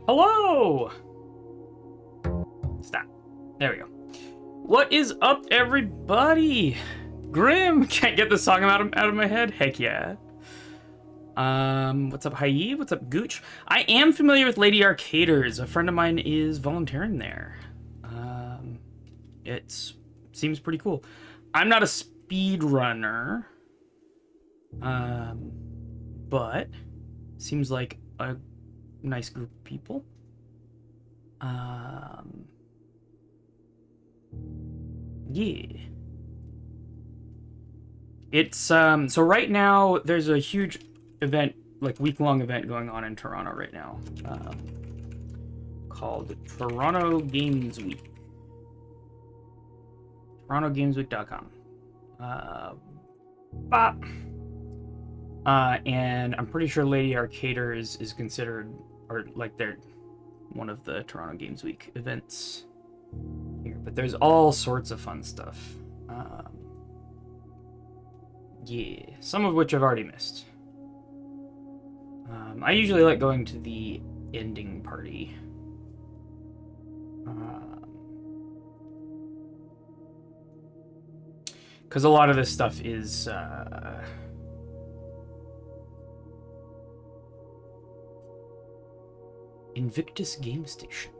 Hello! Stop. There we go. What is up, everybody? Grim! Can't get the song out of my head? Heck yeah. What's up, Hayi? What's up, Gooch? I am familiar with Lady Arcaders. A friend of mine is volunteering there. It seems pretty cool. I'm not a speedrunner. But seems like a nice group of people. Yeah. It's so right now there's a huge event, like week-long event going on in Toronto right now, called Toronto Games Week. TorontoGamesWeek.com. And I'm pretty sure Lady Arcaders is considered, or like they're one of the Toronto Games Week events here. But there's all sorts of fun stuff. Yeah, some of which I've already missed. I usually like going to the ending party. Because a lot of this stuff is Invictus Game Station.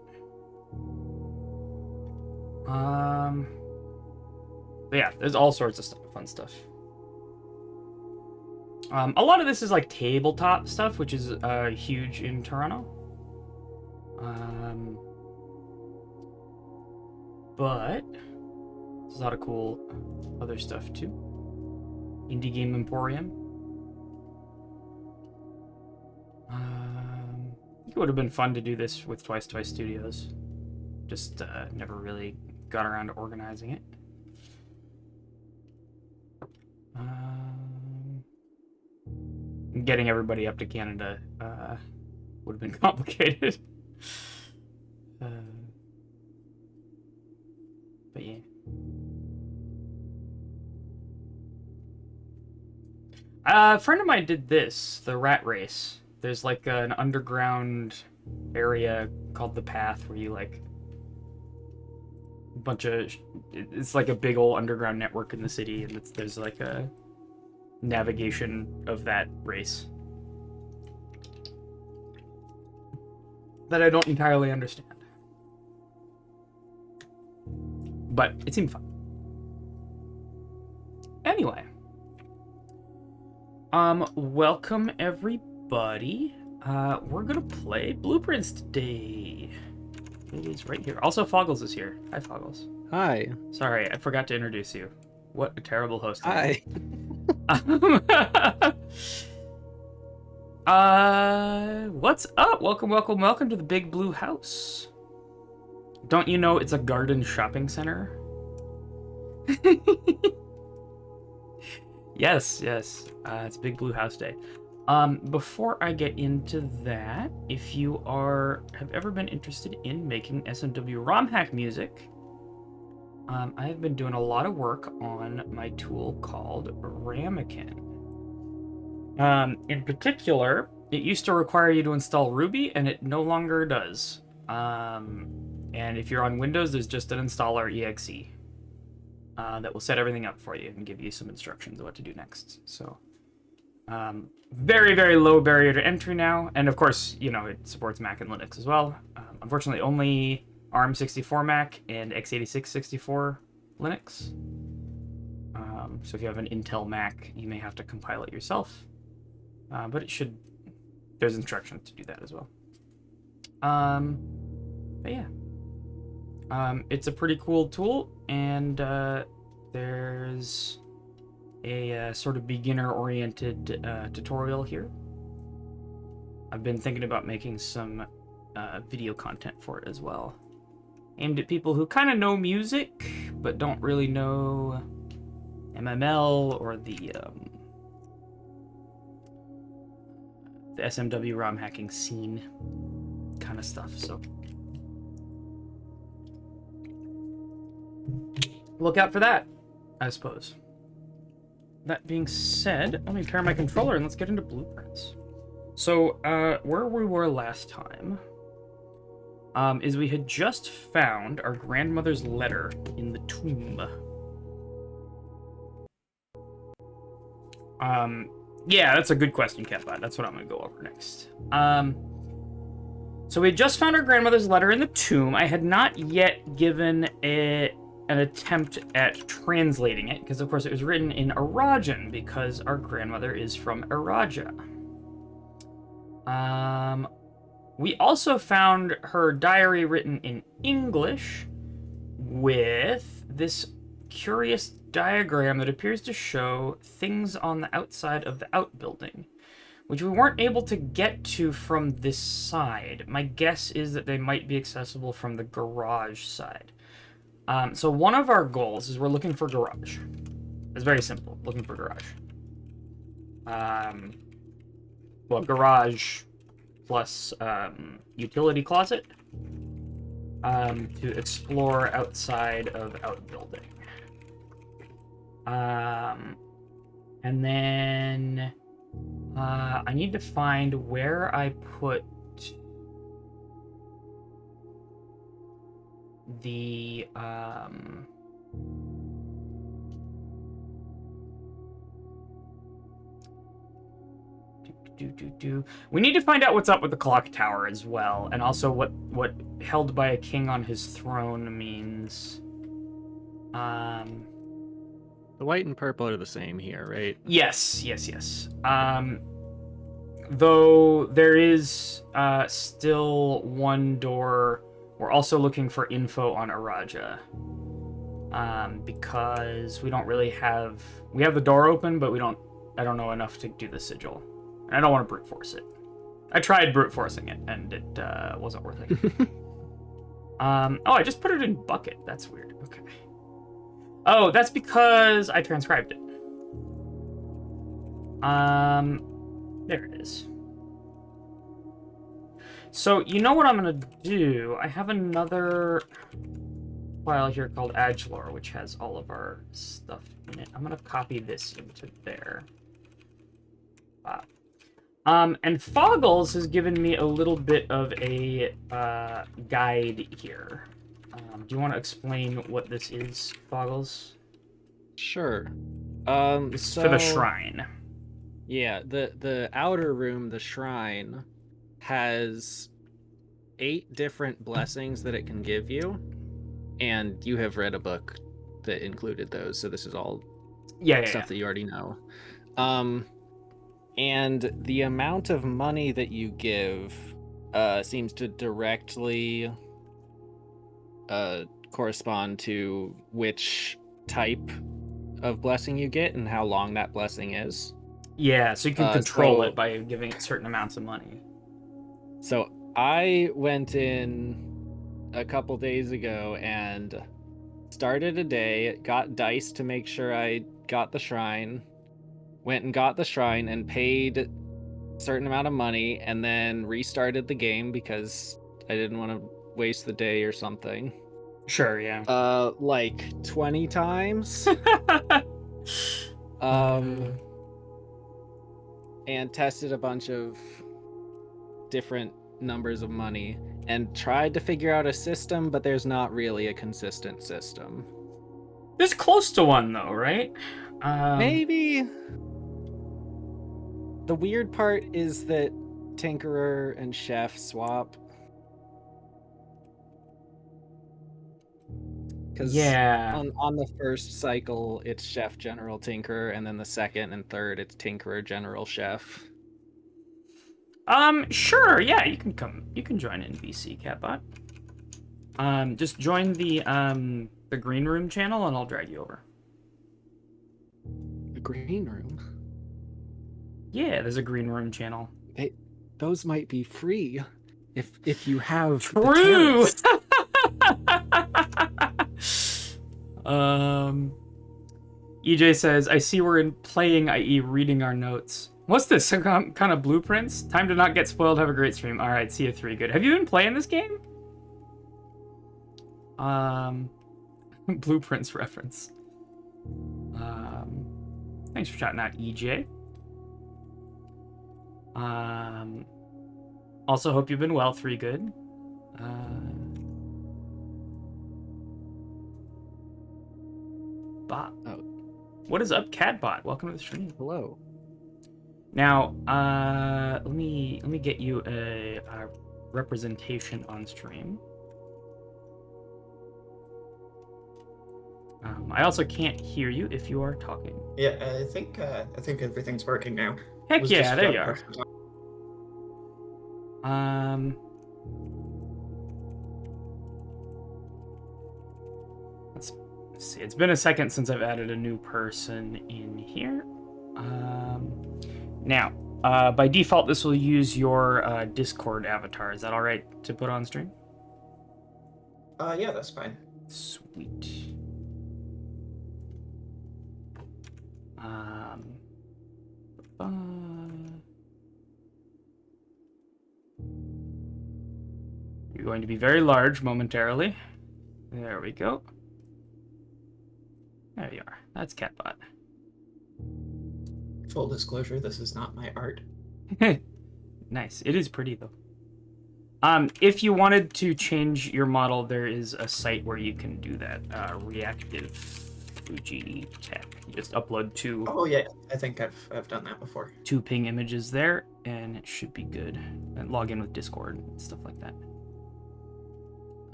But yeah, there's all sorts of fun stuff. A lot of this is like tabletop stuff, which is huge in Toronto. But there's a lot of cool other stuff too. Indie Game Emporium. It would have been fun to do this with Twice Studios. Just never really got around to organizing it. Getting everybody up to Canada would have been complicated. But yeah. A friend of mine did this, the rat race. There's like an underground area called the Path where you like it's like a big old underground network in the city, and there's like a navigation of that race that I don't entirely understand, but it seemed fun. Anyway, welcome everybody. We're gonna play Blueprints today. It is right here. Also, Foggles is here. Hi, Foggles. Hi. Sorry, I forgot to introduce you. What a terrible host. Hi. What's up? Welcome to the Big Blue House. Don't you know it's a garden shopping center? Yes. It's Big Blue House Day. Before I get into that, if you have ever been interested in making SMW ROM hack music, I have been doing a lot of work on my tool called Ramekin. In particular, it used to require you to install Ruby, and it no longer does. And if you're on Windows, there's just an installer exe that will set everything up for you and give you some instructions of what to do next. So, very, very low barrier to entry now. And of course, you know, it supports Mac and Linux as well. Unfortunately, only ARM64 Mac and x86 64 Linux. So if you have an Intel Mac, you may have to compile it yourself. But there's instructions to do that as well. But yeah. It's a pretty cool tool, and there's a sort of beginner-oriented tutorial here. I've been thinking about making some video content for it as well, aimed at people who kind of know music but don't really know MML or the SMW ROM hacking scene kind of stuff. So look out for that, I suppose. That being said, let me pair my controller and let's get into Blueprints. So, where we were last time is we had just found our grandmother's letter in the tomb. Yeah, that's a good question, Catbot. That's what I'm going to go over next. So we had just found our grandmother's letter in the tomb. I had not yet given an attempt at translating it, because of course it was written in Arajan, because our grandmother is from Araja. We also found her diary written in English with this curious diagram that appears to show things on the outside of the outbuilding, which we weren't able to get to from this side. My guess is that they might be accessible from the garage side. So one of our goals is we're looking for garage. It's very simple, looking for garage. Well, garage plus utility closet to explore outside of outbuilding. And then I need to find where I put the we need to find out what's up with the clock tower as well, and also what held by a king on his throne means. The white and purple are the same here, right? Yes. Though there is still one door. We're also looking for info on Araja. Because we don't really have... We have the door open, but I don't know enough to do the sigil. And I don't want to brute force it. I tried brute forcing it, and it wasn't working. Oh, I just put it in bucket. That's weird. Okay. Oh, that's because I transcribed it. There it is. So, you know what I'm going to do? I have another file here called Adgelor, which has all of our stuff in it. I'm going to copy this into there. Wow. And Foggles has given me a little bit of a guide here. Do you want to explain what this is, Foggles? Sure. It's for the shrine. Yeah, the outer room, the shrine, has 8 different blessings that it can give you, and you have read a book that included those, so this is all stuff that you already know. And the amount of money that you give seems to directly correspond to which type of blessing you get and how long that blessing is. Yeah, so you can control it by giving it certain amounts of money. So I went in a couple days ago and started a day, got dice to make sure I got the shrine, went and got the shrine and paid a certain amount of money, and then restarted the game because I didn't want to waste the day or something. Sure, yeah. Like 20 times. And tested a bunch of different numbers of money and tried to figure out a system, but there's not really a consistent system. There's close to one though, right? Maybe. The weird part is that Tinkerer and Chef swap. Because on the first cycle, it's Chef, General, Tinkerer, and then the second and third, it's Tinkerer, General, Chef. Sure, yeah, you can join in VC, Catbot. Just join the green room channel and I'll drag you over. The green room? Yeah, there's a green room channel. Those might be free if you have True. EJ says, I see we're in playing, i.e. reading our notes. What's this? Some kind of blueprints? Time to not get spoiled. Have a great stream. All right, see you 3. Good. Have you been playing this game? Blueprints reference. Thanks for shouting out, EJ. Also, hope you've been well. 3 good. What is up, Catbot? Welcome to the stream. Hello. Now, let me get you a representation on stream. I also can't hear you if you are talking. Yeah, I think everything's working now. Heck yeah, there you are. Let's see. It's been a second since I've added a new person in here. Now, by default, this will use your Discord avatar. Is that all right to put on stream? Yeah, that's fine. Sweet. You're going to be very large momentarily. There we go. There you are. That's Catbot. Full disclosure, this is not my art. Nice. It is pretty, though. If you wanted to change your model, there is a site where you can do that. Reactive Fuji Tech. You just upload two. Oh yeah, I think I've done that before. 2 ping images there, and it should be good. And log in with Discord and stuff like that.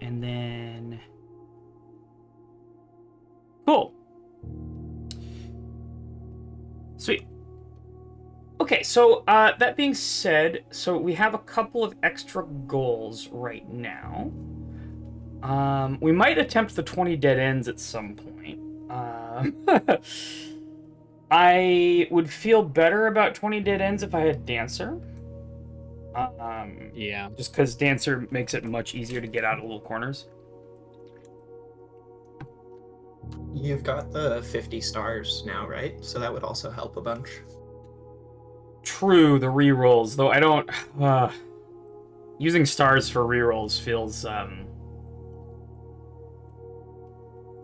And then cool. Sweet. Okay, so that being said, so we have a couple of extra goals right now. We might attempt the 20 dead ends at some point. I would feel better about 20 dead ends if I had Dancer. Yeah. Just because Dancer makes it much easier to get out of little corners. You've got the 50 stars now, right? So that would also help a bunch. True, the rerolls, though I don't... using stars for rerolls feels,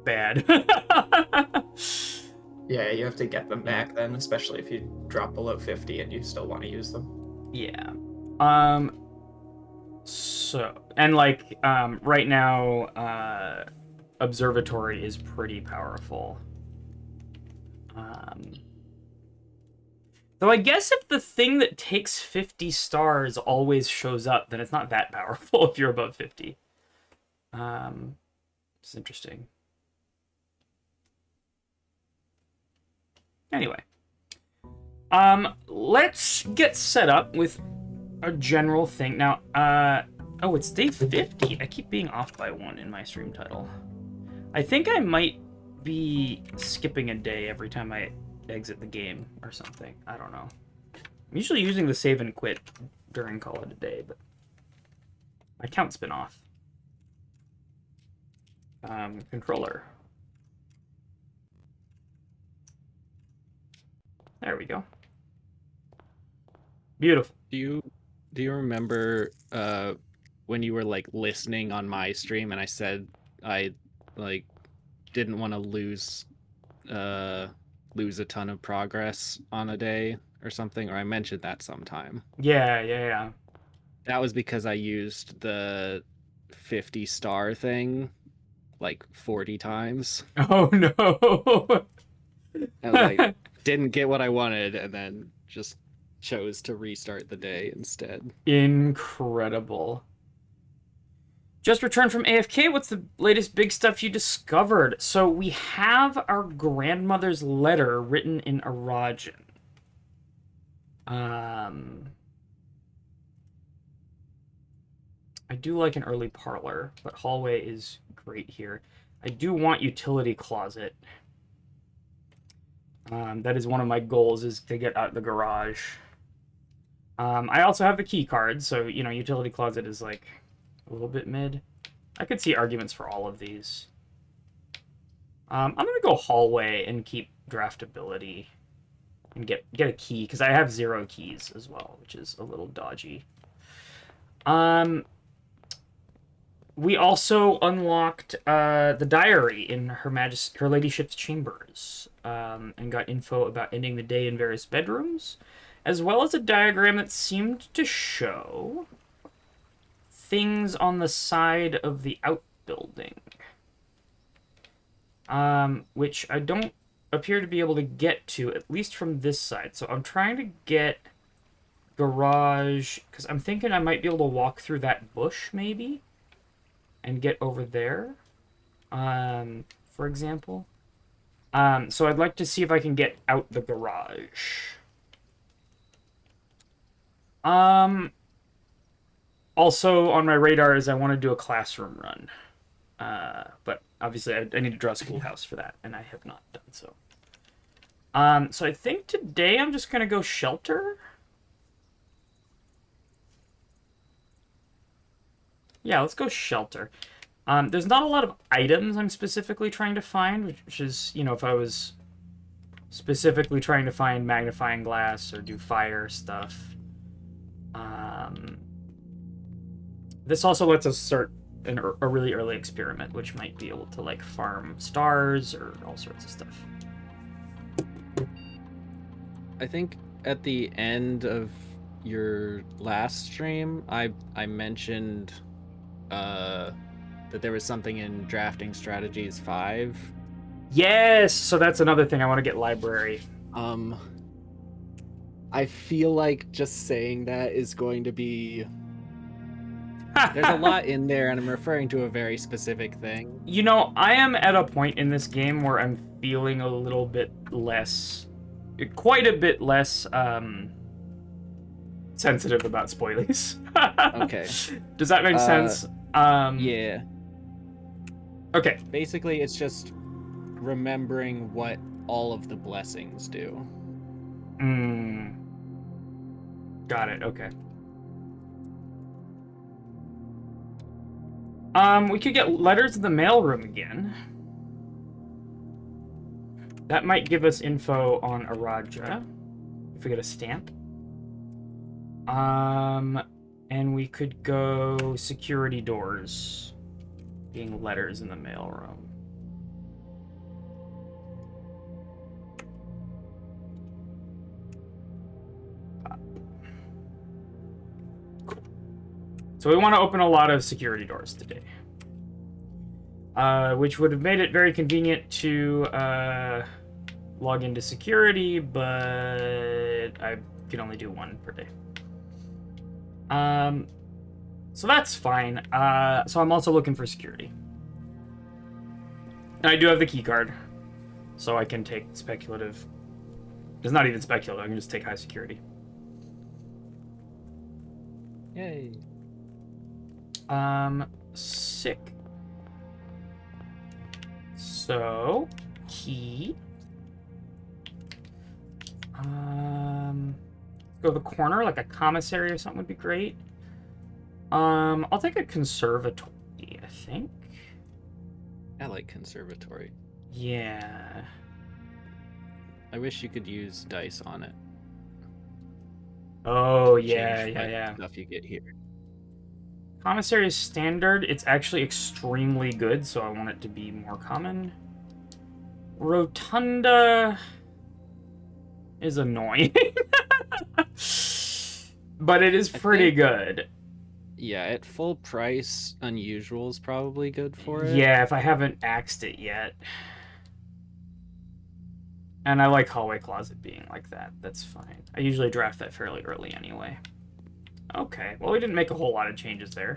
bad. Yeah, you have to get them back then, especially if you drop below 50 and you still want to use them. Yeah. So, and like, right now, Observatory is pretty powerful. Though I guess if the thing that takes 50 stars always shows up, then it's not that powerful if you're above 50. It's interesting. Anyway. Let's get set up with a general thing. Now, oh, it's day 50. I keep being off by 1 in my stream title. I think I might be skipping a day every time I exit the game or something. I don't know. I'm usually using the save and quit during Call It a Day, but my count's been off. Controller. There we go. Beautiful. Do you remember when you were like listening on my stream and I said I like didn't want to lose a ton of progress on a day or something, or I mentioned that sometime? Yeah. That was because I used the 50 star thing like 40 times. Oh no. I like didn't get what I wanted and then just chose to restart the day instead. Incredible. Just returned from AFK. What's the latest big stuff you discovered? So we have our grandmother's letter written in Arajan. I do like an early parlor, but hallway is great here. I do want utility closet. That is one of my goals, is to get out the garage. I also have the key card, so, you know, utility closet is like a little bit mid. I could see arguments for all of these. I'm gonna go hallway and keep draftability and get a key, because I have 0 keys as well, which is a little dodgy. We also unlocked the diary in Her Ladyship's chambers, and got info about ending the day in various bedrooms, as well as a diagram that seemed to show things on the side of the outbuilding, which I don't appear to be able to get to, at least from this side. So I'm trying to get garage, because I'm thinking I might be able to walk through that bush, maybe, and get over there, for example. So I'd like to see if I can get out the garage. Also on my radar is I want to do a classroom run. But obviously I need to draw a schoolhouse for that, and I have not done so. So I think today I'm just gonna go shelter. Yeah, let's go shelter. There's not a lot of items I'm specifically trying to find, which is, you know, if I was specifically trying to find magnifying glass or do fire stuff. This also lets us start a really early experiment, which might be able to, like, farm stars or all sorts of stuff. I think at the end of your last stream, I mentioned that there was something in Drafting Strategies 5. Yes! So that's another thing. I want to get library. I feel like just saying that is going to be... There's a lot in there, and I'm referring to a very specific thing. You know, I am at a point in this game where I'm feeling a little bit less... Quite a bit less, sensitive about spoilies. Okay. Does that make sense? Yeah. Okay. Basically, it's just remembering what all of the blessings do. Got it, okay. We could get letters in the mailroom again. That might give us info on Araja, if we get a stamp. And we could go security doors, being letters in the mailroom. Cool. So we want to open a lot of security doors today. Which would have made it very convenient to log into security, but I can only do one per day. So that's fine. So I'm also looking for security. And I do have the key card, so I can take speculative. It's not even speculative, I can just take high security. Yay. Sick. So, key. Go to the corner, like a commissary or something would be great. I'll take a conservatory, I think. I like conservatory. Yeah. I wish you could use dice on it. Oh, yeah, Change yeah, what yeah. stuff you get here. Commissary is standard. It's actually extremely good, so I want it to be more common. Rotunda is annoying. But it is pretty good. Yeah, at full price, unusual is probably good for it. Yeah, if I haven't axed it yet. And I like hallway closet being like that. That's fine. I usually draft that fairly early anyway. Okay, well, we didn't make a whole lot of changes there.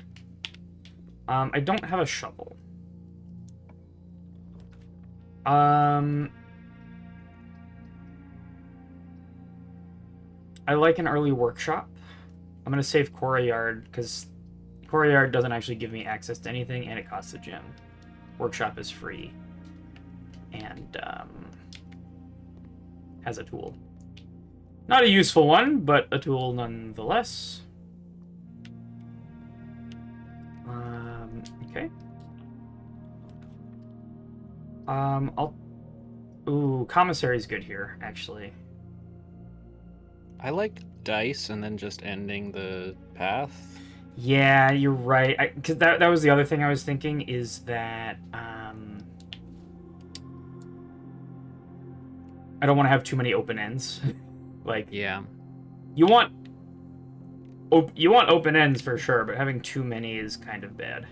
I don't have a shovel. I like an early workshop. I'm going to save Courtyard, because Courtyard doesn't actually give me access to anything, and it costs a gem. Workshop is free. And, has a tool. Not a useful one, but a tool nonetheless. Okay. Ooh, commissary's good here, actually. I like dice and then just ending the path. Yeah, you're right. Because that was the other thing I was thinking, is that I don't want to have too many open ends. Like, yeah, you want open ends for sure, but having too many is kind of bad.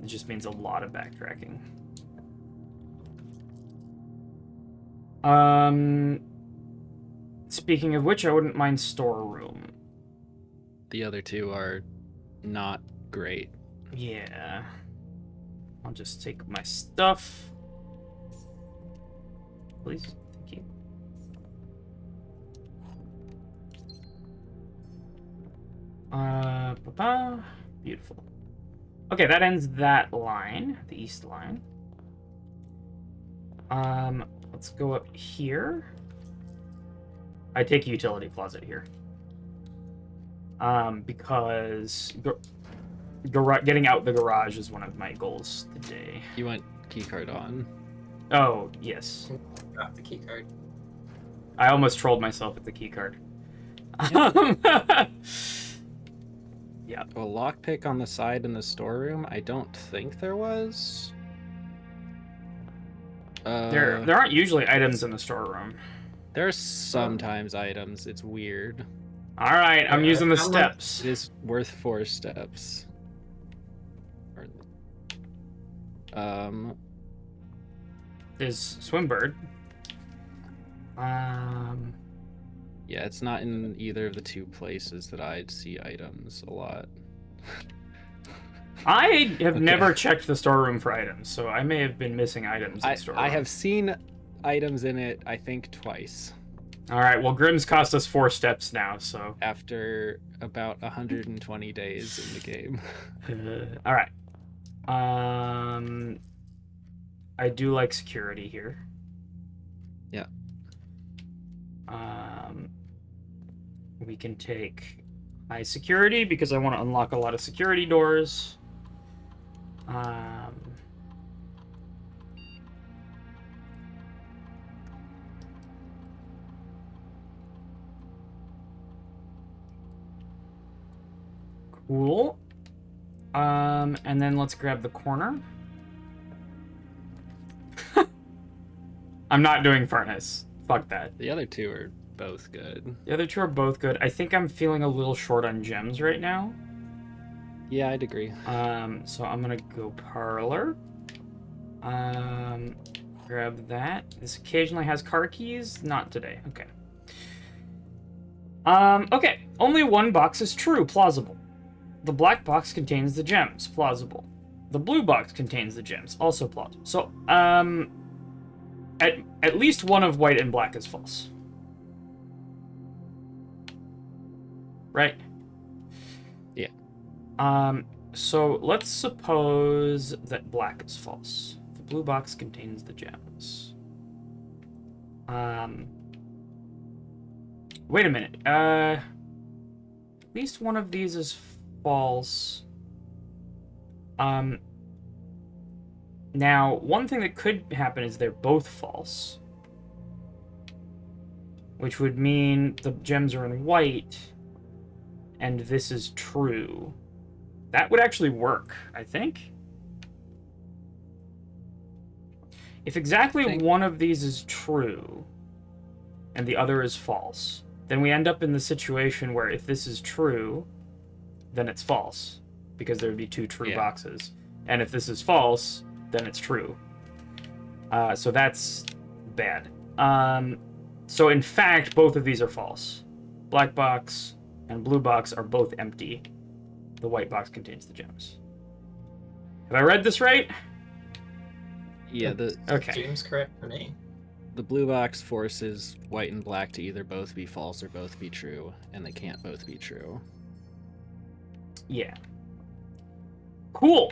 It just means a lot of backtracking. Speaking of which, I wouldn't mind storeroom. The other two are not great. Yeah. I'll just take my stuff. Please. Thank you. Beautiful. Okay, that ends that line, the east line. Let's go up here. I take utility closet here. Because getting out the garage is one of my goals today. You want keycard on? Oh, yes. Got the key card. I almost trolled myself with the keycard. Yeah. A lockpick on the side in the storeroom? I don't think there was. There aren't usually items in the storeroom. There's sometimes items. It's weird. All right, I'm using the steps. It is worth 4 steps. There's Swimbird. Yeah, it's not in either of the two places that I'd see items a lot. I have never checked the storeroom for items, so I may have been missing items in the storeroom. I have seen items in it, I think, twice. All right, well, Grimm's cost us 4 steps now, so... After about 120 days in the game. All right. I do like security here. Yeah. We can take high security because I want to unlock a lot of security doors. Cool. And then let's grab the corner. I'm not doing furnace. Fuck that. The other two are both good. The other two are both good. I think I'm feeling a little short on gems right now. Yeah, I'd agree. So I'm gonna go parlor. Grab that. This occasionally has car keys. Not today. Okay. Okay. Only one box is true. Plausible. The black box contains the gems. Plausible. The blue box contains the gems. Also plausible. So, at least one of white and black is false. Right? Yeah. So let's suppose that black is false. The blue box contains the gems. Wait a minute. At least one of these is false. Now, one thing that could happen is they're both false. Which would mean the gems are in white, and this is true. That would actually work, I think. If exactly one of these is true, and the other is false, then we end up in the situation where if this is true, then it's false, because there would be 2 true boxes. And if this is false, then it's true. So that's bad. So in fact, both of these are false. Black box and blue box are both empty. The white box contains the gems. Have I read this right? Yeah, okay. Seems correct to me. The blue box forces white and black to either both be false or both be true, and they can't both be true. Yeah. Cool.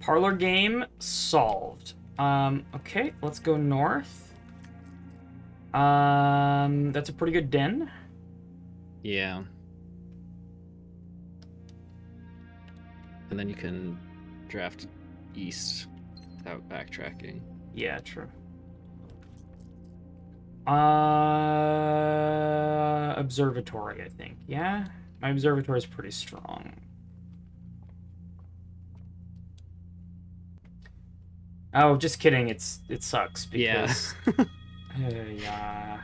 Parlor game solved. Okay, let's go north. That's a pretty good den. Yeah. And then you can draft east without backtracking. Yeah, true. Observatory, I think. Yeah? My observatory is pretty strong. Oh, just kidding. It sucks because... Yeah.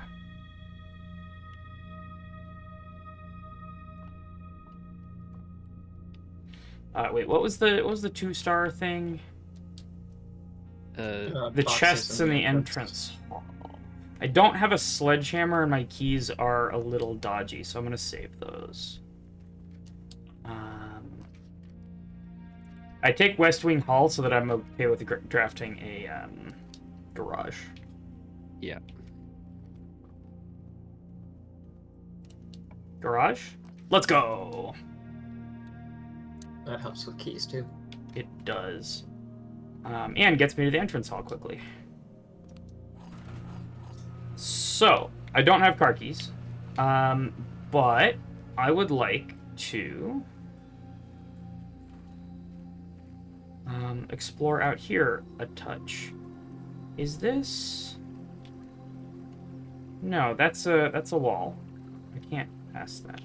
Wait, what was the 2-star thing? The Boxes chests in the entrance hall. I don't have a sledgehammer, and my keys are a little dodgy, so I'm gonna save those. I take West Wing Hall so that I'm okay with drafting a garage. Yeah. Garage? Let's go! That helps with keys too. It does. And gets me to the entrance hall quickly. So, I don't have car keys. But I would like to explore out here a touch. Is this... No, that's a wall. I can't pass that.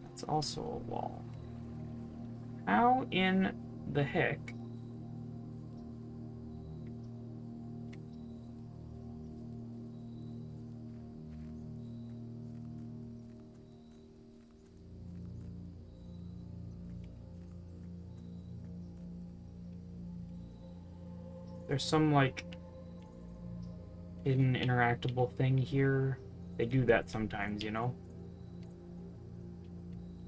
That's also a wall. How in the heck? There's some, like, hidden interactable thing here. They do that sometimes, you know?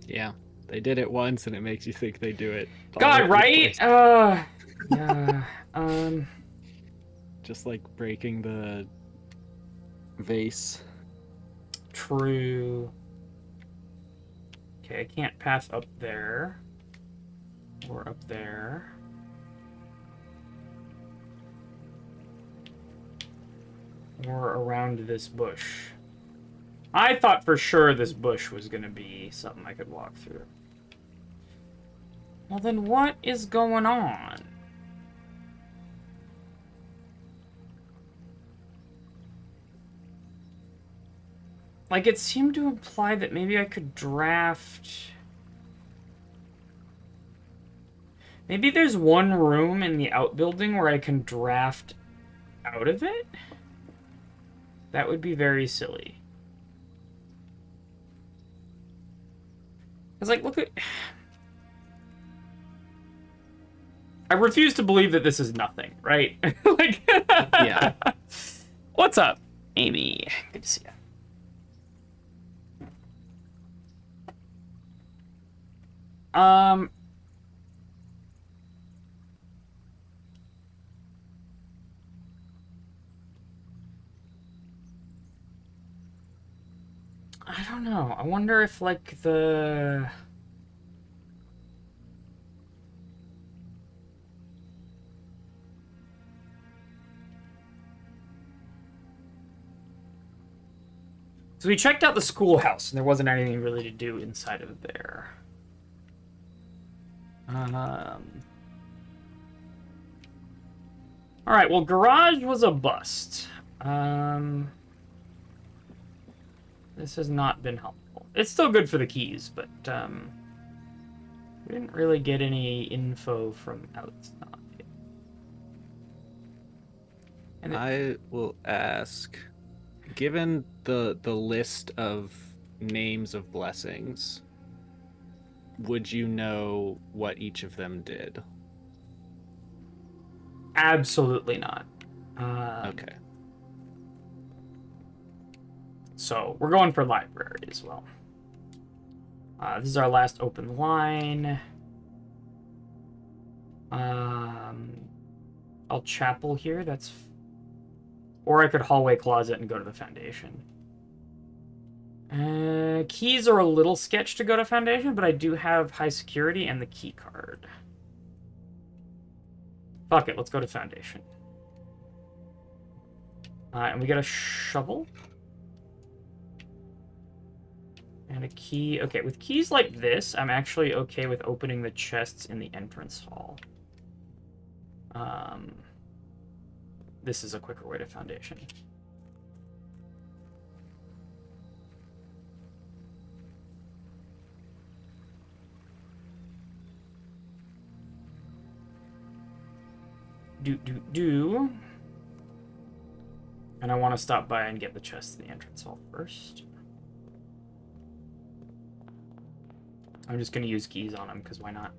Yeah. They did it once, and it makes you think they do it. all God, over the right? place. Yeah. Just like breaking the vase. True. Okay, I can't pass up there. Or up there. Or around this bush. I thought for sure this bush was gonna be something I could walk through. Well, then what is going on? Like, it seemed to imply that maybe I could draft... Maybe there's one room in the outbuilding where I can draft out of it? That would be very silly. Because, like, look at... I refuse to believe that this is nothing, right? Like, Yeah. What's up, Amy? Good to see you. I don't know. I wonder if, like, the... So we checked out the schoolhouse, and there wasn't anything really to do inside of there. Alright, well, garage was a bust. This has not been helpful. It's still good for the keys, but we didn't really get any info from outside. And I will ask, given the list of names of blessings, would you know what each of them did? Absolutely not. Okay. So we're going for library as well. This is our last open line. I'll chapel here. That's... Or I could hallway closet and go to the foundation. Keys are a little sketch to go to foundation, but I do have high security and the key card. Fuck it, let's go to foundation. And we got a shovel. And a key. Okay, with keys like this, I'm actually okay with opening the chests in the entrance hall. This is a quicker way to foundation. And I want to stop by and get the chest in the entrance hall first. I'm just going to use keys on them, because why not?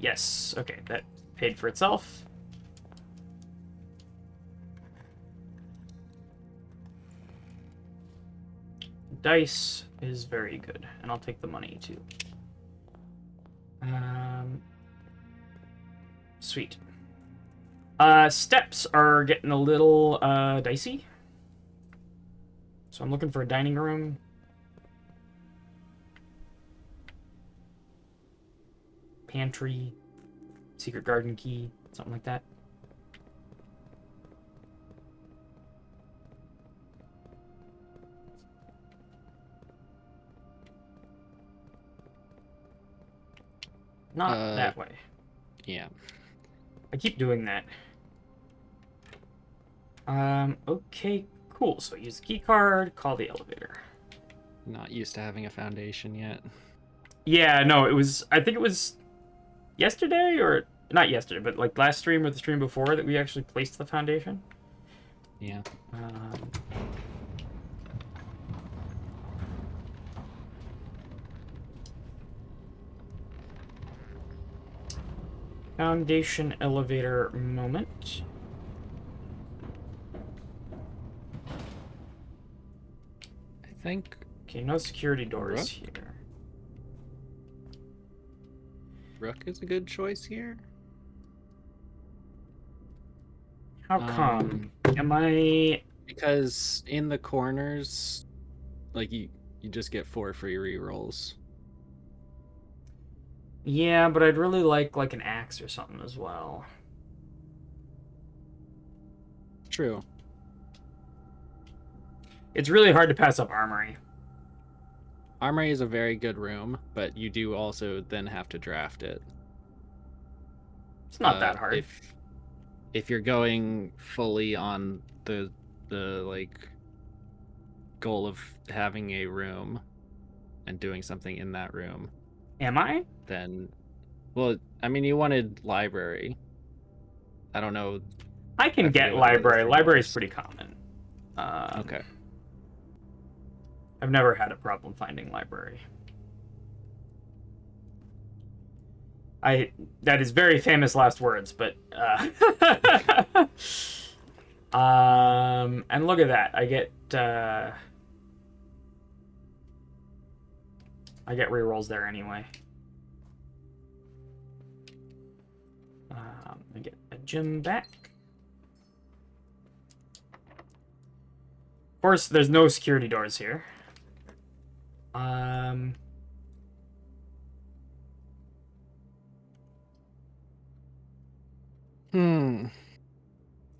Yes. Okay, that paid for itself. Dice is very good, and I'll take the money too. Sweet. Steps are getting a little dicey. So I'm looking for a dining room. Pantry. Secret garden key. Something like that. Not that way. Yeah. I keep doing that. Okay, cool. So use the key card, call the elevator. Not used to having a foundation yet. Yeah, no, I think it was yesterday, or not yesterday, but like last stream or the stream before that we actually placed the foundation. Yeah. Foundation elevator moment. I think Okay, no security doors Rook? here. Rook is a good choice here. How come? Am I... Because in the corners, like you just get 4 free rerolls. Yeah, but I'd really like an axe or something as well. True. It's really hard to pass up armory. Armory is a very good room, but you do also then have to draft it. It's not that hard. If you're going fully on the like goal of having a room and doing something in that room. Am I? Then, well, I mean, you wanted library. I don't know. I can forget get what the other library. thing Library's was. pretty common. Okay. I've never had a problem finding library. That is very famous last words, but and look at that. I get rerolls there anyway. I get a gem back. Of course, there's no security doors here. I'm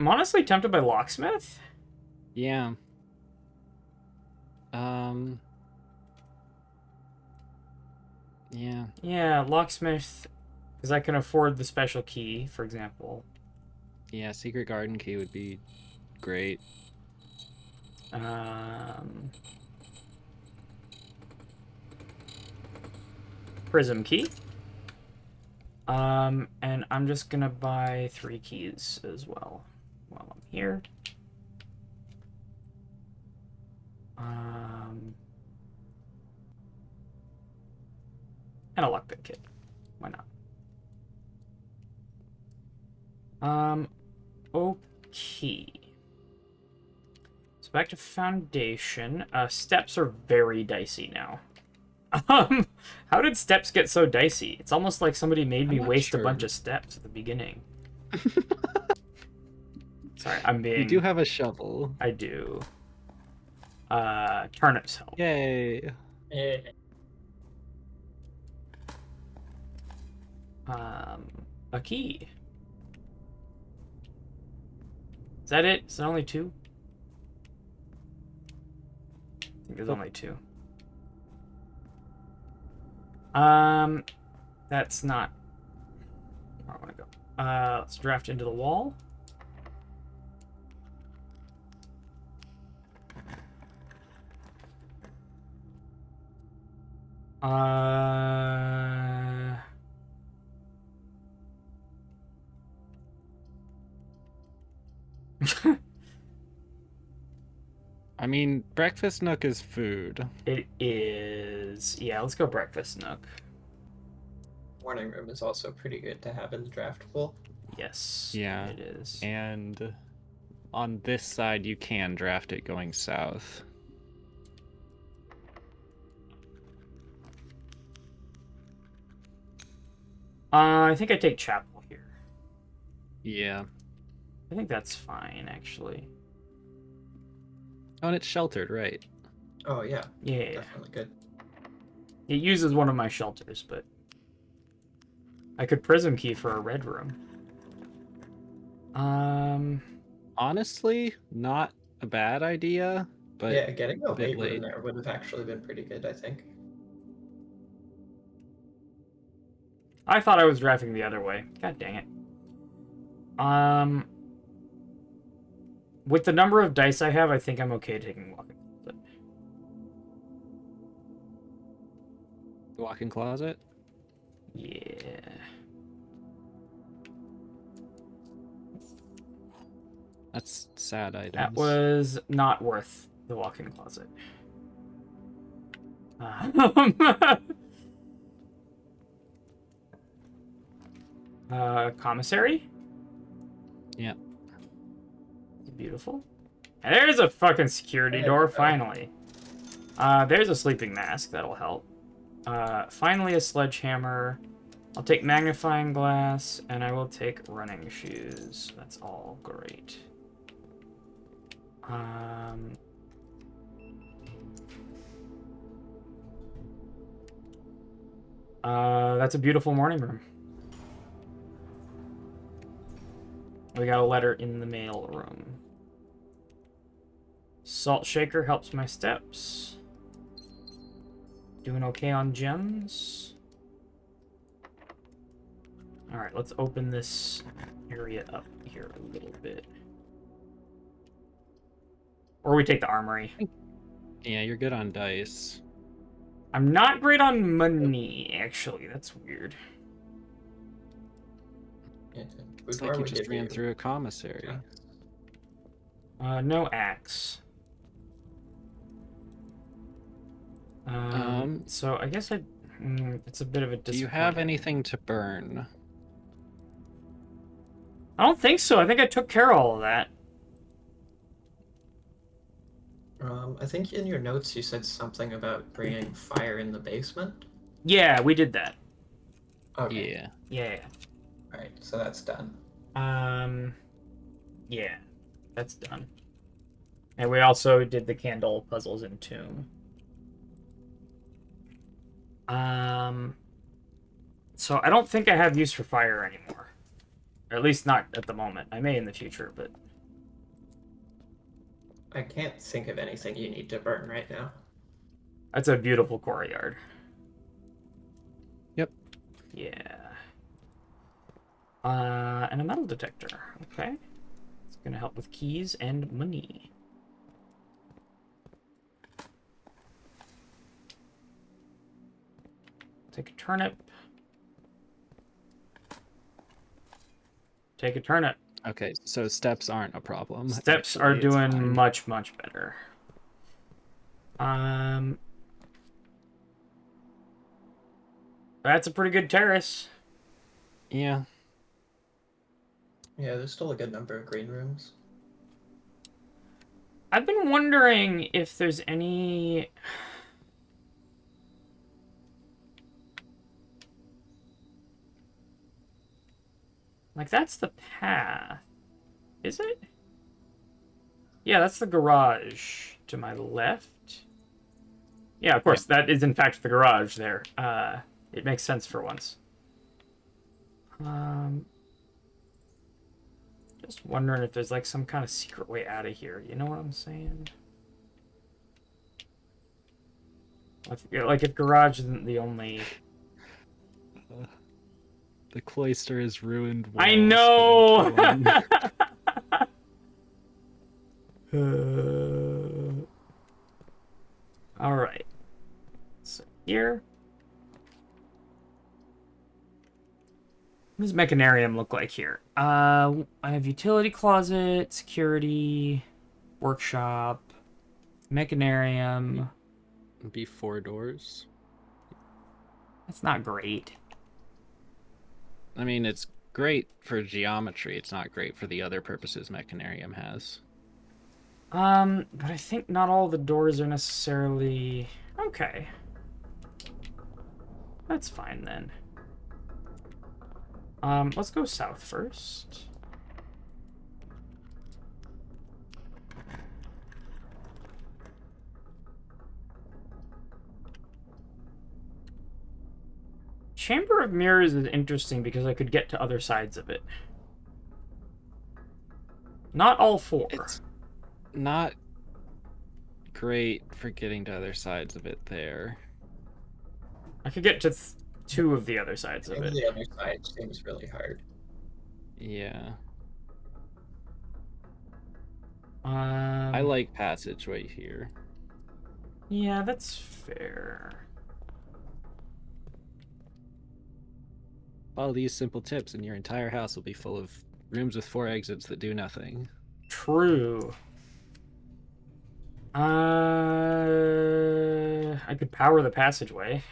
honestly tempted by locksmith. Yeah. Yeah. Yeah, locksmith, because I can afford the special key, for example. Yeah, secret garden key would be great. Prism key. And I'm just gonna buy 3 keys as well while I'm here. And a lockpick kit. Why not? Okay. So back to foundation. Steps are very dicey now. How did steps get so dicey? It's almost like somebody made me waste a bunch of steps at the beginning. Sorry, I'm being... You do have a shovel. I do. Turnips help. Yay. A key. Is that it? Is there only 2? I think there's only 2. That's not where I want to go. Let's draft into the wall. I mean, breakfast nook is food. It is... Yeah, let's go breakfast nook. morning room is also pretty good to have in the draft pool. Yes. Yeah. It is. And on this side, you can draft it going south. I think I take chapel here. Yeah. I think that's fine, actually. Oh, and it's sheltered, right? Oh yeah, Yeah. definitely good. It uses one of my shelters, but I could prism key for a red room. Honestly, not a bad idea, but Yeah, getting a bit late room late. there would have actually been pretty good, I think. I thought I was drafting the other way. God dang it. With the number of dice I have, I think I'm okay taking walking. But Walk-in closet? yeah. That's sad items. That was not worth the walk-in closet. Commissary? Yeah. Beautiful. And there's a fucking security There door, we go. finally. There's a sleeping mask, that'll help. Finally a sledgehammer. I'll take magnifying glass, and I will take running shoes. That's all great. That's a beautiful morning room. We got a letter in the mail room. Salt shaker helps my steps. Doing okay on gems. Alright, let's open this area up here a little bit. Or we take the armory. Yeah, you're good on dice. I'm not great on money, actually. That's weird. Yeah. It's Boudoir like you would just give ran through a commissary. No axe. So I guess it's a bit of a disappointment. Do you have anything to burn? I don't think so. I think I took care of all of that. I think in your notes you said something about bringing fire in the basement. Yeah, we did that. Okay. Yeah. Yeah. Alright, so that's done. Yeah, that's done. And we also did the candle puzzles in Tomb. So I don't think I have use for fire anymore. Or at least not at the moment. I may in the future, but... I can't think of anything you need to burn right now. That's a beautiful courtyard. Yep. Yeah. And a metal detector. Okay. It's gonna help with keys and money. Take a turnip. Take a turnip. Okay, so steps aren't a problem. Steps Actually, are it's doing fine. much, much better. That's a pretty good terrace. Yeah. Yeah, there's still a good number of green rooms. I've been wondering if there's any... Like, that's the path. Is it? Yeah, that's the garage to my left. Yeah, of course, that is in fact the garage there. It makes sense for once. Just wondering if there's like some kind of secret way out of here. You know what I'm saying? Like if garage isn't the only... The cloister is ruined. I walls know! for everyone. Alright. So here. What does Mechanarium look like here? I have utility closet, security, workshop, Mechanarium. Be 4 doors. That's not great. I mean, it's great for geometry. It's not great for the other purposes Mechanarium has. But I think not all the doors are necessarily... Okay. That's fine then. Let's go south first. Chamber of Mirrors is interesting because I could get to other sides of it. Not all four. It's not great for getting to other sides of it there. I could get to two of the other sides of And it. the other side seems really hard. Yeah. I like passageway here. Yeah, that's fair. Follow these simple tips and your entire house will be full of rooms with 4 exits that do nothing. True. I could power the passageway.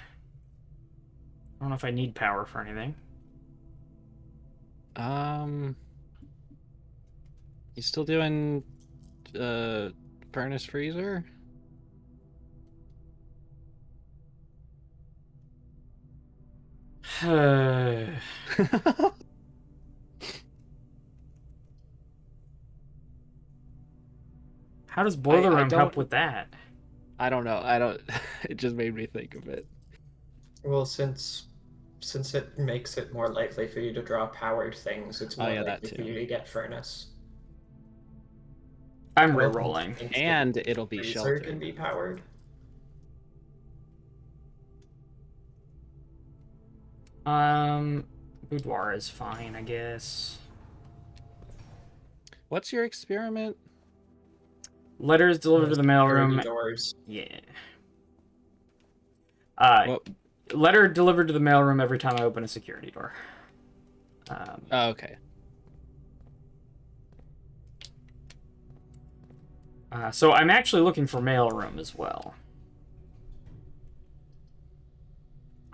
I don't know if I need power for anything. You still doing furnace freezer? How does boiler room help with that? I don't know. It just made me think of it. Well, since it makes it more likely for you to draw powered things, it's more likely for you to get furnace. I'm re-rolling. And it'll be sheltered. Can be powered. Boudoir is fine, I guess. What's your experiment? Letters delivered to the mailroom. Doors. Yeah. Letter delivered to the mailroom every time I open a security door. Okay. So I'm actually looking for mailroom as well.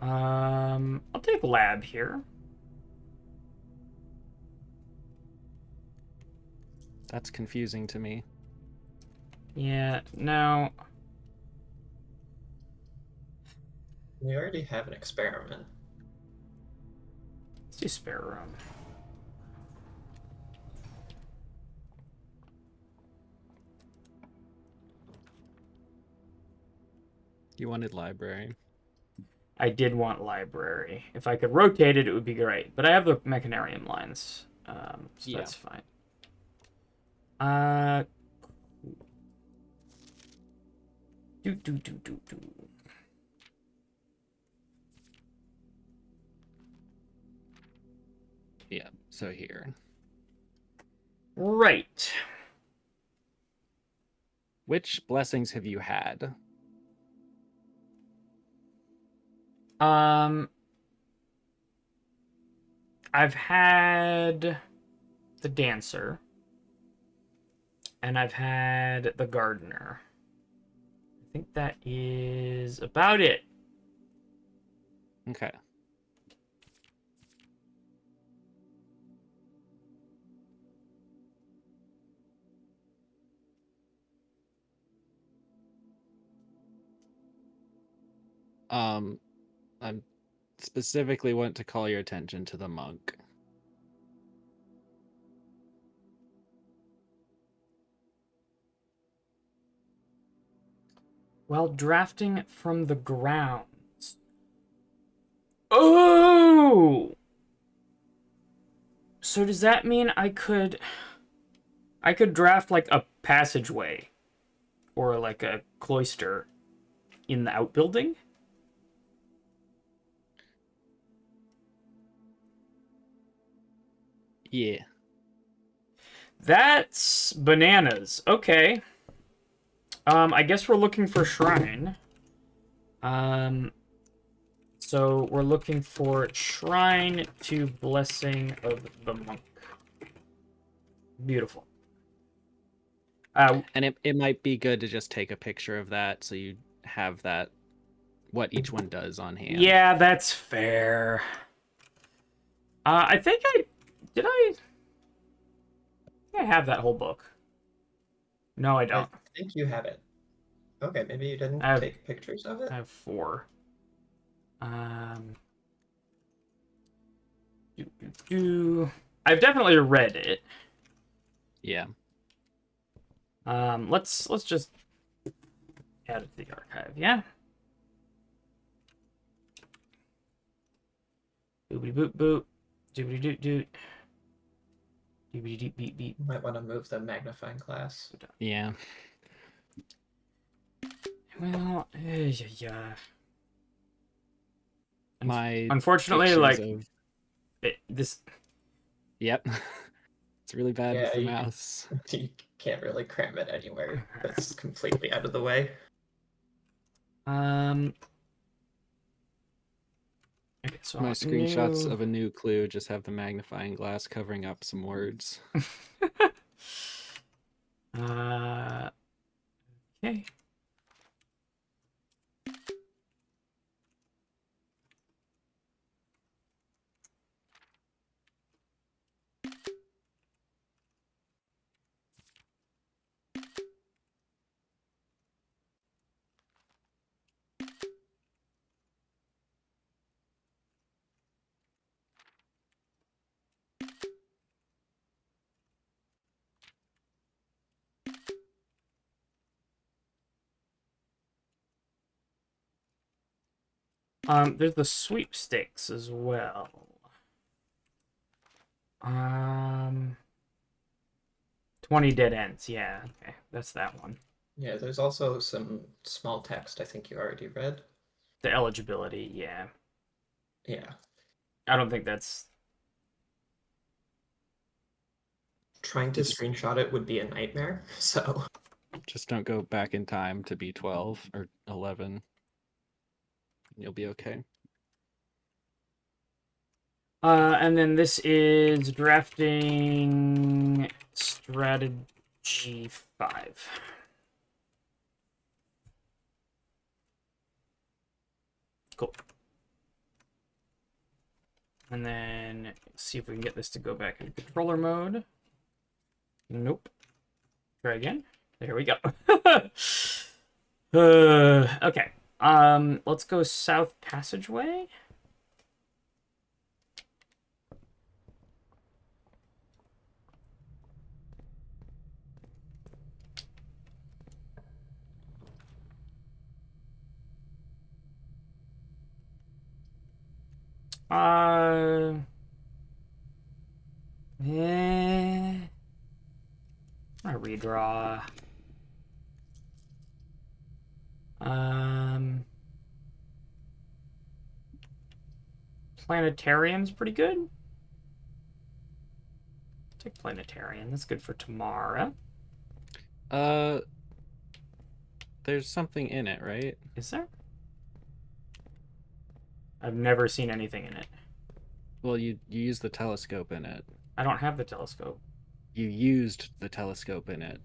I'll take lab here. That's confusing to me. Yeah, no. We already have an experiment. Let's do spare room. You wanted library. I did want library. If I could rotate it, it would be great. But I have the Mechanarium lines, so that's fine. Yeah, so here. Right. Which blessings have you had? I've had the dancer, and I've had the gardener. I think that is about it. Okay. I specifically want to call your attention to the monk. While drafting from the grounds. Oh! So does that mean I could draft like a passageway or like a cloister in the outbuilding? Yeah. That's bananas. Okay. I guess we're looking for shrine. So we're looking for shrine to blessing of the monk. Beautiful. And it might be good to just take a picture of that so you have that, what each one does on hand. Yeah, that's fair. I think I... Did I... I have that whole book. No, I don't. I think you have it. Okay, maybe you didn't take pictures of it? I have 4. I've definitely read it. Yeah. Let's just add it to the archive, yeah? Boopity boop boop. Doobity doot doot. Doobity doot beep beep. You might want to move the magnifying glass. Yeah. Well, yeah. My unfortunately, like this. Yep. It's really bad with the you, mouse. You can't really cram it anywhere that's completely out of the way. Okay, so my screenshots of a new clue just have the magnifying glass covering up some words. Okay. There's the sweepstakes as well. 20 dead ends. Yeah, okay, that's that one. Yeah, there's also some small text I think you already read. The eligibility, yeah. Yeah. I don't think that's... Trying to screenshot it would be a nightmare, so... Just don't go back in time to be 12 or 11. You'll be okay. And then this is drafting strategy 5. Cool. And then see if we can get this to go back into controller mode. Nope. Try again. There we go. Okay. Let's go south passageway. I redraw. Planetarium's pretty good. Take planetarium. That's good for tomorrow. There's something in it, right? Is there? I've never seen anything in it. Well, you use the telescope in it. I don't have the telescope. You used the telescope in it.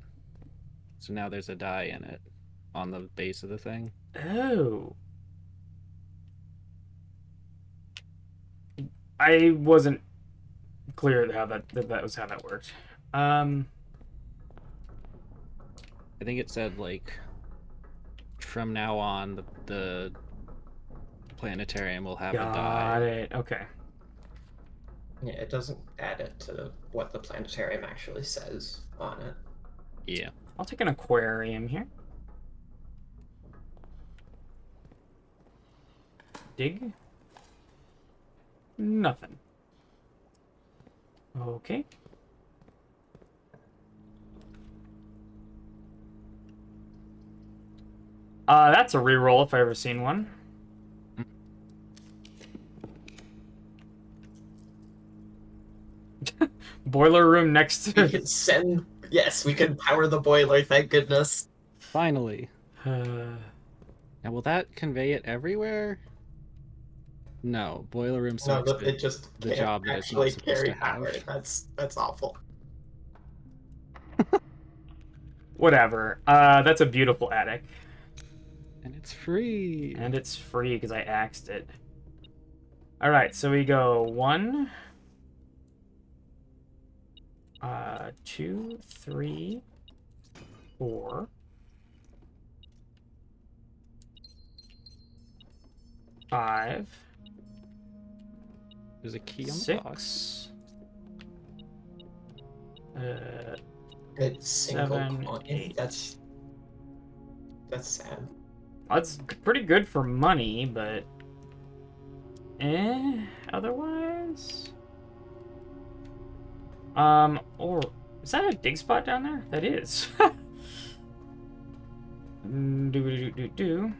So now there's a die in it on the base of the thing. Oh. I wasn't clear how that was how that worked. I think it said like from now on the planetarium will have a die. Got it. Okay. Yeah, it doesn't add it to what the planetarium actually says on it. Yeah. I'll take an aquarium here. Dig. Nothing. Okay. That's a reroll if I ever seen one. Boiler room next to... We can send... Yes, we can power the boiler, thank goodness. Finally. Now, will that convey it everywhere? No, boiler room No, it just the job that actually it's not supposed carry to have. power. That's awful. Whatever. That's a beautiful attic. And it's free. And it's free because I axed it. Alright, so we go 1, 2, 3, 4, 5. There's a key on the box. 6. It's single 7, coin. 8. That's sad. That's pretty good for money, but otherwise. Or is that a dig spot down there? That is. Do.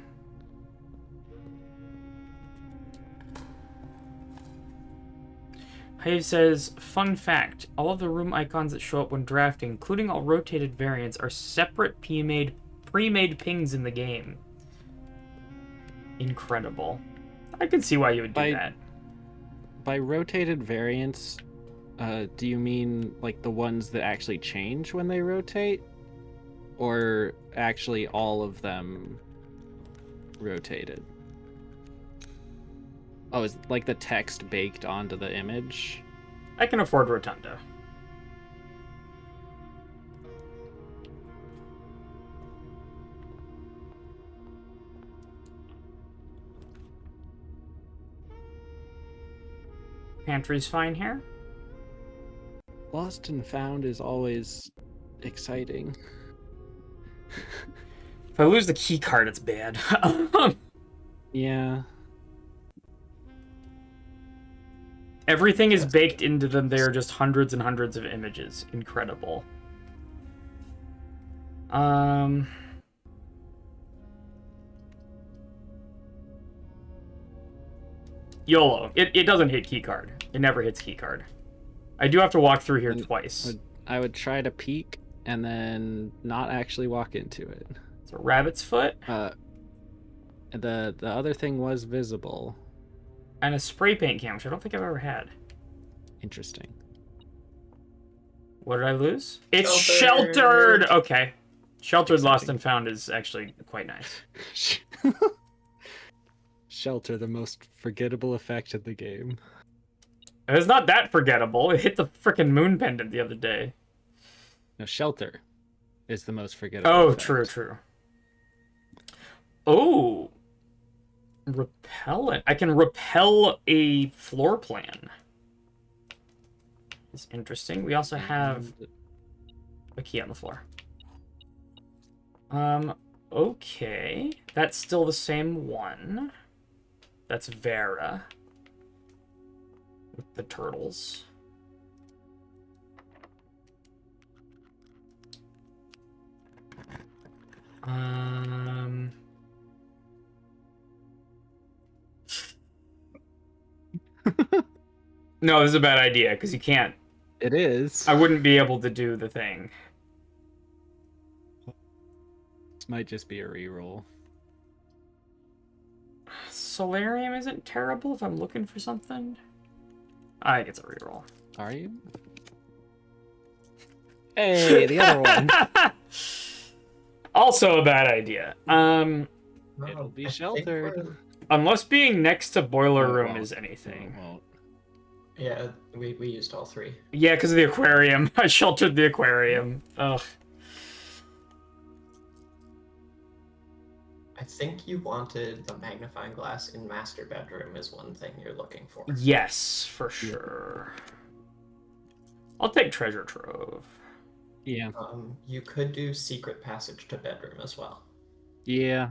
Hayes says, fun fact, all of the room icons that show up when drafting, including all rotated variants, are separate pre-made pings in the game. Incredible. I can see why you would do that. By rotated variants, do you mean like the ones that actually change when they rotate? Or actually all of them rotated? Oh, is like the text baked onto the image? I can afford Rotunda. Pantry's fine here. Lost and found is always exciting. If I lose the key card, it's bad. Yeah. Everything is baked into them. They are just hundreds and hundreds of images. Incredible. YOLO. It doesn't hit keycard. It never hits keycard. I do have to walk through here twice. I would try to peek and then not actually walk into it. It's a rabbit's foot. The other thing was visible. And a spray paint can, which I don't think I've ever had. Interesting. What did I lose? It's sheltered! Okay. Sheltered, Exciting. lost, and found is actually quite nice. Shelter, the most forgettable effect of the game. It's not that forgettable. It hit the frickin' moon pendant the other day. No, shelter is the most forgettable effect. True. Oh! Repellent. I can repel a floor plan. It's interesting. We also have a key on the floor. Okay. That's still the same one. That's Vera. With the turtles. No, this is a bad idea, because you can't. It is. I wouldn't be able to do the thing. This might just be a reroll. Solarium isn't terrible if I'm looking for something. I think it's a reroll. Are you? Hey, the other one. Also a bad idea. It'll be sheltered. Unless being next to boiler room is anything. Yeah, we used all three. Yeah, because of the aquarium. I sheltered the aquarium. Ugh. I think you wanted the magnifying glass in master bedroom is one thing you're looking for. Yes, for sure. I'll take treasure trove. Yeah. You could do secret passage to bedroom as well. Yeah.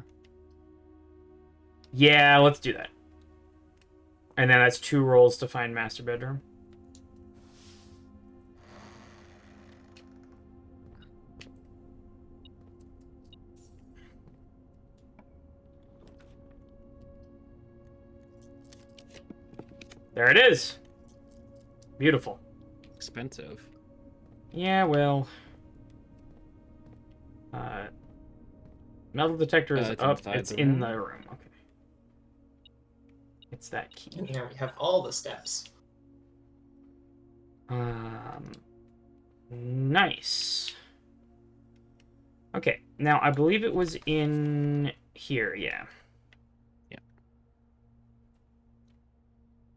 Yeah, let's do that. And then that's 2 rolls to find master bedroom. There it is. Beautiful. Expensive. Yeah, well. Metal detector is it's up. inside It's the in room? the room. Okay. It's that key. And here we have all the steps. Nice. Okay, now I believe it was in here, yeah. Yeah.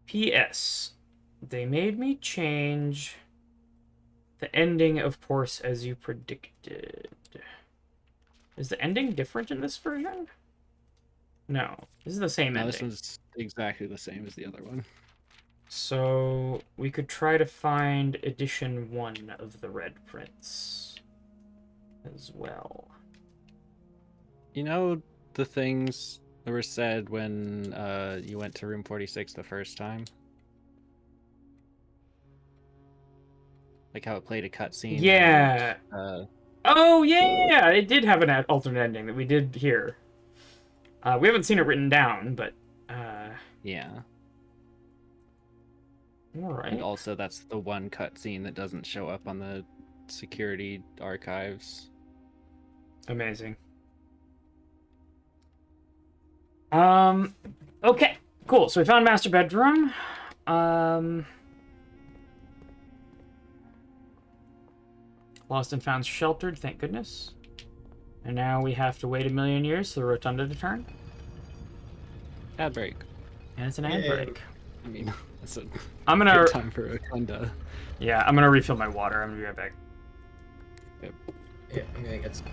P.S. They made me change The ending, of course, as you predicted. Is the ending different in this version? No, this is the same ending. This one's exactly the same as the other one. So we could try to find edition 1 of the Red Prince as well. You know the things that were said when you went to room 46 the first time? Like how it played a cutscene. Yeah. And, oh, yeah! It did have an alternate ending that we did hear. We haven't seen it written down, but... yeah. Alright. And also that's the one cutscene that doesn't show up on the security archives. Amazing. Okay, cool. So we found master bedroom. Lost and found sheltered, thank goodness. And now we have to wait 1,000,000 years for the rotunda to turn. Ad break. And it's an ad break. I mean, that's a I'm gonna good time for rotunda. Yeah, I'm gonna refill my water. I'm gonna be right back. Yep. Yeah, I'm gonna get some.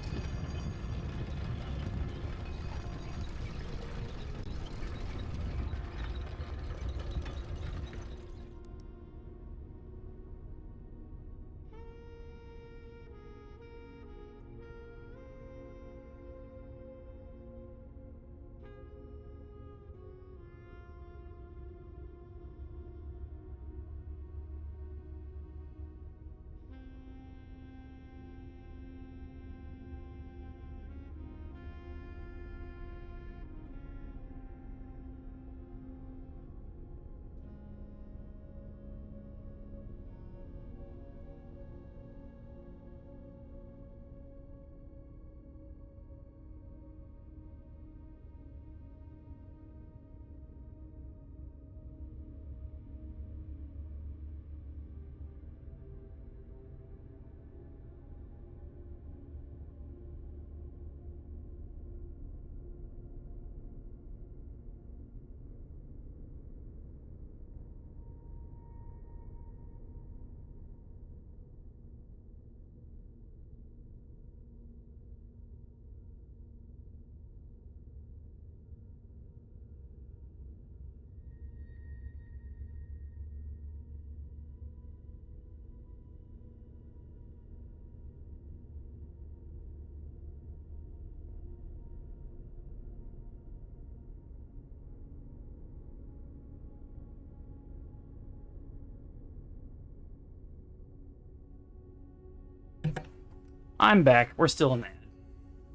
I'm back. We're still in that.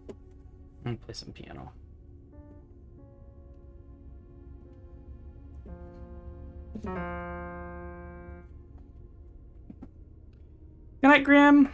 I'm gonna play some piano. Good night, Graham.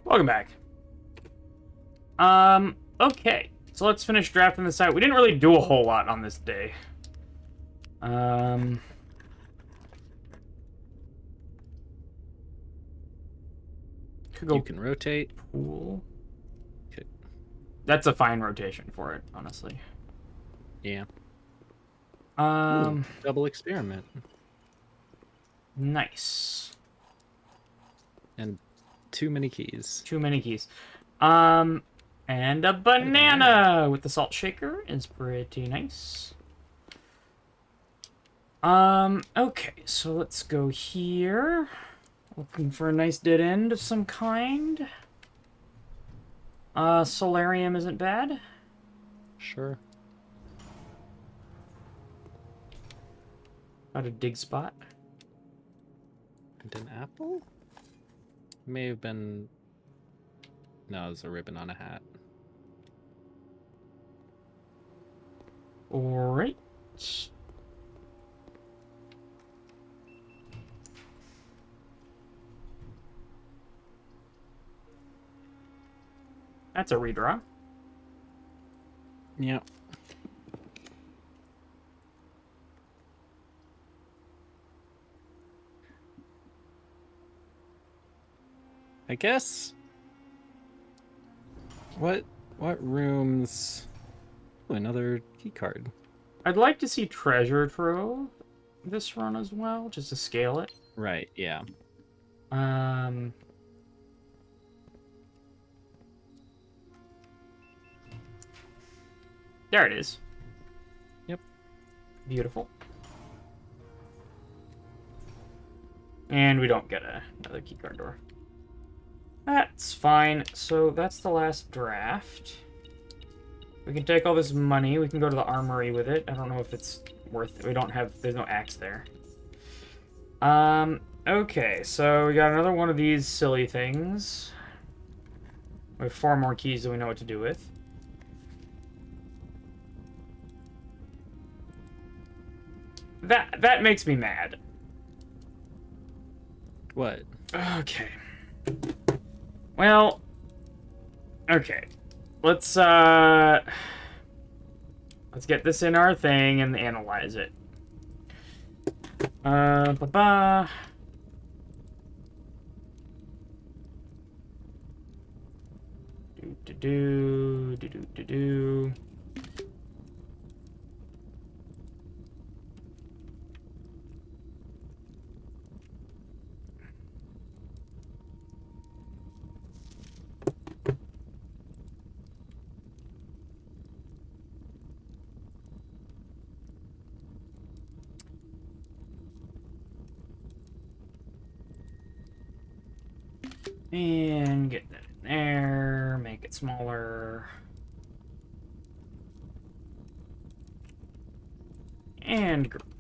Welcome back. Okay. So let's finish drafting this out. We didn't really do a whole lot on this day. Could go you can rotate. Pool. Okay. That's a fine rotation for it, honestly. Yeah. Ooh, double experiment. Nice. And too many keys. Too many keys. And a banana with the salt shaker is pretty nice. Okay, so let's go here. Looking for a nice dead end of some kind. Solarium isn't bad. Sure. Got a dig spot. And an apple? May have been... No, it was a ribbon on a hat. Alright. That's a redraw. Yeah. I guess... What rooms... Ooh, another key card. I'd like to see Treasure Trove this run as well, just to scale it. Right, yeah. There it is. Yep. Beautiful. And we don't get another keycard door. That's fine. So that's the last draft. We can take all this money. We can go to the armory with it. I don't know if it's worth it. We don't have... There's no axe there. Okay. So we got another one of these silly things. We have 4 more keys that we know what to do with. That makes me mad. What? Okay. Well, okay. Let's get this in our thing and analyze it. Ba-ba. Do. And get that in there, make it smaller. And group.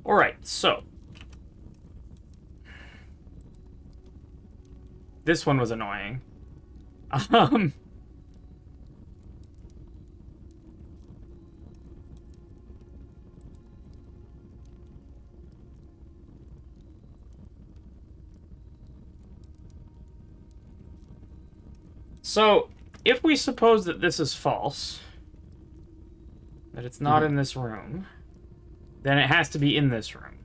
Alright, so. This one was annoying. So, if we suppose that this is false, that it's not in this room, then it has to be in this room.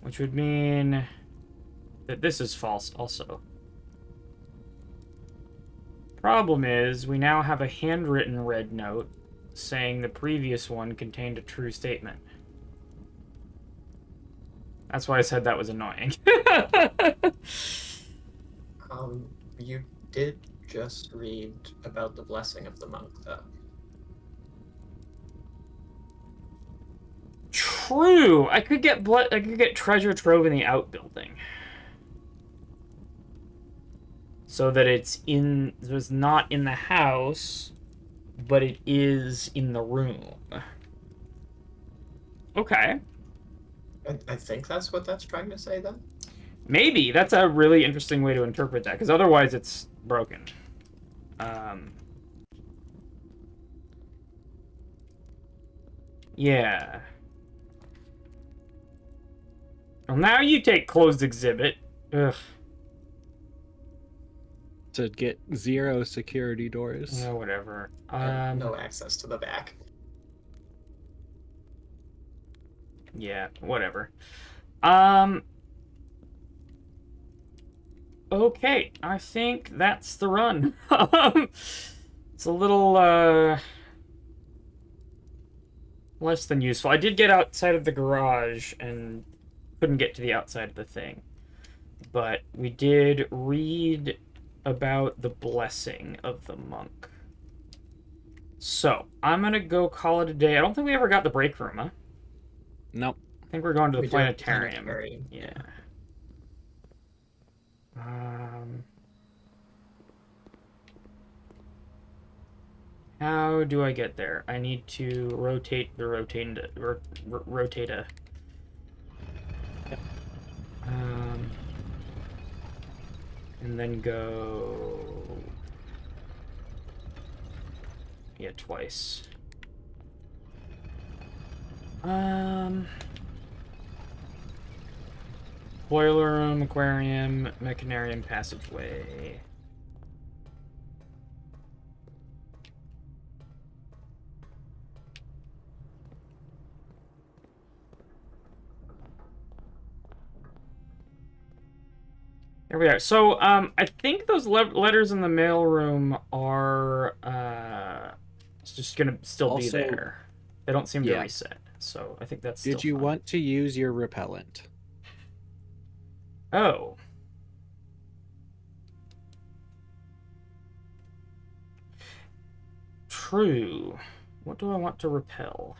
Which would mean that this is false also. Problem is, we now have a handwritten red note saying the previous one contained a true statement. That's why I said that was annoying. You did just read about the blessing of the monk, though. True. I could get treasure trove in the outbuilding, so that it's not in the house, but it is in the room. Okay. I think that's what that's trying to say, then. Maybe. That's a really interesting way to interpret that, because otherwise it's broken. Yeah. Well, now you take closed exhibit. Ugh. To get 0 security doors. Yeah, whatever. No access to the back. Yeah, whatever. Okay, I think that's the run. It's a little, less than useful. I did get outside of the garage and couldn't get to the outside of the thing. But we did read about the blessing of the monk. So, I'm gonna go call it a day. I don't think we ever got the break room, huh? Nope. I think we're going to the We do have the planetarium. planetarium. Yeah. How do I get there? I need to rotate the rotata. Yep. And then go... Yeah, twice. Boiler room, aquarium, mechanarium, passageway. There we are. So, I think those letters in the mailroom are it's just gonna still be Also, there. They don't seem to yeah. reset, so I think that's still Did you fine. want to use your repellent? Oh. True. What do I want to repel?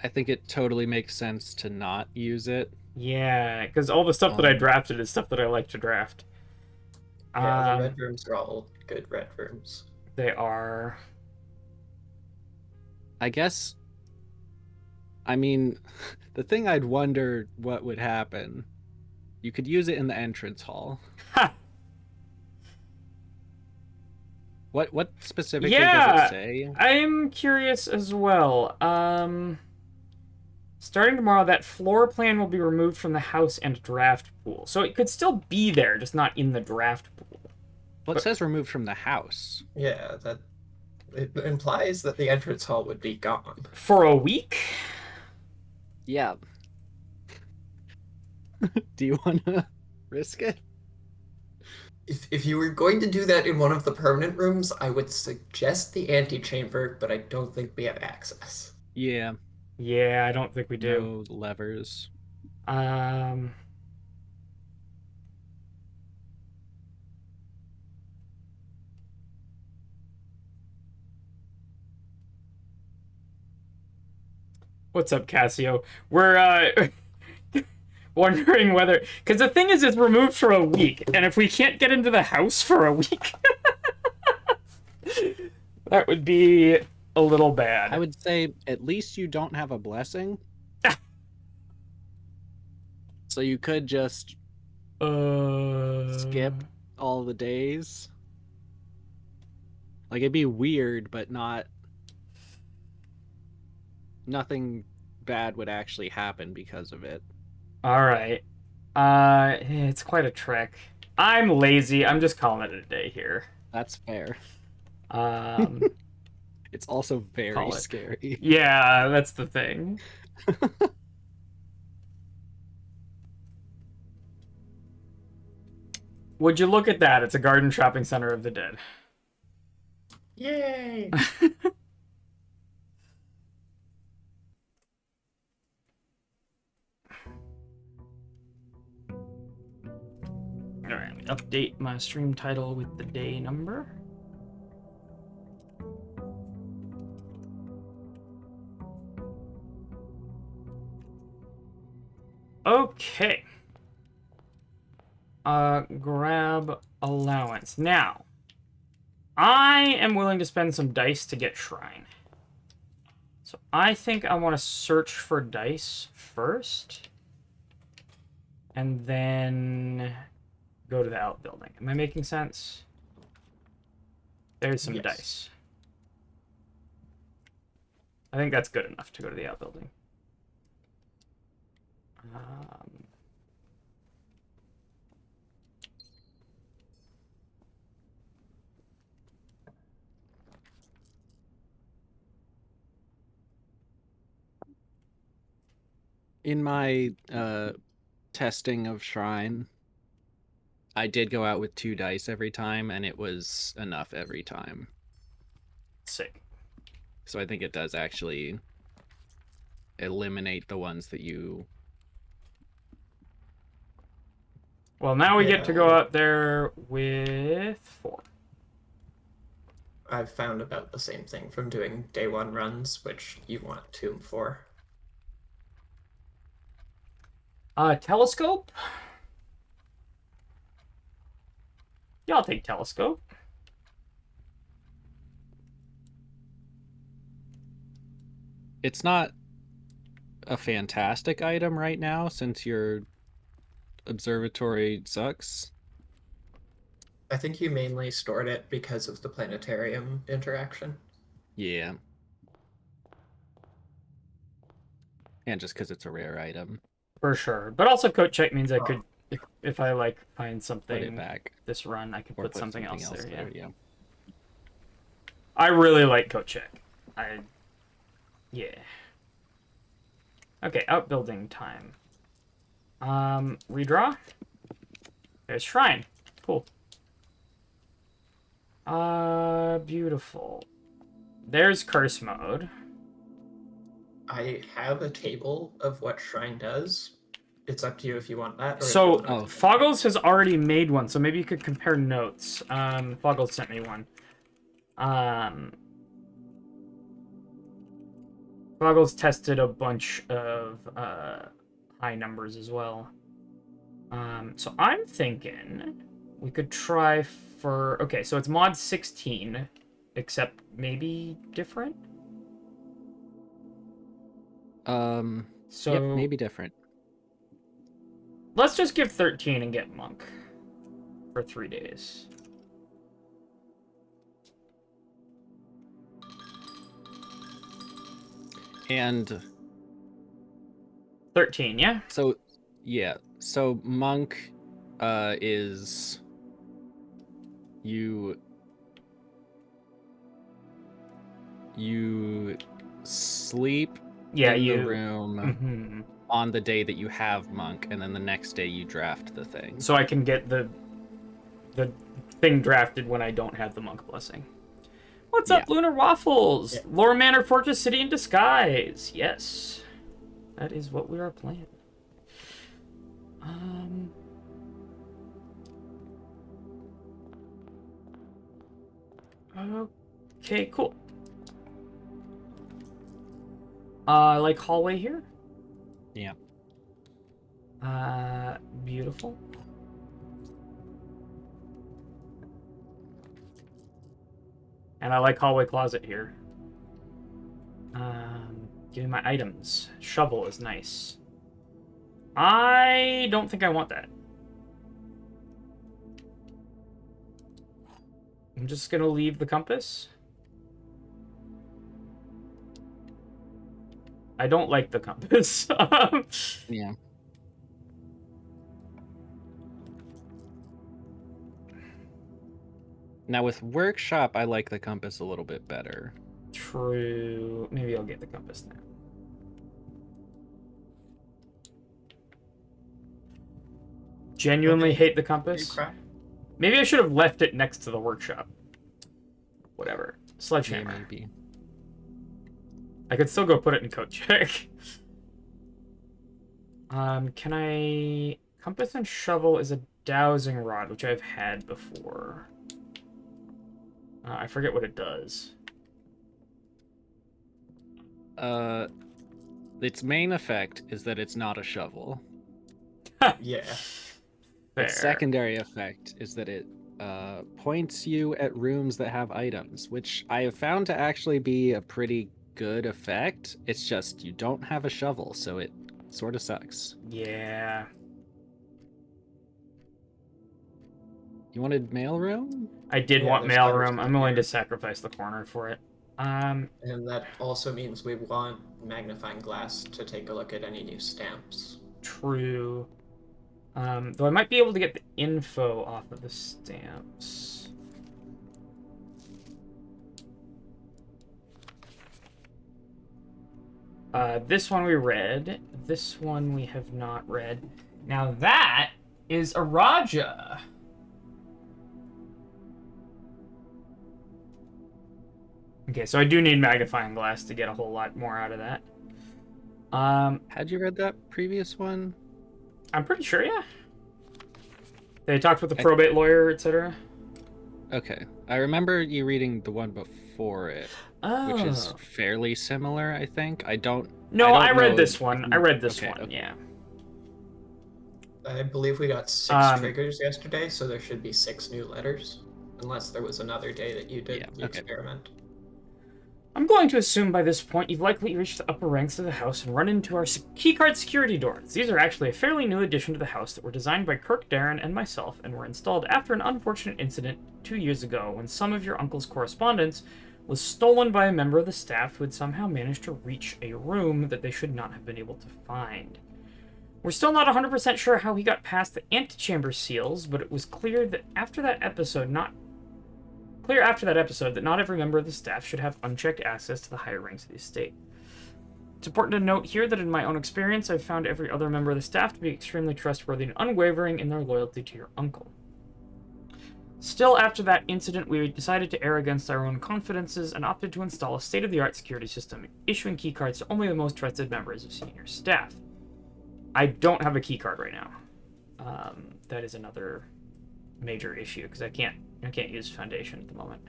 I think it totally makes sense to not use it. Yeah, because all the stuff that I drafted is stuff that I like to draft. Yeah, the red rooms are all good red rooms. They are. I guess. I mean, the thing I'd wonder what would happen. You could use it in the entrance hall. Ha! What specifically does it say? I'm curious as well. Starting tomorrow, that floor plan will be removed from the house and draft pool. So it could still be there, just not in the draft pool. Well, it says removed from the house. Yeah, that it implies that the entrance hall would be gone. For a week? Yeah. Do you want to risk it? If you were going to do that in one of the permanent rooms, I would suggest the antechamber, but I don't think we have access. Yeah. Yeah, I don't think we do. No levers. What's up, Cassio? We're wondering whether, because the thing is, it's removed for a week, and if we can't get into the house for a week, that would be a little bad. I would say at least you don't have a blessing. So you could just skip all the days. Like, it'd be weird, but nothing bad would actually happen because of it. All right. It's quite a trick. I'm lazy. I'm just calling it a day here. That's fair. It's also very scary. Yeah, that's the thing. Would you look at that? It's a garden shopping center of the dead. Yay! Alright, update my stream title with the day number. Okay. Grab allowance. Now, I am willing to spend some dice to get shrine. So I think I want to search for dice first. And then go to the outbuilding. Am I making sense? There's some dice. I think that's good enough to go to the outbuilding. In my testing of Shrine, I did go out with 2 dice every time, and it was enough every time. Sick. So I think it does actually eliminate the ones that you... Well, now we get to go Yeah. out there with 4. I've found about the same thing from doing day 1 runs, which you want Tomb for. Telescope? Yeah, I'll take telescope. It's not a fantastic item right now since your observatory sucks. I think you mainly stored it because of the planetarium interaction. Yeah. And just because it's a rare item. For sure. But also coat check means I Oh. could, if I like find Put it something back. this run, I could Or put something else there. Yeah. Yeah. I really like coat check. Yeah. Okay, outbuilding time. Redraw. There's shrine. Cool. Beautiful. There's curse mode. I have a table of what Shrine does. It's up to you if you want that. Or So, if you want Foggles has already made one, so maybe you could compare notes. Foggles sent me one. Foggles tested a bunch of high numbers as well. So I'm thinking we could try for... Okay, so it's mod 16, except maybe different? So yep, maybe different. Let's just give 13 and get Monk for 3 days. And 13, yeah? So, yeah. So Monk is you sleep Yeah, in the room mm-hmm. on the day that you have Monk, and then the next day you draft the thing. So I can get the thing drafted when I don't have the Monk blessing. What's up, Lunar Waffles? Yeah. Lore Manor Fortress City in disguise. Yes. That is what we are playing. Okay, cool. Like hallway here? Yeah. Beautiful. And I like hallway closet here. Give me my items. Shovel is nice. I don't think I want that. I'm just gonna leave the compass. I don't like the compass. Yeah. Now with workshop, I like the compass a little bit better. True. Maybe I'll get the compass now. Genuinely hate the compass. Maybe I should have left it next to the workshop. Whatever. Sledgehammer. Yeah, maybe. I could still go put it in coat check. Can I... Compass and shovel is a dowsing rod, which I've had before. I forget what it does. Its main effect is that it's not a shovel. Yeah. Fair. Its secondary effect is that it points you at rooms that have items, which I have found to actually be a pretty good effect. It's just you don't have a shovel, so it sort of sucks. Yeah. You wanted mailroom? I did want mailroom. I'm willing to sacrifice the corner for it. And that also means we want magnifying glass to take a look at any new stamps. True. Though I might be able to get the info off of the stamps. This one we read. This one we have not read. Now that is a Raja. Okay, so I do need magnifying glass to get a whole lot more out of that. Had you read that previous one? I'm pretty sure, yeah. They talked with the I- probate lawyer, etc. Okay. I remember you reading the one before it, which is Oh. fairly similar, I think. I don't No, I read know this if one. I you- read this okay, one, okay. yeah. I believe we got 6 triggers yesterday, so there should be 6 new letters. Unless there was another day that you did Yeah, the okay. experiment. I'm going to assume by this point you've likely reached the upper ranks of the house and run into our keycard security doors. These are actually a fairly new addition to the house that were designed by Kirk Darren and myself and were installed after an unfortunate incident 2 years ago when some of your uncle's correspondence was stolen by a member of the staff who had somehow managed to reach a room that they should not have been able to find. We're still not 100% sure how he got past the antechamber seals, but it was clear after that episode that not every member of the staff should have unchecked access to the higher ranks of the estate. It's important to note here that in my own experience, I've found every other member of the staff to be extremely trustworthy and unwavering in their loyalty to your uncle. Still, after that incident, we decided to err against our own confidences and opted to install a state-of-the-art security system, issuing keycards to only the most trusted members of senior staff. I don't have a keycard right now. That is another major issue, because I can't use Foundation at the moment.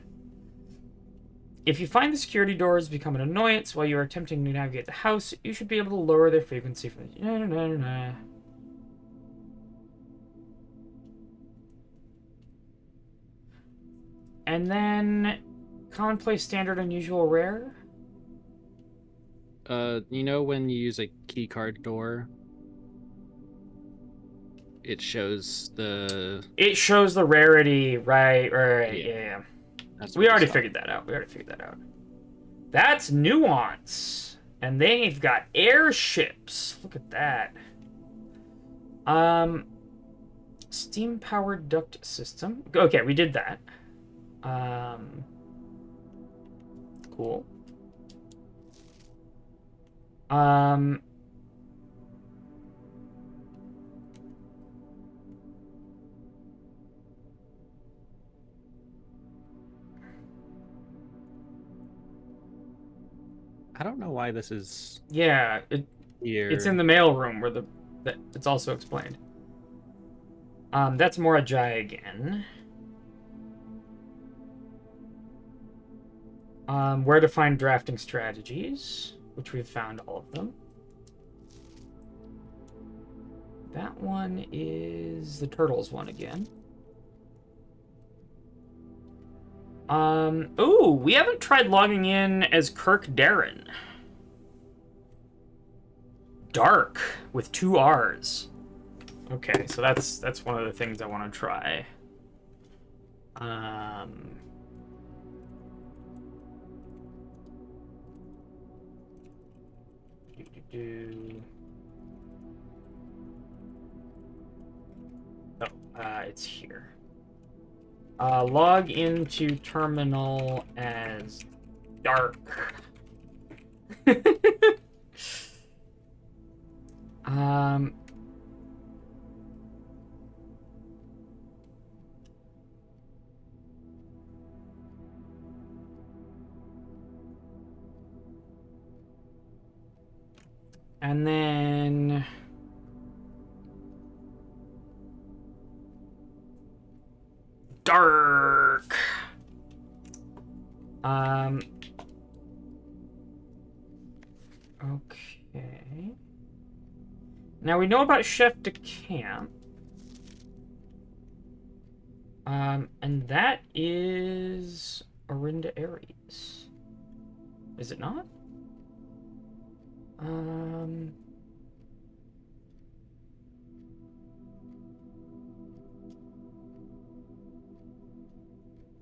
If you find the security doors become an annoyance while you are attempting to navigate the house, you should be able to lower their frequency from the... And then commonplace, standard, unusual, rare. You know when you use a keycard door, it shows the rarity, right? Yeah. We already figured that out. That's nuance. And they've got airships. Look at that. Steam-powered duct system. Okay, we did that. Cool. I don't know why this is Yeah, here. it's in the mail room where it's also explained. That's Morajai again. Where to find drafting strategies, which we've found all of them. That one is the turtles one again. Ooh, we haven't tried logging in as Kirk Darren. Dark with 2 R's. Okay, so that's one of the things I want to try. It's here. Log into terminal as Dark. And then Dark. Okay. Now we know about Chef de Camp. And that is Orinda Aries. Is it not?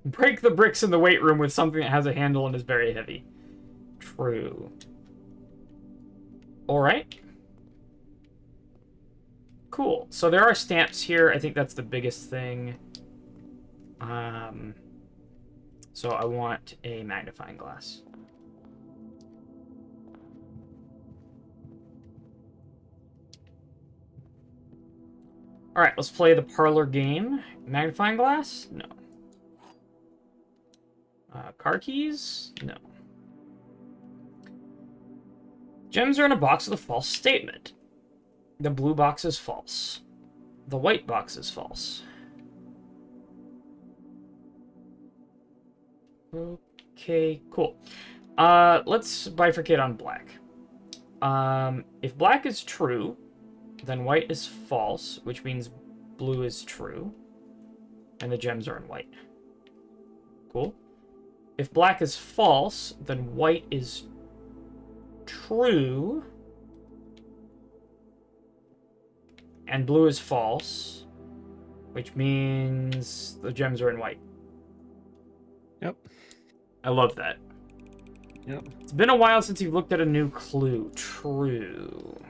Break the bricks in the weight room with something that has a handle and is very heavy. True. Alright. Cool. So there are stamps here. I think that's the biggest thing. So I want a magnifying glass. Alright, let's play the parlor game. Magnifying glass? No. Car keys? No. Gems are in a box with a false statement. The blue box is false. The white box is false. Okay, cool. Let's bifurcate on black. If black is true, then white is false, which means blue is true. And the gems are in white. Cool. If black is false, then white is true. And blue is false, which means the gems are in white. Yep. I love that. Yep. It's been a while since you've looked at a new clue. True.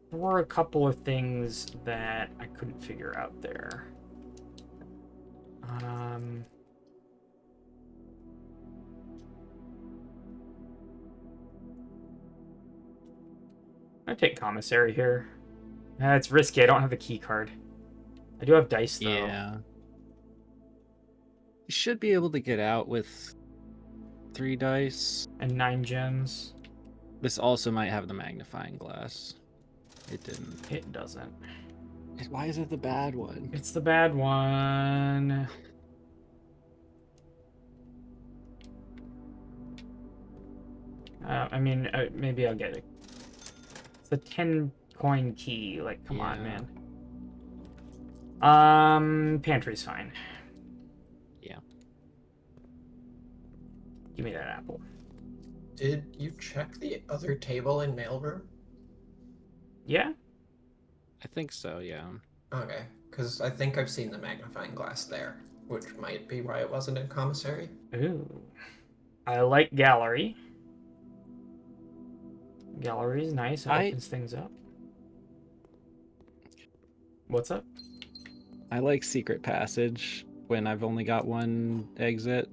There were a couple of things that I couldn't figure out there. I take commissary here. It's risky. I don't have the key card. I do have dice though. Yeah. You should be able to get out with 3 dice. And 9 gems. This also might have the magnifying glass. It didn't. It doesn't. Why is it the bad one? It's the bad one. I mean, maybe I'll get it. It's a 10 coin key. Like, come on, man. Pantry's fine. Yeah. Give me that apple. Did you check the other table in mailroom? Yeah? I think so, yeah. Okay, because I think I've seen the magnifying glass there, which might be why it wasn't in commissary. Ooh. I like gallery. Gallery is nice. It opens things up. What's up? I like secret passage when I've only got one exit.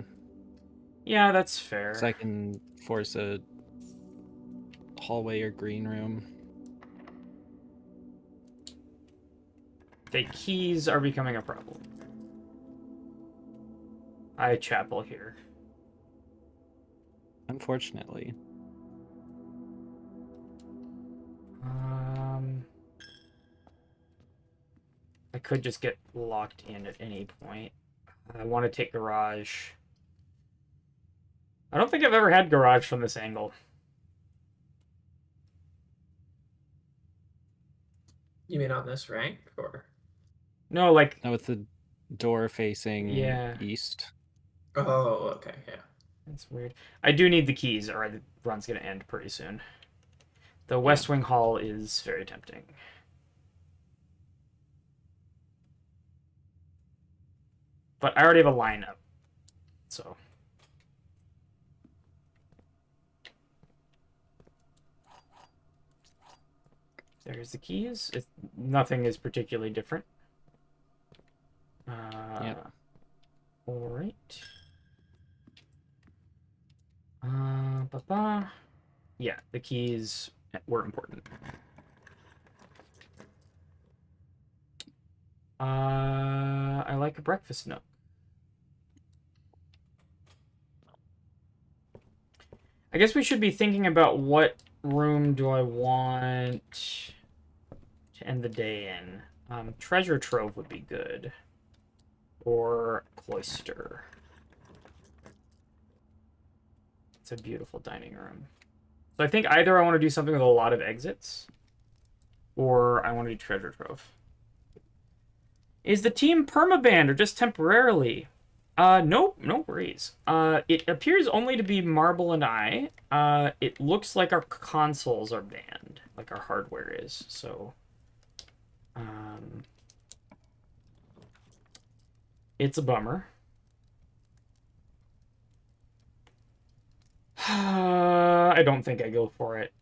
Yeah, that's fair. So I can force a hallway or green room. The keys are becoming a problem. I chapel here. Unfortunately. I could just get locked in at any point. I want to take garage. I don't think I've ever had garage from this angle. You mean on this rank, or? No, like... No, it's the door facing east. Oh, okay, yeah. That's weird. I do need the keys, or the run's going to end pretty soon. The West Wing Hall is very tempting. But I already have a lineup, so... There's the keys. Nothing is particularly different. Yeah. All right. Yeah, the keys were important. I like a breakfast nook. I guess we should be thinking about what room do I want to end the day in. Treasure trove would be good. Or cloister. It's a beautiful dining room. So I think either I want to do something with a lot of exits, or I want to do treasure trove. Is the team permabanned or just temporarily? No worries. It appears only to be Marble and I. It looks like our consoles are banned, like our hardware is. So, it's a bummer. I don't think I go for it.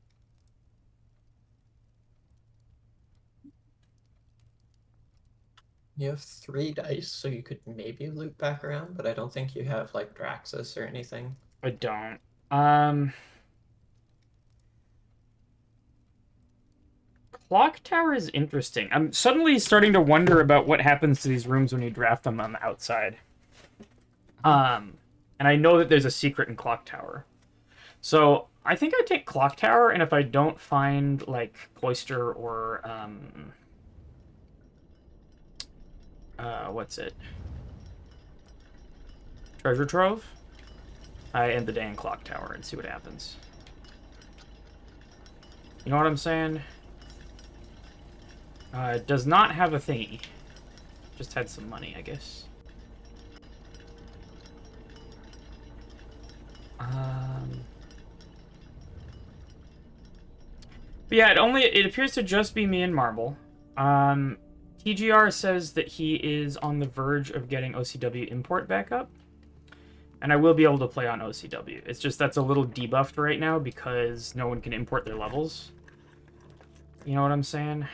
You have 3 dice, so you could maybe loop back around, but I don't think you have, like, Draxus or anything. I don't. Clock tower is interesting. I'm suddenly starting to wonder about what happens to these rooms when you draft them on the outside. And I know that there's a secret in clock tower. So I think I take Clock Tower, and if I don't find like Cloister or what's it? Treasure Trove, I end the day in Clock Tower and see what happens. You know what I'm saying? It does not have a thingy. Just had some money, I guess. But yeah, it appears to just be me and Marble. TGR says that he is on the verge of getting OCW import back up. And I will be able to play on OCW. It's just that's a little debuffed right now because no one can import their levels. You know what I'm saying?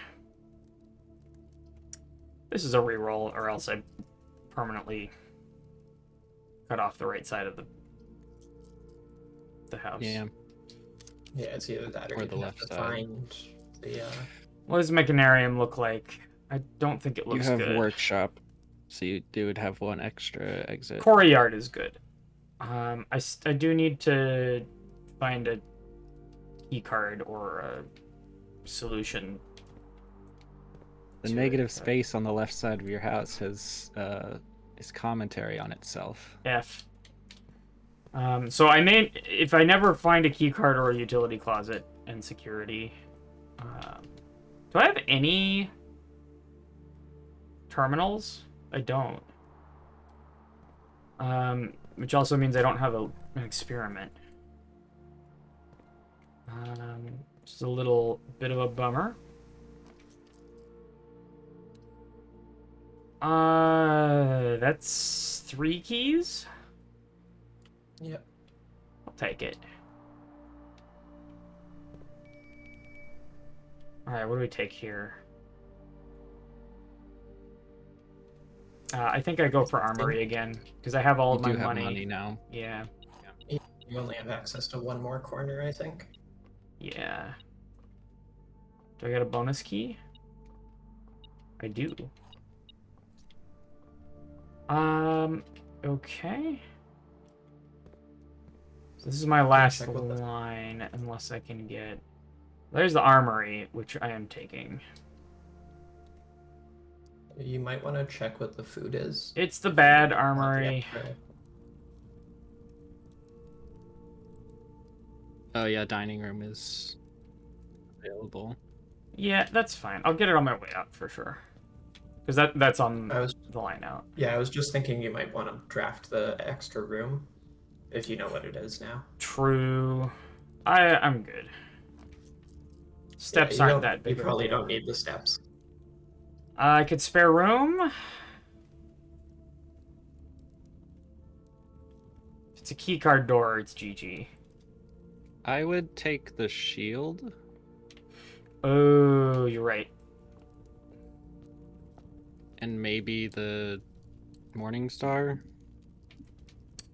This is a reroll, or else I permanently cut off the right side of the house. Yeah. Yeah, it's either that or the you left have to side. find the. What does Mechanarium look like? I don't think it looks You have good. workshop, so you would have one extra exit. Quarry Yard is good. I do need to find a key card or a solution. The to negative it. space on the left side of your house has is commentary on itself. F. So if I never find a key card or a utility closet and security, do I have any terminals? I don't. Which also means I don't have an experiment. Just a little bit of a bummer. That's 3 keys. Yep. I'll take it. Alright, what do we take here? I think I go for Armory again, because I have all of my You do have money. money now. Yeah. You only have access to one more corner, I think. Yeah. Do I get a bonus key? I do. Okay. So this is my last line, unless I can get... There's the Armory, which I am taking. You might want to check what the food is. It's the bad Armory. Oh yeah, dining room is available. Yeah, that's fine. I'll get it on my way out for sure. Because that's on the line out. Yeah, I was just thinking you might want to draft the extra room, if you know what it is now. True. I'm good. Steps aren't that big. You probably don't need the steps. I could spare room. If it's a keycard door, it's GG. I would take the shield. Oh, you're right. And maybe the Morning Star.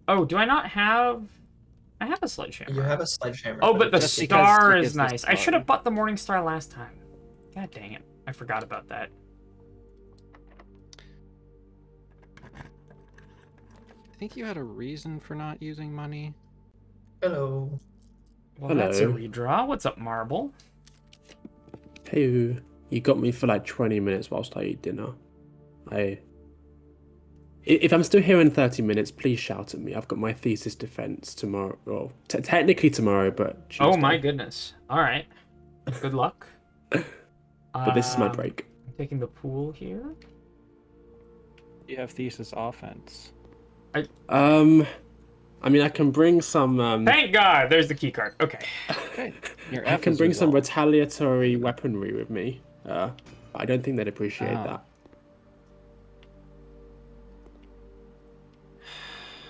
Oh, do I not have... I have a sledgehammer. You have a sledgehammer. Oh, but the Just star because is nice. I should have bought the Morning Star last time. God dang it. I forgot about that. I think you had a reason for not using money. Hello. Well, that's a redraw. What's up, Marble? Hey, you got me for like 20 minutes whilst I eat dinner. If I'm still here in 30 minutes, please shout at me. I've got my thesis defense tomorrow. Well, technically tomorrow, but Tuesday. Oh my goodness. All right. Good luck. But this is my break. I'm taking the pool here. You have thesis offense. I mean, I can bring some. Thank God, there's the key card. Okay. Okay. I can bring some retaliatory weaponry with me. I don't think they'd appreciate that.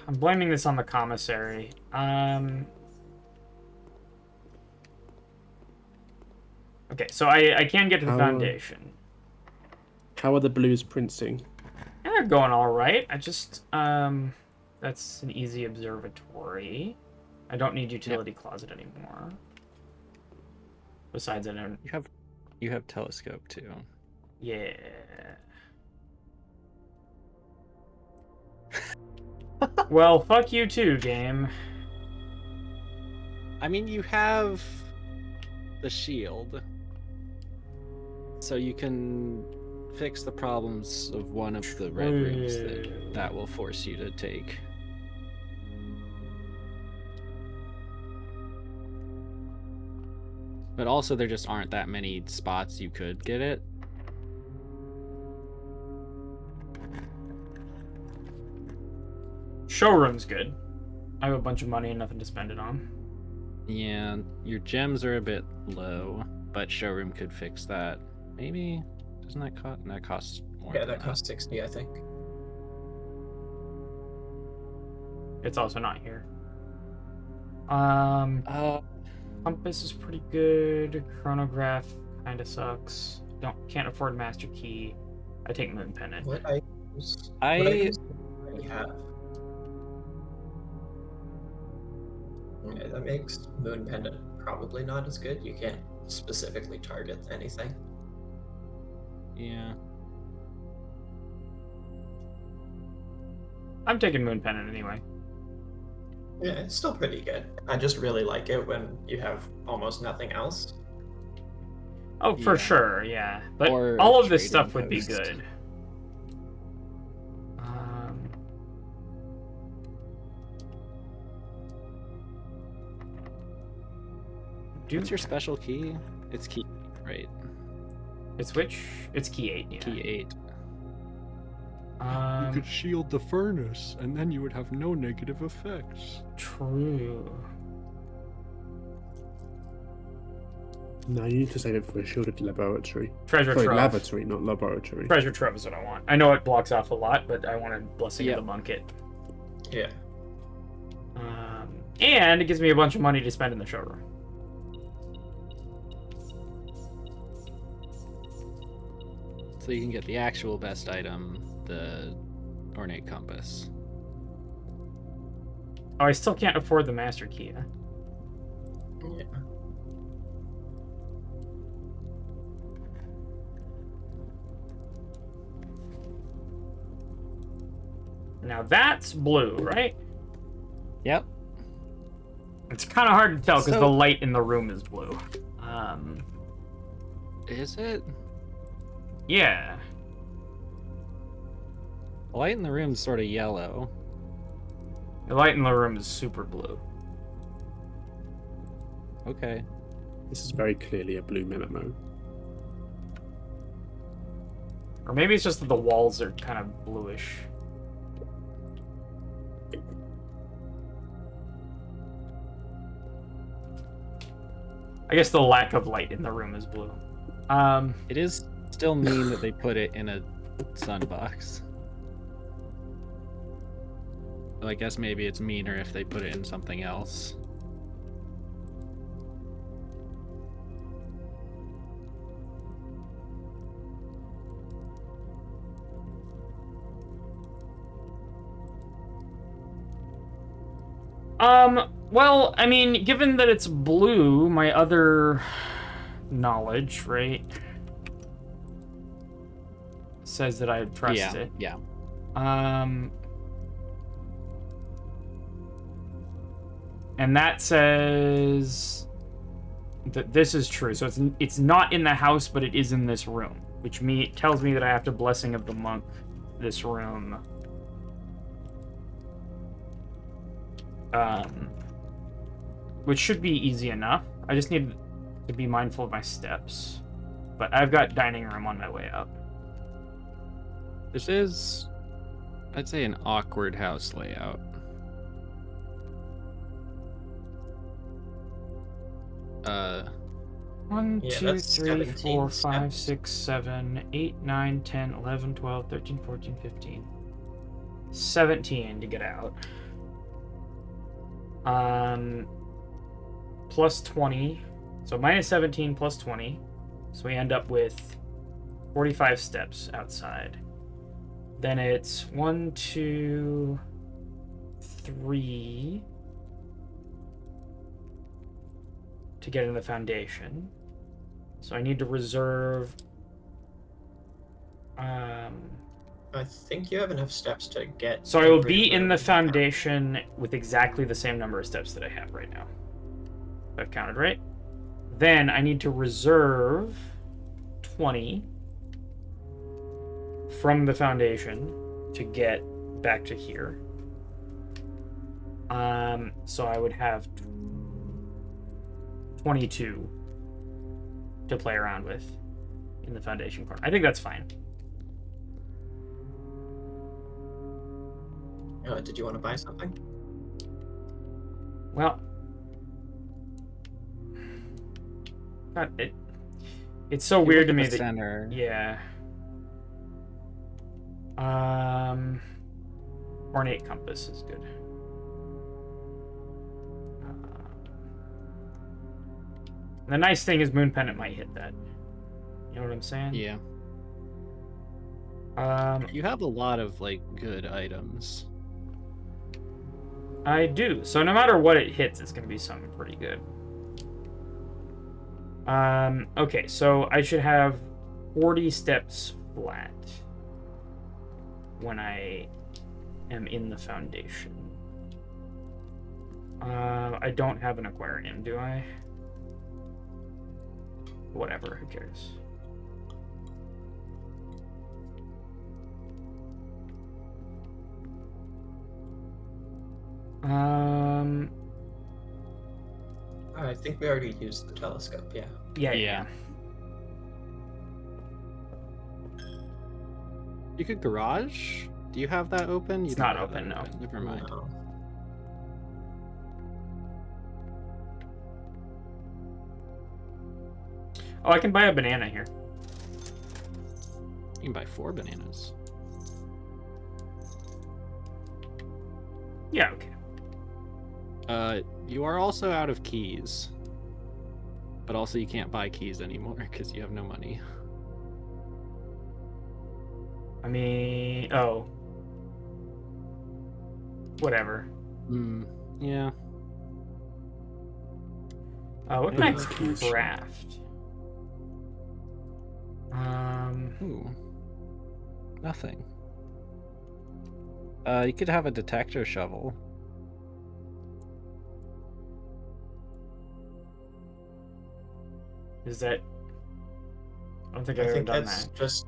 I'm blaming this on the commissary. Okay, so I can get to the foundation. How are the blues printing? Yeah, they're going all right. I just that's an easy observatory. I don't need utility closet anymore. Besides, I don't. You have telescope too. Yeah. Well, fuck you too, game. I mean, you have the shield, so you can fix the problems of one of the red rooms that will force you to take. But also, there just aren't that many spots you could get it. Showroom's good. I have a bunch of money and nothing to spend it on. Yeah, your gems are a bit low, but showroom could fix that. Maybe doesn't that cost? That costs more. Yeah, that costs 60, I think. It's also not here. Compass is pretty good. Chronograph kind of sucks. Can't afford Master Key. I take Moon Pendant. What items do I have? Okay, that makes Moon Pendant probably not as good. You can't specifically target anything. Yeah. I'm taking Moon Pendant anyway. Yeah, it's still pretty good. I just really like it when you have almost nothing else. Oh, for Yeah. sure, yeah. But Or all of this trading stuff would be post. good. What's your special key? It's key, right? It's which? It's key 8, yeah. Key 8. You could shield the furnace, and then you would have no negative effects. True. No, you need to save it for a shielded laboratory. Treasure Sorry, Trove. lavatory, not laboratory. Treasure Trove is what I want. I know it blocks off a lot, but I wanted Blessing Yep. of the Monk it. Yeah. And it gives me a bunch of money to spend in the showroom. So you can get the actual best item, the ornate compass. Oh, I still can't afford the Master Key, huh? Yeah. Now that's blue, right? Yep. It's kind of hard to tell because So- the light in the room is blue. Is it? Yeah. The light in the room's sort of yellow. The light in the room is super blue. Okay. This is very clearly a blue memo. Or maybe it's just that the walls are kind of bluish. I guess the lack of light in the room is blue. It is still mean that they put it in a sunbox. Well, I guess maybe it's meaner if they put it in something else. Well, I mean, given that it's blue, my other knowledge, right, says that I trust it. Yeah. And that says that this is true. So it's not in the house, but it is in this room, which tells me that I have to Blessing of the Monk this room. Which should be easy enough. I just need to be mindful of my steps. But I've got dining room on my way up. This is, I'd say, an awkward house layout. One, Yeah, 2, that's 3, 17 4, 5, steps. 6, 7, 8, 9, 10, 11, 12, 13, 14, 15. 17 to get out. Plus 20. So minus 17 plus 20. So we end up with 45 steps outside. Then it's 1, 2, 3 to get in the foundation. So I need to reserve. I think you have enough steps to get. So I will every be in room the the foundation with exactly the same number of steps that I have right now. I've counted, right? Then I need to reserve 20 from the foundation to get back to here. So I would have 22 to play around with in the foundation corner. I think that's fine. Did you want to buy something? Well, God, it's so weird to me that center. yeah. Ornate compass is good. The nice thing is Moon Pendant might hit that. You know what I'm saying? Yeah. You have a lot of like good items. I do. So no matter what it hits, it's gonna be something pretty good. Okay, so I should have 40 steps flat when I am in the foundation. I don't have an aquarium, do I? Whatever, who cares? I think we already used the telescope, yeah. Yeah. You could garage? Do you have that open? You It's don't not have that open, no. Never mind. No. Oh, I can buy a banana here. You can buy 4 bananas. Yeah, okay. You are also out of keys. But also you can't buy keys anymore because you have no money. I mean, oh. Whatever. Yeah. What can I Execution. craft? Ooh. Nothing. You could have a detector shovel. Is that... I don't think I've I ever think done that's that. just.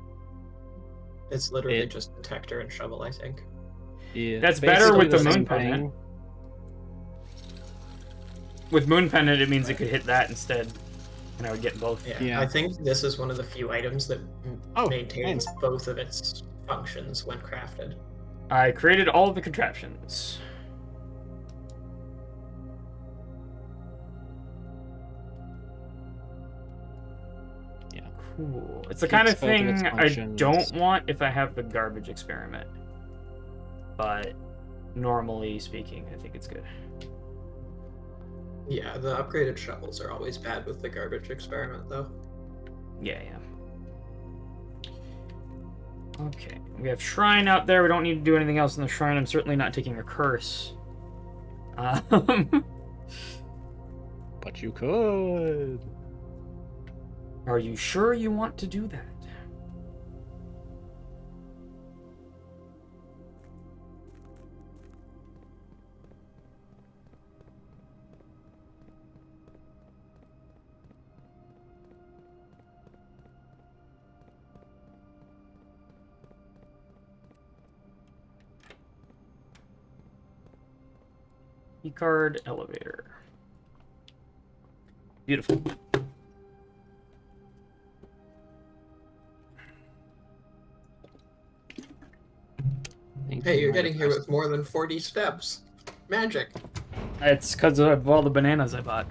It's literally It- just detector and shovel, I think. Yeah, That's it's better with basically the same moon pendant. thing. With Moon Pendant, it means it could hit that instead. And I would get both. Yeah. I think this is one of the few items that Oh, maintains nice. both of its functions when crafted. I created all of the contraptions. Yeah. Cool. It's the kind of Keeps both of its thing I functions. don't want if I have the garbage experiment. But normally speaking, I think it's good. Yeah, the upgraded shovels are always bad with the garbage experiment, though. Yeah. Okay. We have Shrine out there. We don't need to do anything else in the Shrine. I'm certainly not taking a curse. But you could. Are you sure you want to do that? Keycard elevator. Beautiful. Thank Hey, you, you're my getting here best. with more than 40 steps. Magic. It's because of all the bananas I bought.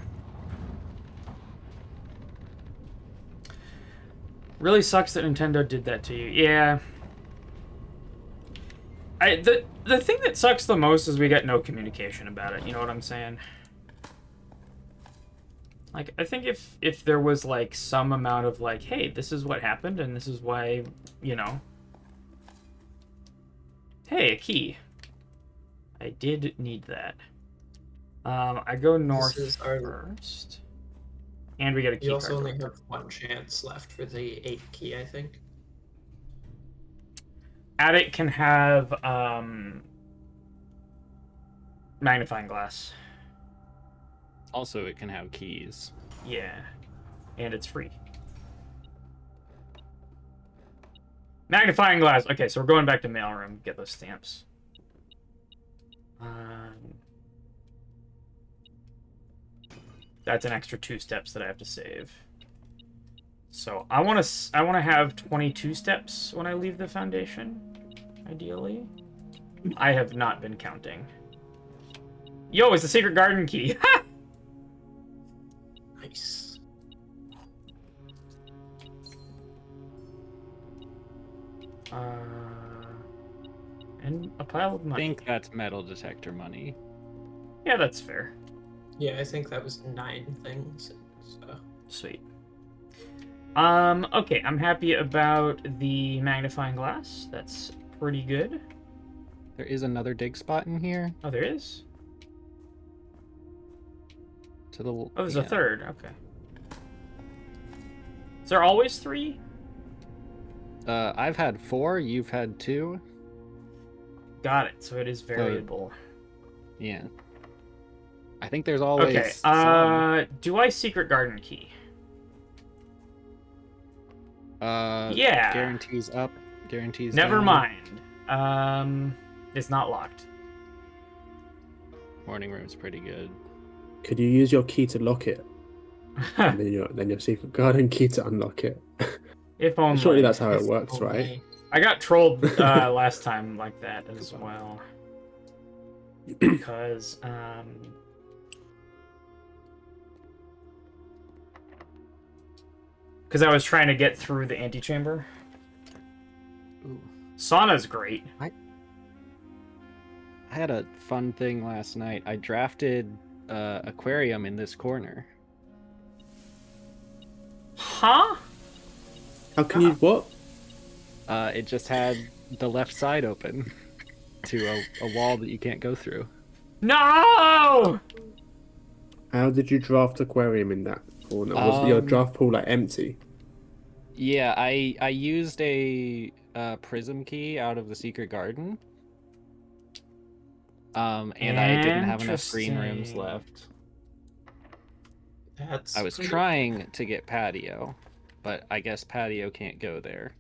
Really sucks that Nintendo did that to you. Yeah. The thing that sucks the most is we get no communication about it. You know what I'm saying? Like, I think if there was like some amount of like, hey, this is what happened and this is why, you know. Hey, a key. I did need that. I go north is our- first. And we get a key You also card. only have one chance left for the 8th key, I think. Attic can have magnifying glass. Also, it can have keys. Yeah. And it's free. Magnifying glass. Okay, so we're going back to mailroom. Get those stamps. That's an extra 2 steps that I have to save. So I want to have 22 steps when I leave the Foundation, ideally. I have not been counting. Yo, it's the secret garden key. Nice. And a pile of I money. think that's metal detector money. Yeah, that's fair. Yeah, I think that was 9 things. So. Sweet. Okay, I'm happy about the magnifying glass. That's pretty good. There is another dig spot in here. Oh, there is? To the Oh, there's a third. Okay. Is there always 3? I've had 4. You've had 2. Got it. So it is variable. Yeah. I think there's always. Okay. Some. Do I secret garden key? Yeah. Guarantees up. Guarantees. Never down. mind. It's not locked. Morning room's pretty good. Could you use your key to lock it? And then your secret garden key to unlock it? If only. Surely that's how it If works, only. right? I got trolled last time like that as well. Because I was trying to get through the antechamber. Ooh. Sauna's great. I had a fun thing last night. I drafted aquarium in this corner. Huh? How can you what? It just had the left side open to a wall that you can't go through. No! How did you draft aquarium in that corner? Was your draft pool like empty? Yeah, I used a prism key out of the secret garden. And I didn't have enough green rooms Interesting. left. That's I was pretty- trying to get patio, but I guess patio can't go there.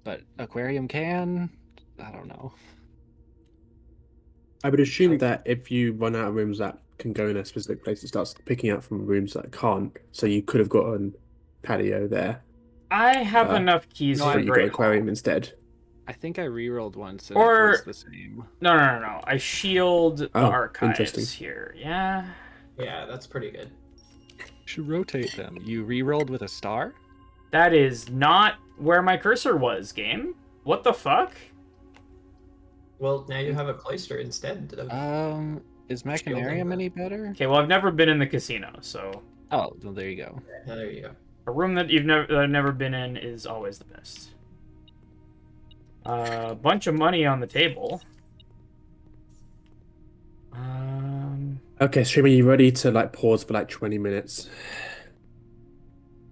But aquarium can? I don't know. I would assume that if you run out of rooms that can go in a specific place, it starts picking out from rooms that can't. So you could have gotten patio there. I have enough keys no, for But you got Great aquarium Hall. instead. I think I rerolled once and Or- it was the same. No. I shield the Oh, archives interesting. here. Yeah. Yeah, that's pretty good. You should rotate them. You rerolled with a star? That is not where my cursor was, game. What the fuck? Well, now you have a cloister instead of. Is Shielding Machinarium them. any better? Okay, well, I've never been in the casino, so Oh, well, there you go. There you go. a room that I've never been in is always the best. A bunch of money on the table. Okay, streamer, you ready to like pause for like 20 minutes?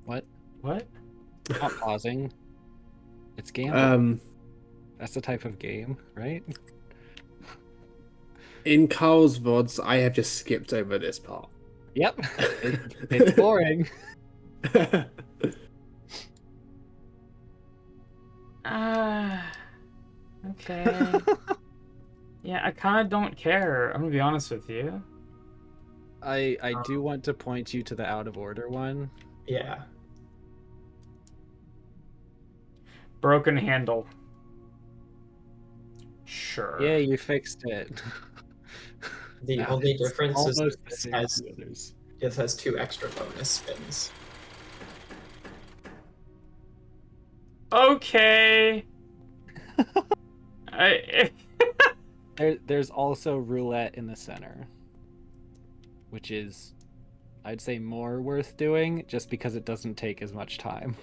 What? What? Not pausing. It's gambling. Um, That's the type of game, right? in Carl's VODs, I have just skipped over this part. Yep. It's boring. Okay. Yeah, I kind of don't care. I'm gonna be honest with you. I do want to point you to the out of order one. Yeah. Broken handle. Sure. Yeah, you fixed it. The Yeah, only it's difference is almost that the this same has, as the others. it has 2 extra bonus spins. Okay. There's also roulette in the center, which is, I'd say, more worth doing just because it doesn't take as much time.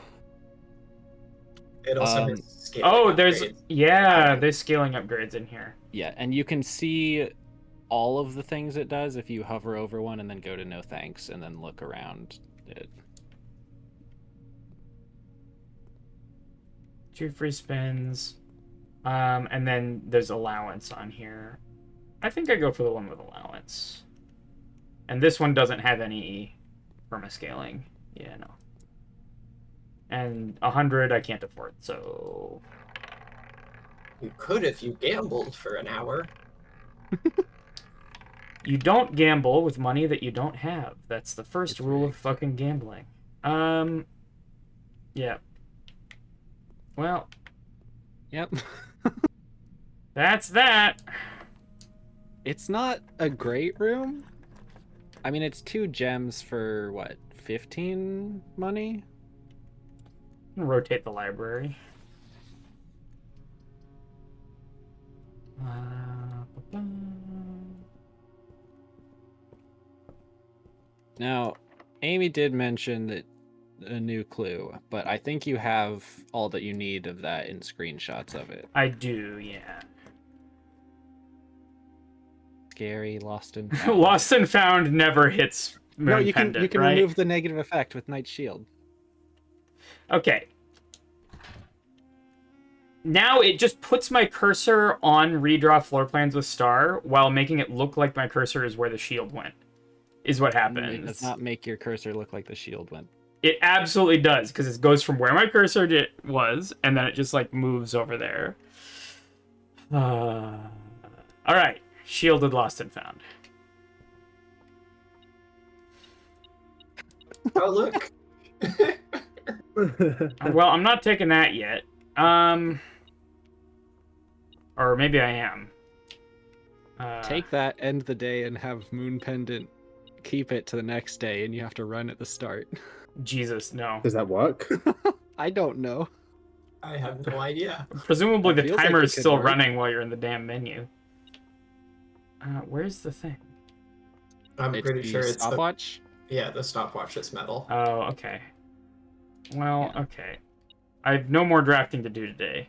It also has scaling Oh, there's upgrades. there's scaling upgrades in here. Yeah, and you can see all of the things it does if you hover over one and then go to no thanks and then look around it. 2 free spins. And then there's allowance on here. I think I go for the one with allowance. And this one doesn't have any permascaling. Yeah, no. And 100 I can't afford, so... You could if you gambled for an hour. You don't gamble with money that you don't have. That's the first rule of fucking gambling. Yeah. Well, Yep. that's that. It's not a great room. I mean, it's 2 gems for what, 15 money? Rotate the library. Now, Amy did mention that a new clue, but I think you have all that you need of that in screenshots of it. I do, yeah. Scary, lost and found. Lost and found never hits Moon No, you Pendant, can right? remove the negative effect with Knight's Shield. Okay. Now it just puts my cursor on redraw floor plans with star while making it look like my cursor is where the shield went. Is what happens. It does not make your cursor look like the shield went. It absolutely does, because it goes from where my cursor was, and then it just, like, moves over there. Alright. Shielded, lost, and found. Oh, look. Well, I'm not taking that yet. Or maybe I am. Take that, end the day, and have Moon Pendant keep it to the next day, and you have to run at the start. Jesus, no. Does that work? I don't know. I have no idea. Presumably That the feels like timer it is could still work. running while you're in the damn menu. Where's the thing? I'm It's pretty the sure it's the, stopwatch. yeah, the stopwatch is metal. Oh, okay. Well, Yeah. okay. I have no more drafting to do today.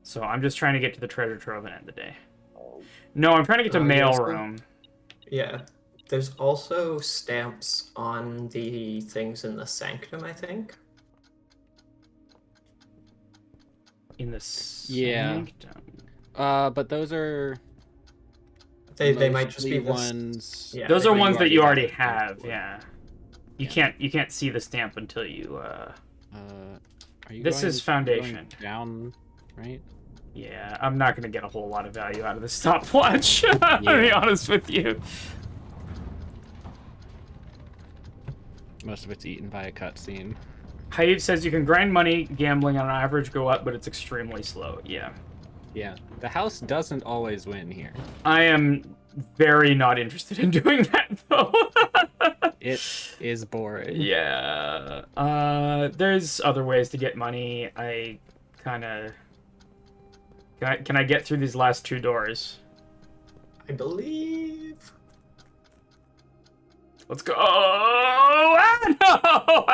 So I'm just trying to get to the treasure trove and end the day. No, I'm trying to get to Yeah, so- mailroom. Yeah. There's also stamps on the things in the sanctum, I think. In the Yeah. sanctum. But those are They might just be mostly the ones. Yeah, Those they are might ones be that you already the- have, yeah. You Yeah. can't see the stamp until you Are you This going- is you're foundation. going down, right? Yeah, I'm not gonna get a whole lot of value out of this stopwatch. I'll be Yeah. honest with you. Most of it's eaten by a cutscene. Haib says you can grind money, gambling on average go up, but it's extremely slow. Yeah. Yeah, the house doesn't always win here. I am very not interested in doing that though. It is boring. Yeah. There's other ways to get money. I kinda can I get through these last 2 doors? I believe. Let's go. Ah, no!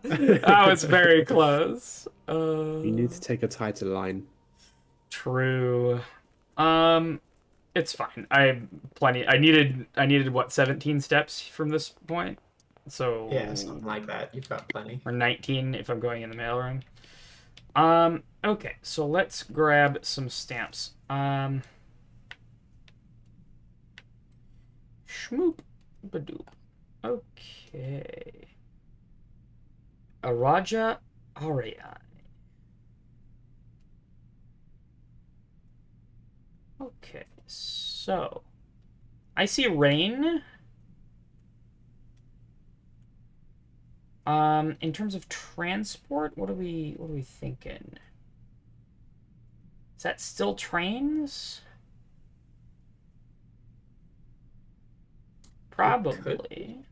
That was very close. You need to take a tighter line. True. It's fine. I have plenty. I needed what, 17 steps from this point? So Yeah, something like that. You've got plenty. or 19 if I'm going in the mailroom. Okay, so let's grab some stamps. Schmoop. Badoop. Okay. Araja Aria. Okay, so I see rain. In terms of transport, what are we thinking? Is that still trains? Probably.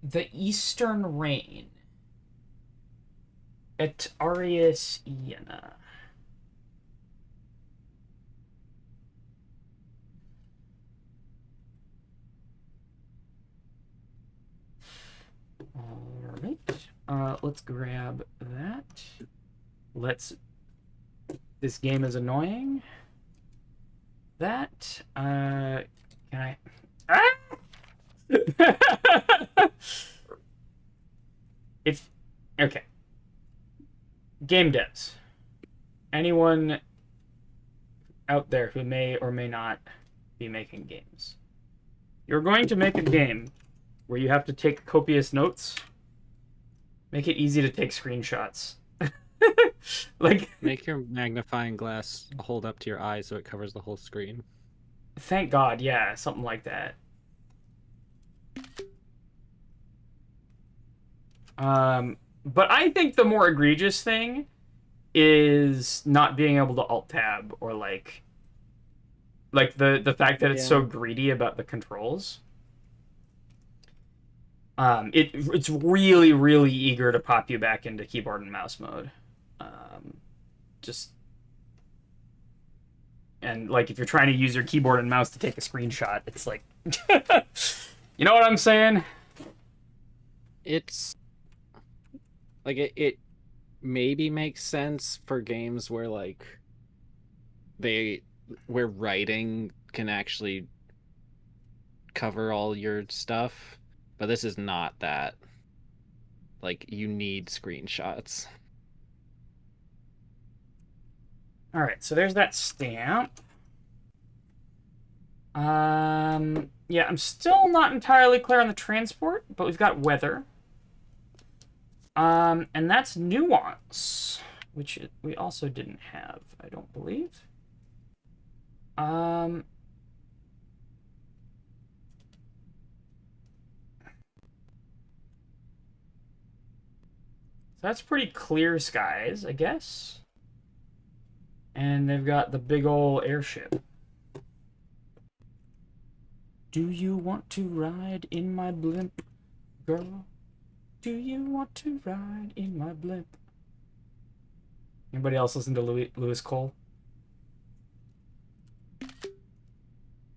The Eastern Rain at Arius Iana. Alright. Let's grab that. This game is annoying. That, can I... Ah! Okay. game devs, anyone out there who may or may not be making games, you're going to make a game where you have to take copious notes. Make it easy to take screenshots. Like, Make your magnifying glass hold up to your eye so it covers the whole screen. thank God, yeah, something like that. But I think the more egregious thing is not being able to alt tab, or like the fact that it's so greedy about the controls. It's really, really eager to pop you back into keyboard and mouse mode. And like, if you're trying to use your keyboard and mouse to take a screenshot, it's like, you know what I'm saying? It's like it maybe makes sense for games where like where writing can actually cover all your stuff, but this is not that. Like, you need screenshots. All right, so there's that stamp. Yeah, I'm still not entirely clear on the transport, but we've got weather. And that's nuance, which we also didn't have, I don't believe. So that's pretty clear skies, I guess. And they've got the big old airship. Do you want to ride in my blimp, girl? Do you want to ride in my blimp? Anybody else listen to Lewis Cole?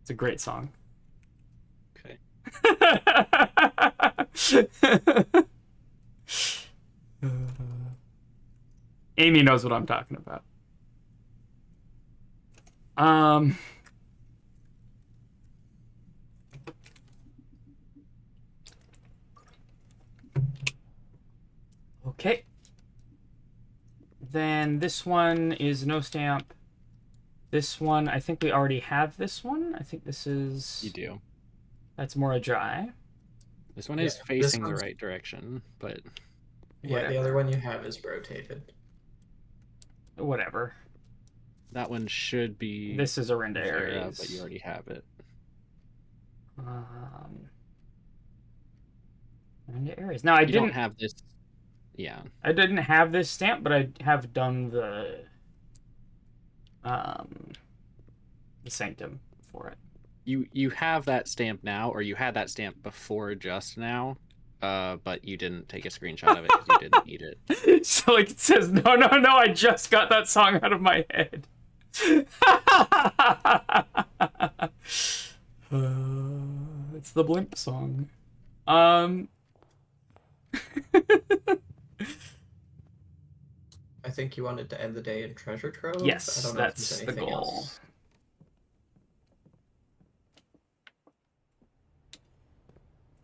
It's a great song. Okay. Amy knows what I'm talking about. Okay. Then this one is no stamp. This one, I think we already have this one. I think this is... You do. That's more a dry. This one is facing the right direction, but... Yeah, Whatever. the other one you have is rotated. Whatever. That one should be... This is Arinda Vera, Aries. but you already have it. Arinda Aries. Now, I You didn't don't have this... Yeah. I didn't have this stamp, but I have done the sanctum for it. You have that stamp now, or you had that stamp before just now, but you didn't take a screenshot of it because you didn't need it. So like it says, no, I just got that song out of my head. It's the blimp song. I think you wanted to end the day in treasure trove? Yes, I don't know if that's there's the anything goal.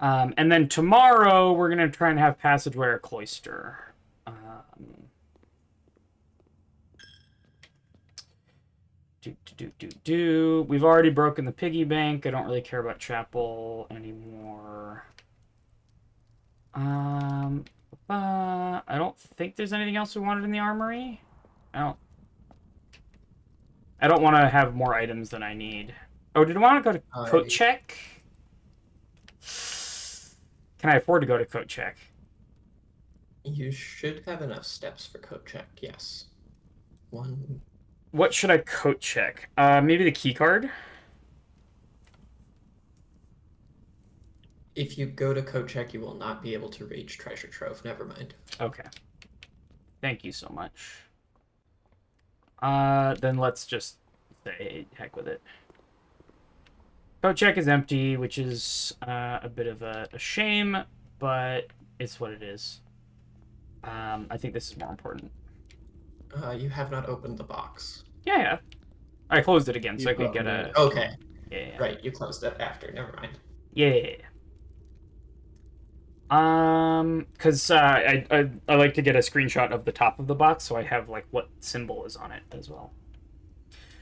else. And then tomorrow we're gonna try and have passageway or cloister. We've already broken the piggy bank. I don't really care about chapel anymore. I don't think there's anything else we wanted in the armory. I don't want to have more items than I need. Oh, did I want to go to coat check? Can I afford to go to coat check? You should have enough steps for coat check, yes. One. What should I coat check? Maybe the key card? If you go to coat check, you will not be able to reach treasure trove. Never mind. Okay. Thank you so much. Then let's just say heck with it. Coat check is empty, which is a bit of a shame, but it's what it is. I think this is more important. You have not opened the box. Yeah. I closed it again, so I could get a... Okay. Yeah. Right, you closed it after. Never mind. Yeah. Because I like to get a screenshot of the top of the box, so I have like what symbol is on it as well.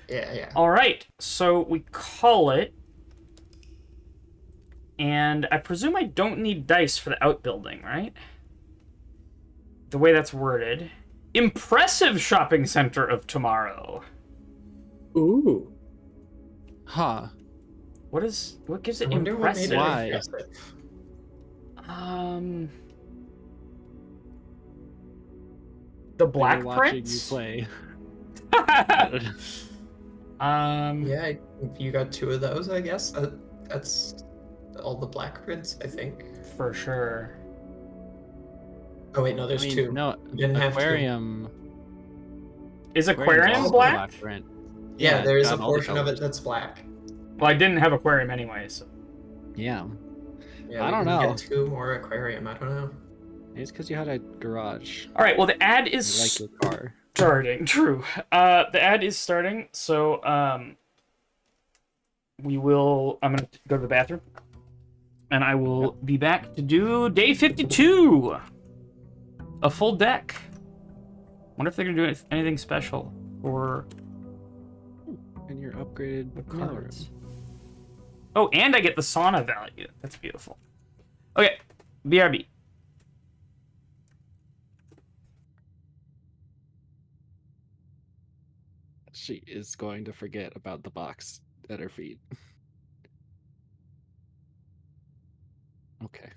Yeah. All right, so we call it, and I presume I don't need dice for the outbuilding, right? The way that's worded. Impressive shopping center of tomorrow. Ooh. Huh. What gives I it wonder what made impressive? it Why? impressive. The They Black were watching you Prince. play. Yeah, you got 2 of those, I guess. That's all the black prints, I think. For sure. Oh wait, no, there's 2. No, You didn't have 2. aquarium. Is Aquarium's Aquarium also black? print. Yeah, there it's is a got all the portion of it colors. that's black. Well, I didn't have Aquarium anyway, so. Yeah. Yeah, I we don't can know. get 2 more aquarium. I don't know. It's because you had a garage. All right. Well, the ad You is like your car. starting. True. The ad is starting. So we will. I'm gonna go to the bathroom, and I will be back to do day 52. A full deck. Wonder if they're gonna do anything special for And your upgraded the mailroom. cards. Oh, and I get the sauna value. That's beautiful. Okay, BRB. She is going to forget about the box at her feet. Okay.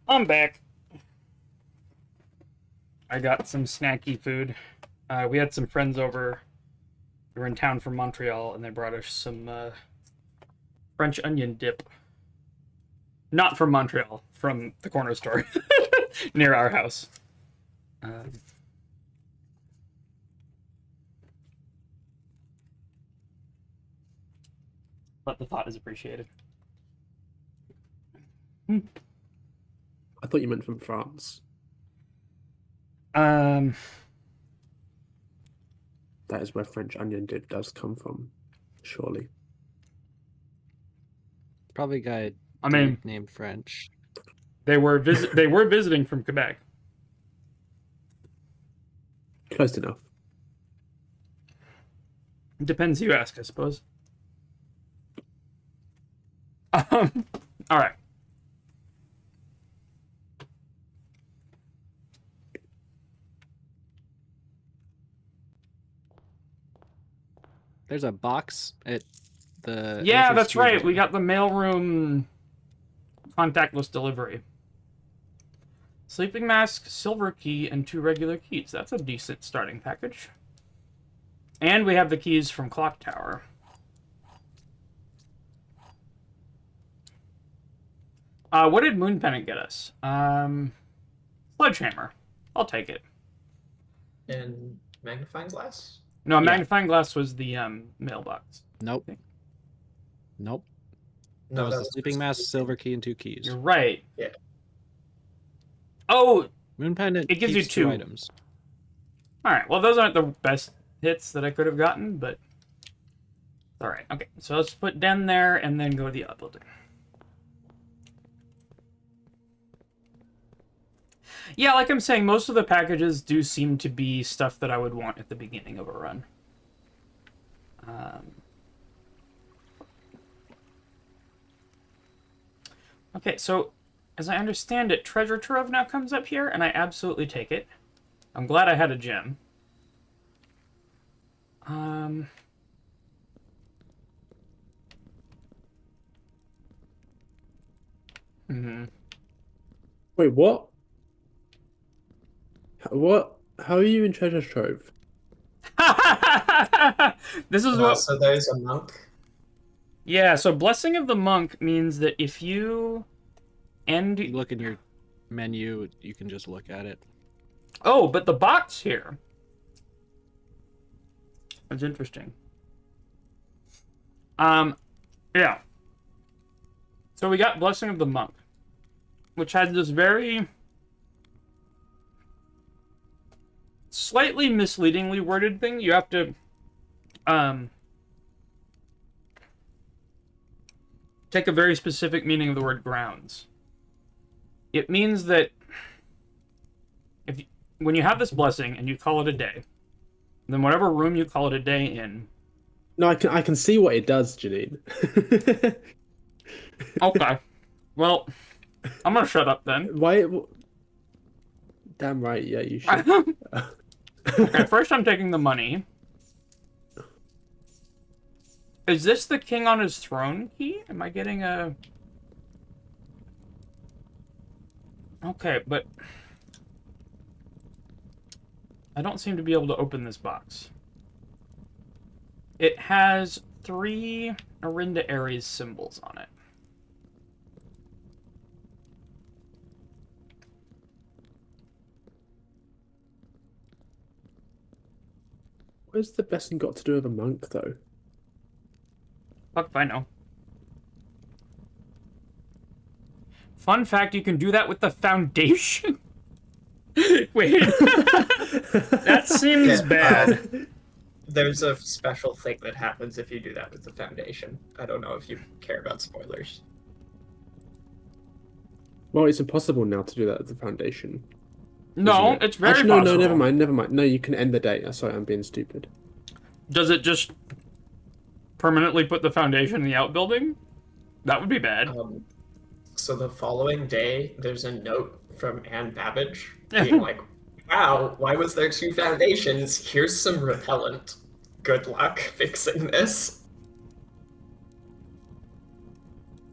I'm back. I got some snacky food. We had some friends over. We were in town from Montreal, and they brought us some French onion dip. Not from Montreal, from the corner store near our house. But the thought is appreciated. I thought you meant from France. Um, That is where French onion dip does come from, surely. Probably a guy I mean, dude named French. they were visiting from Quebec. Close enough. Depends who you ask, I suppose. All right. There's a box at the Yeah, entrance that's to your right. We building. got the mailroom contactless delivery. Sleeping mask, silver key, and 2 regular keys. That's a decent starting package. And we have the keys from Clock Tower. What did Moon Pennant get us? Sledgehammer. I'll take it. And magnifying glass? No, Yeah. magnifying glass was the mailbox. Nope. Nope. That No, was the sleeping mask, silver key, and 2 keys. You're right. Yeah. Oh, Moon pendant It gives you keeps 2 2. items. all right. Well, those aren't the best hits that I could have gotten, but all right. Okay, so let's put Den there and then go to the other building. Yeah, like I'm saying, most of the packages do seem to be stuff that I would want at the beginning of a run. Okay, so as I understand it, Treasure Trove now comes up here, and I absolutely take it. I'm glad I had a gem. Wait, what? What? How are you in Treasure Trove? This is what. So there's a monk. Yeah, so Blessing of the Monk means that if you end. You look in your menu, you can just look at it. Oh, but the box here. That's interesting. Yeah. So we got Blessing of the Monk, which has this very slightly misleadingly worded thing. You have to take a very specific meaning of the word grounds. It means that when you have this blessing and you call it a day, then whatever room you call it a day in. No, I can see what it does, Janine. Okay. Well, I'm gonna shut up then. Why? Damn right, yeah, you should. Okay, first I'm taking the money. Is this the king on his throne key? Am I getting a... Okay, but... I don't seem to be able to open this box. It has 3 Arinda Ares symbols on it. What's the blessing got to do with a monk, though? Fuck if I know. Fun fact, you can do that with the foundation. Wait. That seems bad. There's a special thing that happens if you do that with the foundation. I don't know if you care about spoilers. Well, it's impossible now to do that at the foundation. No, isn't it? it's very Actually, no, possible. never mind. No, you can end the day. Sorry, I'm being stupid. Does it just permanently put the foundation in the outbuilding? That would be bad. So the following day, there's a note from Anne Babbage being like, wow, why was there 2 foundations? Here's some repellent. Good luck fixing this.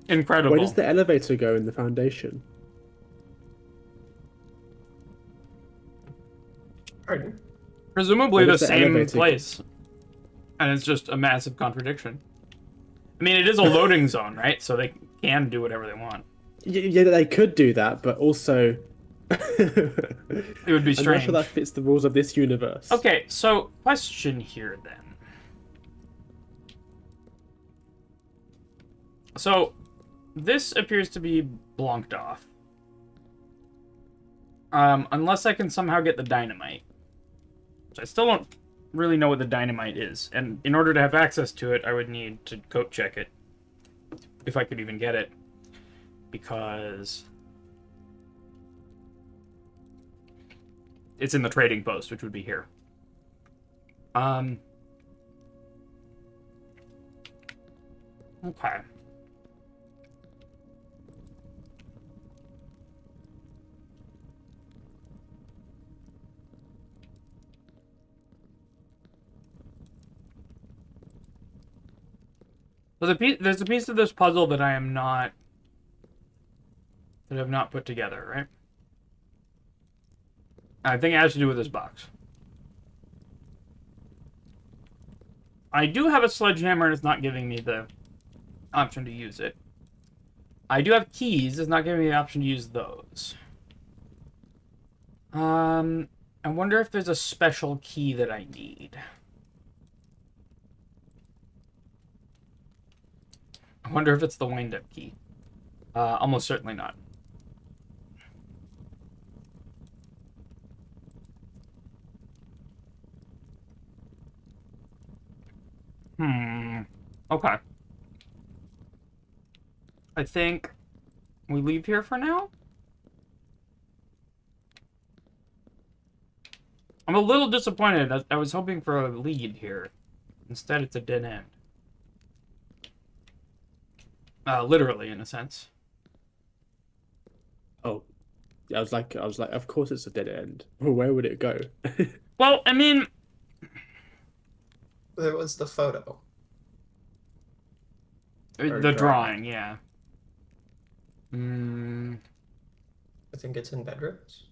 Incredible. Where does the elevator go in the foundation? Pardon? Presumably Where the does the same elevator go? place. And it's just a massive contradiction. I mean, it is a loading zone, right? So they can do whatever they want. Yeah, they could do that, but also It would be I'm not sure that strange. fits the rules of this universe. Okay, so question here then. So this appears to be blocked off. Unless I can somehow get the dynamite. Which I still don't really know what the dynamite is. And in order to have access to it, I would need to code check it. If I could even get it. Because it's in the trading post, which would be here. Okay. So there's a piece of this puzzle that I am not... that I've not put together, right? I think it has to do with this box. I do have a sledgehammer, and it's not giving me the option to use it. I do have keys, it's not giving me the option to use those. I wonder if there's a special key that I need. I wonder if it's the wind-up key. Almost certainly not. Okay. I think we leave here for now. I'm a little disappointed. I was hoping for a lead here. Instead, it's a dead end. Literally, in a sense. Oh, yeah, I was like, of course it's a dead end. Well, where would it go? Well, I mean, There was the photo. the drawing, yeah. I think it's in bedrooms.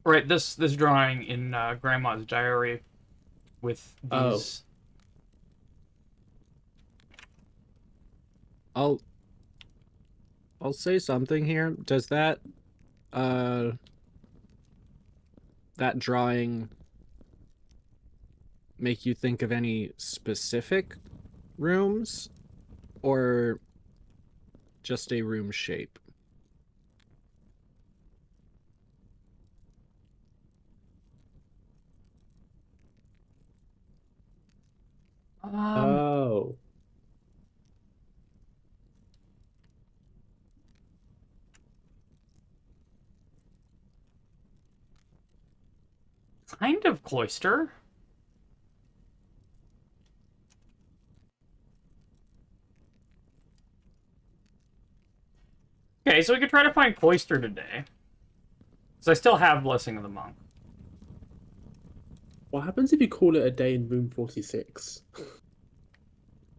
Right, this drawing in Grandma's diary with these. I'll say something here. Does that drawing make you think of any specific rooms or just a room shape? Oh. Kind of cloister. Okay, so we could try to find cloister today. Because I still have Blessing of the Monk. What happens if you call it a day in room 46?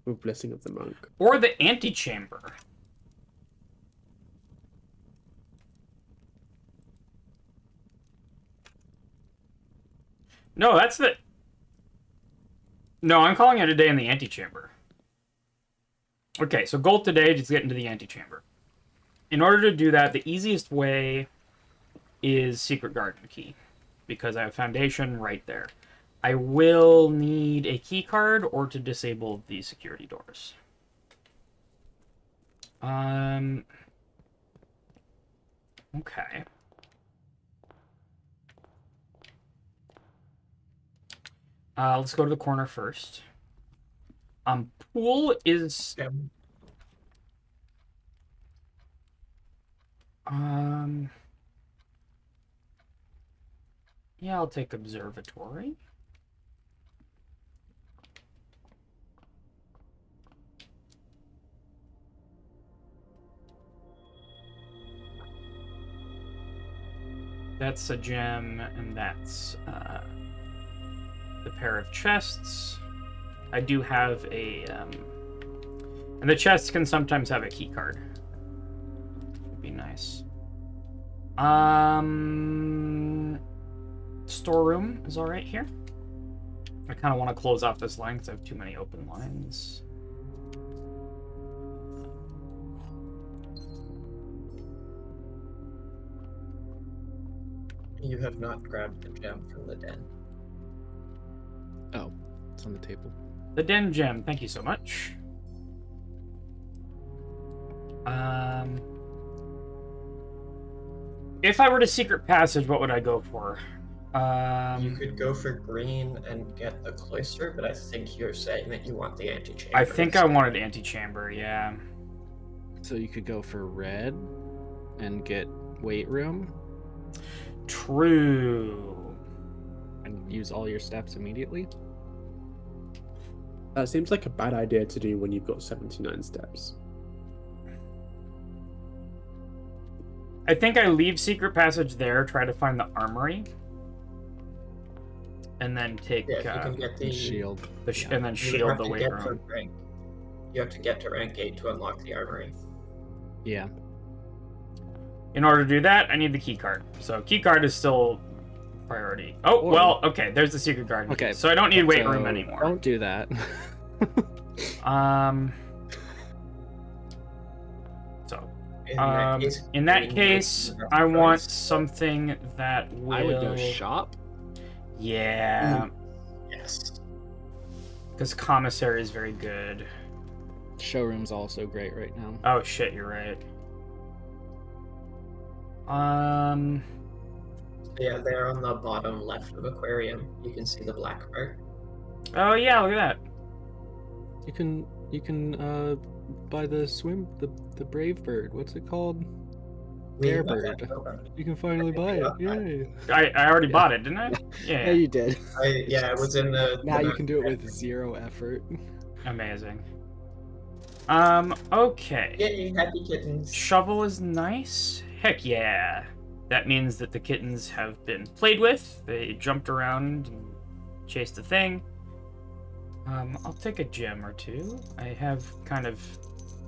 With Blessing of the Monk. Or the antechamber. No, that's the... No, I'm calling it a day in the antechamber. Okay, so goal today is to get into the antechamber. In order to do that, the easiest way is Secret Garden Key. Because I have Foundation right there. I will need a key card or to disable the security doors. Okay. Let's go to the corner first. Pool is... Yeah. Yeah, I'll take observatory. That's a gem, and that's the pair of chests. I do have a... and the chests can sometimes have a key card. Would be nice. Storeroom is alright here. I kind of want to close off this line because I have too many open lines. You have not grabbed the gem from the den. Oh, it's on the table. The den gem, thank you so much. If I were to secret passage, what would I go for? You could go for green and get the cloister, but I think you're saying that you want the antechamber. I think I wanted antechamber, yeah. So you could go for red and get weight room True. and use all your steps immediately. That seems like a bad idea to do when you've got 79 steps. I think I leave secret passage there, try to find the armory, and then take Yeah, if you can get the And shield. and then you shield have the to weight get to room. rank. You have to get to rank 8 to unlock the armory. Yeah. In order to do that, I need the key card. So key card is still priority. Oh, Or- well, okay, there's the secret garden. Okay, So I don't need weight So room anymore. Don't do that. So In in that green case, would be the I best want choice. something that will I would go shop. Yeah, Yes. because commissary is very good. Showroom's also great right now. Oh shit, you're right. Yeah, there on the bottom left of aquarium, you can see the black part. Oh yeah, look at that. You can buy the brave bird. What's it called? Bear bird. You can finally buy it. Yay. I already Yeah. bought it, didn't I? Yeah, Yeah. you did. Yeah, it was in the. Now you can do it with 0 effort. Amazing. Okay. Yay, happy kittens. Shovel is nice. Heck yeah. That means that the kittens have been played with. They jumped around and chased the thing. I'll take a gem or two. I have kind of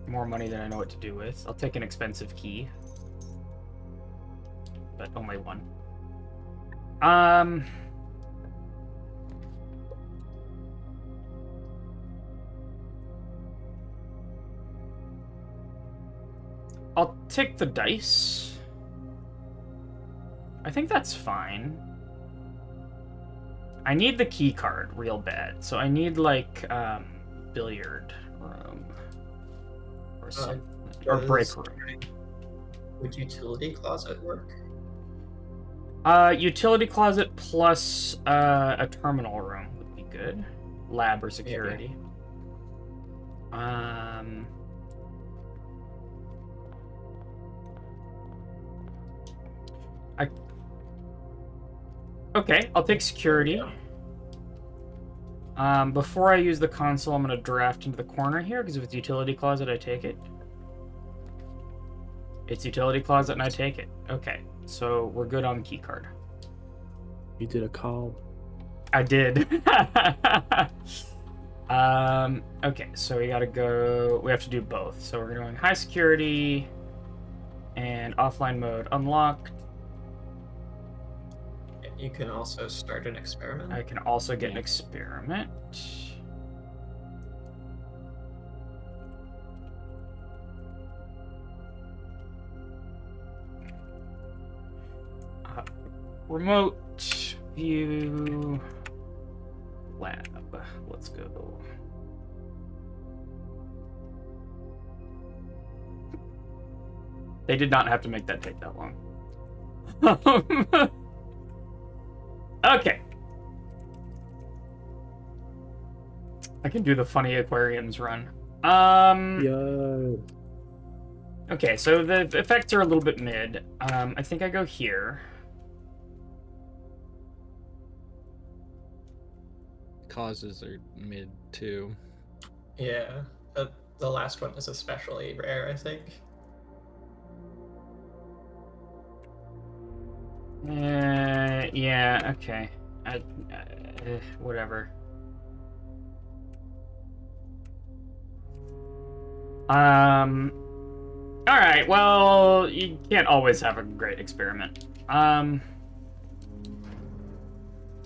more money than I know what to do with. I'll take an expensive key. But only one. I'll take the dice. I think that's fine. I need the key card real bad, so I need like billiard room or something, or break does- room. Would utility closet work? Utility closet plus a terminal room would be good. Lab or security. Okay, I'll take security. Before I use the console, I'm gonna draft into the corner here because if it's utility closet, I take it. It's utility closet and I take it. Okay, so we're good on key card. You did a call. I did. Okay, so we gotta go. We have to do both. So we're going high security and offline mode unlocked. You can also start an experiment. I can also get an Yeah. experiment. Remote view lab. Let's go. They did not have to make that take that long. Okay. I can do the funny aquariums run. Yo. Okay, so the effects are a little bit mid. I think I go here. Causes are mid too. Yeah, the last one is especially rare, I think. Yeah, okay. Whatever. Alright, well, you can't always have a great experiment.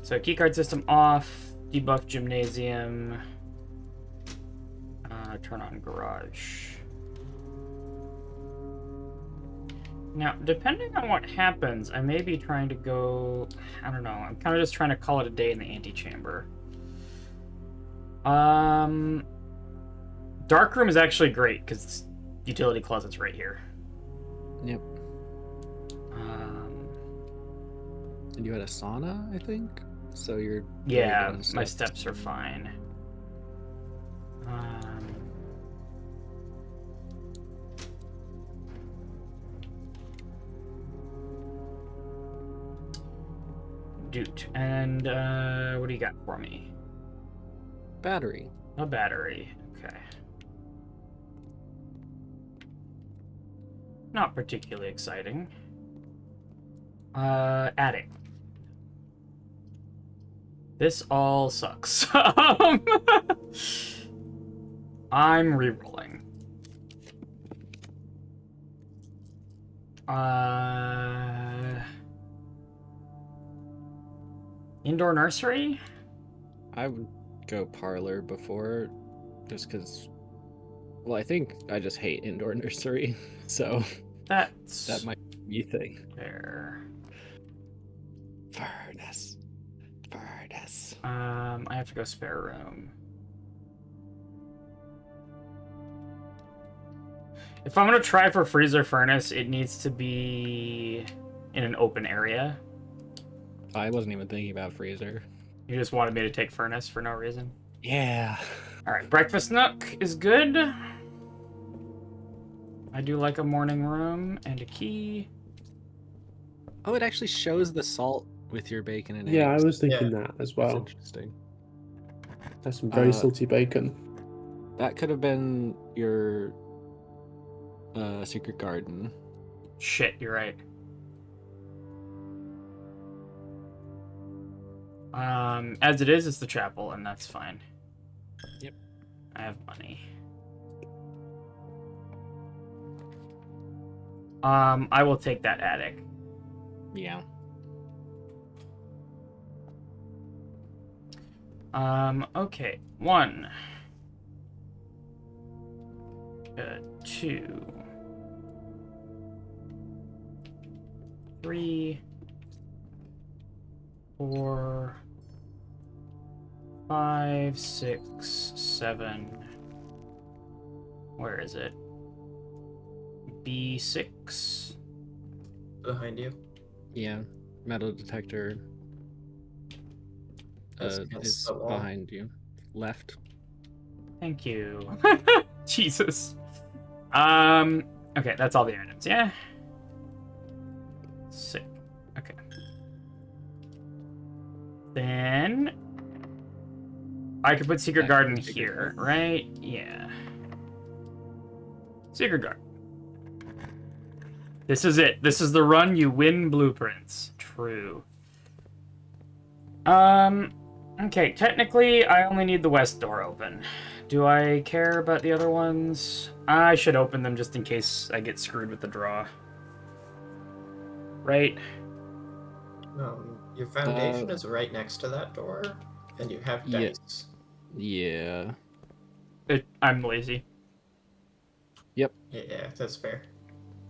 So keycard system off. Debuff gymnasium. Turn on garage. Now, depending on what happens, I may be trying to go... I don't know. I'm kind of just trying to call it a day in the antechamber. Dark room is actually great because utility closet's right here. Yep. And you had a sauna, I think? So you're... Yeah, my steps are fine. Doot. And what do you got for me? Battery. A battery. Okay. Not particularly exciting. Attic. This all sucks. I'm rerolling. Indoor nursery? I would go parlor before, just because... Well, I think I just hate indoor nursery, so that might be a thing. Fair. Furnace. I have to go spare room. If I'm gonna try for freezer furnace, it needs to be in an open area. I wasn't even thinking about freezer. You just wanted me to take furnace for no reason? Yeah. Alright, breakfast nook is good. I do like a morning room and a key. Oh, it actually shows the salt with your bacon and Yeah, eggs. I was thinking that as That's well. interesting. That's some very salty bacon. That could have been your secret garden. Shit, you're right. As it is, it's the chapel, and that's fine. Yep. I have money. I will take that attic. Yeah. Okay. 1. 2. 3. 4. 5, 6, 7. Where is it? B6. Behind you. Yeah. Metal detector It's against is the wall. behind you. Left. Thank you. Jesus. Okay, that's all the items, yeah? Sick. Okay. Then I could put Secret Garden here, right? Yeah. Secret Garden. This is it. This is the run you win blueprints. True. Okay, technically I only need the west door open. Do I care about the other ones? I should open them just in case I get screwed with the draw. Right? Your foundation is right next to that door, and you have dice. Yeah. I'm lazy. Yep. Yeah, that's fair.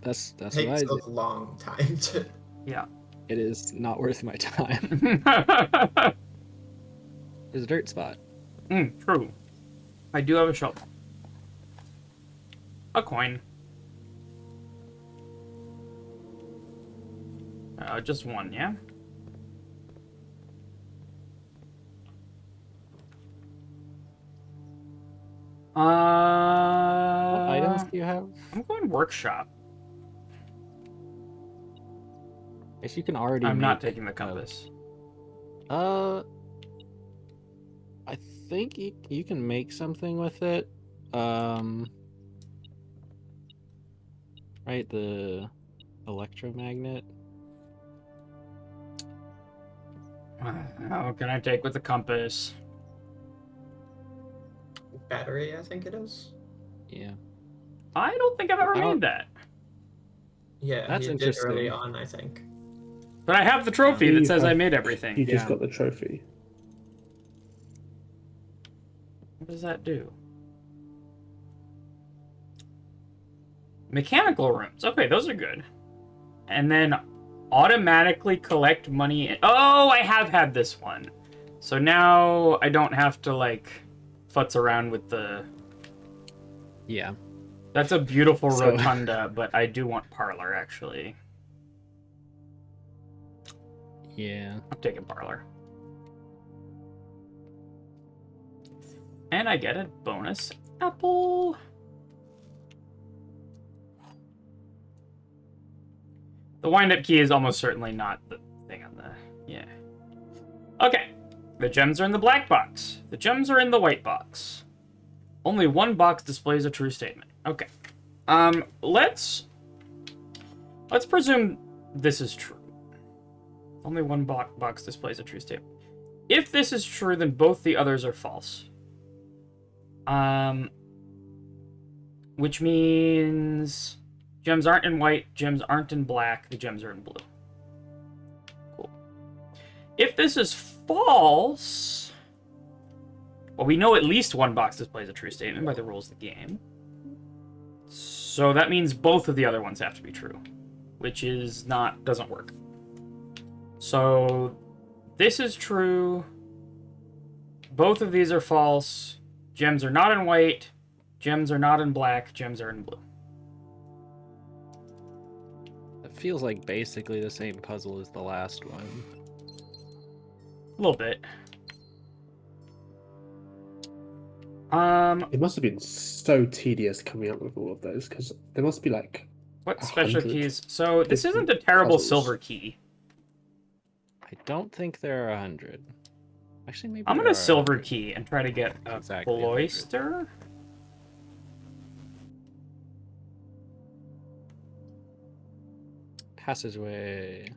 That's what I Takes do. a long time to. Yeah. It is not worth my time. There's a dirt spot. True. I do have a shovel. A coin. Just one, yeah? What items do you have? I'm going workshop. I guess you can already. I'm not taking the compass. I think you can make something with it. Right, the electromagnet. How can I take with the compass? Battery, I think it is. Yeah. I don't think I've ever I don't- made that. Yeah, That's you did interesting. early on, I think. But I have the trophy that You says I have- made everything. You just Yeah. got the trophy. What does that do? Mechanical rooms. Okay, those are good. And then automatically collect money. Oh, I have had this one. So now I don't have to, like, futz around with the... Yeah. That's a beautiful So- rotunda, but I do want parlor, actually. Yeah. I'm taking parlor. And I get a bonus apple. The wind-up key is almost certainly not the thing on the... Yeah. Okay. The gems are in the black box. The gems are in the white box. Only one box displays a true statement. Okay. Let's presume this is true. Only one box displays a true statement. If this is true, then both the others are false. Which means gems aren't in white, gems aren't in black, the gems are in blue. Cool. If this is false, well, we know at least one box displays a true statement by the rules of the game. So that means both of the other ones have to be true, which is doesn't work. So this is true. Both of these are false. Gems are not in white. Gems are not in black. Gems are in blue. It feels like basically the same puzzle as the last one. A little bit. It must have been so tedious coming up with all of those because there must be like What special 100 keys? So this different isn't a terrible puzzles. silver key. I don't think there are 100. Actually, maybe I'm there gonna are silver 100. key and try to get a Exactly 100. cloister. Passageway.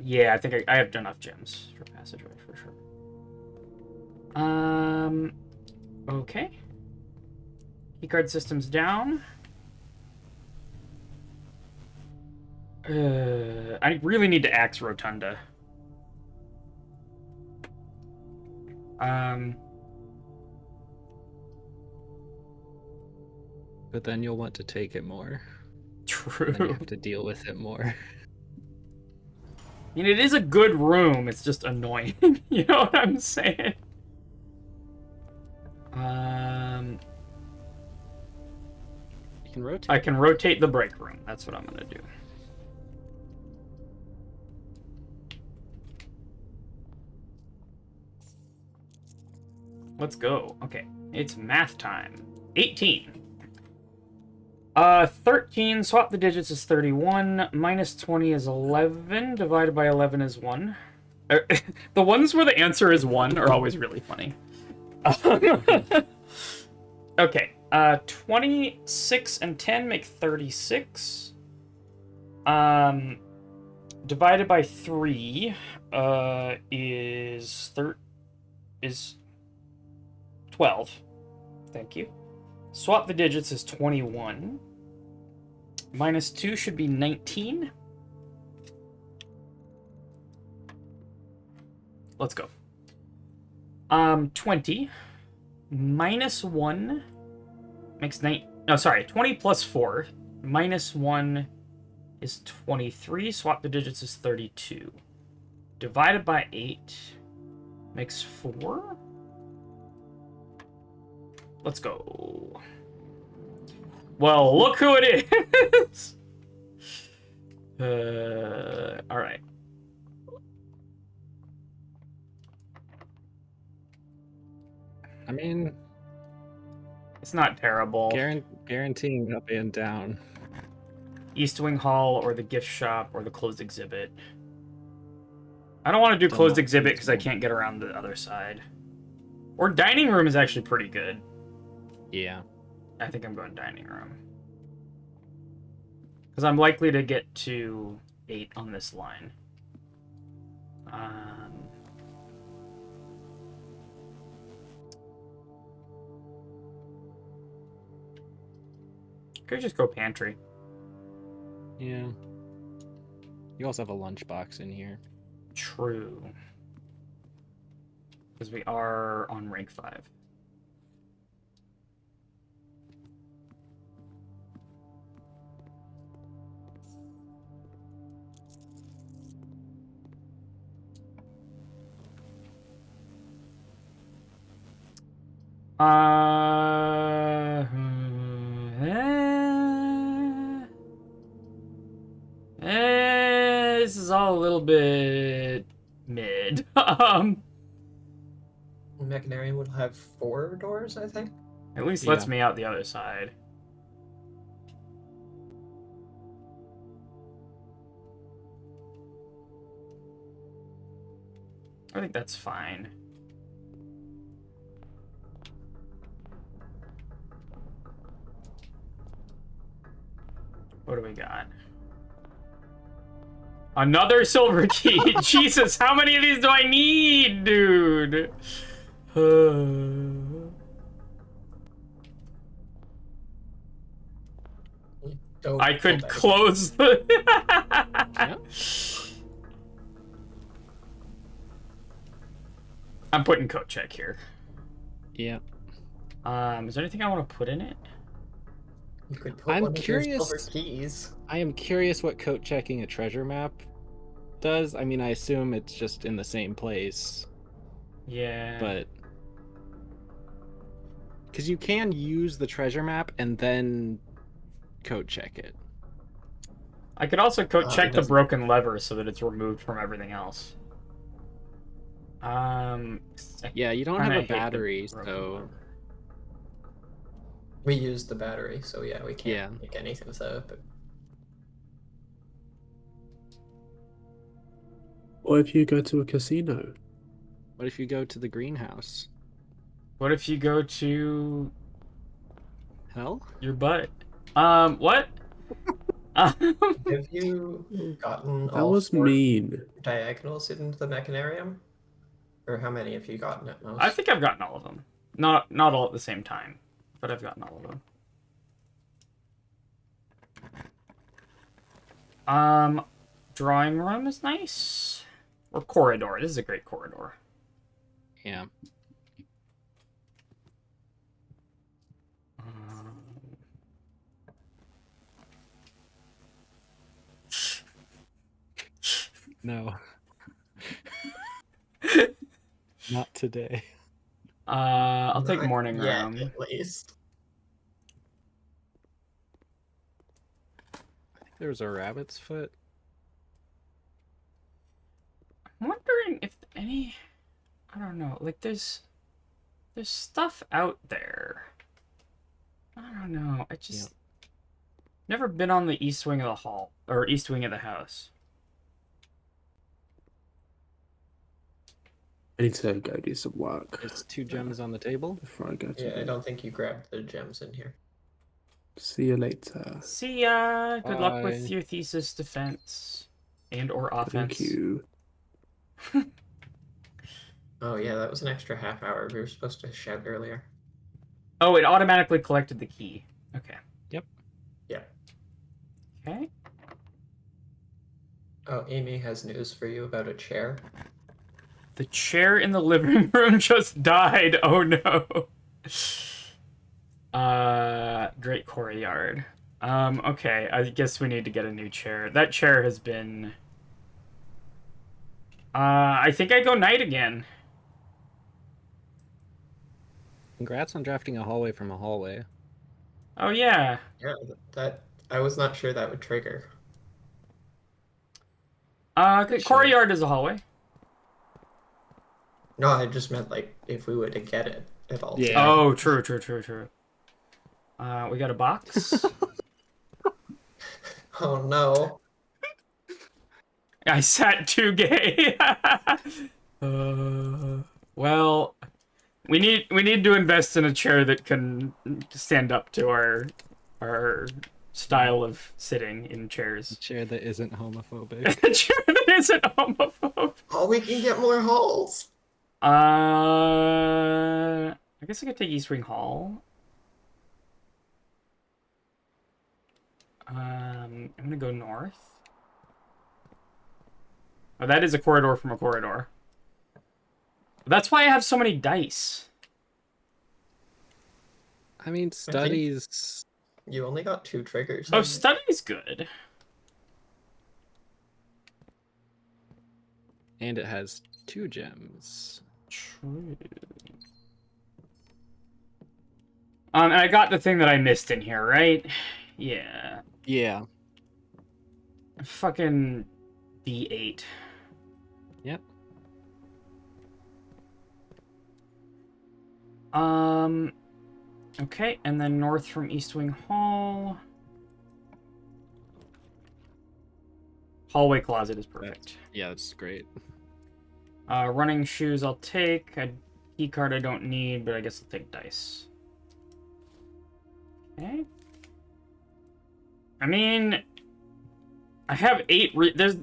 Yeah, I think I have enough gems for passageway for sure. Okay. Keycard system's down. I really need to axe rotunda. But then you'll want to take it more. True. Then you have to deal with it more. I mean, it is a good room. It's just annoying. You know what I'm saying? You can rotate. I can rotate the break room. That's what I'm gonna do. Let's go. Okay, it's math time. 18. 13, swap the digits is 31, minus 20 is 11, divided by 11 is 1. The ones where the answer is 1 are always really funny. Okay, 26 and 10 make 36. Divided by 3 is 12. Thank you. Swap the digits is 21. Minus 2 should be 19. Let's go. 20 minus 1 makes 9. No, sorry. 20 plus 4 minus 1 is 23. Swap the digits is 32. Divided by 8 makes 4. Let's go. Well, look who it is! Alright. I mean, It's not terrible. guaranteeing up and down. East Wing Hall or the gift shop or the closed exhibit. I don't want to do Don't closed know. exhibit because I can't get around the other side. Or dining room is actually pretty good. Yeah. I think I'm going dining room. Because I'm likely to get to 8 on this line. Could just go pantry. Yeah. You also have a lunchbox in here. True. because we are on rank 5. This is all a little bit mid. Mechanarium will have 4 doors, I think. At least lets Yeah. me out the other side. I think that's fine. What do we got? Another silver key. Jesus, how many of these do I need, dude? Don't I hold could that close the... Yep. I'm putting coat check here. Yeah. Is there anything I want to put in it? You could put I'm one of your silver curious. keys. I am curious what coat checking a treasure map does. I mean, I assume it's just in the same place, Yeah. but because you can use the treasure map and then coat check it. I could also coat It check the doesn't. broken lever so that it's removed from everything else. Yeah, you don't kinda have hate a the battery, broken so lever. We use the battery, so yeah, we can't Yeah. make anything with that. But Or if you go to a casino. what if you go to the greenhouse? What if you go to Hell? your butt? What? have you gotten That all was 4 mean. diagonals into the Mechanarium? Or how many have you gotten at most? I think I've gotten all of them. Not all at the same time, but I've gotten all of them. Drawing room is nice. Or corridor. This is a great corridor. Yeah. No. Not today. I'll take Not morning yet, room. at least. I think there was a rabbit's foot. I'm wondering if any... I don't know. Like, there's stuff out there. I don't know. I just... Never been on the east wing of the hall. Or east wing of the house. I need to go do some work There's 2 gems on the table. before I go to Yeah, I bed. don't think you grabbed the gems in here. See you later. See ya! Good luck with Bye. your thesis defense. And or offense. Thank you. Oh yeah, that was an extra half hour. We were supposed to shout earlier. Oh, it automatically collected the key. Okay. Yep. Yeah. Okay. Oh, Amy has news for you about a chair. The chair in the living room just died. Oh no. Great courtyard. Okay, I guess we need to get a new chair. That chair has been... I think I go night again. Congrats on drafting a hallway from a hallway. Oh yeah. Yeah, that I was not sure that would trigger. Courtyard is a hallway. No, I just meant like if we were to get it at all. Yeah. Oh, true. We got a box. Oh no. I sat too gay. Well, we need to invest in a chair that can stand up to our style of sitting in A chairs. chair that isn't homophobic. A chair that isn't homophobic. Oh, we can get more halls. I guess I could take East Wing Hall. I'm gonna go north. Oh, that is a corridor from a corridor. That's why I have so many dice. I mean, studies. You only got 2 triggers. Oh, study's good. And it has 2 gems. True. And I got the thing that I missed in here, right? Yeah. Yeah. Fucking D8. Yep. Okay, and then north from East Wing Hall. Hallway closet is perfect. Yeah, that's great. Running shoes I'll take. A key card I don't need, but I guess I'll take dice. Okay. I mean, I have 8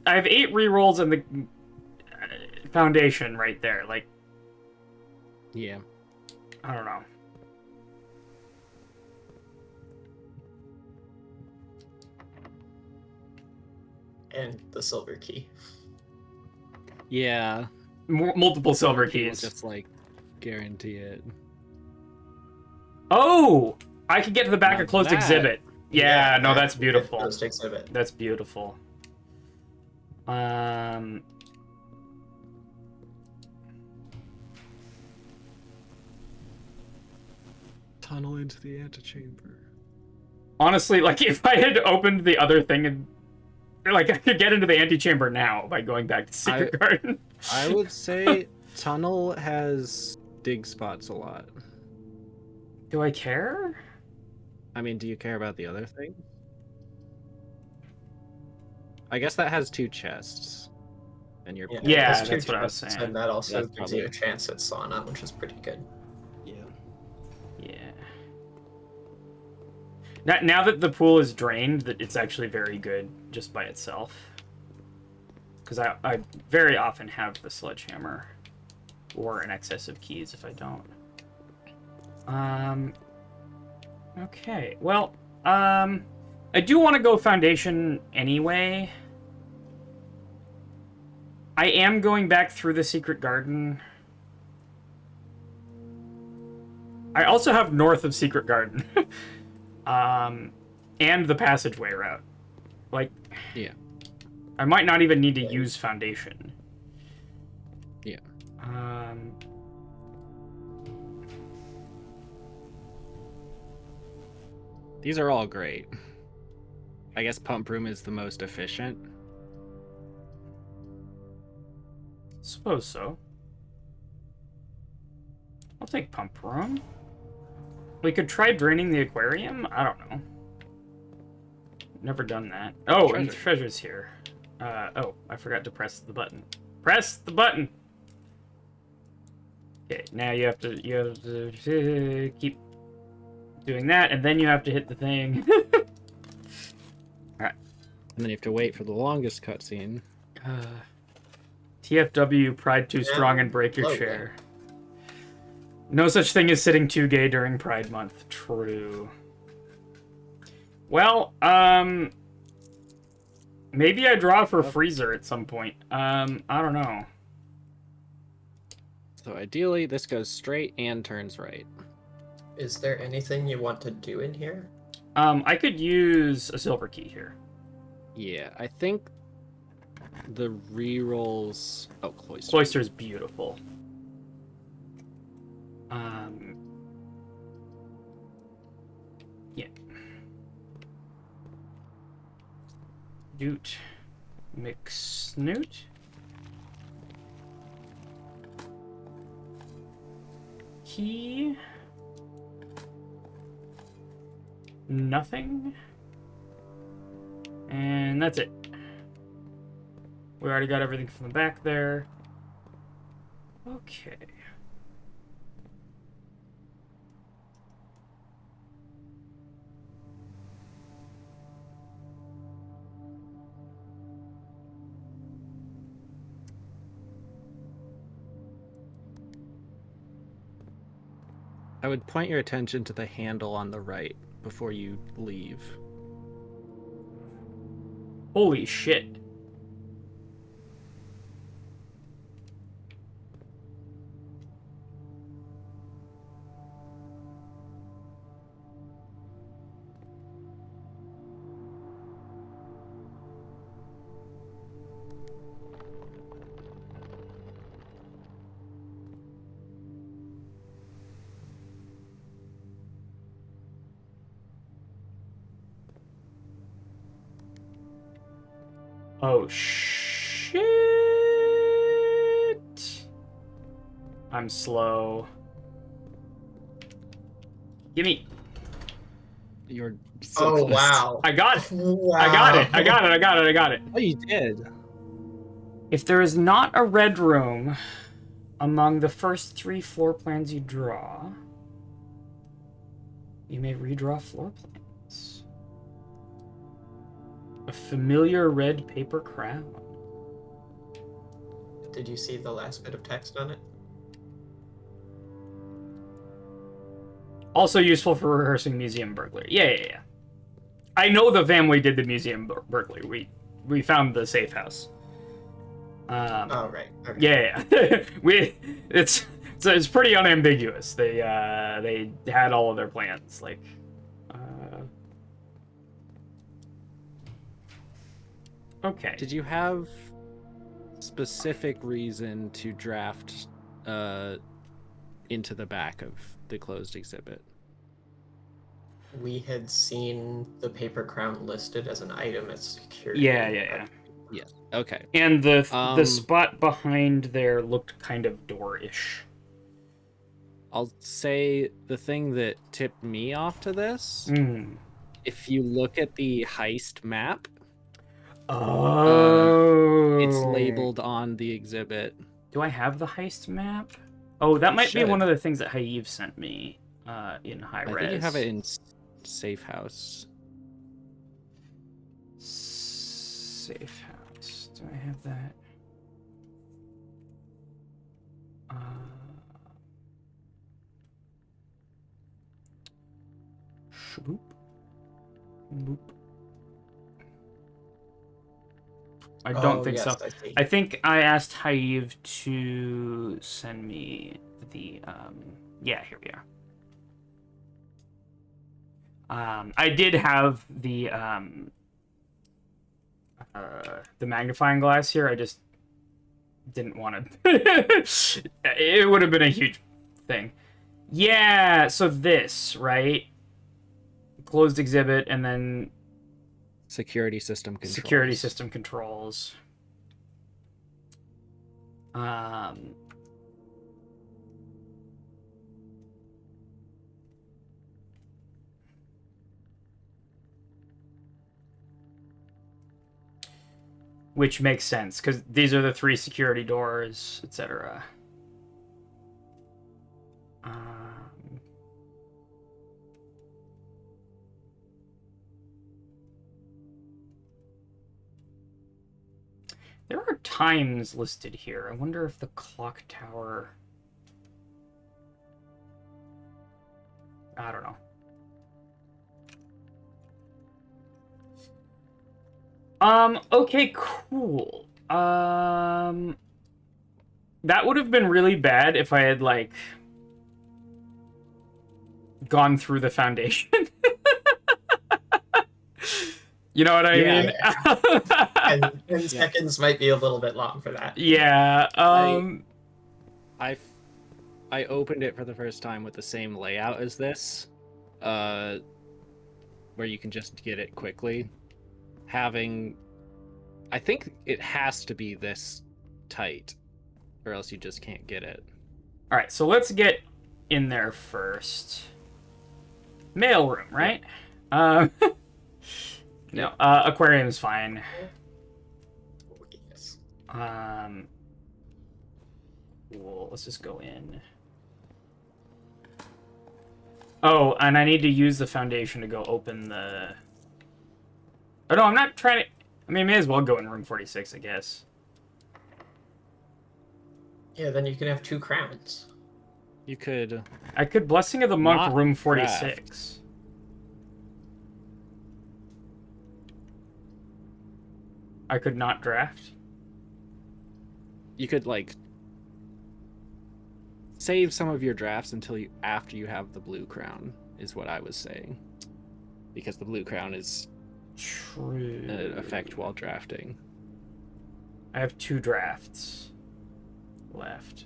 I have 8 rerolls in the foundation right there. Like, Yeah. I don't know. And the silver key. Yeah. Multiple silver People keys. just like guarantee it. Oh! I could get to the back Now of closed that- exhibit. Yeah, no, that's beautiful. Closed exhibit. That's beautiful. Tunnel into the antechamber. Honestly, like, if I had opened the other thing and... Like, I could get into the antechamber now by going back to Secret Garden. I would say tunnel has dig spots a lot. Do I care? I mean, do you care about the other thing? I guess that has 2 chests. And you're Yeah, it has that's 2 what I was chests, saying. And that also That's gives you a probably- chance at sauna, which is pretty good. Yeah. Yeah. Now that the pool is drained, that it's actually very good just by itself. Because I very often have the sledgehammer. Or an excess of keys if I don't. Okay, well, I do want to go Foundation anyway. I am going back through the Secret Garden. I also have north of Secret Garden. And the passageway route. Like, Yeah. I might not even need to use Foundation. Yeah. These are all great. I guess pump room is the most efficient. Suppose so. I'll take pump room. We could try draining the aquarium? I don't know. Never done that. Oh, and the treasure's here. Oh, I forgot to press the button. Press the button! Okay, now you have to keep doing that, and then you have to hit the thing. Alright. And then you have to wait for the longest cutscene. TFW, pride too strong and break your chair. No such thing as sitting too gay during Pride Month. True. Well, maybe I draw for Freezer at some point. I don't know. So ideally, this goes straight and turns right. Is there anything you want to do in here? I could use a silver key here. Yeah, I think the rerolls. Oh, Cloister. Cloister's beautiful. Yeah. Doot. Mix snoot. Key. Nothing. And that's it. We already got everything from the back there. Okay. I would point your attention to the handle on the right before you leave. Holy shit. Oh, shit. I'm slow. Gimme. You're so Oh close. wow! I got it. Wow! I got it. I got it. I got it. I got it. Oh, you did. If there is not a red room among the first 3 floor plans you draw, you may redraw floor plans. A familiar red paper crown. Did you see the last bit of text on it? Also useful for rehearsing museum burglary. Yeah. I know the family did the museum burglary. We found the safe house. Oh right. Okay. Yeah. It's pretty unambiguous. They had all of their plans. Like, okay. Did you have specific reason to draft into the back of the closed exhibit? We had seen the paper crown listed as an item as security. Yeah. Yes. Okay. And the spot behind there looked kind of door-ish. I'll say the thing that tipped me off to this, Mm. if you look at the heist map, Oh. it's labeled on the exhibit. Do I have the heist map? Oh, that might be should. one of the things that Haive sent me in high I res. think you have it in Safe House. Safe house. Do I have that? Shboop. Boop. I don't think so. I think I asked Haive to send me the yeah, here we are. I did have the magnifying glass here. I just didn't want to. It would have been a huge thing. Yeah, so this, right? Closed exhibit and then Security system controls. security system controls. Which makes sense, because these are the 3 security doors, etc. There are times listed here. I wonder if the clock tower... I don't know. Okay, cool. That would have been really bad if I had, like, gone through the foundation. You know what I mean? And 10 seconds might be a little bit long for that. Yeah. I opened it for the first time with the same layout as this, where you can just get it quickly. I think it has to be this tight, or else you just can't get it. All right, so let's get in there first. Mailroom, right? No, aquarium is fine. Yes. Cool. Let's just go in. Oh, and I need to use the foundation to go open the... Oh, no, I'm not trying to... I mean, I may as well go in room 46, I guess. Yeah, then you can have 2 crowns. You could... I could Blessing of the Monk Not room draft. 46. I could not draft? You could, like, save some of your drafts after you have the blue crown, is what I was saying. Because the blue crown is True. an effect while drafting. I have 2 drafts left.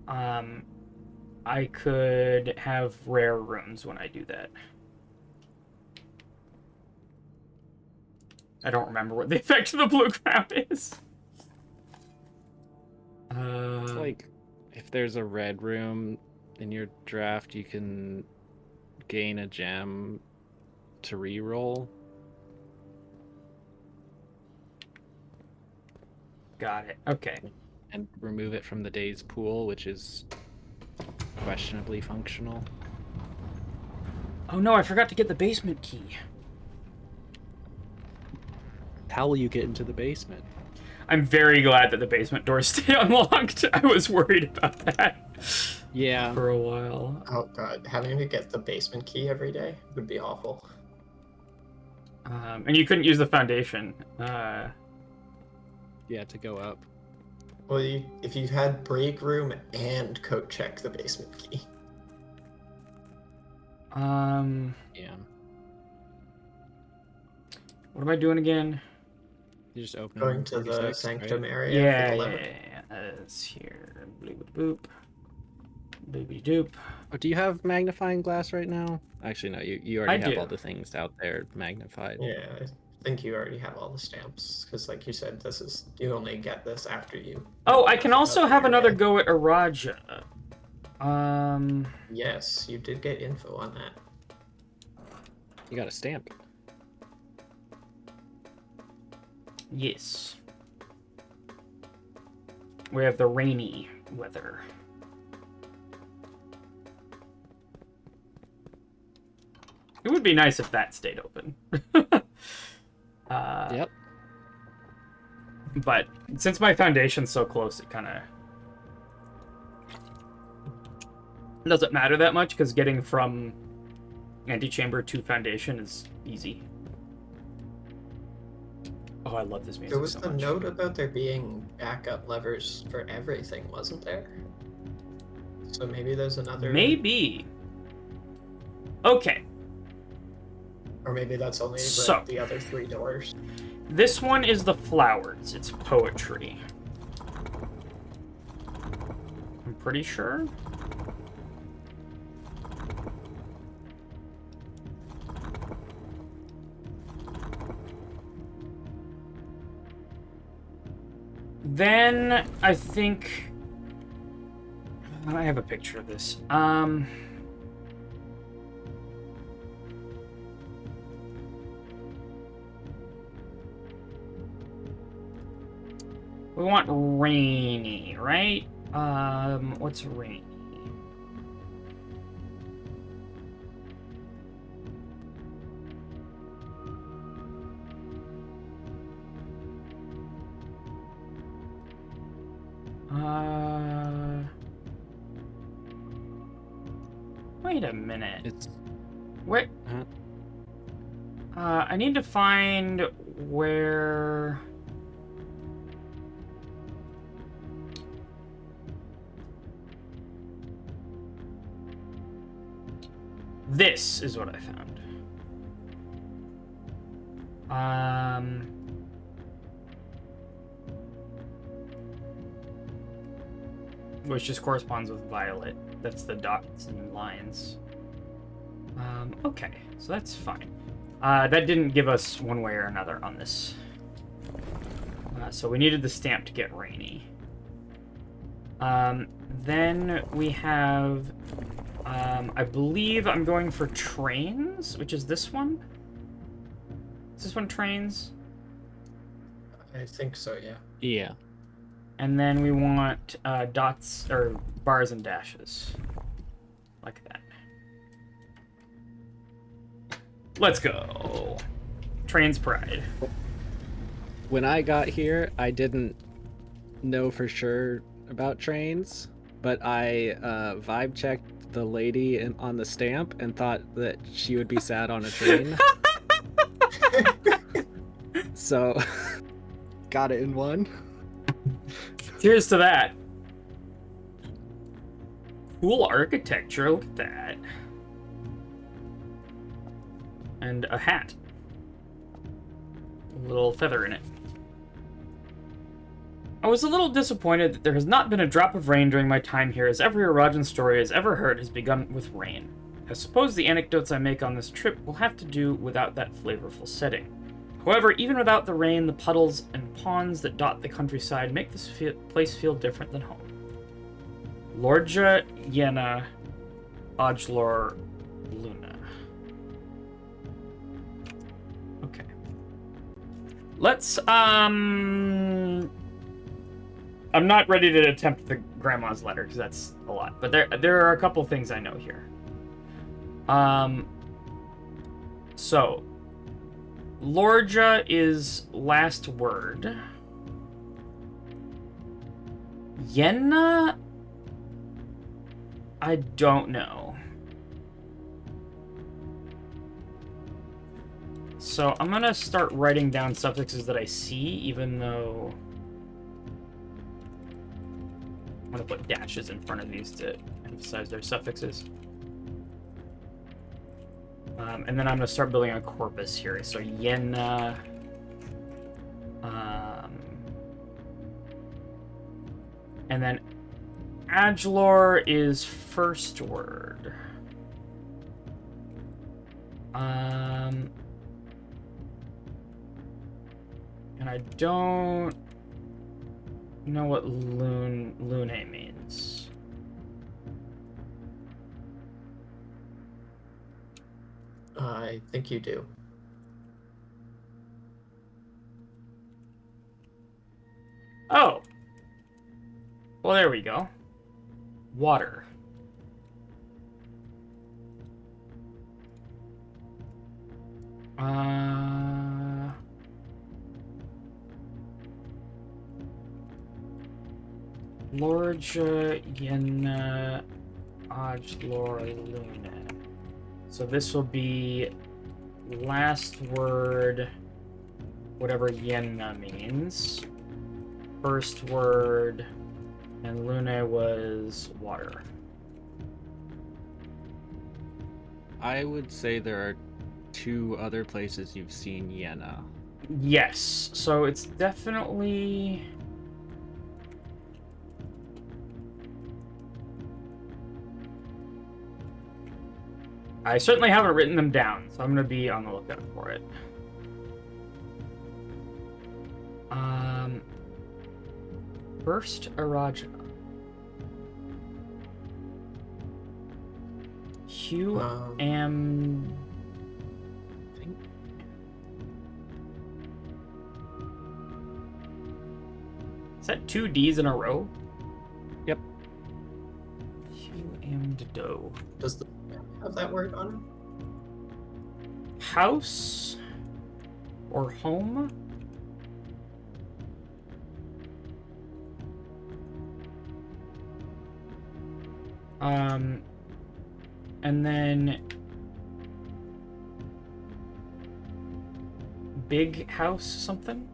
I could have rare rooms when I do that. I don't remember what the effect of the blue crown is. It's like if there's a red room in your draft, you can gain a gem to reroll. Got it. Okay. And remove it from the day's pool, which is questionably functional. Oh no, I forgot to get the basement key. How will you get into the basement? I'm very glad that the basement doors stay unlocked. I was worried about that. Yeah. For a while. Oh god, having to get the basement key every day would be awful. And you couldn't use the foundation. Yeah, to go up. Well, if you had break room and coat check the basement key. Yeah. What am I doing again? You just open Going to the 46, sanctum right? area Yeah, for the yeah, lever. yeah. It's here. Bloop boop. Baby doop. Oh, do you have magnifying glass right now? Actually, no. You already I have do. all the things out there magnified. Yeah, I think you already have all the stamps, because like you said, you only get this after you. Oh, I can also have another Yeah. go at Araja. Yes, you did get info on that. You got a stamp. Yes. We have the rainy weather. It would be nice if that stayed open. Yep. But since my foundation's so close, it kind of doesn't matter that much, because getting from antechamber to foundation is easy. Oh, I love this music There was so the much. note about there being backup levers for everything, wasn't there? So maybe there's another. Maybe. Okay. Or maybe that's only So- the other 3 doors. This one is the flowers. It's poetry. I'm pretty sure. Then I think I have a picture of this. We want rainy, right? What's rainy? Wait a minute. It's Wait. Uh-huh. I need to find where. This is what I found. Which just corresponds with violet. That's the dots and lines. Okay, so that's fine. That didn't give us one way or another on this. So we needed the stamp to get rainy. Then we have, I believe I'm going for trains, which is this one. Is this one trains? I think so, yeah. yeah. And then we want dots or bars and dashes, like that. Let's go. Trains pride. When I got here, I didn't know for sure about trains, but I vibe checked the lady on the stamp and thought that she would be sad on a train. So, got it in one. Cheers to that. Cool architecture, look at that. And a hat. A little feather in it. I was a little disappointed that there has not been a drop of rain during my time here, as every Arajan story has ever heard has begun with rain. I suppose the anecdotes I make on this trip will have to do without that flavorful setting. However, even without the rain, the puddles and ponds that dot the countryside make this place feel different than home. Lorja Yena Ajlor Luna. Okay. Let's, I'm not ready to attempt the grandma's letter, because that's a lot. But there are a couple things I know here. So, Lorja is last word. Yenna, I don't know. So I'm gonna start writing down suffixes that I see, even though I'm gonna put dashes in front of these to emphasize their suffixes. And then I'm gonna start building a corpus here. So Yenna, and then Ajlor is first word. And I don't know what lune means. I think you do. Oh. Well, there we go. Water. Lorja Yenna Ajlor Luna. So this will be last word, whatever Yenna means. First word, and Luna was water. I would say there are 2 other places you've seen Yenna. Yes, so it's definitely... I certainly haven't written them down, so I'm going to be on the lookout for it. First Araja. Hugh am... Is that 2 D's in a row? Yep. Hugh and dough. Does the have that word on it? House or home? And then big house something?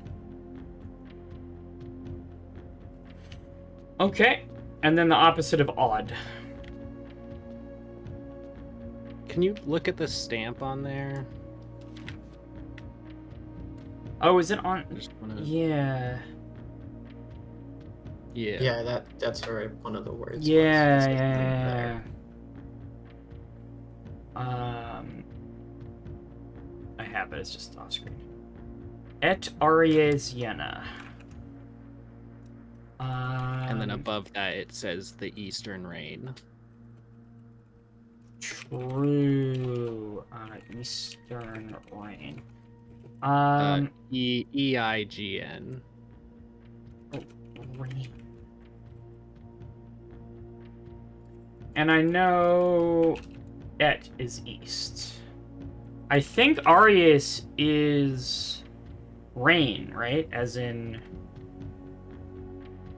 Okay. And then the opposite of odd. Can you look at the stamp on there? Oh, is it on? Just wanna... Yeah. Yeah. Yeah, that's where one of the words was. Yeah, It's just yeah, right yeah. there. I have it. It's just off screen. Et Aries Yenna. And then above that it says the Eastern Rain. True. Eastern Rain. EIGN. Oh, rain. And I know Et is east. I think Arius is rain, right? As in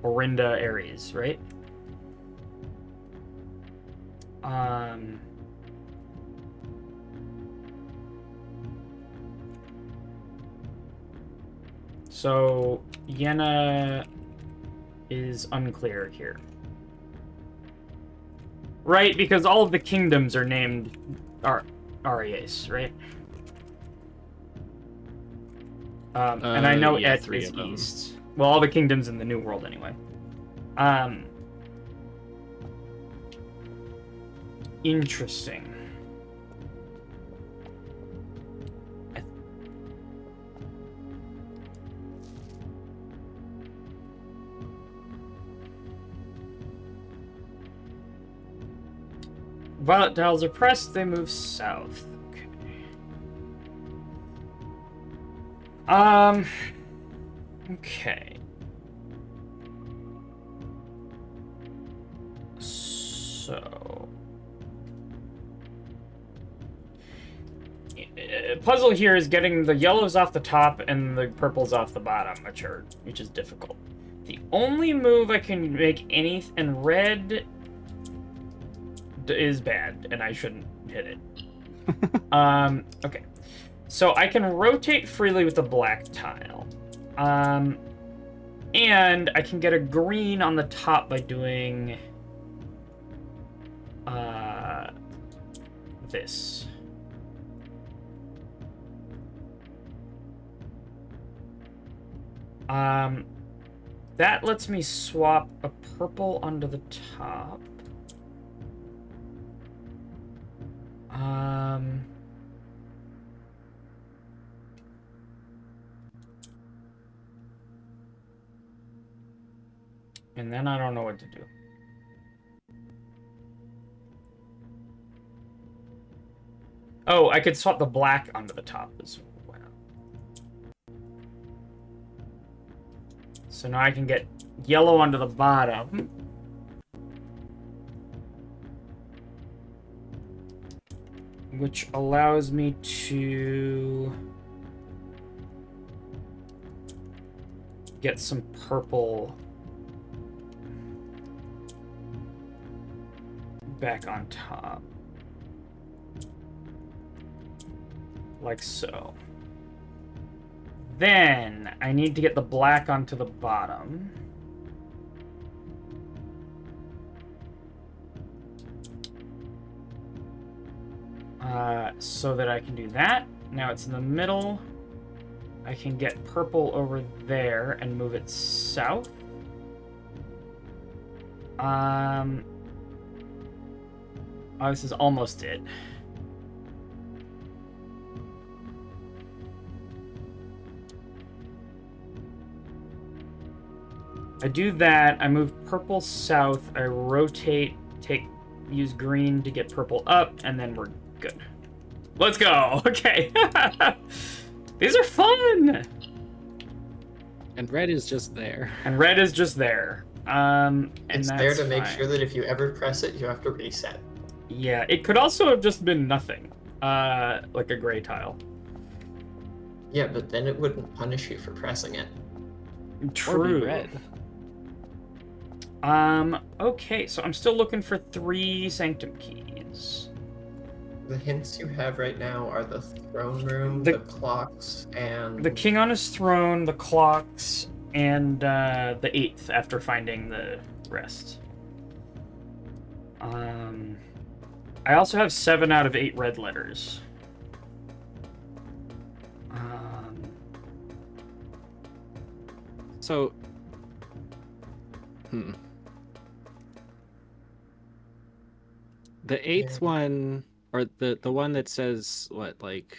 Orinda Aries, right? So Yenna is unclear here. Right, because all of the kingdoms are named Aries, right? And I know yeah, Et 3 is of them. east. Well, all the kingdoms in the New World, anyway. Interesting. Violet dials are pressed, they move south. Okay. Okay. So... puzzle here is getting the yellows off the top and the purples off the bottom, which is difficult. The only move I can make and red is bad, and I shouldn't hit it. Okay. So I can rotate freely with the black tile. And I can get a green on the top by doing this. That lets me swap a purple onto the top. And then I don't know what to do. Oh, I could swap the black onto the top as well. So now I can get yellow onto the bottom. Which allows me to get some purple back on top. Like so. Then I need to get the black onto the bottom. So that I can do that. Now it's in the middle. I can get purple over there and move it south. Oh, this is almost it. I do that, I move purple south, I rotate, use green to get purple up, and then we're good. Let's go! Okay. These are fun! And red is just there. And red is just there. And It's that's there to make fine. sure that if you ever press it, you have to reset. Yeah, it could also have just been nothing. Like a gray tile. Yeah, but then it wouldn't punish you for pressing it. True. Or be red. Okay, so I'm still looking for 3 sanctum keys. The hints you have right now are the throne room, the clocks, and... The king on his throne, the clocks, and the 8th after finding the rest. I also have 7 out of 8 red letters. So, the 8th one, or the one that says what, like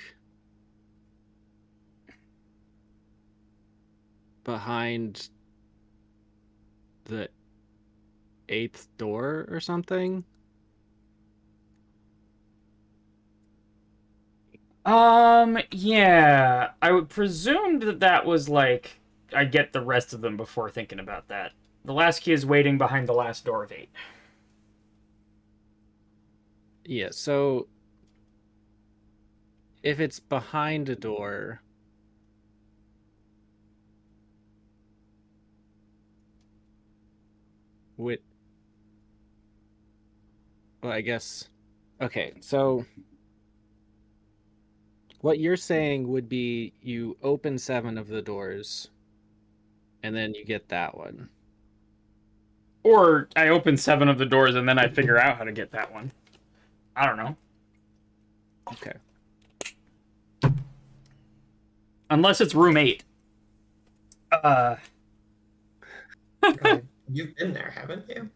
behind the 8th door or something? Yeah. I would presume that was like I get the rest of them before thinking about that. The last key is waiting behind the last door of 8. Yeah, so if it's behind a door, well, I guess, okay, so what you're saying would be you open 7 of the doors and then you get that one. Or I open 7 of the doors and then I figure out how to get that one. I don't know. Okay. Unless it's room 8. You've been there, haven't you?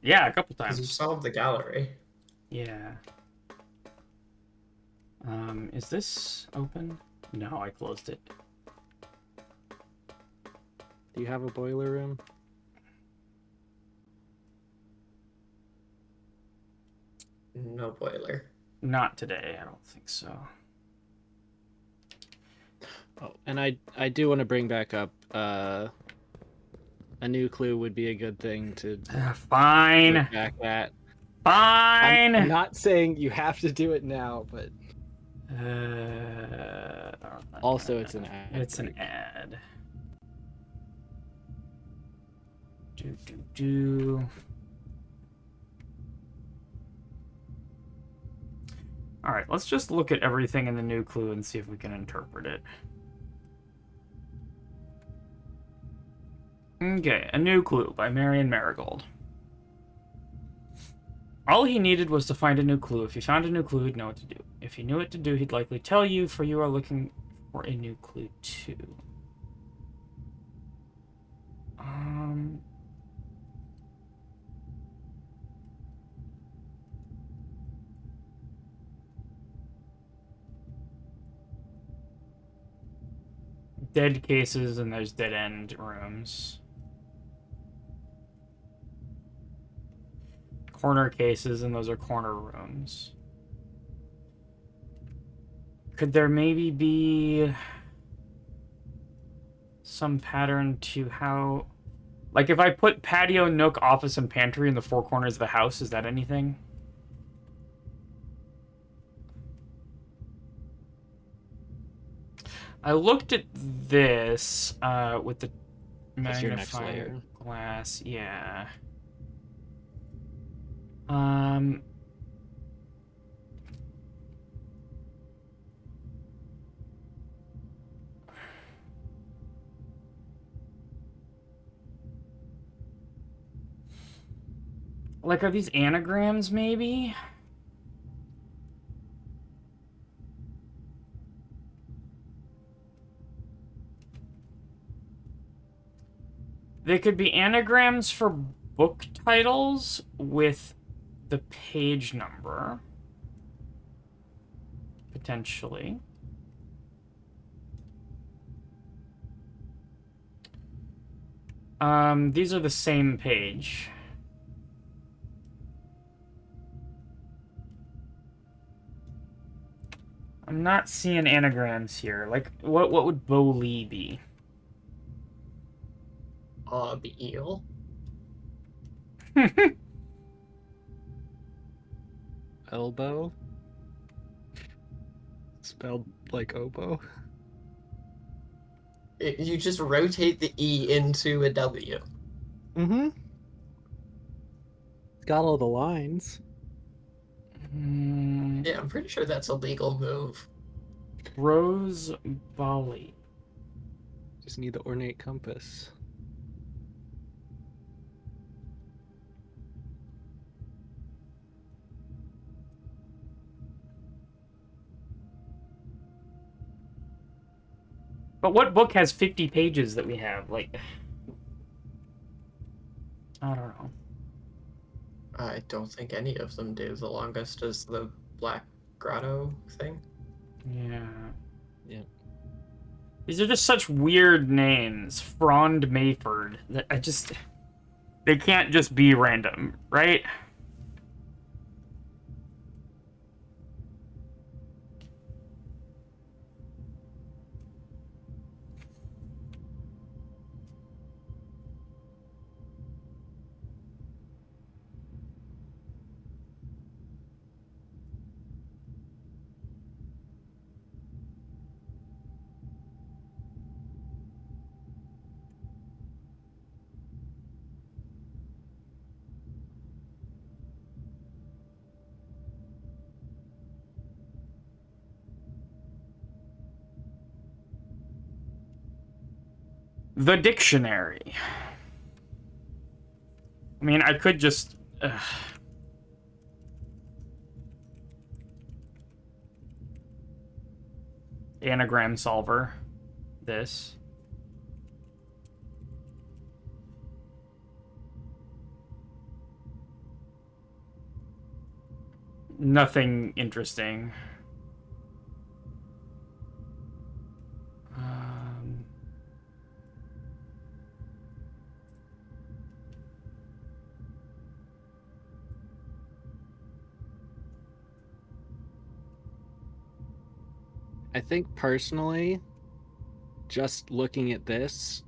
Yeah, a couple Because you times. solved the gallery. Yeah. Is this open? No, I closed it. Do you have a boiler room? No boiler. Not today, I don't think so. Oh, and I do want to bring back up a new clue would be a good thing to Fine. look back at. Fine. I'm not saying you have to do it now, but also it's an ad. It's an break. ad. Do. All right, let's just look at everything in the new clue and see if we can interpret it. Okay, A New Clue by Marion Marigold. All he needed was to find a new clue. If he found a new clue, he'd know what to do. If he knew what to do, he'd likely tell you, for you are looking for a new clue too. Dead cases and there's dead end rooms. Corner cases and those are corner rooms. Could there maybe be some pattern to how... Like, if I put patio, nook, office, and pantry in the four corners of the house, is that anything? I looked at this with the That's your next magnifying layer. glass. Yeah. Like, are these anagrams, maybe? They could be anagrams for book titles with the page number. Potentially. These are the same page. I'm not seeing anagrams here. Like, what would Bo-Lee be? The eel. Elbow. Spelled like oboe. You just rotate the E into a W. Mm-hmm. It's got all the lines. Yeah, I'm pretty sure that's a legal move. Rose Bali. Just need the ornate compass. But what book has 50 pages that we have? Like, I don't know. I don't think any of them do. The longest is the Black Grotto thing. Yeah. Yeah. These are just such weird names. Frond Mayford. That I just... They can't just be random, right? The dictionary. I mean, I could just... Anagram solver. This. Nothing interesting. I think personally, just looking at this,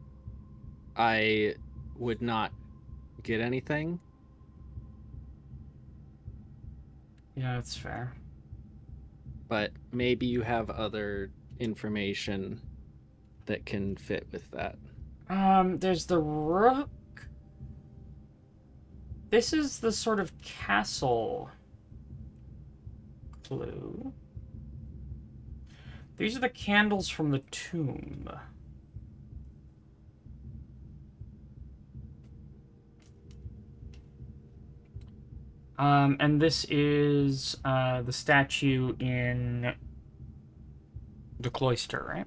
I would not get anything. Yeah, that's fair. But maybe you have other information that can fit with that. There's the rook. This is the sort of castle clue. These are the candles from the tomb. And this is the statue in the cloister, right?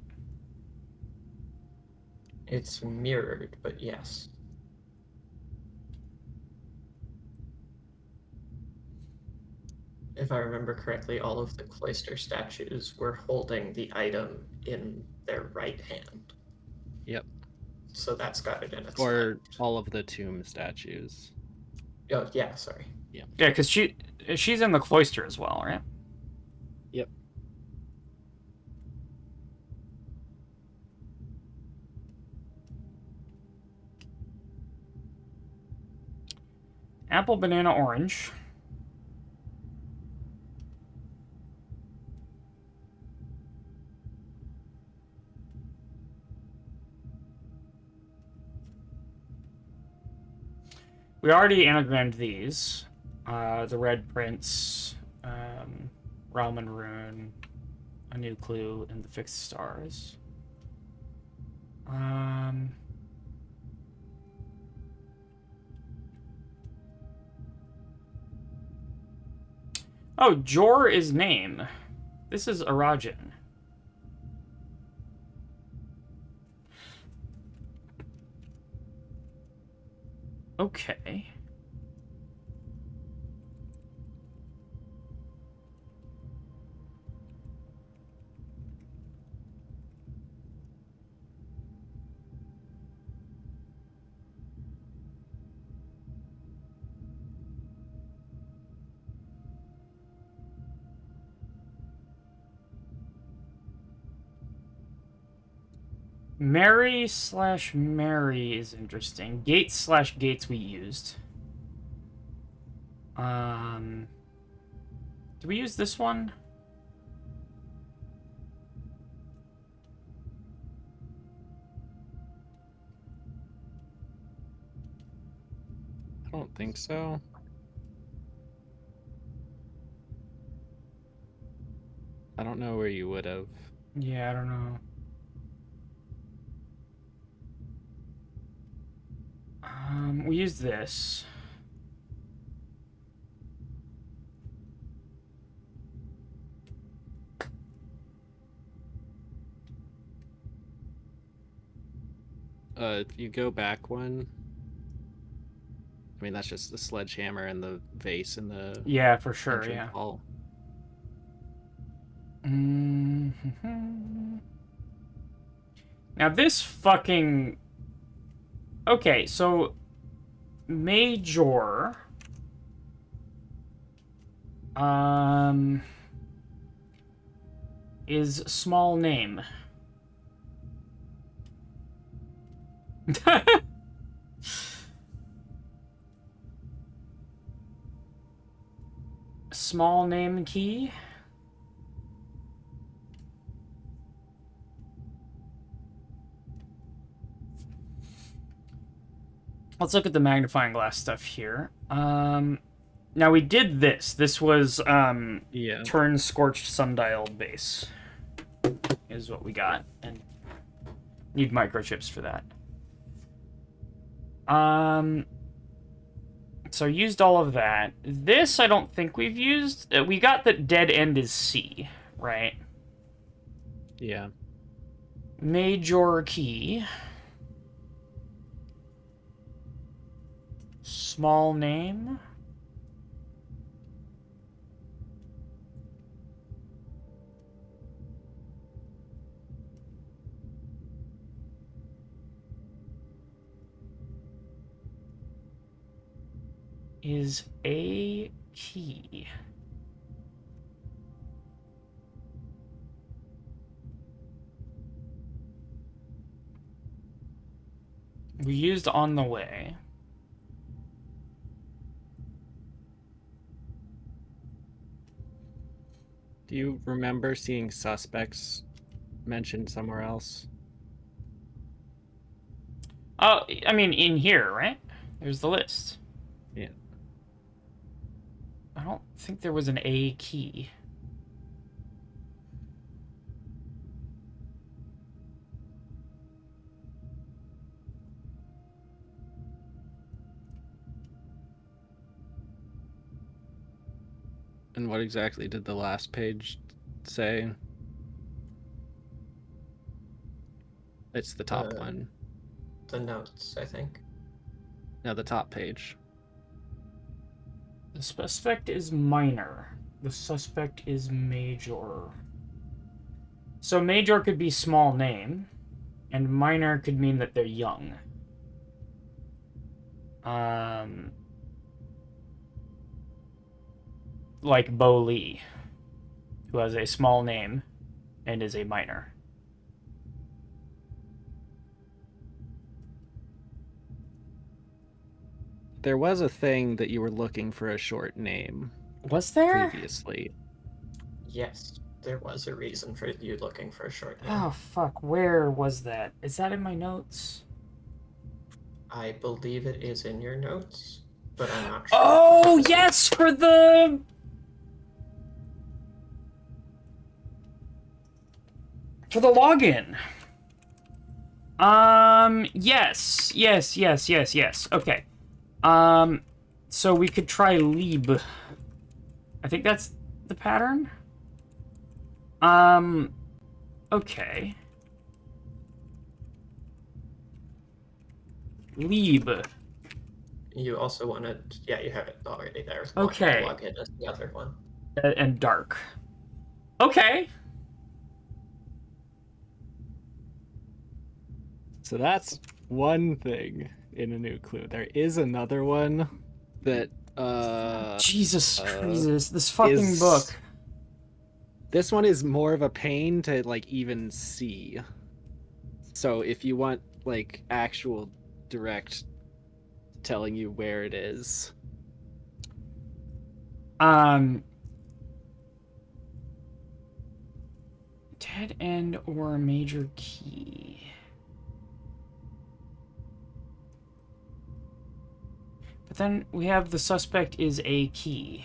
It's mirrored, but yes. If I remember correctly, all of the cloister statues were holding the item in their right hand. Yep. So that's got it in its Or left. all of the tomb statues. Oh, yeah, sorry. Yeah, because she's in the cloister as well, right? Yep. Apple, banana, orange. We already anagrammed these. The Red Prince, Realm and Rune, a new clue, and the fixed stars. Oh, Jor is name. This is Arajan. Okay. Mary/Mary is interesting. Gates/Gates we used. Did we use this one? I don't think so. I don't know where you would have. Yeah, I don't know. We used this. If you go back one, I mean that's just the sledgehammer and the vase in the Yeah, for sure, entrance yeah. hall. Now this fucking... Okay, so... Major... is small name. Small name key. Let's look at the magnifying glass stuff here. Now we did this. This was Yeah. turn scorched sundial base is what we got, and need microchips for that. So I used all of that. This I don't think we've used. We got that dead end is C, right? Yeah. Major key. Small name. Is a key. We used on the way. Do you remember seeing suspects mentioned somewhere else? Oh, I mean, in here, right? There's the list. Yeah. I don't think there was an A key. And what exactly did the last page say? It's the top one. The notes, I think. No, the top page. The suspect is minor. The suspect is major. So major could be small name, and minor could mean that they're young. Like Bo Lee, who has a small name and is a minor. There was a thing that you were looking for a short name Was there? previously. Yes, there was a reason for you looking for a short name. Oh, fuck. Where was that? Is that in my notes? I believe it is in your notes, but I'm not sure. Oh, yes! For the... For the login. Yes. Okay. So we could try Lieb. I think that's the pattern. Okay. Lieb. You also want to, yeah, you have it already there. Okay. Login is the other one. And dark. Okay. So that's one thing in a new clue. There is another one that Jesus Christ, this fucking book. This one is more of a pain to like even see. So if you want like actual direct telling you where it is. Dead end or major key. But then we have the suspect is a key.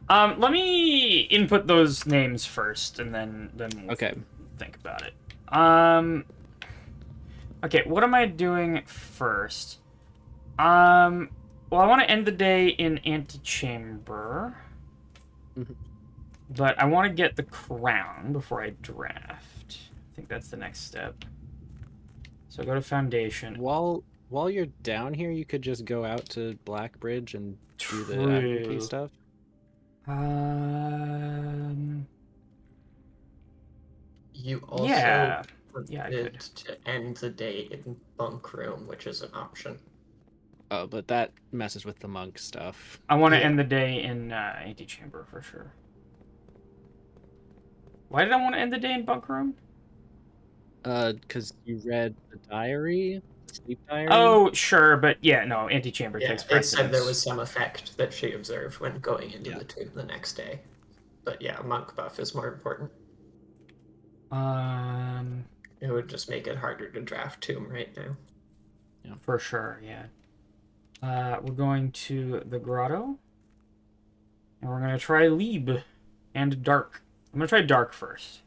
Let me input those names first, and then we'll Okay. think about it. Okay, what am I doing first? Well, I want to end the day in antechamber. Mm-hmm. But I want to get the crown before I draft. I think that's the next step. So go to foundation. While you're down here, you could just go out to Blackbridge and do the admin key stuff. You also yeah, I did could. to end the day in bunk room, which is an option. Oh, but that messes with the monk stuff. I want to Yeah. end the day in antechamber for sure. Why did I want to end the day in bunk room? Because you read the diary, the sleep diary. Oh, sure, but yeah, no, antechamber Yeah, takes it precedence. said there was some effect that she observed when going into Yeah. the tomb the next day. But yeah, monk buff is more important. It would just make it harder to draft tomb right now. Yeah. For sure, yeah. We're going to the grotto. And we're going to try Lieb and dark. I'm going to try dark first.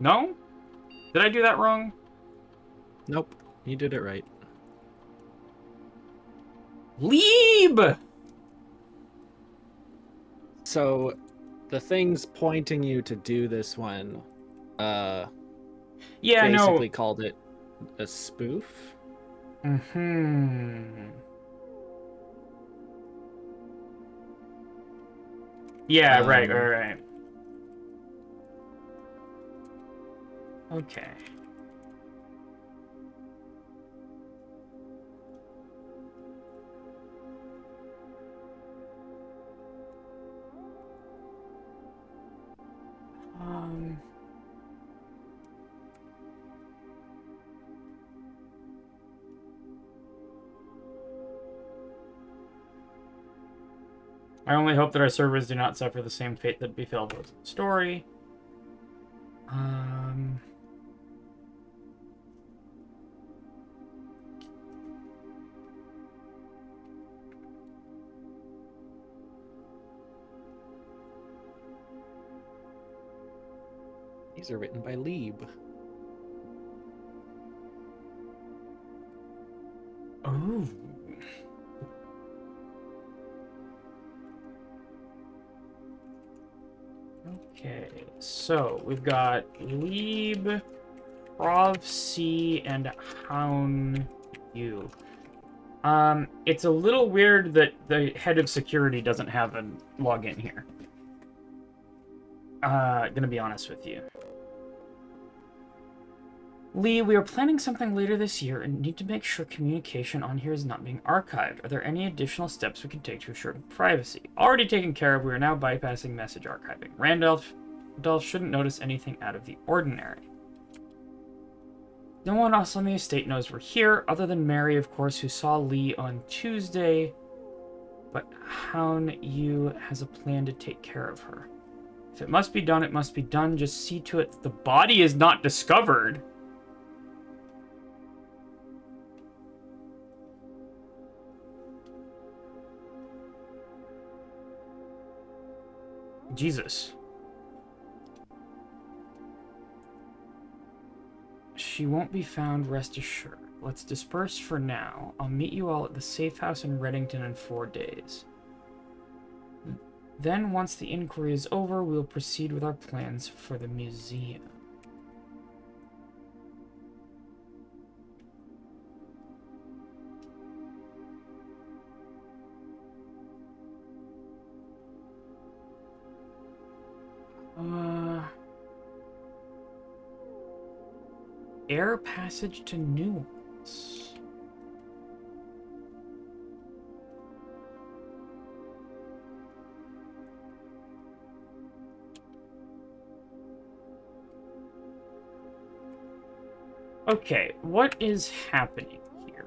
No? Did I do that wrong? Nope, you did it right. Lieb! So, the things pointing you to do this one, yeah, basically called it a spoof. Yeah, right. Okay. I only hope that our servers do not suffer the same fate that befell those in the story. These are written by Lieb. Oh. Okay, so we've got Lieb, Prov C, and Hound U. It's a little weird that the head of security doesn't have a login here. Gonna be honest with you. Lee, we are planning something later this year and need to make sure communication on here is not being archived. Are there any additional steps we can take to assure privacy? Already taken care of, we are now bypassing message archiving. Randolph shouldn't notice anything out of the ordinary. No one else on the estate knows we're here, other than Mary, of course, who saw Lee on Tuesday. But Hound Yu has a plan to take care of her. If it must be done, it must be done. Just see to it that the body is not discovered. Jesus. She won't be found, rest assured. Let's disperse for now. I'll meet you all at the safe house in Reddington in 4 days. Then, once the inquiry is over, we'll proceed with our plans for the museum. Air passage to Nuance. Okay, what is happening here?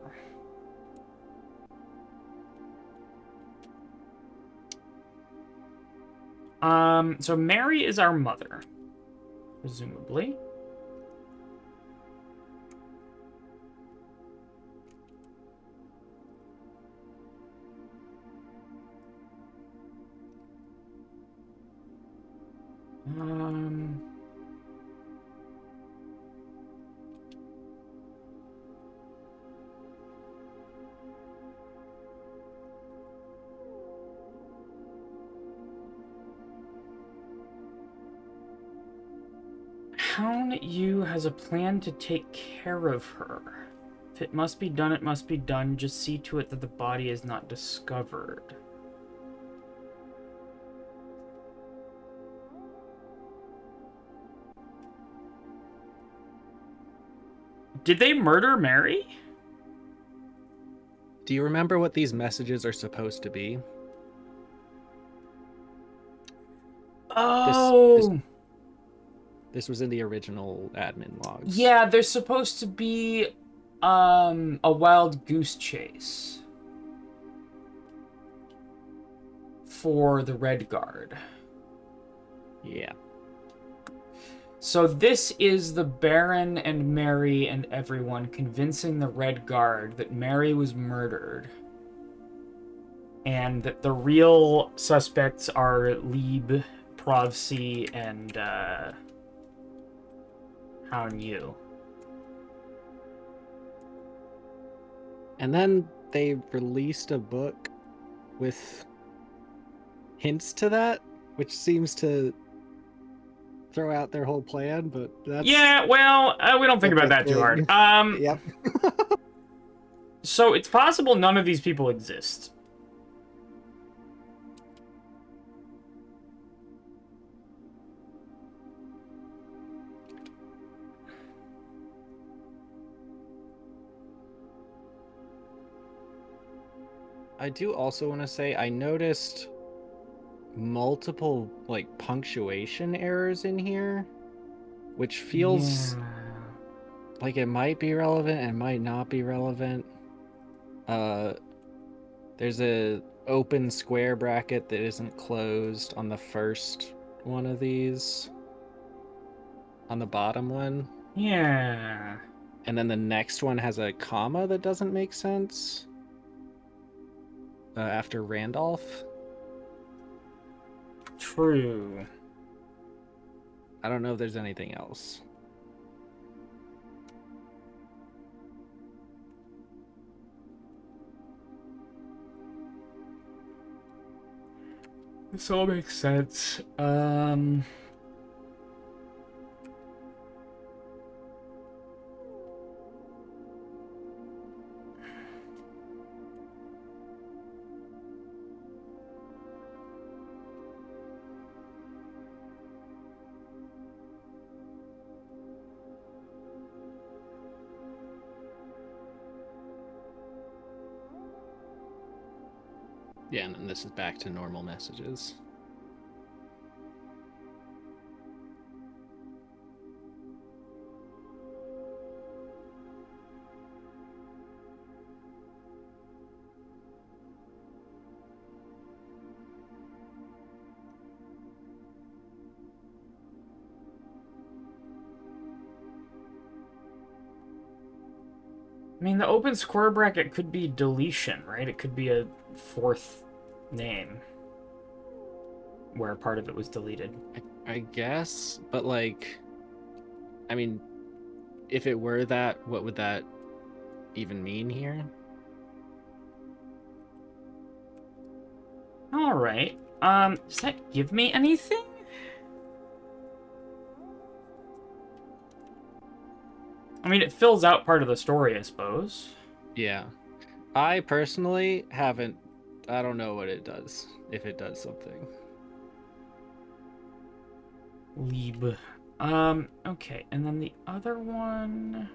So Mary is our mother, presumably. Hound Yu has a plan to take care of her. If it must be done, it must be done. Just see to it that the body is not discovered. Did they murder Mary? Do you remember what these messages are supposed to be? Oh! This was in the original admin logs. Yeah, there's supposed to be a wild goose chase for the Red Guard. Yeah. So this is the Baron and Mary and everyone convincing the Red Guard that Mary was murdered and that the real suspects are Lieb, Provsi, and Hound Yu. And then they released a book with hints to that, which seems to throw out their whole plan, but that's... Yeah, well, we don't think about that too hard. Yep. So it's possible none of these people exist. I do also want to say I noticed multiple punctuation errors in here, which feels like it might be relevant and might not be relevant. There's a open square bracket that isn't closed on the first one of these. On the bottom one. Yeah. And then the next one has a comma that doesn't make sense. After Randolph. True. I don't know if there's anything else. This all makes sense. Yeah, and then this is back to normal messages. I mean, the open square bracket could be deletion, right? It could be a fourth name where part of it was deleted. I guess, but like, I mean, if it were that, what would that even mean here? All right. Does that give me anything? I mean, it fills out part of the story, I suppose. Yeah. I personally haven't, I don't know what it does, if it does something. Lieb. Okay, and then the other one...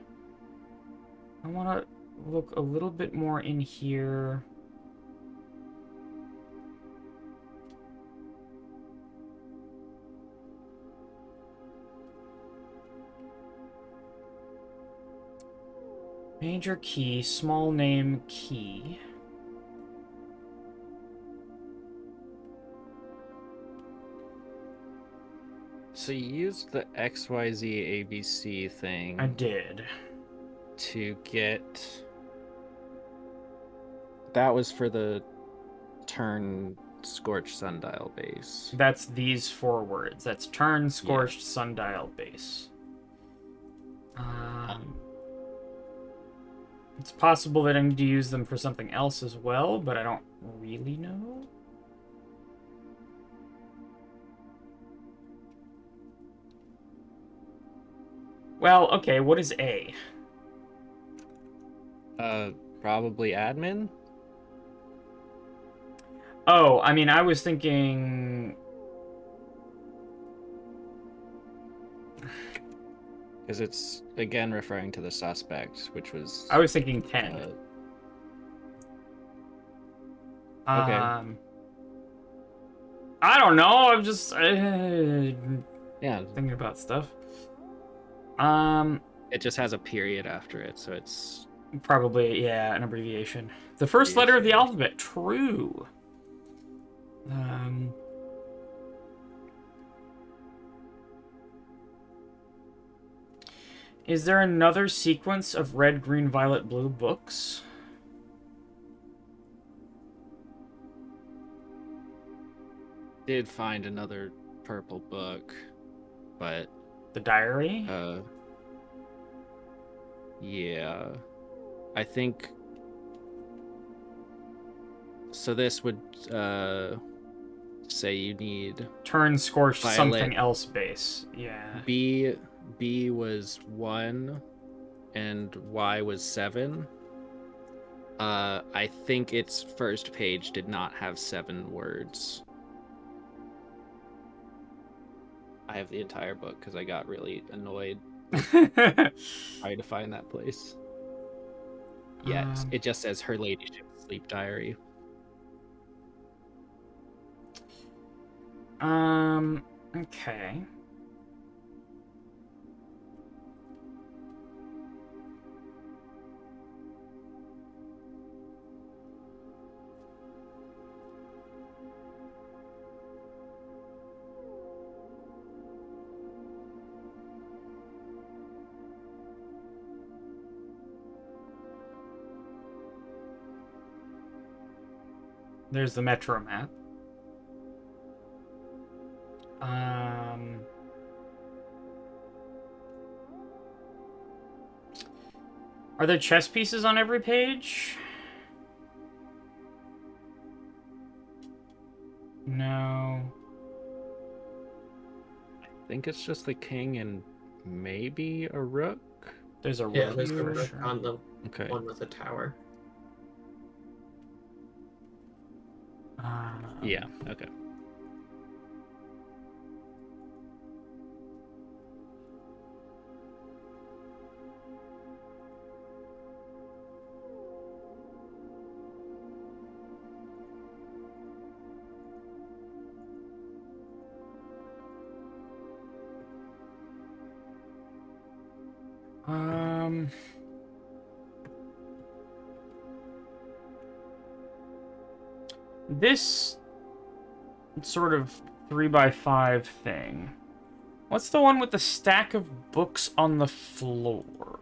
I want to look a little bit more in here. Major key, small name key. So you used the XYZ ABC thing. I did. To get... That was for the turn scorched sundial base. That's these 4 words. That's turn, scorched, sundial base. It's possible that I need to use them for something else as well, but I don't really know. Well, okay, what is A? Probably admin? Oh, I mean, I was thinking... Because it's, again, referring to the suspect, which was... I was thinking 10. Okay. I don't know, I'm just... Yeah. thinking about stuff. It just has a period after it, so it's... Probably, yeah, an abbreviation. The first letter of the alphabet, true. Is there another sequence of red, green, violet, blue books? Did find another purple book, but... The diary? Yeah. I think... So this would, say you need... Turn scorched violet. Something else base. Yeah. B was 1, and Y was 7. I think its first page did not have 7 words. I have the entire book because I got really annoyed trying to find that place. Yeah, it just says Her Ladyship's Sleep Diary. Okay. There's the metro map. Are there chess pieces on every page? No. I think it's just the king and maybe a rook. There's a Yeah, rook there's a for rook sure. on the Okay. one with the tower. Yeah, okay. This sort of 3x5 thing. What's the one with the stack of books on the floor?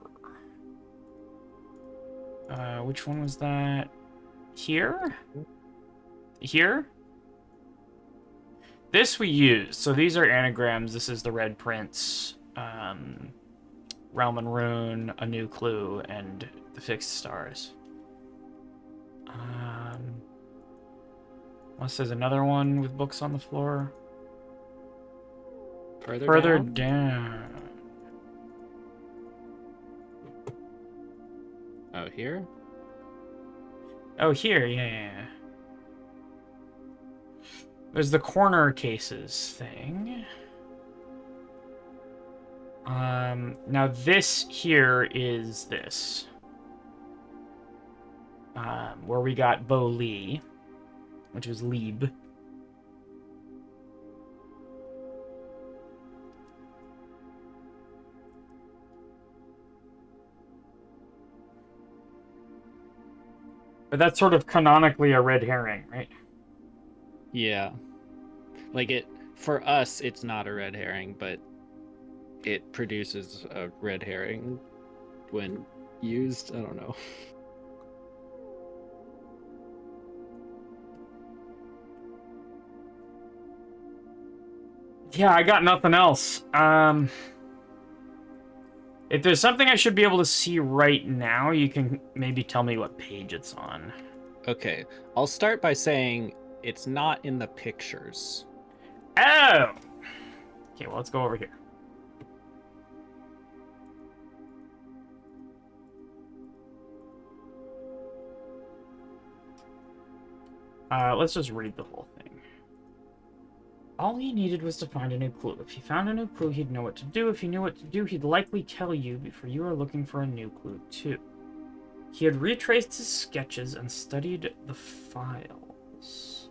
Which one was that? Here? Here? This we use. So these are anagrams. This is the Red Prince, Realm and Rune, A New Clue, and the Fixed Stars. Unless there's another one with books on the floor. Further down. Oh, here? Oh, here, yeah. There's the corner cases thing. Now this here is this. Where we got Bo Lee, which was Lieb. But that's sort of canonically a red herring, right? Yeah. Like for us, it's not a red herring, but it produces a red herring when used. I don't know. Yeah, I got nothing else. If there's something I should be able to see right now, you can maybe tell me what page it's on. Okay, I'll start by saying it's not in the pictures. Oh! Okay, well, let's go over here. Let's just read the whole thing. All he needed was to find a new clue. If he found a new clue, he'd know what to do. If he knew what to do, he'd likely tell you before you were looking for a new clue, too. He had retraced his sketches and studied the files.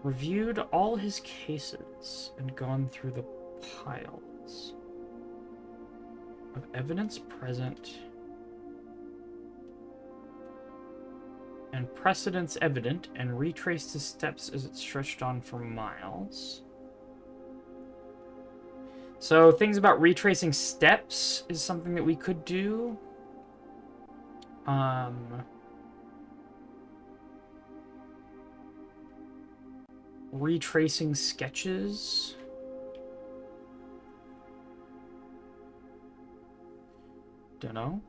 Reviewed all his cases and gone through the piles of evidence present and precedents evident, and retraced his steps as it stretched on for miles. So things about retracing steps is something that we could do. Retracing sketches. Dunno.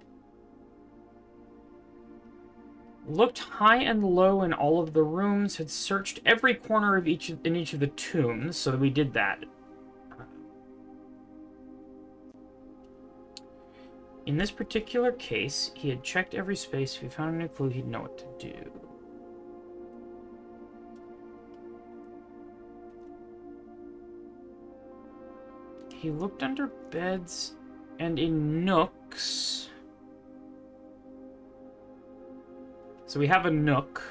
Looked high and low in all of the rooms, had searched every corner of each of the tombs, so we did that. In this particular case, he had checked every space. If he found a new clue, he'd know what to do. He looked under beds and in nooks. So we have a nook.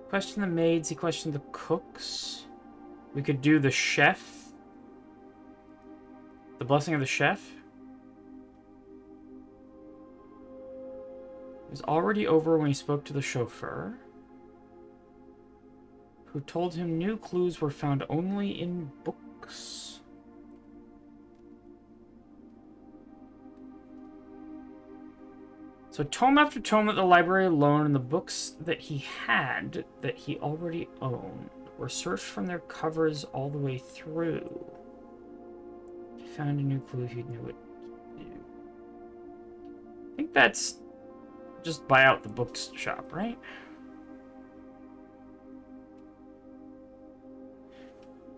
Questioned the maids, he questioned the cooks. We could do the chef. The blessing of the chef. It was already over when he spoke to the chauffeur, who told him new clues were found only in books. So tome after tome at the library alone, and the books that he had that he already owned were searched from their covers all the way through. He found a new clue if you knew what to do. I think that's just buy out the bookshop, right?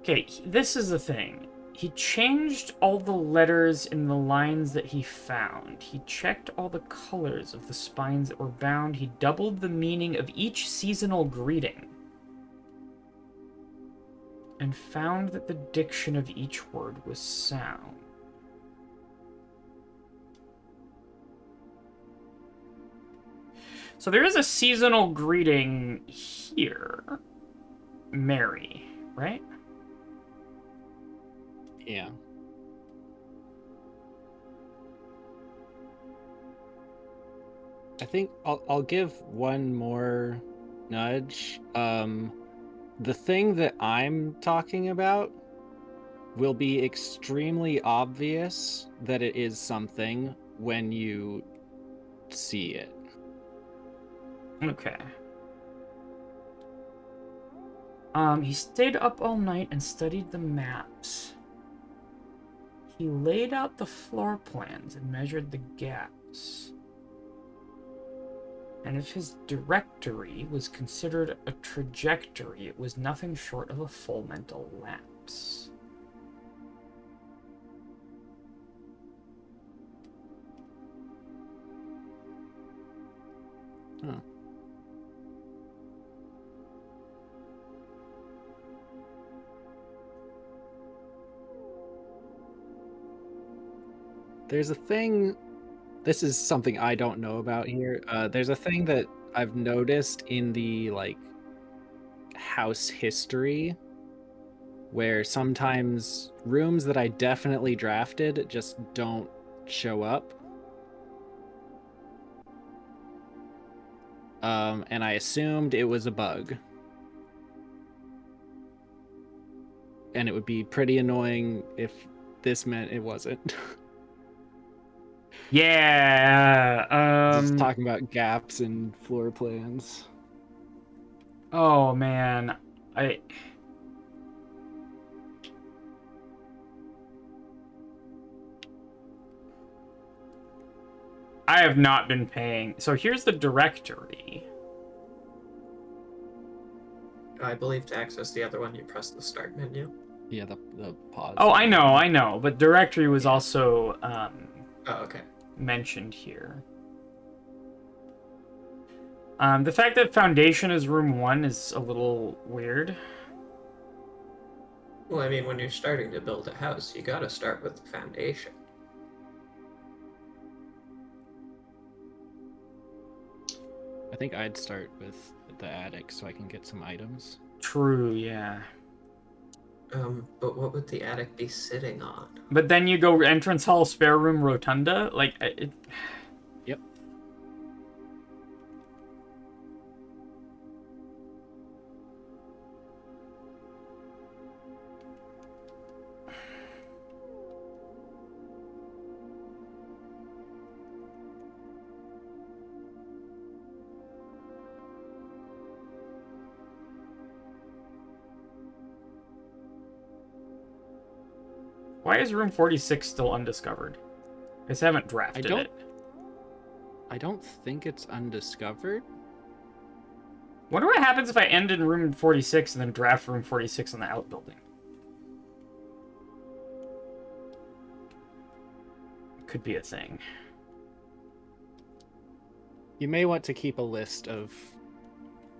Okay, this is the thing. He changed all the letters in the lines that he found. He checked all the colors of the spines that were bound. He doubled the meaning of each seasonal greeting. And found that the diction of each word was sound. So there is a seasonal greeting here. Mary, right? Yeah. I think I'll give one more nudge. The thing that I'm talking about will be extremely obvious that it is something when you see it. Okay. He stayed up all night and studied the maps. He laid out the floor plans and measured the gaps. And if his directory was considered a trajectory, it was nothing short of a full mental lapse. Huh. There's a thing, this is something I don't know about here. There's a thing that I've noticed in the like house history where sometimes rooms that I definitely drafted just don't show up. And I assumed it was a bug. And it would be pretty annoying if this meant it wasn't. Yeah, Just talking about gaps in floor plans. Oh man, I have not been paying. So here's the directory. I believe to access the other one, you press the start menu. Yeah, the pause. Oh, I know, but directory was also Oh, okay. mentioned here. The fact that foundation is room 1 is a little weird. Well, I mean, when you're starting to build a house, you gotta start with the foundation. I think I'd start with the attic so I can get some items. True, yeah. But what would the attic be sitting on? But then you go entrance hall, spare room, rotunda. Like, it... Yep. Why is room 46 still undiscovered? I just haven't drafted it. I don't think it's undiscovered. Wonder what happens if I end in room 46 and then draft room 46 on the outbuilding. Could be a thing. You may want to keep a list of...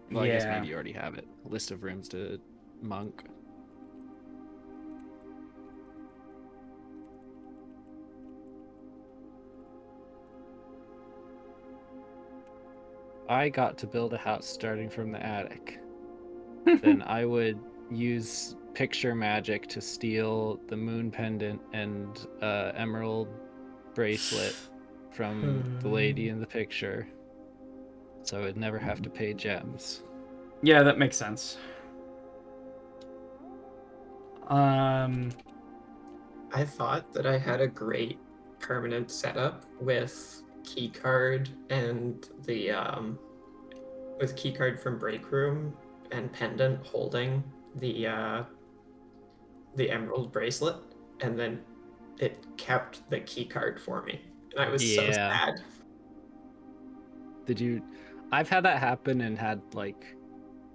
Well, I guess Yeah. maybe you already have it. A list of rooms to monk. I got to build a house starting from the attic. Then I would use picture magic to steal the moon pendant and emerald bracelet from the lady in the picture, so I would never have to pay gems. Yeah, that makes sense. I thought that I had a great permanent setup with key card and the with key card from break room and pendant holding the emerald bracelet, and then it kept the key card for me, and I was so Yeah. sad. Did you? I've had that happen and had like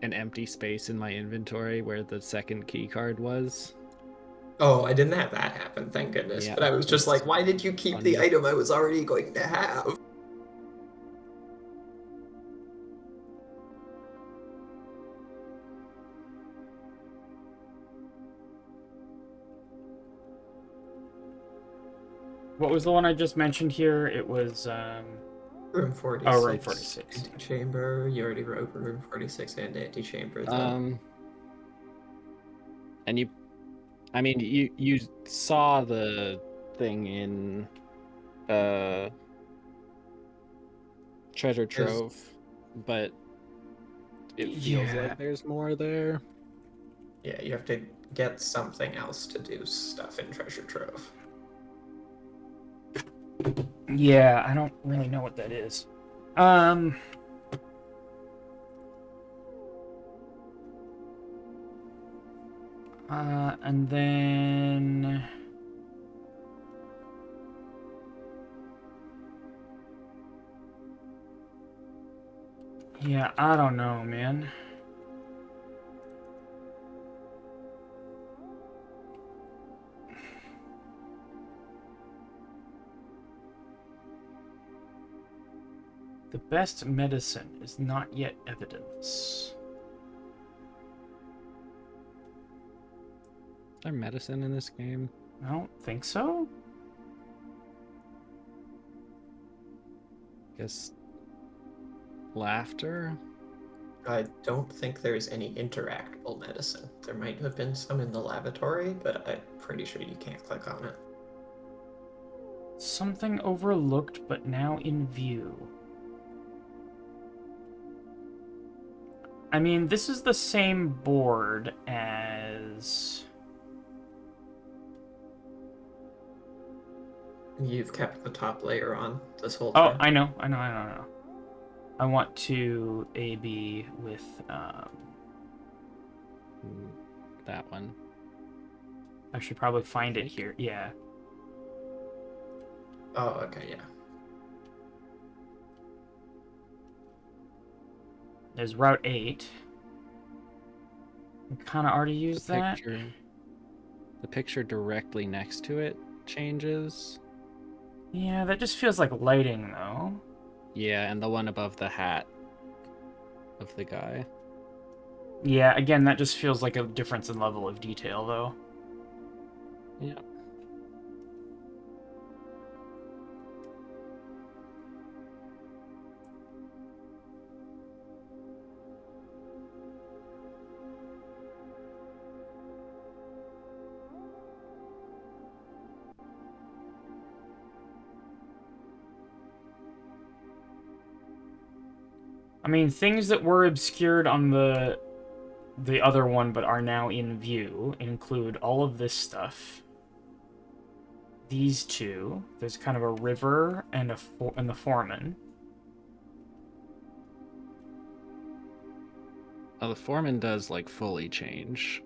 an empty space in my inventory where the second key card was. Oh, I didn't have that happen, thank goodness. Yeah, But I was just it's like, why did you keep the funny. item I was already going to have? What was the one I just mentioned here? It was Room 46. Oh, room 46. Antechamber. You already wrote room 46 and antechamber, though. And you saw the thing in treasure trove, but it feels like there's more there. Yeah, you have to get something else to do stuff in treasure trove. Yeah, I don't really know what that is. And then yeah, I don't know, man. The best medicine is not yet evidence. Is there medicine in this game? I don't think so. Guess laughter. I don't think there's any interactable medicine. There might have been some in the lavatory, but I'm pretty sure you can't click on it. Something overlooked but now in view. I mean, this is the same board as... You've kept the top layer on this whole Oh, time. I know. I want to AB with, That one. I should probably find it here. Yeah. Oh, okay, yeah. There's Route 8. We kind of already used that. The picture directly next to it changes. Yeah, that just feels like lighting, though. Yeah, and the one above the hat of the guy. Yeah, again, that just feels like a difference in level of detail, though. Yeah. I mean, things that were obscured on the other one but are now in view include all of this stuff. These two. There's kind of a river and the foreman. Oh, the foreman does like fully change.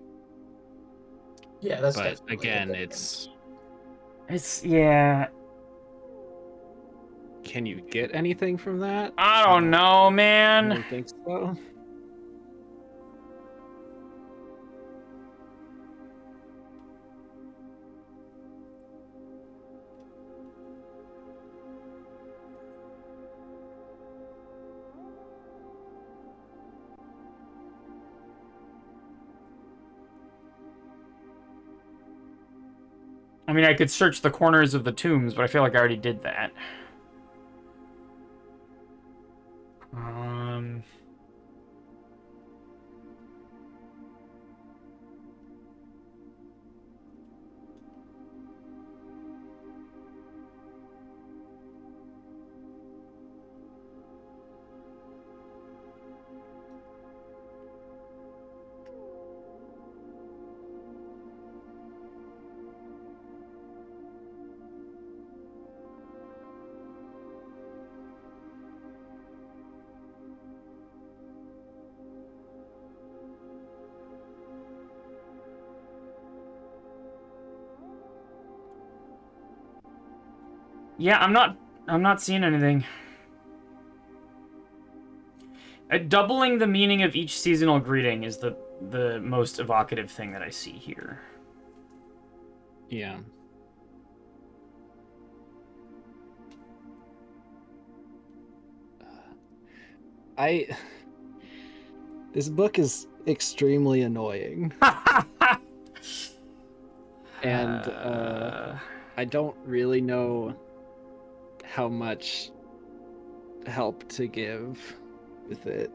Yeah, that's But definitely a again, difference. It's yeah. Can you get anything from that? I don't know, I man. don't think so. I mean, I could search the corners of the tombs, but I feel like I already did that. Yeah, I'm not seeing anything. Doubling the meaning of each seasonal greeting is the most evocative thing that I see here. Yeah. This book is extremely annoying. And I don't really know how much help to give with it.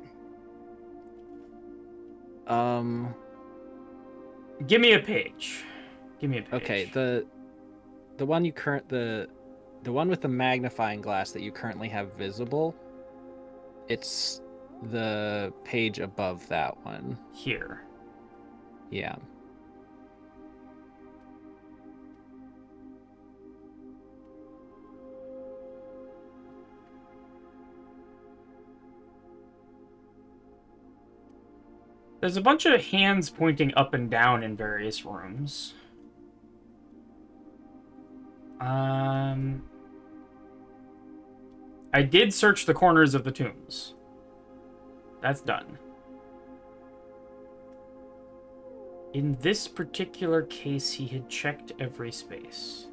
Give me a page. Give me a page. Okay, the one the one with the magnifying glass that you currently have visible, it's the page above that one. Here. Yeah. There's a bunch of hands pointing up and down in various rooms. I did search the corners of the tombs. That's done. In this particular case, he had checked every space.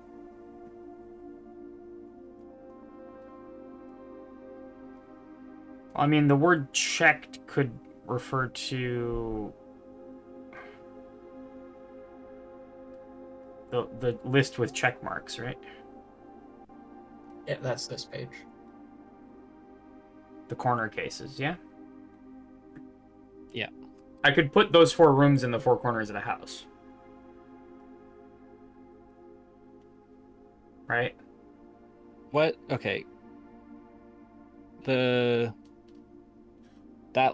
I mean, the word checked could refer to the list with check marks, right? Yeah, that's this page. The corner cases, yeah? Yeah. I could put those 4 rooms in the 4 corners of the house. Right? What? Okay. That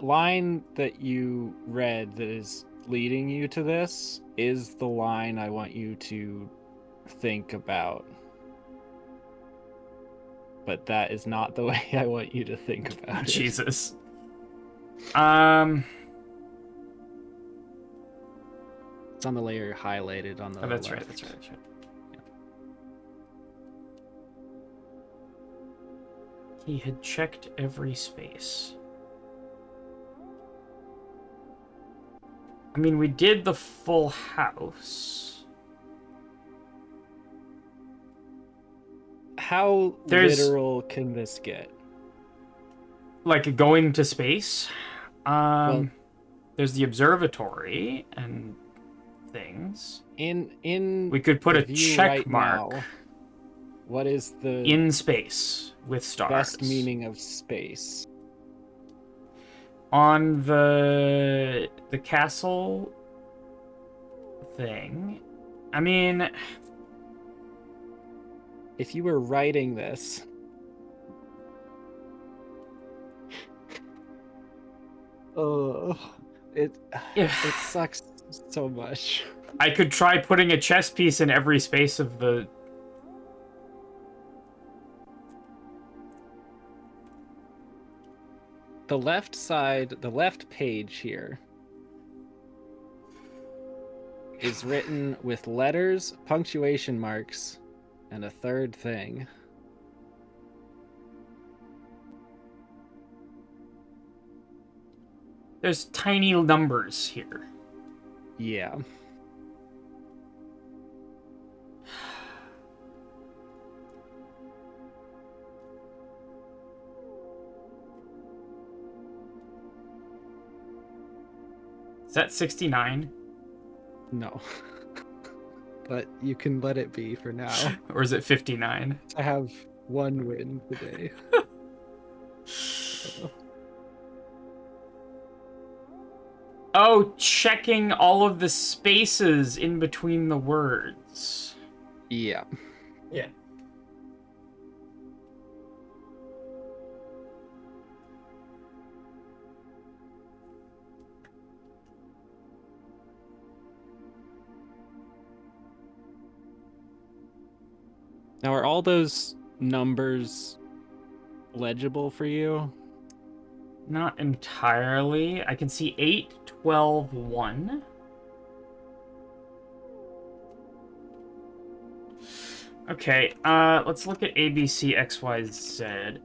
line that you read that is leading you to this is the line I want you to think about. But that is not the way I want you to think about it. Jesus. It's on the layer highlighted on the Oh, that's left. right, that's right, that's right. Yeah. He had checked every space. I mean, we did the full house. How literal can this get? Like going to space? Well, there's the observatory and things. In We could put the a view check right mark now, what is the in space with stars. best meaning of space? On the castle thing. I mean, If you were writing this, it sucks so much. I could try putting a chess piece in every space of the... The left side, the left page here is written with letters, punctuation marks, and a third thing. There's tiny numbers here. Yeah. Is that 69? No. But you can let it be for now. Or is it 59? I have one win today. Oh, checking all of the spaces in between the words. Yeah. Yeah. Now, are all those numbers legible for you? Not entirely. I can see 8, 12, 1. Okay, let's look at A, B, C, X, Y, Z.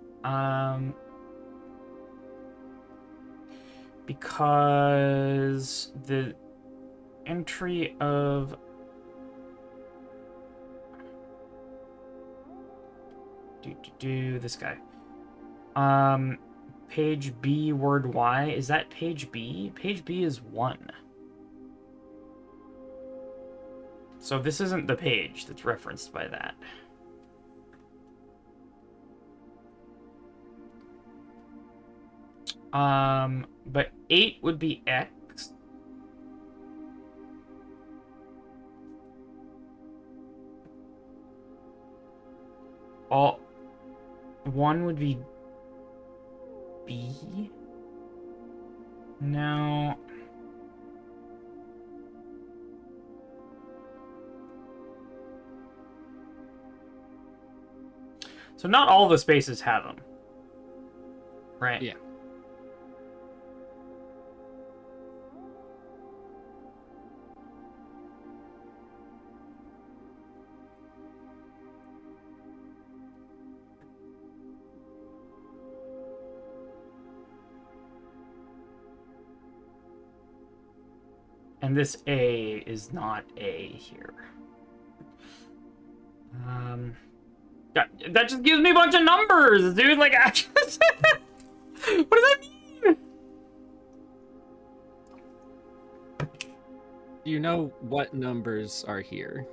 Because the entry of this guy. Page B, word Y. Is that page B? Page B is 1. So this isn't the page that's referenced by that. But 8 would be X. All 1 would be B. No. So not all the spaces have them. Right? Yeah. And this A is not A here. That just gives me a bunch of numbers, dude. Like, what does that mean? Do you know what numbers are here?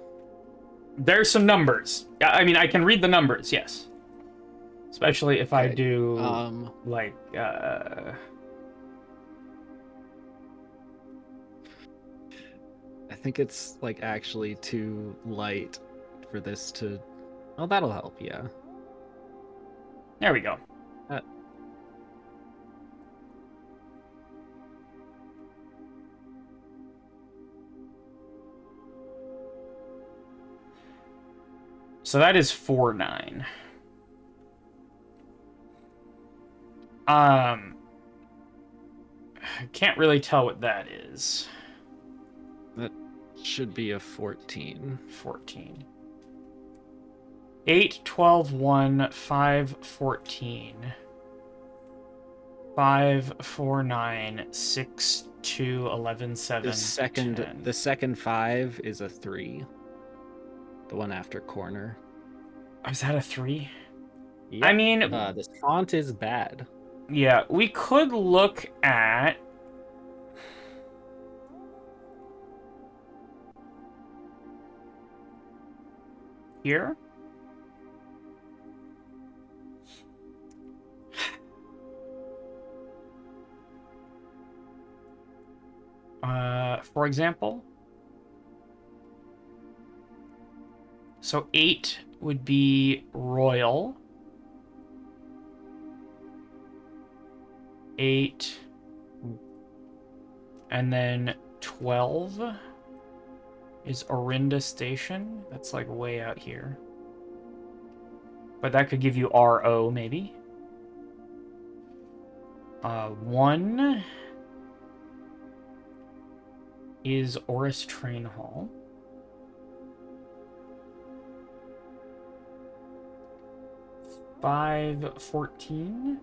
There's some numbers. I mean, I can read the numbers, yes. Especially if I Okay, do, like, I think it's like actually too light for this to. Oh, that'll help. Yeah. there we go. So that is 4-9. I can't really tell what that is. That should be a 14. 14. 8, 12, 1, 5, 14. 5, 4, 9, 6, 2, 11, 7. The second 5 is a 3. The one after corner. Oh, is that a 3? Yep. I mean, this font is bad. yeah, we could look at here. For example, so 8 would be royal. 8, and then 12 is Orinda Station. That's like way out here. But that could give you RO maybe. 1 is Oris Train Hall. 5, 14.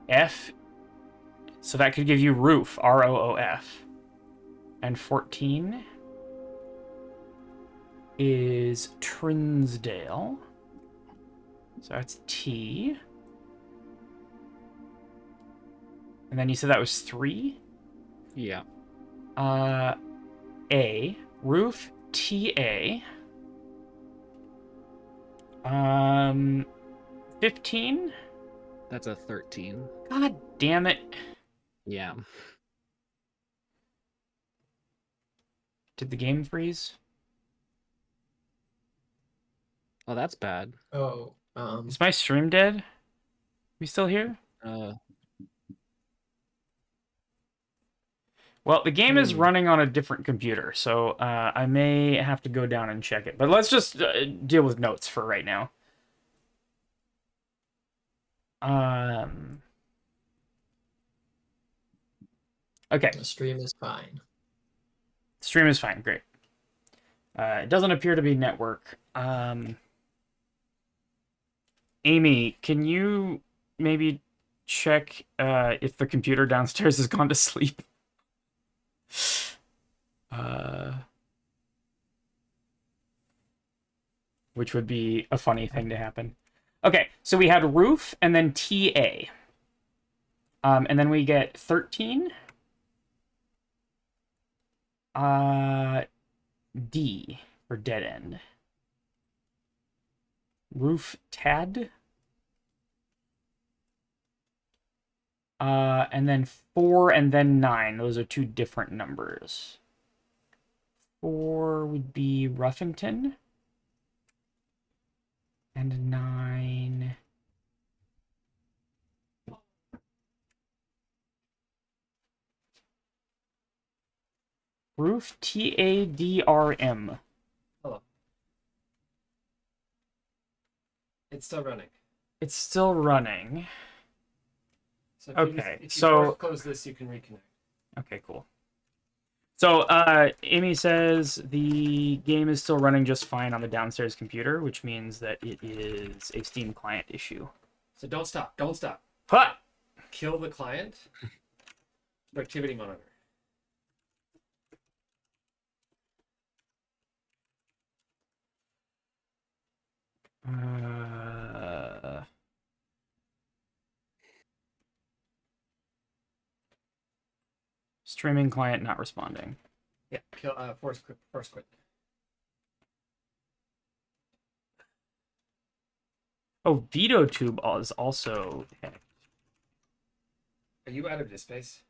F, so that could give you roof, ROOF. And 14 is Trinsdale. So that's T. And then you said that was 3? Yeah. A, roof, TA. 15? That's a 13. God damn it. Yeah. Did the game freeze? Oh, that's bad. Oh, Is my stream dead? We still here? Well, the game is running on a different computer, so I may have to go down and check it. But let's just deal with notes for right now. Okay. the stream is fine. Stream is fine. Great. It doesn't appear to be network. Amy, can you maybe check if the computer downstairs has gone to sleep? Which would be a funny thing to happen. Okay, so we had roof and then TA. And then we get 13. D for dead end. Roof TAD. And then 4 and then 9. Those are two different numbers. 4 would be Ruffington. And 9... Roof TADRM. Hello. It's still running. It's still running. So Okay, if you so- close this, you can reconnect. Okay, cool. So, Amy says the game is still running just fine on the downstairs computer, which means that it is a Steam client issue. So don't stop. Don't stop. Huh! Kill the client. Activity monitor. Streaming client not responding. Yeah. Kill. Force quit. Oh, VitoTube is also hacked. Are you out of disk space?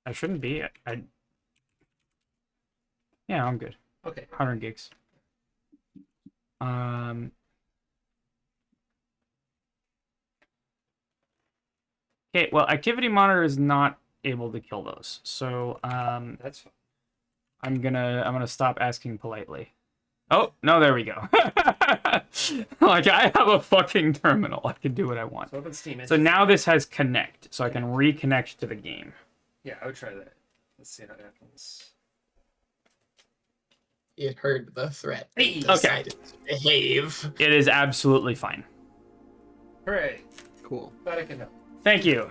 I shouldn't be. Yeah, I'm good. Okay. 100 gigs. Okay, well, activity monitor is not able to kill those. So, That's fine. I'm gonna stop asking politely. Oh, no, there we go. Like, I have a fucking terminal. I can do what I want. So open Steam. So now this has connect, so I can reconnect to the game. Yeah, I would try that. Let's see how it happens. It heard the threat. Hey! And decided to behave. It is absolutely fine. Hooray! Cool. Glad I can help. Thank you.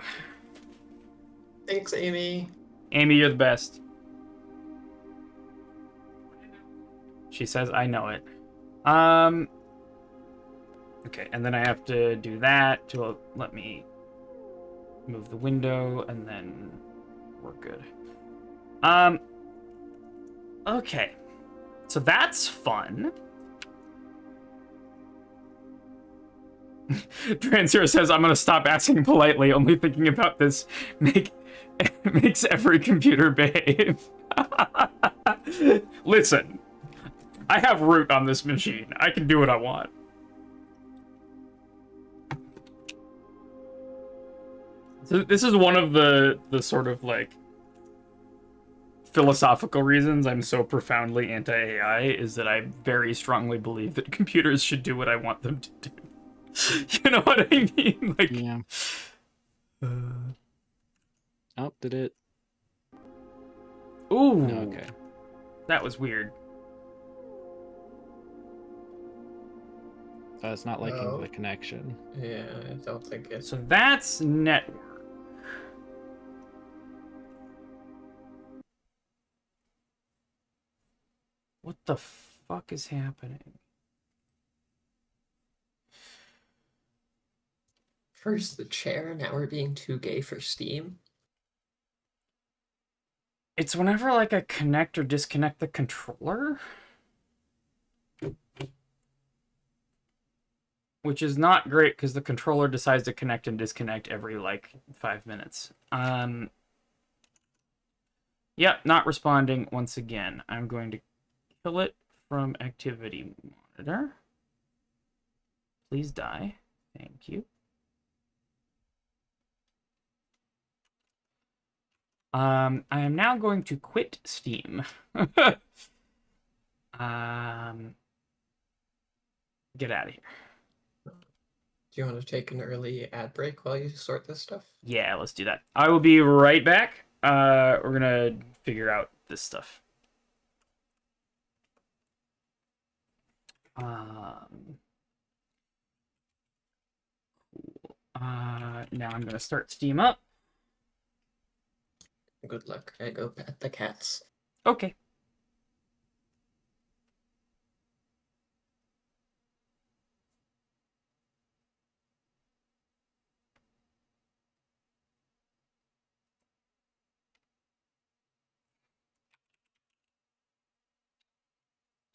Thanks, Amy. Amy, you're the best. She says, I know it. Okay, and then I have to do that to let me move the window, and then we're good. Okay. So that's fun. Transier says, I'm gonna stop asking politely, only thinking about this makes every computer behave. Listen, I have root on this machine. I can do what I want. So this is one of the sort of like philosophical reasons I'm so profoundly anti-AI is that I very strongly believe that computers should do what I want them to do. You know what I mean? Like, Yeah. Oh, did it? ooh, No, okay. that was weird. It's not liking Oh. the connection. Yeah, I don't think it's. So that's network. What the fuck is happening? First the chair, now we're being too gay for Steam. It's whenever like I connect or disconnect the controller. Which is not great because the controller decides to connect and disconnect every like 5 minutes. Yep, not responding once again. I'm going to kill it from activity monitor. Please die. Thank you. I am now going to quit Steam. Get out of here. Do you want to take an early ad break while you sort this stuff? Yeah, let's do that. I will be right back. We're gonna figure out this stuff. Cool. Now I'm gonna start Steam up. Good luck. I go pet the cats. Okay.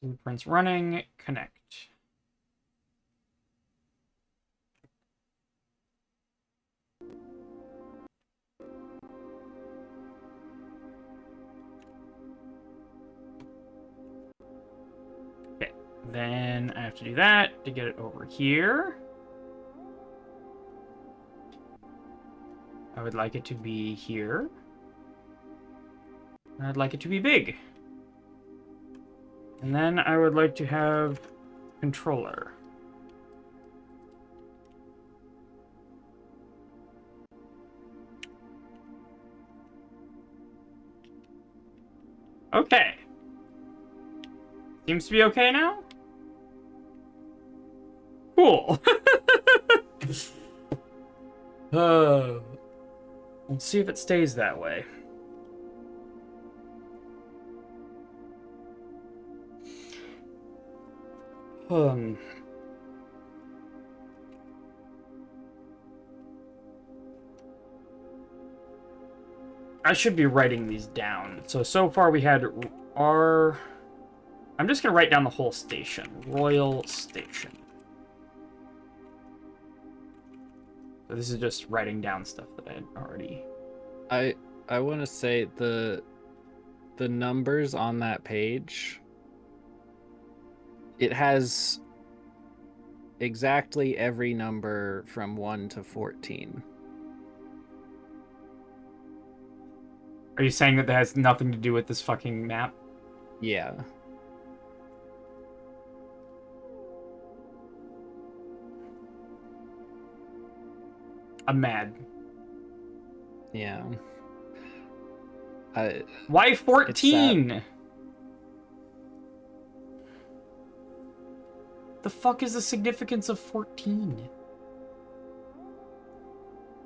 Blueprints running. Connect. Okay. Then I have to do that to get it over here. I would like it to be here. I'd like it to be big. And then I would like to have controller. Okay. Seems to be okay now? Cool. Let's see if it stays that way. I should be writing these down. So far we had R... I'm just going to write down the whole station. Royal Station. So this is just writing down stuff that I had already... I want to say the numbers on that page, it has exactly every number from 1 to 14. Are you saying that has nothing to do with this fucking map? Yeah. I'm mad. Yeah. Why 14? The fuck is the significance of 14?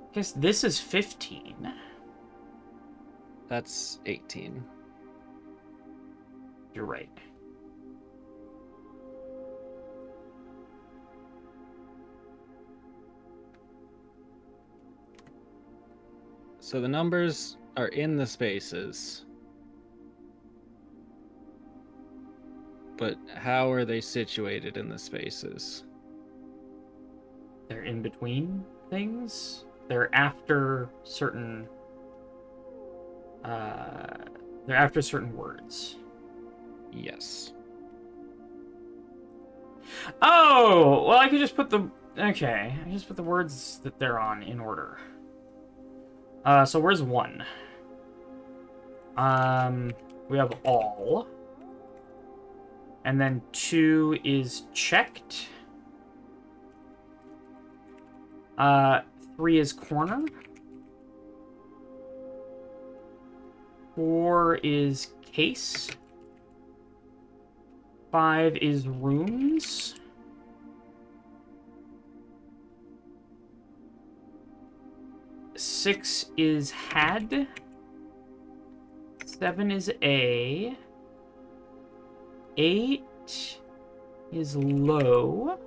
I guess this is 15. That's 18. You're right. So the numbers are in the spaces. But how are they situated in the spaces? They're in between things. They're after certain... they're after certain words. Yes. Oh! Well, I could just put the... Okay. I just put the words that they're on in order. So where's 1? We have all. And then 2 is checked. 3 is corner. 4 is case. 5 is rooms. 6 is had. 7 is A. 8 is low.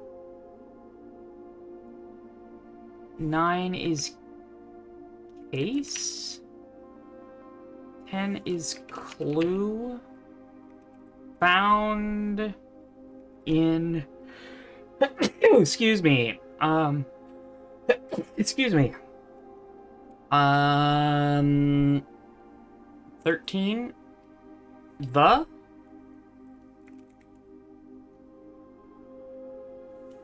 9 is case. 10 is clue. Found in... excuse me. Excuse me. 13. The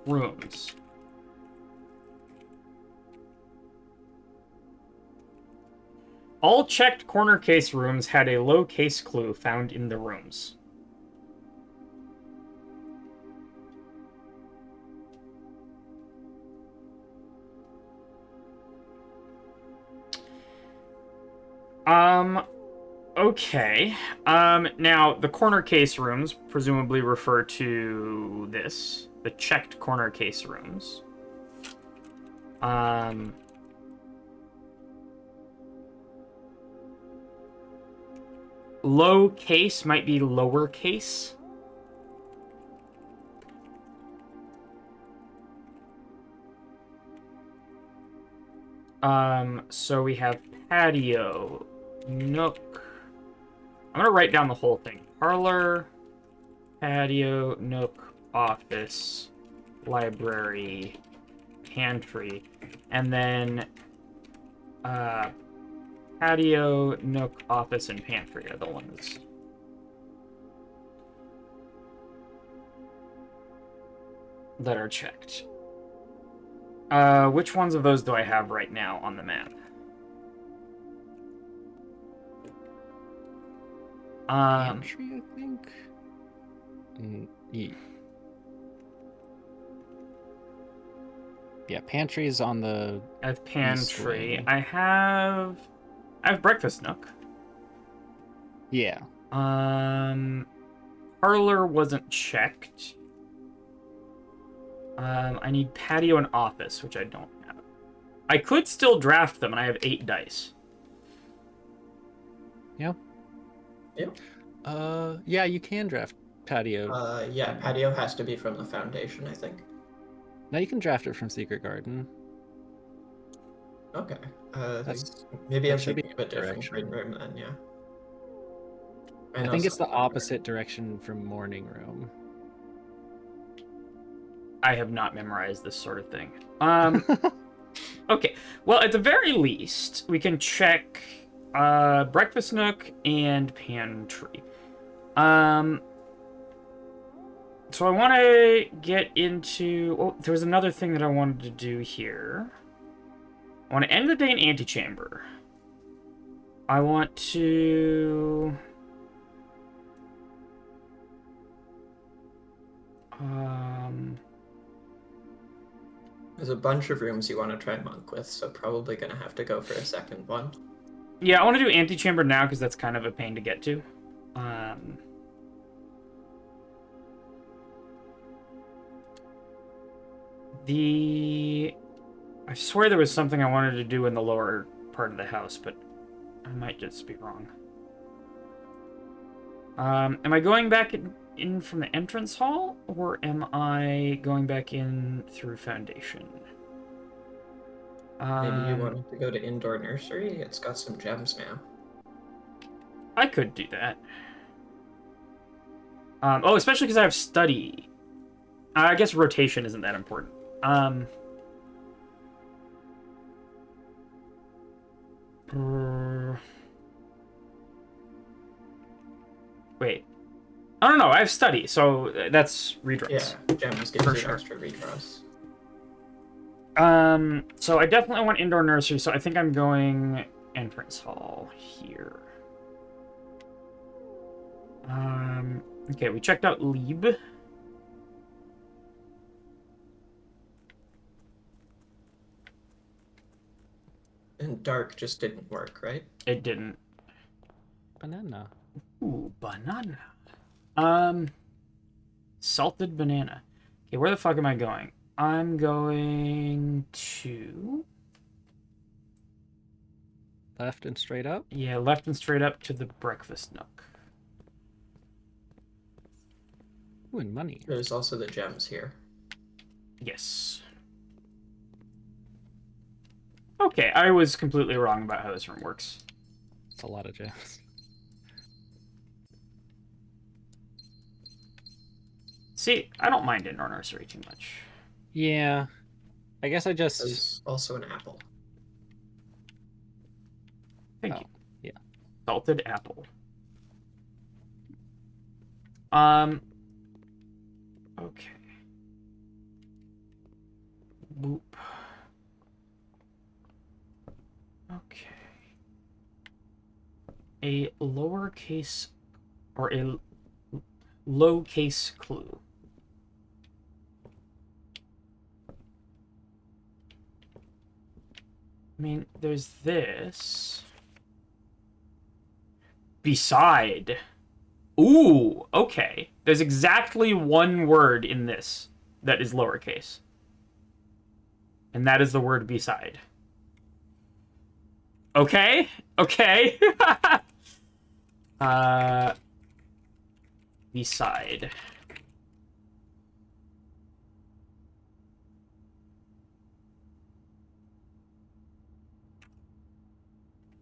rooms. All checked corner case rooms had a low case clue found in the rooms. Okay. Now, the corner case rooms presumably refer to this. The checked corner case rooms. Low case might be lower case. So we have patio, nook. I'm gonna write down the whole thing. Parlor, patio, nook, office, library, pantry, and then patio, nook, office, and pantry are the ones. That are checked. Which ones of those do I have right now on the map? Pantry, I think. Yeah, pantry is on the. I have East pantry. wing. I have breakfast nook. Yeah. Parlor wasn't checked. I need patio and office, which I don't have. I could still draft them, and I have 8 dice. Yeah. Yep. Yeah, you can draft patio. Yeah, patio has to be from the foundation, I think. Now you can draft it from Secret Garden. Okay. That's Maybe I'm that should be thinking of a different direction. green room then, yeah. I know think it's the something about opposite direction from morning room. I have not memorized this sort of thing. Okay. Well, at the very least, we can check breakfast nook and pantry. So I want to get into... Oh, there was another thing that I wanted to do here. I want to end the day in antechamber. I want to... There's a bunch of rooms you want to try monk with, so probably gonna have to go for a second one. Yeah, I want to do antechamber now because that's kind of a pain to get to. I swear there was something I wanted to do in the lower part of the house, but I might just be wrong. Am I going back in from the entrance hall, or am I going back in through foundation? Maybe you wanted to go to indoor nursery? It's got some gems now. I could do that. Oh, especially because I have study. I guess rotation isn't that important. Wait. I don't know. I have study, so that's redraws. Yeah, gems gives For you sure. extra redraws. So I definitely want indoor nursery, so I think I'm going entrance hall here. Okay, we checked out Lieb. And dark just didn't work, right? It didn't. Banana. Ooh, banana. Salted banana. Okay, where the fuck am I going? I'm going to... Left and straight up? Yeah, left and straight up to the breakfast nook. Ooh, and money. There's also the gems here. Yes. Okay, I was completely wrong about how this room works. It's a lot of gems. See, I don't mind indoor nursery too much. Yeah. I guess I just... There's also an apple. Thank you. Yeah. Salted apple. Okay. Boop. Okay. A lowercase or a low-case clue. I mean, there's this. Beside. Ooh, okay. There's exactly one word in this that is lowercase. And that is the word beside. Okay. Okay. Beside.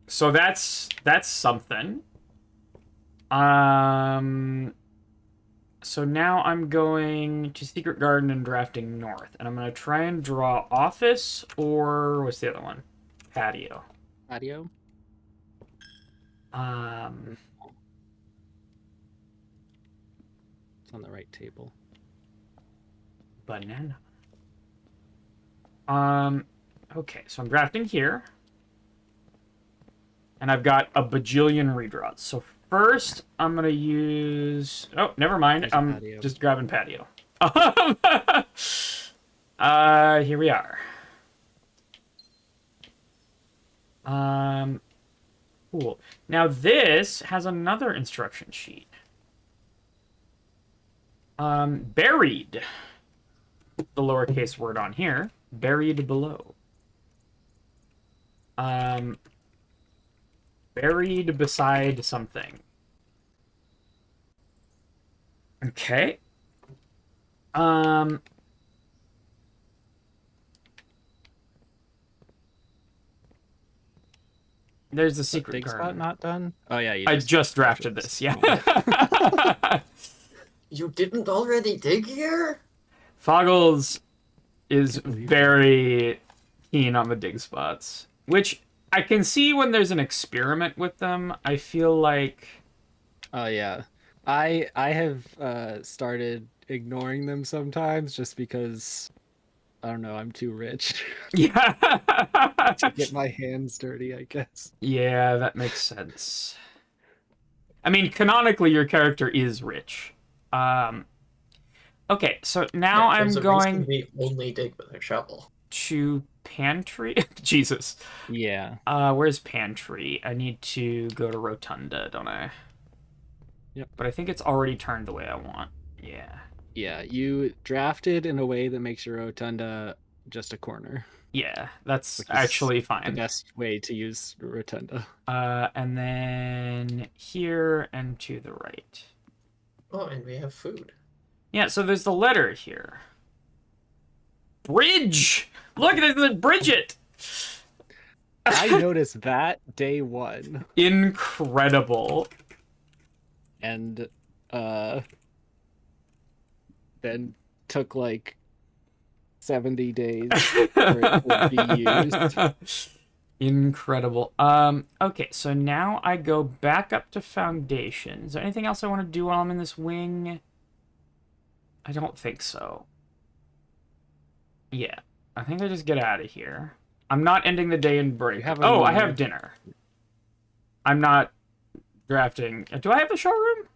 So that's something. So now I'm going to Secret Garden and drafting north, and I'm gonna try and draw office or what's the other one? Patio. Patio. It's on the right table. Banana. Okay, so I'm drafting here. And I've got a bajillion redraws. So first, I'm going to use... Oh, never mind. There's I'm patio. just grabbing patio. Here we are. Cool. Now this has another instruction sheet. Buried. The lowercase word on here. Buried below. Buried beside something. Okay. There's the secret Big garden. spot not done? Oh yeah, I just drafted this. Yeah. You didn't already dig here? Foggles is very keen on the dig spots, which I can see when there's an experiment with them. I feel like... Oh yeah, I have started ignoring them sometimes just because I don't know, I'm too rich Yeah. to get my hands dirty, I guess. Yeah, that makes sense. I mean, canonically, your character is rich. Okay, so now There's I'm a reason going we only dig with a shovel. to pantry. Jesus. Yeah. Where's pantry? I need to go to rotunda, don't I? Yep. But I think it's already turned the way I want. Yeah. Yeah, you drafted in a way that makes your rotunda just a corner. Yeah, that's Which is actually the fine. best way to use rotunda. And then here and to the right. Oh, and we have food. Yeah, so there's the letter here. Bridge! Look, there's the Bridget! I noticed that day one. Incredible. And then took like 70 days for it to be used. Incredible. Okay, so now I go back up to foundation. Is there anything else I want to do while I'm in this wing? I don't think so. Yeah, I think I just get out of here. I'm not ending the day in break. Oh, I have dinner. I'm not drafting. Do I have the showroom?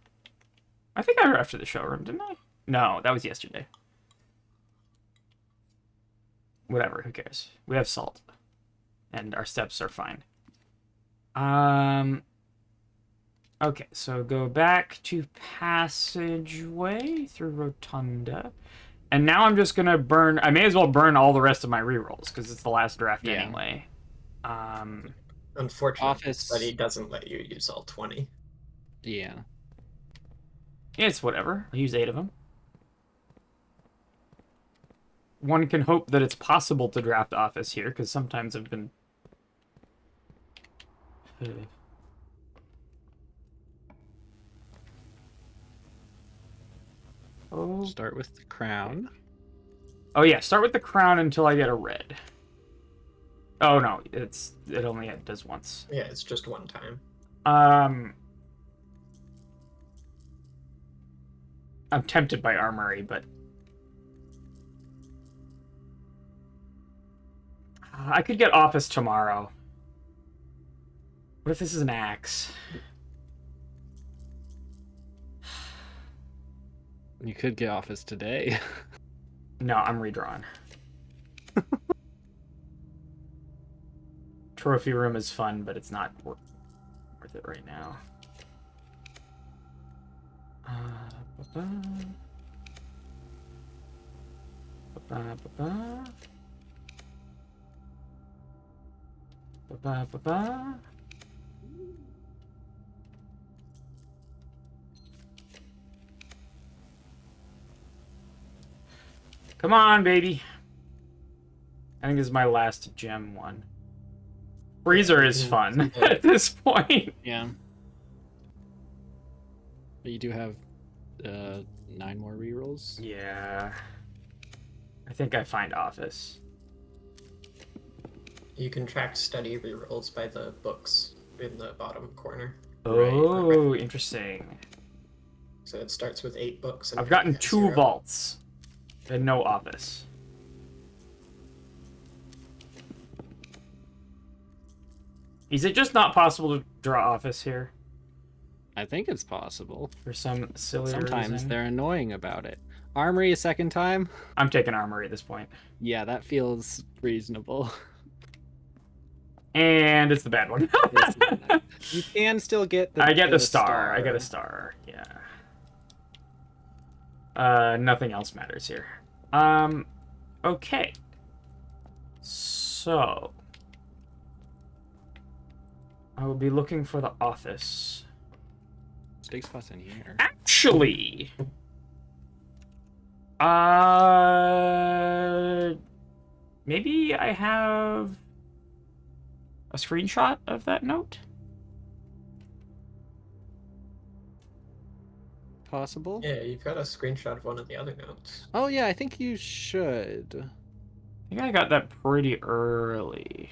I think I drafted the showroom, didn't I? No, that was yesterday. Whatever, who cares? We have salt. And our steps are fine. Okay, so go back to passageway through rotunda. And now I'm just gonna burn... I may as well burn all the rest of my rerolls, because it's the last draft anyway. Unfortunately, but he doesn't let you use all 20. Yeah. It's whatever. I'll use 8 of them. One can hope that it's possible to draft office here, because sometimes I've been... Oh. Start with the crown. Oh yeah, start with the crown until I get a red. Oh no, it only does once. Yeah, it's just one time. I'm tempted by armory, but I could get office tomorrow. What if this is an axe? You could get office today. No, I'm redrawn. Trophy room is fun, but it's not worth it right now. Ba-ba. Ba-ba, ba-ba. Ba-ba, ba-ba. Come on, baby. I think this is my last gem one. Freezer is fun at this point. Yeah. But you do have 9 more rerolls. Yeah. I think I find office. You can track study rerolls by the books in the bottom corner. Oh, interesting. So it starts with 8 books. And I've gotten 2 0. vaults and no office. Is it just not possible to draw office here? I think it's possible. For some silly Sometimes reason? they're annoying about it. Armory a second time? I'm taking armory at this point. Yeah, that feels reasonable. And it's the bad one. You can still get I get the star. I get a star. Yeah. Nothing else matters here. Okay. So I will be looking for the office. Stake spots in here. Actually, maybe I have a screenshot of that note. Possible? Yeah, you've got a screenshot of one of the other notes. Oh yeah, I think you should. I think I got that pretty early.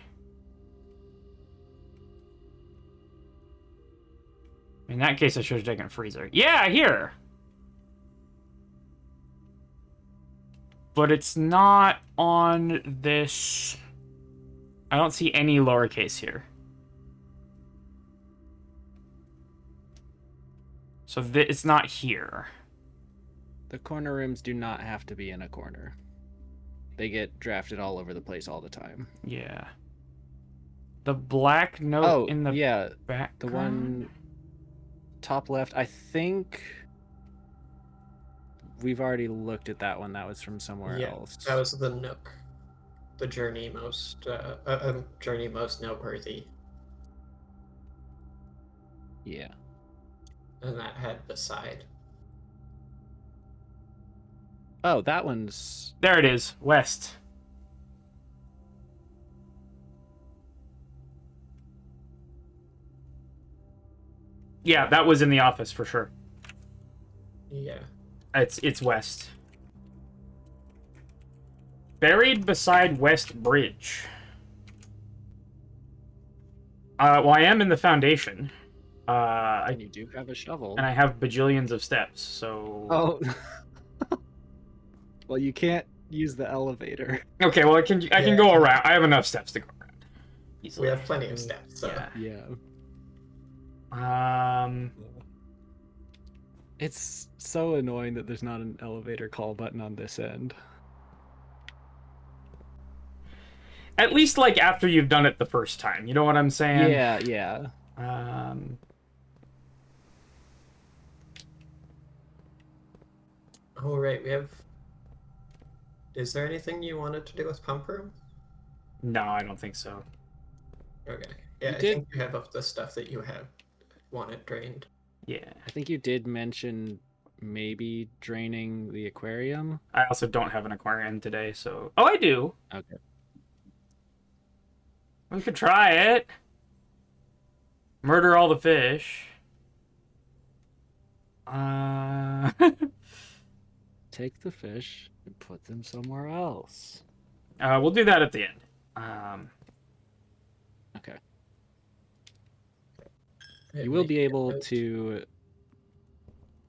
In that case, I should have taken freezer. Yeah, here. But it's not on this. I don't see any lowercase here. So it's not here. The corner rooms do not have to be in a corner. They get drafted all over the place all the time. Yeah. The black note in the yeah, background? the one top left. I think we've already looked at that one. That was from somewhere else. That was the Nook. The journey most noteworthy. Yeah. And that had beside. Oh, that one's... There it is. West. Yeah, that was in the office for sure. Yeah. It's west. Buried beside West Bridge. Well, I am in the foundation. And you do have a shovel. And I have bajillions of steps, so... Oh. Well, you can't use the elevator. Okay, well, I can go around. I have enough steps to go around. Easily. We have plenty of steps, so... Yeah. It's so annoying that there's not an elevator call button on this end. At least, like, after you've done it the first time. You know what I'm saying? Yeah, yeah. Oh, right, we have... Is there anything you wanted to do with Pump Room? No, I don't think so. Okay. Yeah, I think you have of the stuff that you have wanted drained. Yeah. I think you did mention maybe draining the aquarium. I also don't have an aquarium today, so... Oh, I do! Okay. We could try it. Murder all the fish. Take the fish and put them somewhere else. We'll do that at the end. Okay. You will be able to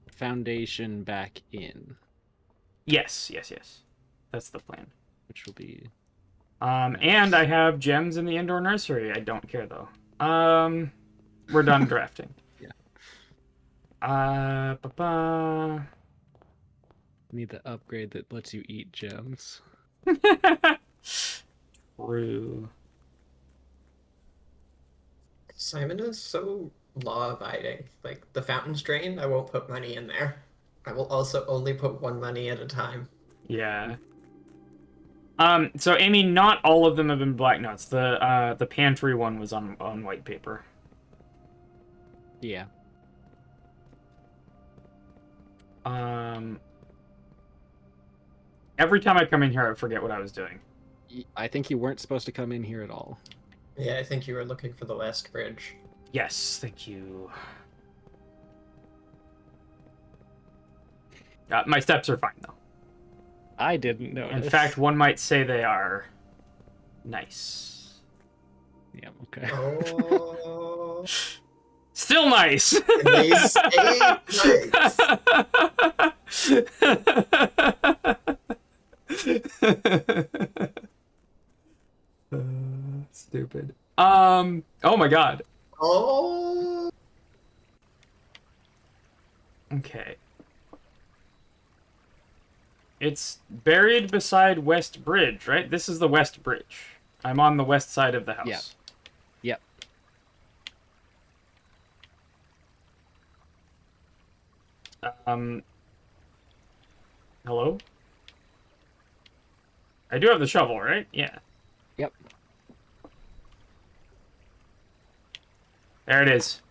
foundation back in. Yes. That's the plan. Which will be... And I have gems in the indoor nursery. I don't care, though. We're done drafting. Yeah. Need the upgrade that lets you eat gems. True. Simon is so law-abiding. Like the fountain's drained, I won't put money in there. I will also only put one money at a time. Yeah. So Amy, not all of them have been black notes. The pantry one was on white paper. Yeah. Every time I come in here, I forget what I was doing. I think you weren't supposed to come in here at all. Yeah, I think you were looking for the last bridge. Yes, thank you. My steps are fine, though. I didn't notice. In fact, one might say they are nice. Yeah, okay. Oh, Still nice! they stay nice. Stupid. Oh my god. Oh, Okay. It's buried beside West Bridge, right? This is the West Bridge. I'm on the west side of the house. Yeah. Yep. Hello? I do have the shovel, right? Yeah. Yep. There it is.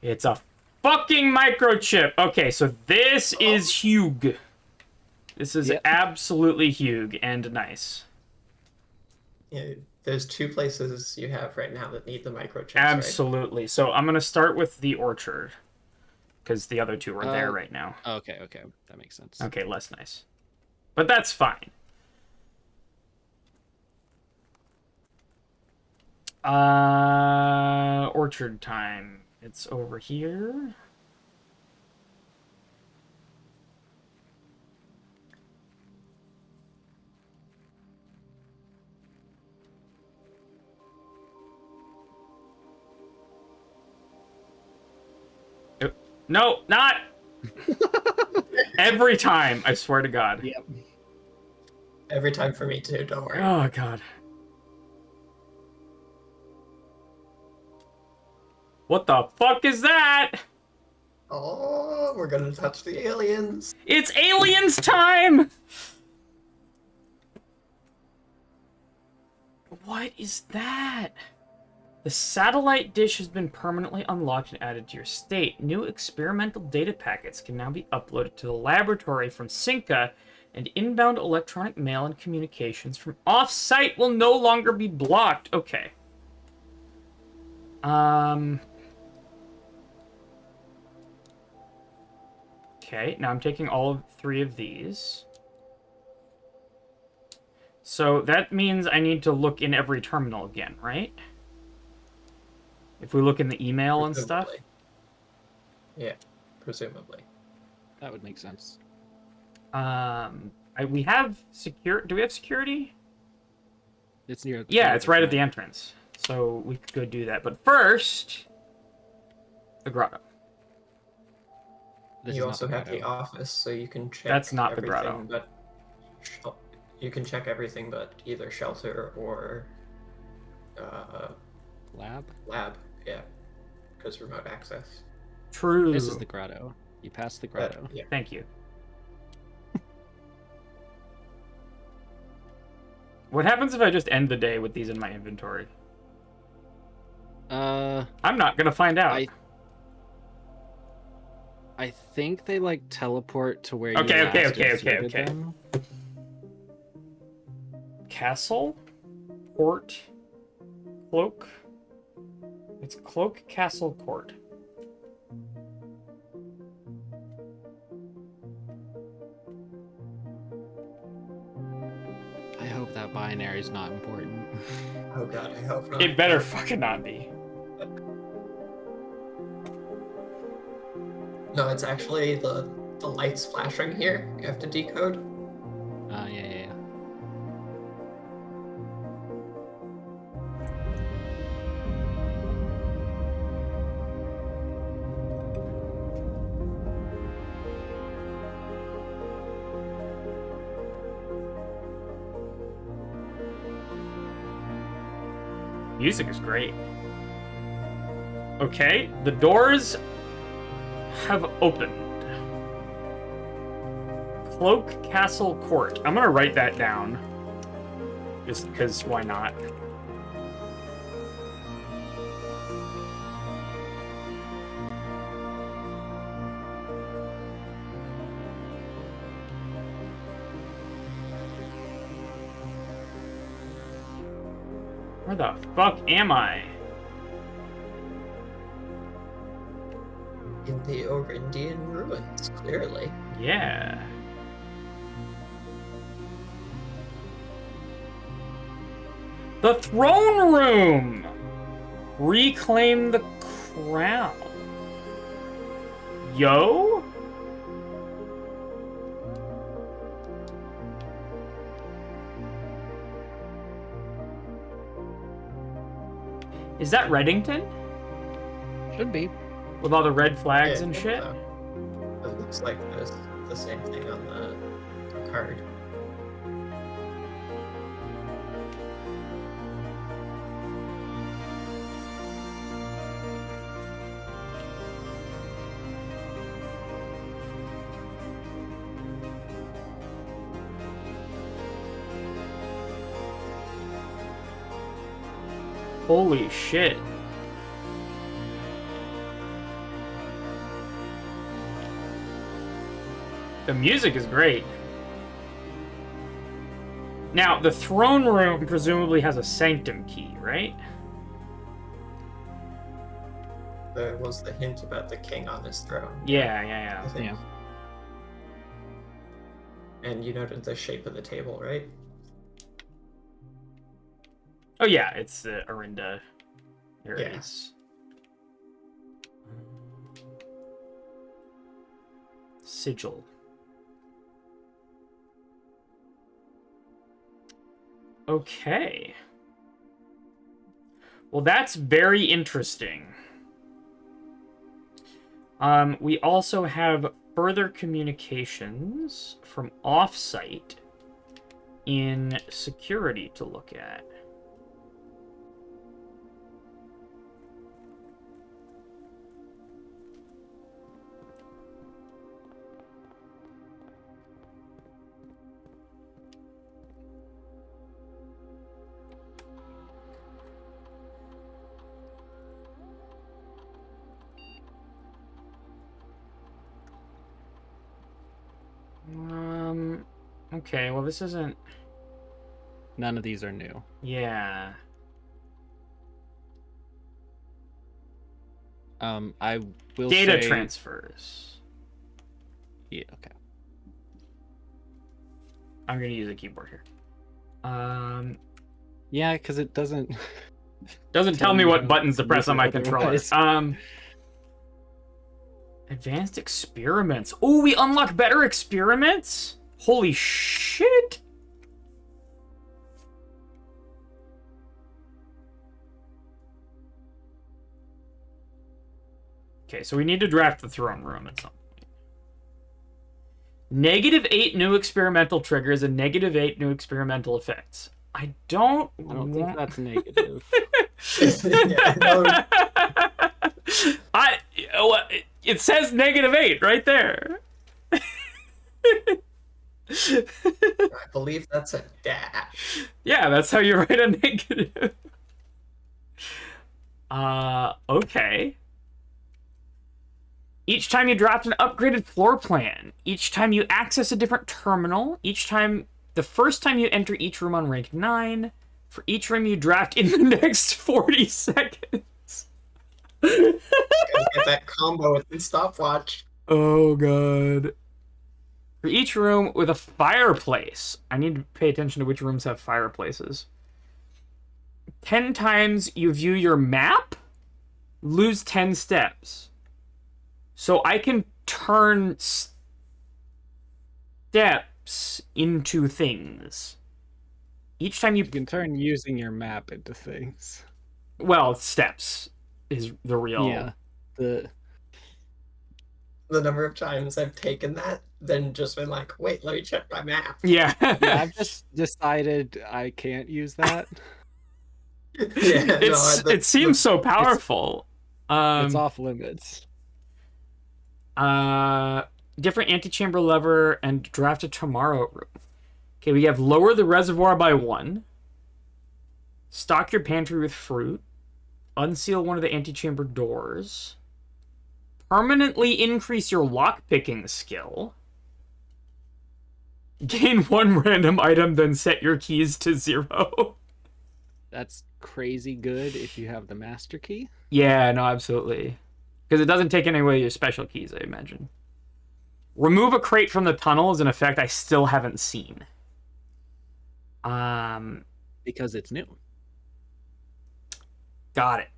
It's a fucking microchip. Okay, so this is Hugh. This is absolutely Hugh and nice. yeah. There's two places you have right now that need the microchips, Absolutely. So I'm going to start with the orchard. Because the other two are there right now. Okay, that makes sense. Okay, less nice. But that's fine. Orchard time. It's over here. No, not every time. I swear to God. Yep. Every time for me too. Don't worry. Oh God. What the fuck is that? Oh, we're gonna touch the aliens. It's aliens time! What is that? The satellite dish has been permanently unlocked and added to your state. New experimental data packets can now be uploaded to the laboratory from Cinca, and inbound electronic mail and communications from off-site will no longer be blocked. Okay. Okay, now I'm taking all three of these. So that means I need to look in every terminal again, right? If we look in the email and stuff? Yeah, presumably. That would make sense. We have do we have security? It's near. Yeah, it's right at the entrance. So we could go do that. But first, the grotto. You also have the office, so you can check. That's not the everything, grotto. But you can check everything, but either shelter or lab. Yeah, because remote access. True. This is the grotto. You passed the grotto. Yeah. Thank you. What happens if I just end the day with these in my inventory? I'm not gonna find out. I think they like teleport to where Okay, you okay, last okay. inserted them. Castle, Port, Cloak. It's Cloak, Castle, Court. I hope that binary is not important. Oh god, I hope not. It better fucking not be. No, it's actually the lights flashing here. You have to decode. Yeah. Music is great. Okay, the doors have opened. Cloak Castle Court. I'm gonna write that down. Just because, why not? Where the fuck am I? In the Orindian ruins, clearly. Yeah. The throne room! Reclaim the crown. Yo? Is that Reddington? Should be. With all the red flags Yeah, and I think shit? so. It looks like there's the same thing on the card. Holy shit. The music is great. Now, the throne room presumably has a sanctum key, right? There was the hint about the king on his throne. Yeah. I think. Yeah. And you noted the shape of the table, right? Oh yeah, it's Arinda. Here it Yeah. is. Sigil. Okay. Well, that's very interesting. We also have further communications from off-site in security to look at. Okay, well this isn't... None of these are new. Yeah. I will Data say... transfers. Yeah, okay. I'm gonna use a keyboard here. Yeah, because it doesn't... Doesn't tell me what buttons to press on my controller. otherwise. Advanced experiments. Oh, we unlock better experiments? Holy shit! Okay, so we need to draft the throne room at some point. -8 new experimental triggers and -8 new experimental effects. I don't think that's negative. Yeah, no. It says -8 right there. I believe that's a dash. Yeah, that's how you write a negative. Okay. Each time you draft an upgraded floor plan, each time you access a different terminal, the first time you enter each room on rank 9, for each room you draft in the next 40 seconds. Gotta get that combo with the stopwatch. Oh, God. For each room with a fireplace. I need to pay attention to which rooms have fireplaces. 10 times you view your map, lose 10 steps. So I can turn steps into things. Each time you You can turn using your map into things. Well, steps is the real... Yeah. The number of times I've taken that, then just been like, wait, let me check my map. Yeah. Yeah, I've just decided I can't use that. Yeah, It seems so powerful. It's Um, off limits. different antechamber lever and draft a tomorrow room. Okay, we have lower the reservoir by 1. Stock your pantry with fruit. Unseal one of the antechamber doors. Permanently increase your lockpicking skill. Gain 1 random item, then set your keys to 0. That's crazy good if you have the master key. Yeah, no, absolutely. Because it doesn't take away your special keys, I imagine. Remove a crate from the tunnel is an effect I still haven't seen. Because it's new. Got it.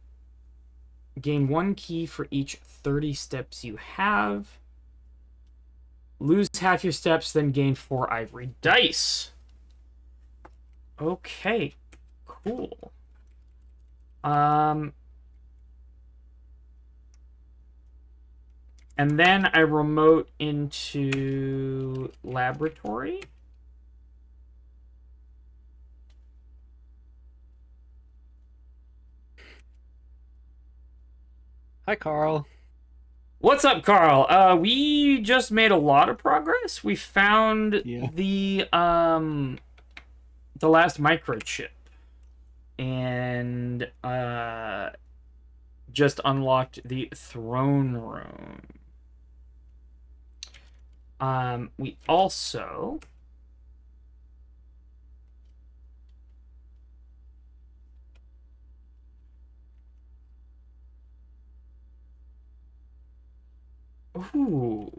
Gain 1 key for each 30 steps you have. Lose half your steps, then gain 4 ivory dice. Okay, cool. And then I remote into laboratory. Hi, Carl. What's up, Carl? We just made a lot of progress. We found the last microchip, and just unlocked the throne room. We also ooh,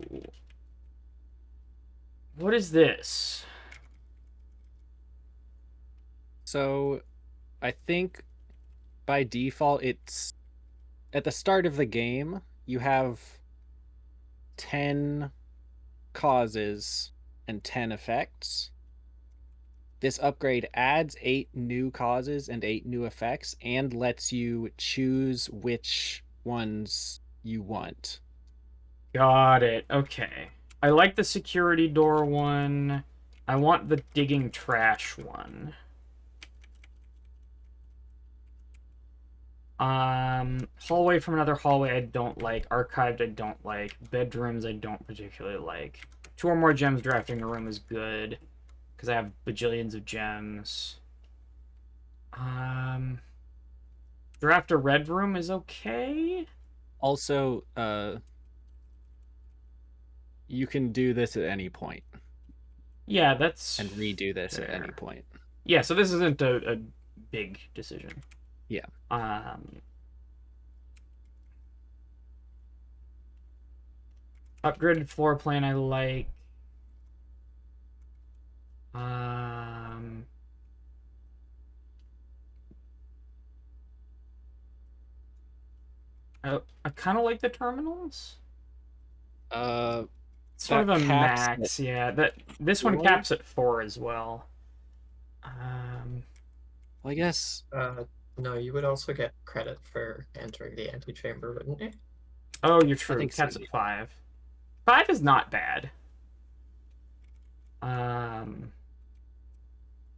what is this? So, I think by default, it's at the start of the game, you have 10 causes and 10 effects. This upgrade adds 8 new causes and 8 new effects and lets you choose which ones you want. Got it. Okay. I like the security door one. I want the digging trash one. Hallway from another hallway I don't like. Archived I don't like. Bedrooms I don't particularly like. 2 or more gems drafting a room is good. Because I have bajillions of gems. Draft a red room is okay. Also, you can do this at any point. Yeah, that's... And redo this fair. at any point. Yeah, so this isn't a big decision. Yeah. Upgraded floor plan I like. I kind of like the terminals. Sort of a max, yeah. This one caps at 4 as well. Well, I guess. No, you would also get credit for entering the antechamber, wouldn't you? Oh, you're true. I think Caps so, at 5. 5 is not bad. All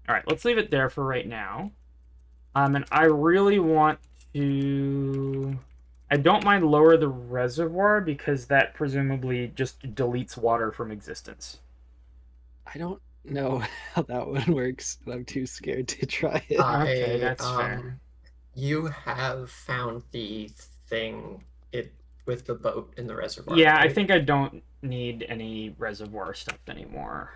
right, let's leave it there for right now. And I really want to... I don't mind lower the reservoir because that presumably just deletes water from existence. I don't know how that one works. I'm too scared to try it. Okay, that's fair. You have found the thing with the boat in the reservoir. Yeah, right? I think I don't need any reservoir stuff anymore.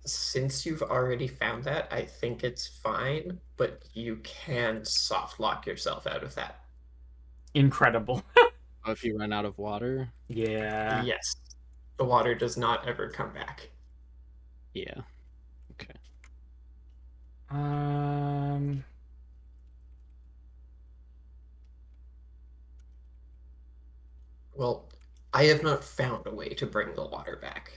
Since you've already found that, I think it's fine, but you can soft lock yourself out of that. Incredible. Oh, if you run out of water? Yeah. Yes. The water does not ever come back. Yeah. Okay. Well, I have not found a way to bring the water back.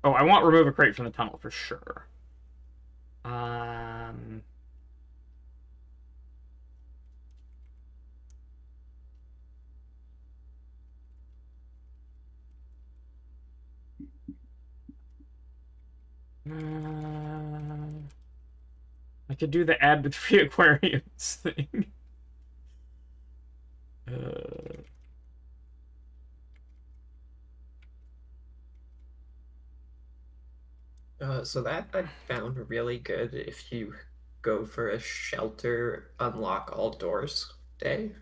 Oh, I want remove a crate from the tunnel for sure. could do the ad with free aquariums thing. So that I found really good if you go for a shelter unlock all doors day.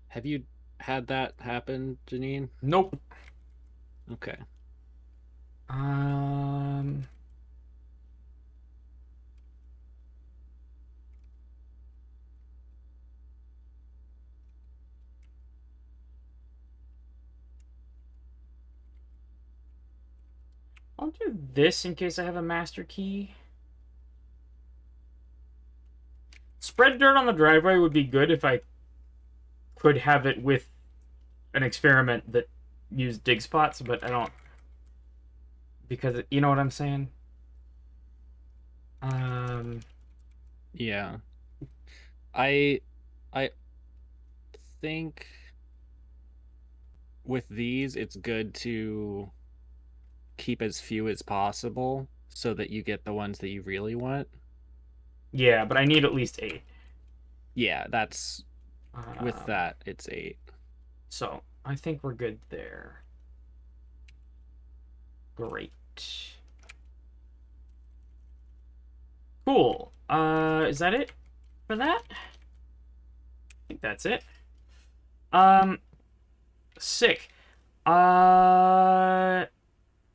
Have you had that happen, Janine? Nope. Okay. Um. I'll do this in case I have a master key. Spread dirt on the driveway would be good if I could have it with an experiment that used dig spots, but I don't. Because, you know what I'm saying? Yeah. I think with these it's good to keep as few as possible so that you get the ones that you really want. Yeah, but I need at least 8. Yeah, that's with Um, that it's 8. So, I think we're good there. Great. Cool. Is that it for that? I think that's it. Sick.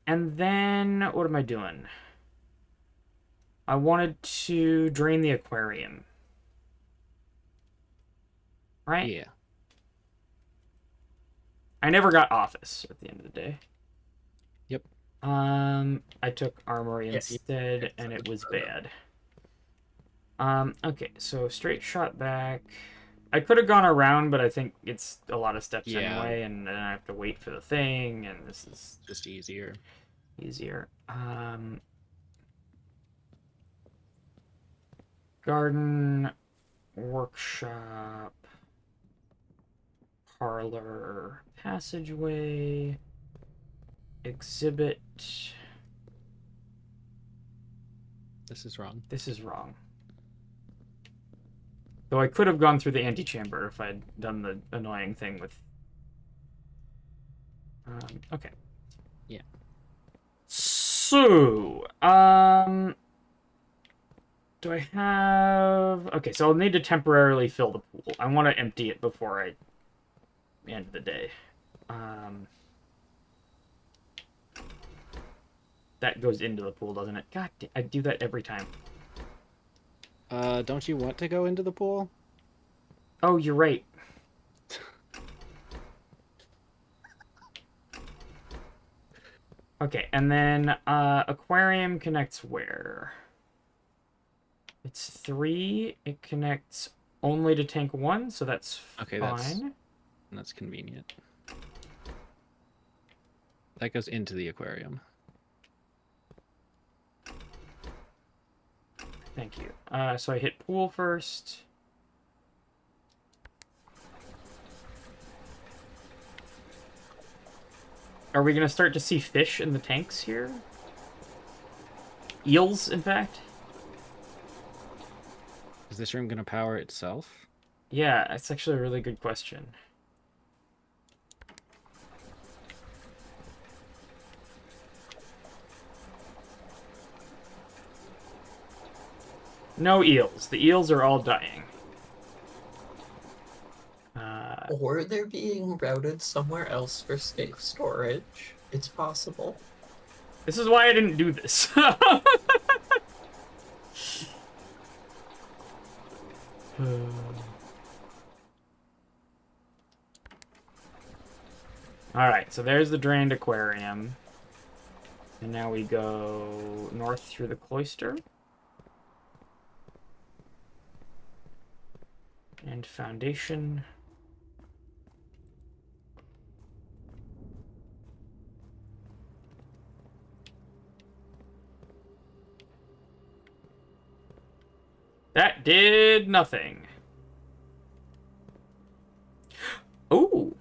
And then what am I doing? I wanted to drain the aquarium. Right? Yeah. I never got office at the end of the day. Yep. I took armory Yes. instead, and it was bad. Okay, so straight shot back. I could have gone around, but I think it's a lot of steps anyway, and then I have to wait for the thing, and this is Just easier. easier. Garden, workshop, parlor, passageway, exhibit. This is wrong. This is wrong. Though I could have gone through the antechamber if I'd done the annoying thing with... okay. Yeah. So, do I have... Okay, so I'll need to temporarily fill the pool. I want to empty it before I end the day. That goes into the pool, doesn't it? God, I do that every time. Don't you want to go into the pool? Oh, you're right. Okay, and then aquarium connects where? It's 3. It connects only to tank 1, so that's Okay, fine. that's convenient. That goes into the aquarium. Thank you. So I hit pool first. Are we going to start to see fish in the tanks here? Eels, in fact? Is this room going to power itself? Yeah, that's actually a really good question. No eels. The eels are all dying. Or they're being routed somewhere else for safe storage. It's possible. This is why I didn't do this. Alright, so there's the drained aquarium. And now we go north through the cloister. And foundation. That did nothing. Ooh.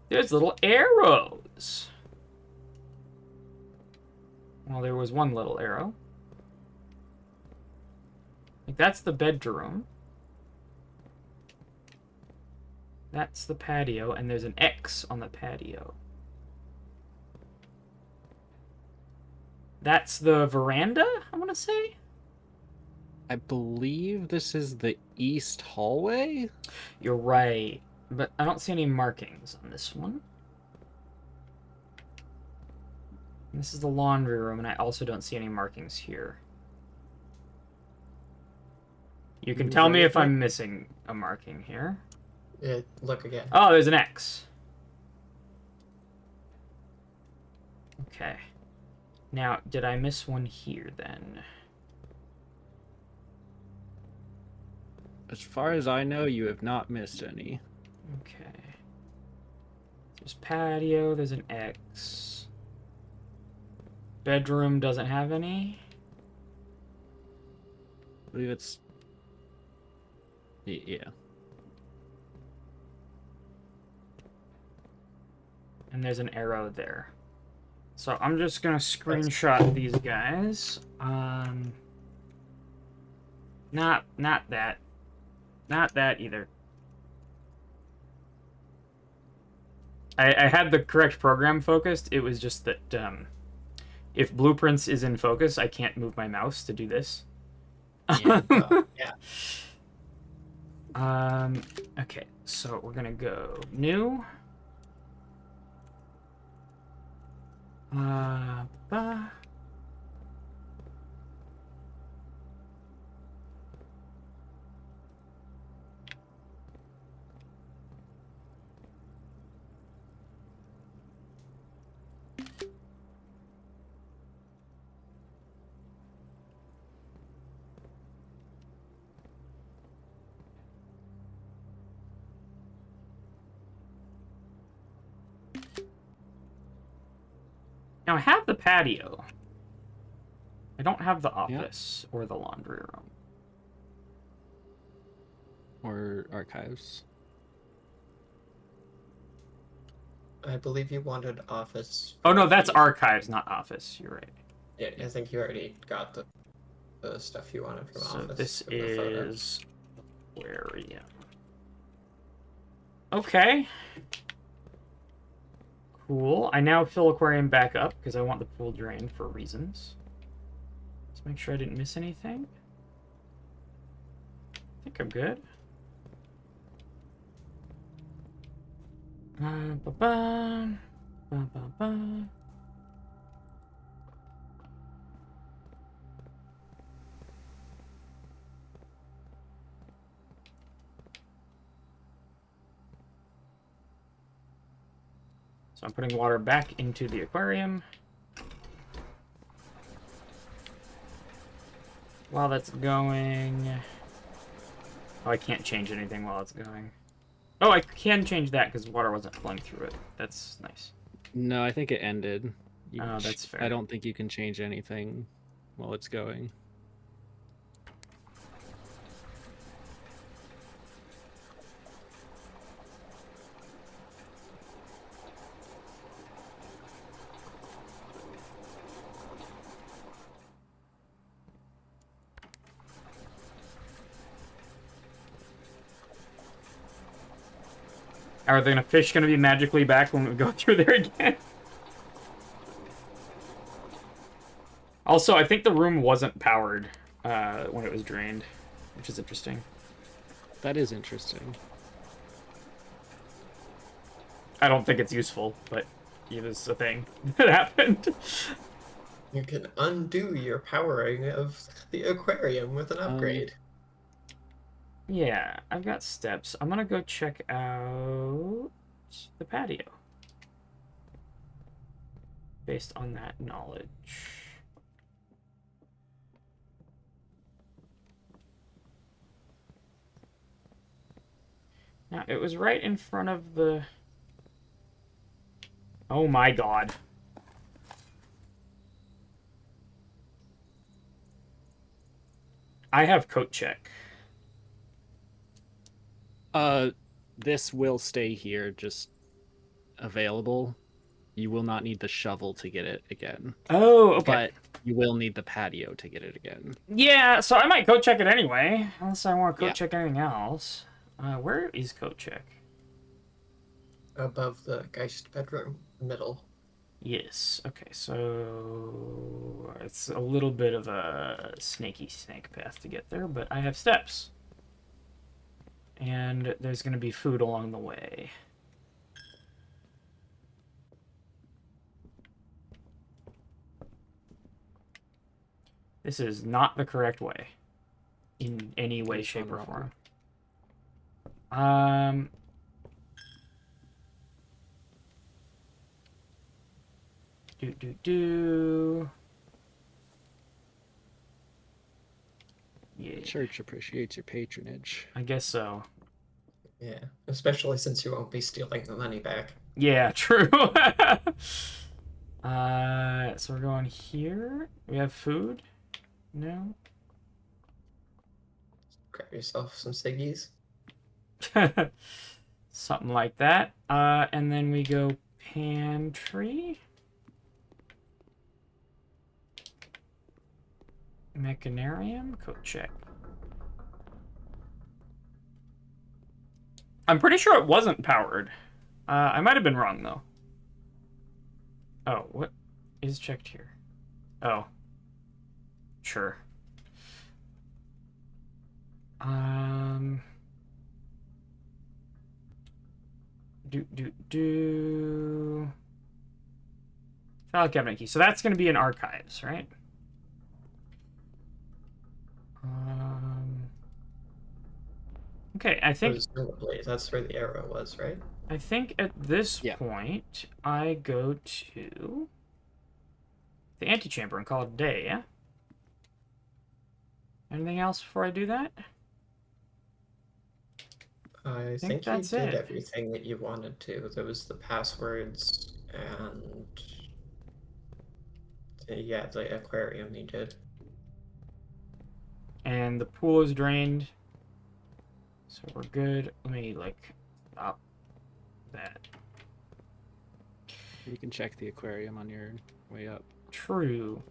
There's little arrows. Well, there was one little arrow. Like, that's the bedroom. That's the patio, and there's an X on the patio. That's the veranda, I want to say? I believe this is the east hallway. You're right, but I don't see any markings on this one. And this is the laundry room, and I also don't see any markings here. You can tell me if I'm missing a marking here. Look again. Oh, there's an X. Okay. Now, did I miss one here then? As far as I know, you have not missed any. Okay. There's patio, there's an X. Bedroom doesn't have any. I believe it's... Yeah. And there's an arrow there. So I'm just gonna screenshot these guys. Not that. Not that either. I had the correct program focused. It was just that if Blueprints is in focus, I can't move my mouse to do this. Yeah. Okay, so we're gonna go new. Bah. Now I have the patio. I don't have the office or the laundry room. Or archives. I believe you wanted office. Oh no, that's archives, not office. You're right. Yeah, I think you already got the stuff you wanted from So office. this from the photos. is aquarium. Okay. Cool. I now fill aquarium back up because I want the pool drained for reasons. Let's make sure I didn't miss anything. I think I'm good. Ba-ba. Ba-ba-ba. So I'm putting water back into the aquarium. While that's going... Oh, I can't change anything while it's going. Oh, I can change that because water wasn't flowing through it. That's nice. No, I think it ended. Oh, that's fair. I don't think you can change anything while it's going. Are the fish going to be magically back when we go through there again? Also, I think the room wasn't powered when it was drained, which is interesting. That is interesting. I don't think it's useful, but it was a thing that happened. You can undo your powering of the aquarium with an upgrade. Yeah, I've got steps. I'm gonna go check out the patio. Based on that knowledge. Now, it was right in front of the... Oh my god. I have coat check. This will stay here, just available. you will not need the shovel to get it again. Oh, okay. But you will need the patio to get it again. Yeah, so I might coat check it anyway, unless I want to coat Yeah. check anything else. Where is coat check? Above the Geist bedroom, middle. Yes. Okay, so it's a little bit of a snaky snake path to get there, but I have steps. And there's going to be food along the way. This is not the correct way. In any way, Just shape, or wrong. form. Yeah, The church appreciates your patronage. I guess so. Yeah, especially since you won't be stealing the money back. Yeah, true. So we're going here. We have food? No? Grab yourself some ciggies. Something like that. And then we go pantry. Mechanarium? Code check. I'm pretty sure it wasn't powered. I might have been wrong, though. Oh, what is checked here? Oh. Sure. File cabinet key. So that's going to be in archives, right? Okay, I think Presumably, that's where the arrow was, right? I think at this Yeah. point I go to the antechamber and call it a day, yeah? Anything else before I do that? I think think you that's did it. everything that you wanted to. There was the passwords and yeah, the aquarium you did. And the pool is drained. So we're good. Let me, like, stop that. You can check the aquarium on your way up. True.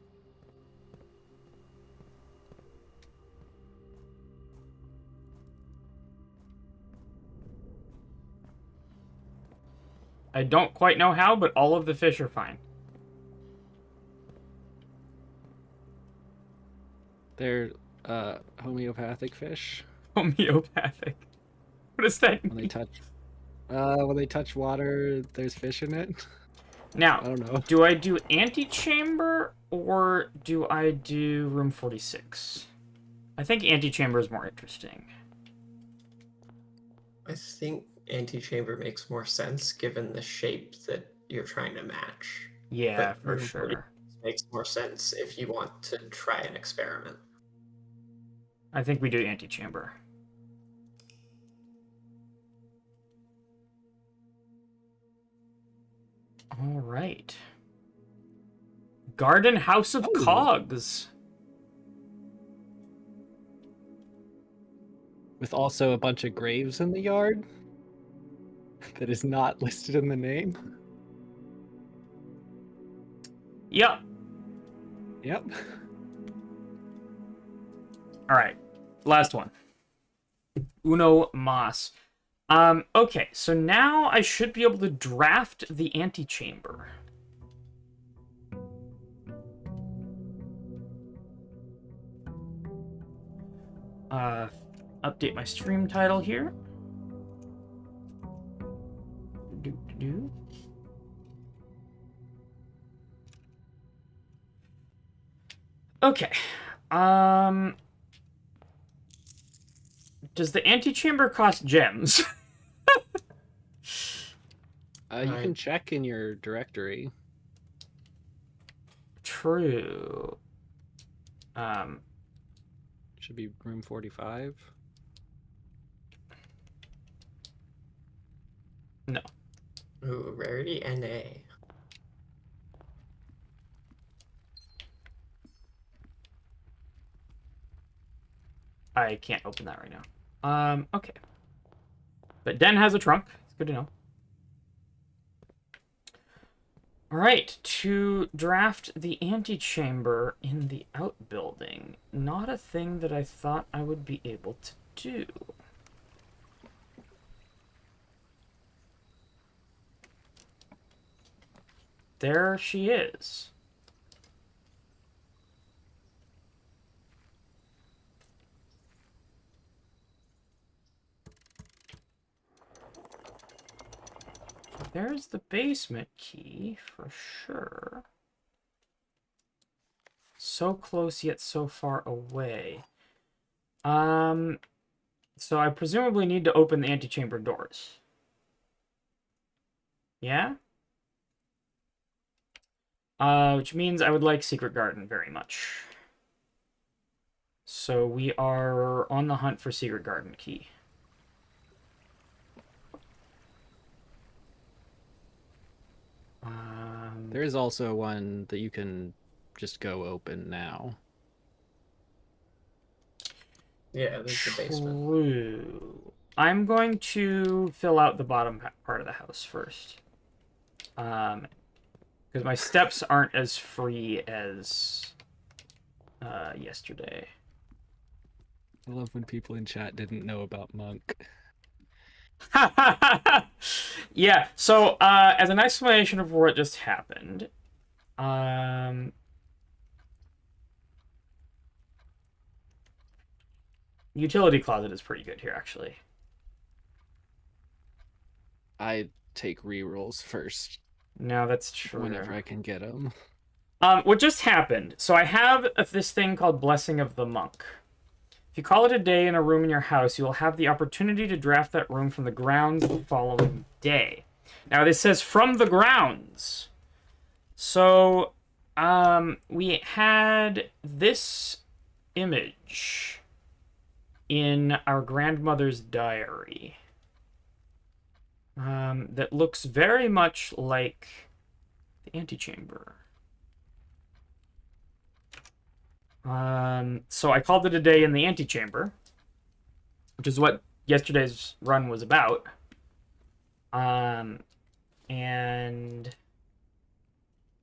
I don't quite know how, but all of the fish are fine. They're homeopathic fish. Homeopathic. What does that When they mean? touch water, there's fish in it. I Now, don't know. do I do antechamber or do I do room 46? I think antechamber is more interesting. I think antechamber makes more sense given the shape that you're trying to match. Yeah, But for room 46 sure. makes more sense if you want to try an experiment. I think we do antechamber. All right. Garden House of Cogs. With also a bunch of graves in the yard that is not listed in the name. Yep. Yep. All right. Last one. Uno mas. Okay, so now I should be able to draft the antechamber. Update my stream title here. Okay. Does the antechamber cost gems? You can check in your directory. True. Should be room 45. No. Ooh, rarity NA. I can't open that right now. Okay. But Den has a trunk. It's good to know. All right, to draft the antechamber in the outbuilding. Not a thing that I thought I would be able to do. There she is. There's the basement key for sure. So close yet so far away. So I presumably need to open the antechamber doors. Yeah? Which means I would like Secret Garden very much. So we are on the hunt for Secret Garden key. There is also one that you can just go open now. Yeah, there's the basement. True. I'm going to fill out the bottom part of the house first. Because my steps aren't as free as yesterday. I love when people in chat didn't know about Monk. Yeah, so as an explanation of what just happened, utility closet is pretty good here, actually. I take rerolls first No, that's true. whenever I can get them. What just happened? So I have this thing called Blessing of the Monk. If you call it a day in a room in your house, you will have the opportunity to draft that room from the grounds the following day. Now, this says from the grounds. So, we had this image in our grandmother's diary that looks very much like the antechamber. So I called it a day in the antechamber, which is what yesterday's run was about. And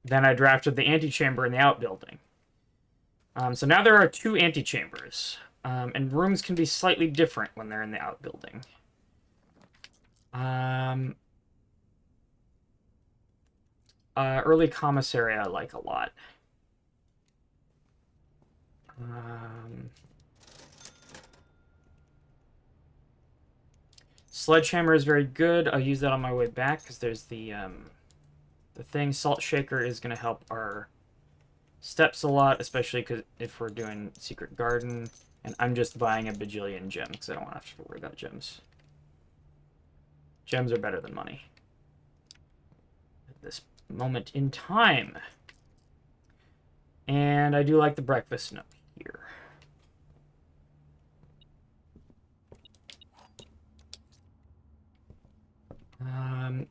then I drafted the antechamber in the outbuilding. So now there are 2 antechambers, and rooms can be slightly different when they're in the outbuilding. Early commissary I like a lot. Sledgehammer is very good. I'll use that on my way back because there's the thing. Salt Shaker is going to help our steps a lot, especially because if we're doing Secret Garden, and I'm just buying a bajillion gems because I don't want to have to worry about gems. Gems are better than money at this moment in time. And I do like the breakfast nook here.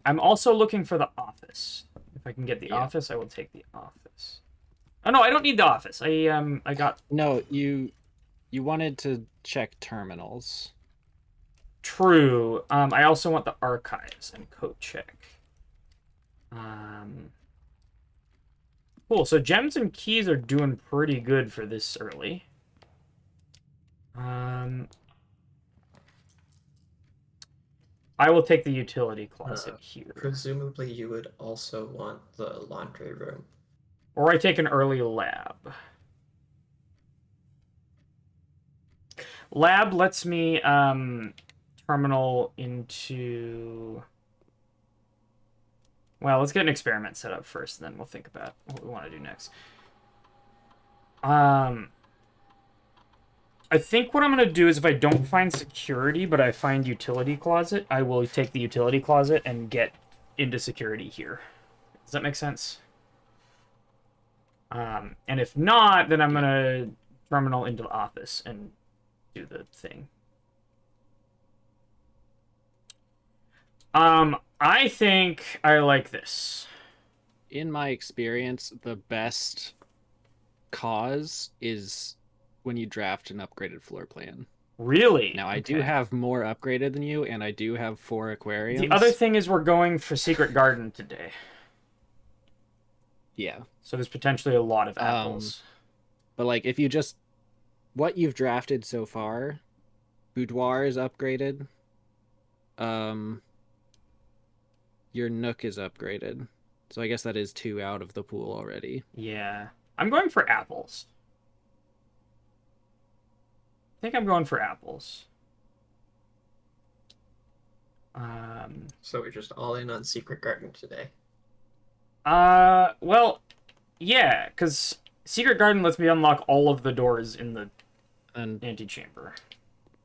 I'm also looking for the office. If I can get the office, I will take the office. Oh no, I don't need the office. I got. No, you wanted to check terminals. True. I also want the archives and code check. Cool. So gems and keys are doing pretty good for this early. I will take the utility closet here. Presumably, you would also want the laundry room. Or I take an early lab. Lab lets me terminal into... Well, let's get an experiment set up first, and then we'll think about what we want to do next. I think what I'm going to do is if I don't find security, but I find utility closet, I will take the utility closet and get into security here. Does that make sense? And if not, then I'm going to terminal into the office and do the thing. I think I like this. In my experience, the best cause is when you draft an upgraded floor plan. Really? Now, I do have more upgraded than you, and I do have 4 aquariums. The other thing is we're going for Secret Garden today. Yeah. So there's potentially a lot of apples. But like if you just what you've drafted so far, boudoir is upgraded. Your nook is upgraded. So I guess that is 2 out of the pool already. Yeah. I'm going for apples. I think I'm going for apples. So we're just all in on Secret Garden today. Well, yeah, because Secret Garden lets me unlock all of the doors in the And antechamber.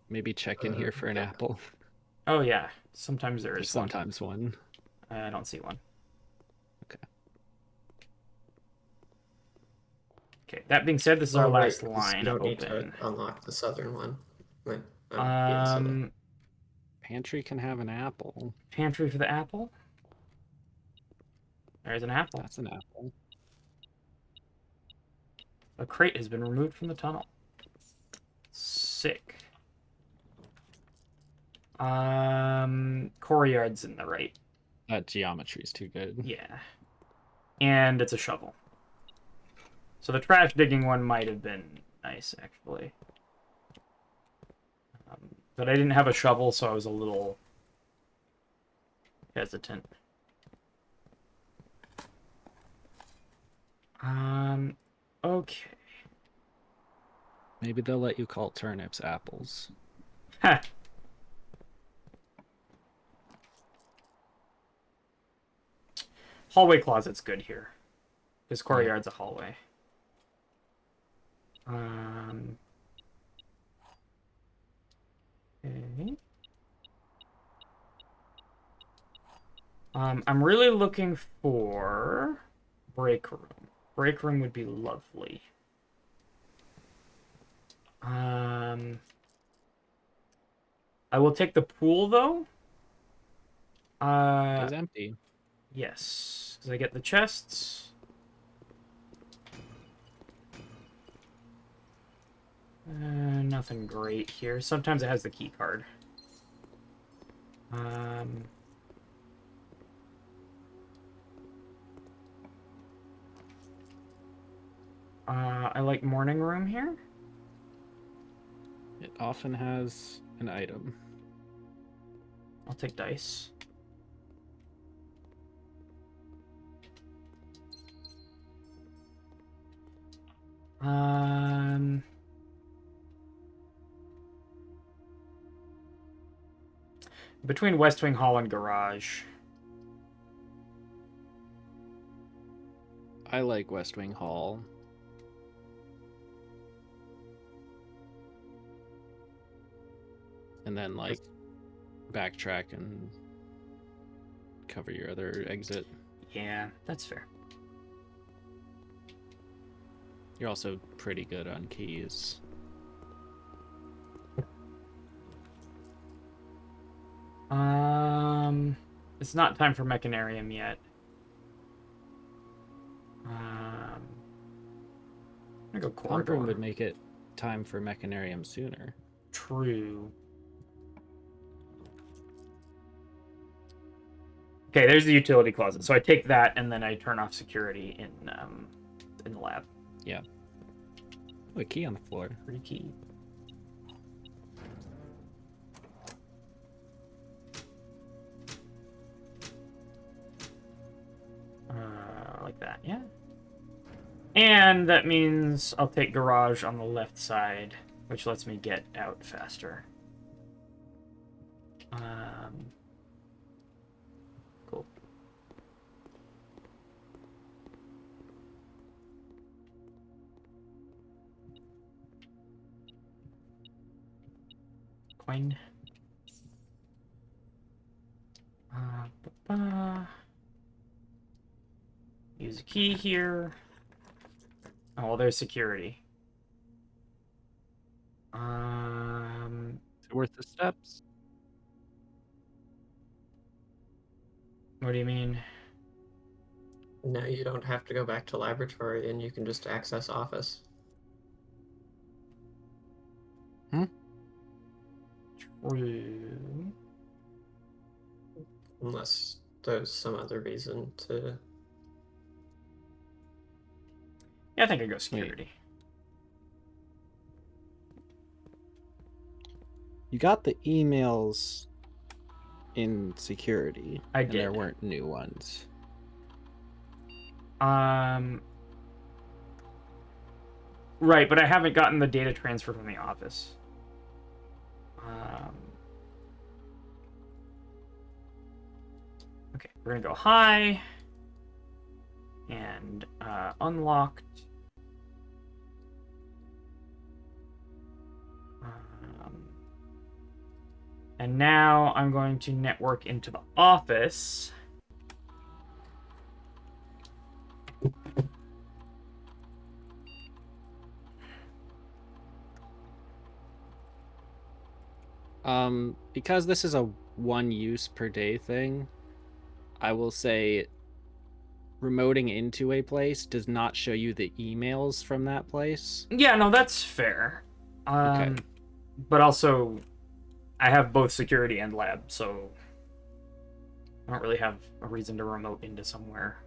maybe check in here for an Yeah. apple. Oh, yeah. Sometimes there There's is one. sometimes one. I don't see one. Okay. Okay, that being said, this is our Oh, last right, 'cause line you don't need open. to unlock the southern one. Wait, being silly. Pantry can have an apple. Pantry for the apple. There's an apple. That's an apple. A crate has been removed from the tunnel. Sick. Courtyard's in the right. That geometry's too good. Yeah. And it's a shovel. So the trash digging one might have been nice, actually. But I didn't have a shovel, so I was a little hesitant. Okay. Maybe they'll let you call turnips apples. Ha! Hallway closet's good here. Because courtyard's a hallway. Okay. I'm really looking for break room. Break room would be lovely. I will take the pool though. It's empty. Yes, because I get the chests. Nothing great here. Sometimes it has the key card. I like morning room here. It often has an item. I'll take dice. Between West Wing Hall and Garage. I like West Wing Hall. And then like backtrack and cover your other exit. Yeah, that's fair. You're also pretty good on keys. It's not time for Mechanarium yet. I'm gonna go Pump corridor. room would make it time for Mechanarium sooner. True. Okay, there's the utility closet. So I take that and then I turn off security in the lab. Yeah. Oh, a key on the floor. Pretty key. Like that, yeah. And that means I'll take garage on the left side, which lets me get out faster. Cool. Coin. Use a key here. Oh, well, there's security. Is it worth the steps? What do you mean? No, you don't have to go back to laboratory and you can just access office. True. Unless there's some other reason to Yeah, I think I go security. You got the emails in security. I and there did. weren't new ones. Right, but I haven't gotten the data transfer from the office. Okay, we're gonna go high and unlocked. And now I'm going to network into the office. Because this is a 1 use per day thing, I will say remoting into a place does not show you the emails from that place. Yeah, no, that's fair. Okay. But also, I have both security and lab, so I don't really have a reason to remote into somewhere.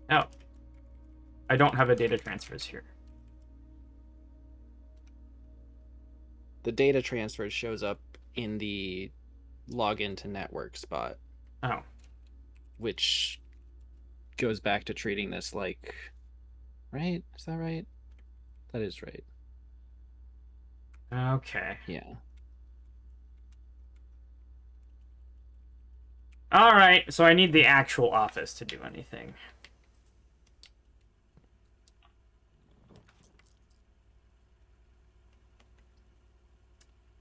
Oh. I don't have a data transfers here. The data transfer shows up in the login to network spot. Oh. Which goes back to treating this like... Right? Is that right? That is right. Okay. Yeah. Alright, so I need the actual office to do anything.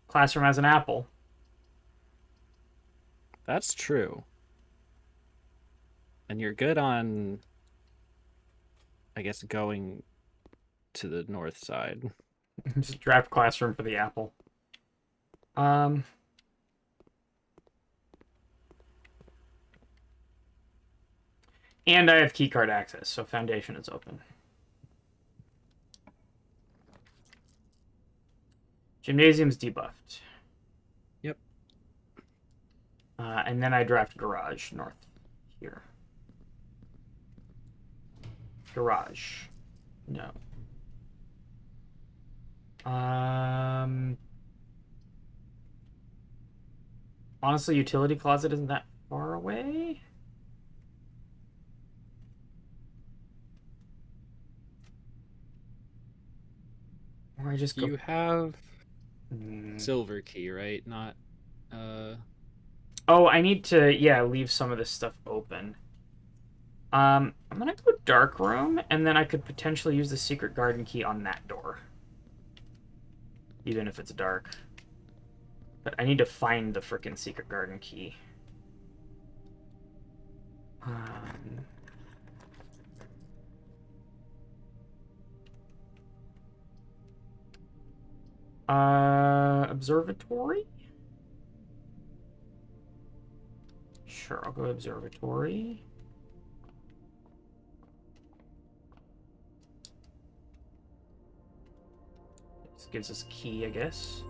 Classroom has an apple. That's true. And you're good on, I guess, going to the north side. Just draft classroom for the apple. And I have keycard access, so Foundation is open. Gymnasium's debuffed. Yep. And then I draft Garage north here. Garage. No. Honestly, Utility Closet isn't that far away. Or I just go... You have silver key, right? Not Oh, I need to, yeah, leave some of this stuff open. I'm gonna go dark room, and then I could potentially use the secret garden key on that door. Even if it's dark. But I need to find the frickin' secret garden key. Observatory? Sure, I'll go observatory. This gives us a key, I guess.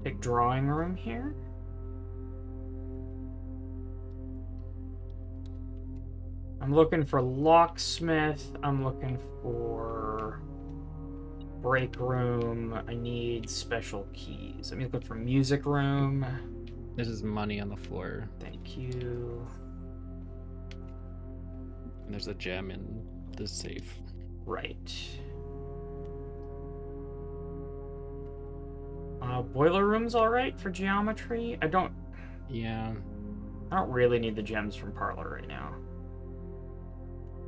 Take drawing room here. I'm looking for locksmith. I'm looking for break room. I need special keys. I'm looking for music room. This is money on the floor. Thank you. And there's a gem in the safe. Right. Boiler room's alright for geometry. Yeah. I don't really need the gems from Parlor right now.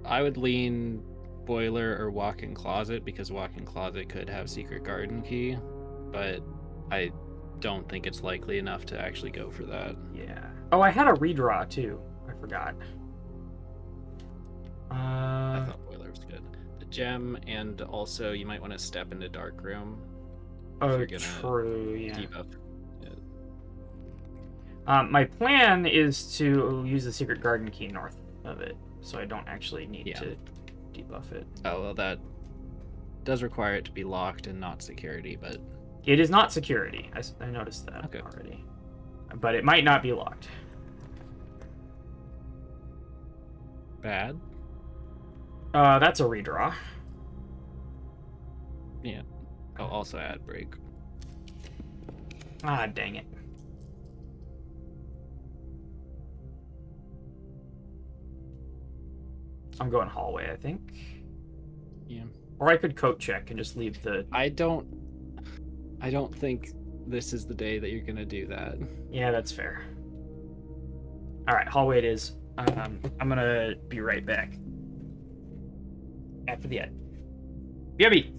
I would lean boiler or walk-in closet, because walk-in closet could have secret garden key, but I don't think it's likely enough to actually go for that. Yeah. Oh, I had a redraw too. I forgot. I thought boiler was good. The gem, and also you might want to step into dark room. Oh, true, yeah. Debuff. My plan is to use the secret garden key north of it. so I don't actually need Yeah. to debuff it. Oh, well, that does require it to be locked and not security, but... It is not security. I noticed that Okay. already. But it might not be locked. Bad? That's a redraw. Yeah. I'll also add break. Ah, dang it. I'm going hallway, I think. Yeah. Or I could coat check and just leave the... I don't think this is the day that you're gonna do that. Yeah, that's fair. Alright, hallway it is. I'm gonna be right back. After the ad. BRB!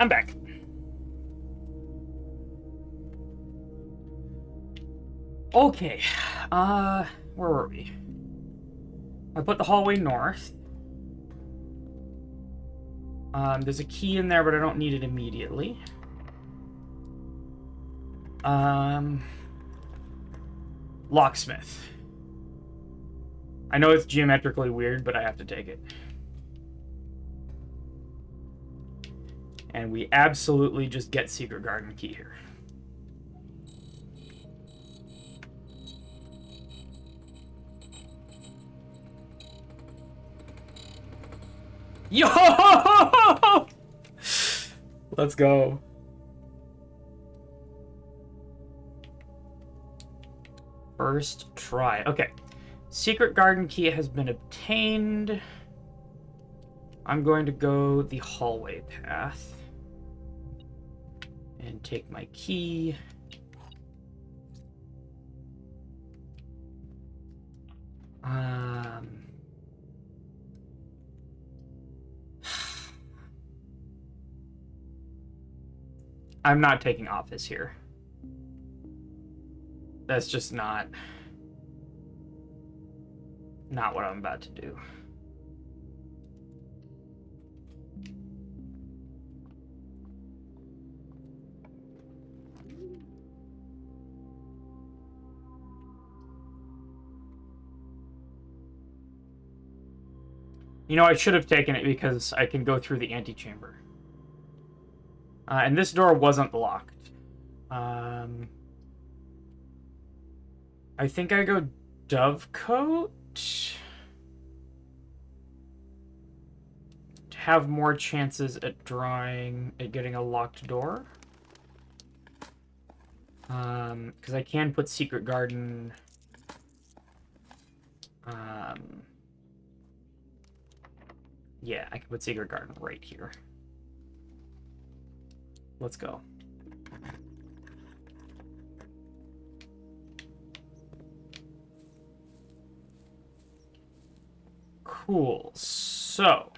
I'm back. Okay. Where were we? I put the hallway north. There's a key in there, but I don't need it immediately. Locksmith. I know it's geometrically weird, but I have to take it. And we absolutely just get Secret Garden key here. Yo! Let's go. First try. Okay. Secret Garden key has been obtained. I'm going to go the hallway path. And take my key. I'm not taking office here. That's just not... Not what I'm about to do. You know, I should have taken it because I can go through the antechamber. And this door wasn't locked. I think I go Dovecoat to have more chances at getting a locked door. Because I can put Secret Garden. Yeah, I can put Secret Garden right here. Let's go. Cool. So.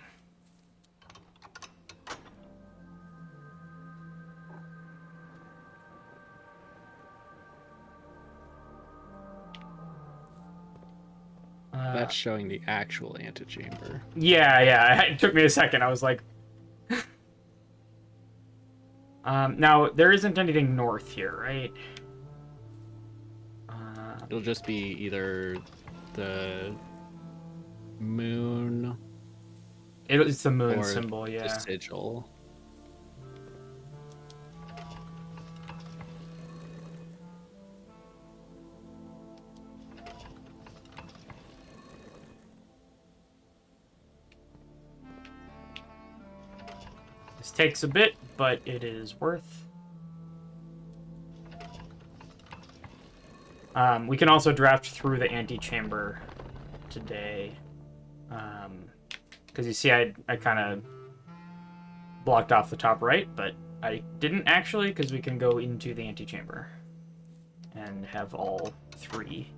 That's showing the actual antechamber. Yeah. It took me a second. I was like... now, there isn't anything north here, right? It'll just be either the moon... It's the moon or symbol, the yeah. sigil. This takes a bit, but it is worth. We can also draft through the antechamber today. Because you see, I kind of blocked off the top right, but I didn't actually, because we can go into the antechamber and have all 3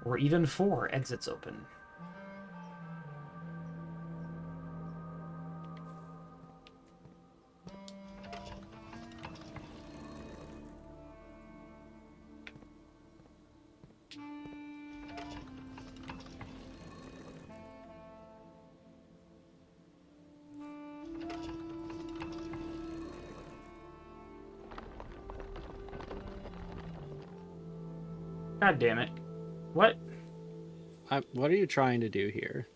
or even 4 exits open. God damn it. What? What are you trying to do here?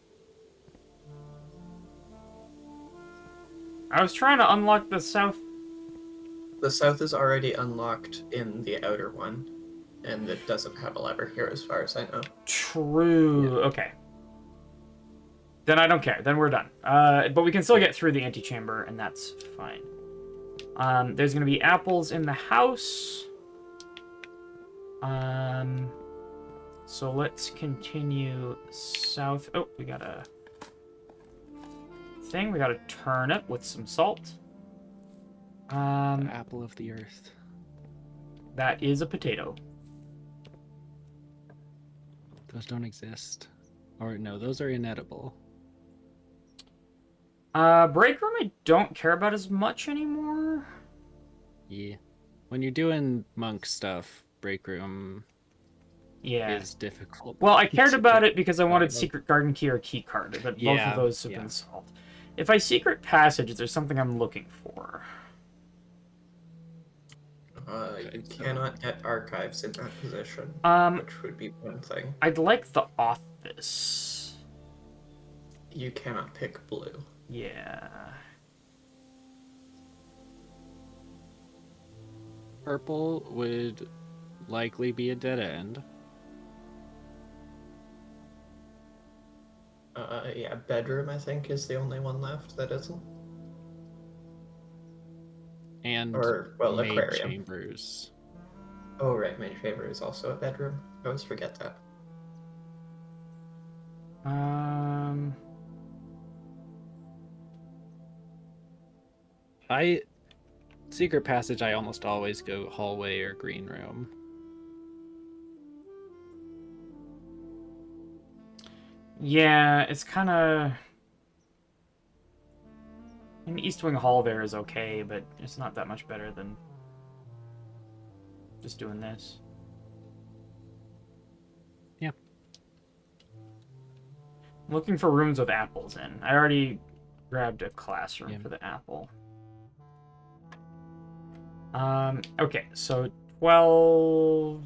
I was trying to unlock the south. The south is already unlocked in the outer one, and it doesn't have a lever here as far as I know. True. Yeah. Okay. Then I don't care. Then we're done. But we can still get through the antechamber, and that's fine. There's going to be apples in the house. So let's continue south. Oh, we got a thing. We got a turnip with some salt. The apple of the earth. That is a potato. Those don't exist. Or no, those are inedible. Break room I don't care about as much anymore. Yeah. When you're doing monk stuff, break room is difficult. Well, I cared about it because I wanted Secret Garden Key or Key Card, but both of those have been solved. If I Secret Passage, is there something I'm looking for? You cannot get archives in that position, which would be one thing. I'd like the office. You cannot pick blue. Yeah. Purple would likely be a dead end. Yeah, bedroom I think is the only one left that isn't. And maid aquarium. Chambers. Oh right, maid chamber is also a bedroom. I always forget that. Secret passage, I almost always go hallway or green room. Yeah, it's kind of... An East Wing Hall there is okay, but it's not that much better than just doing this. Yeah. Looking for rooms with apples in. I already grabbed a classroom Yeah. for the apple. Okay, so 12...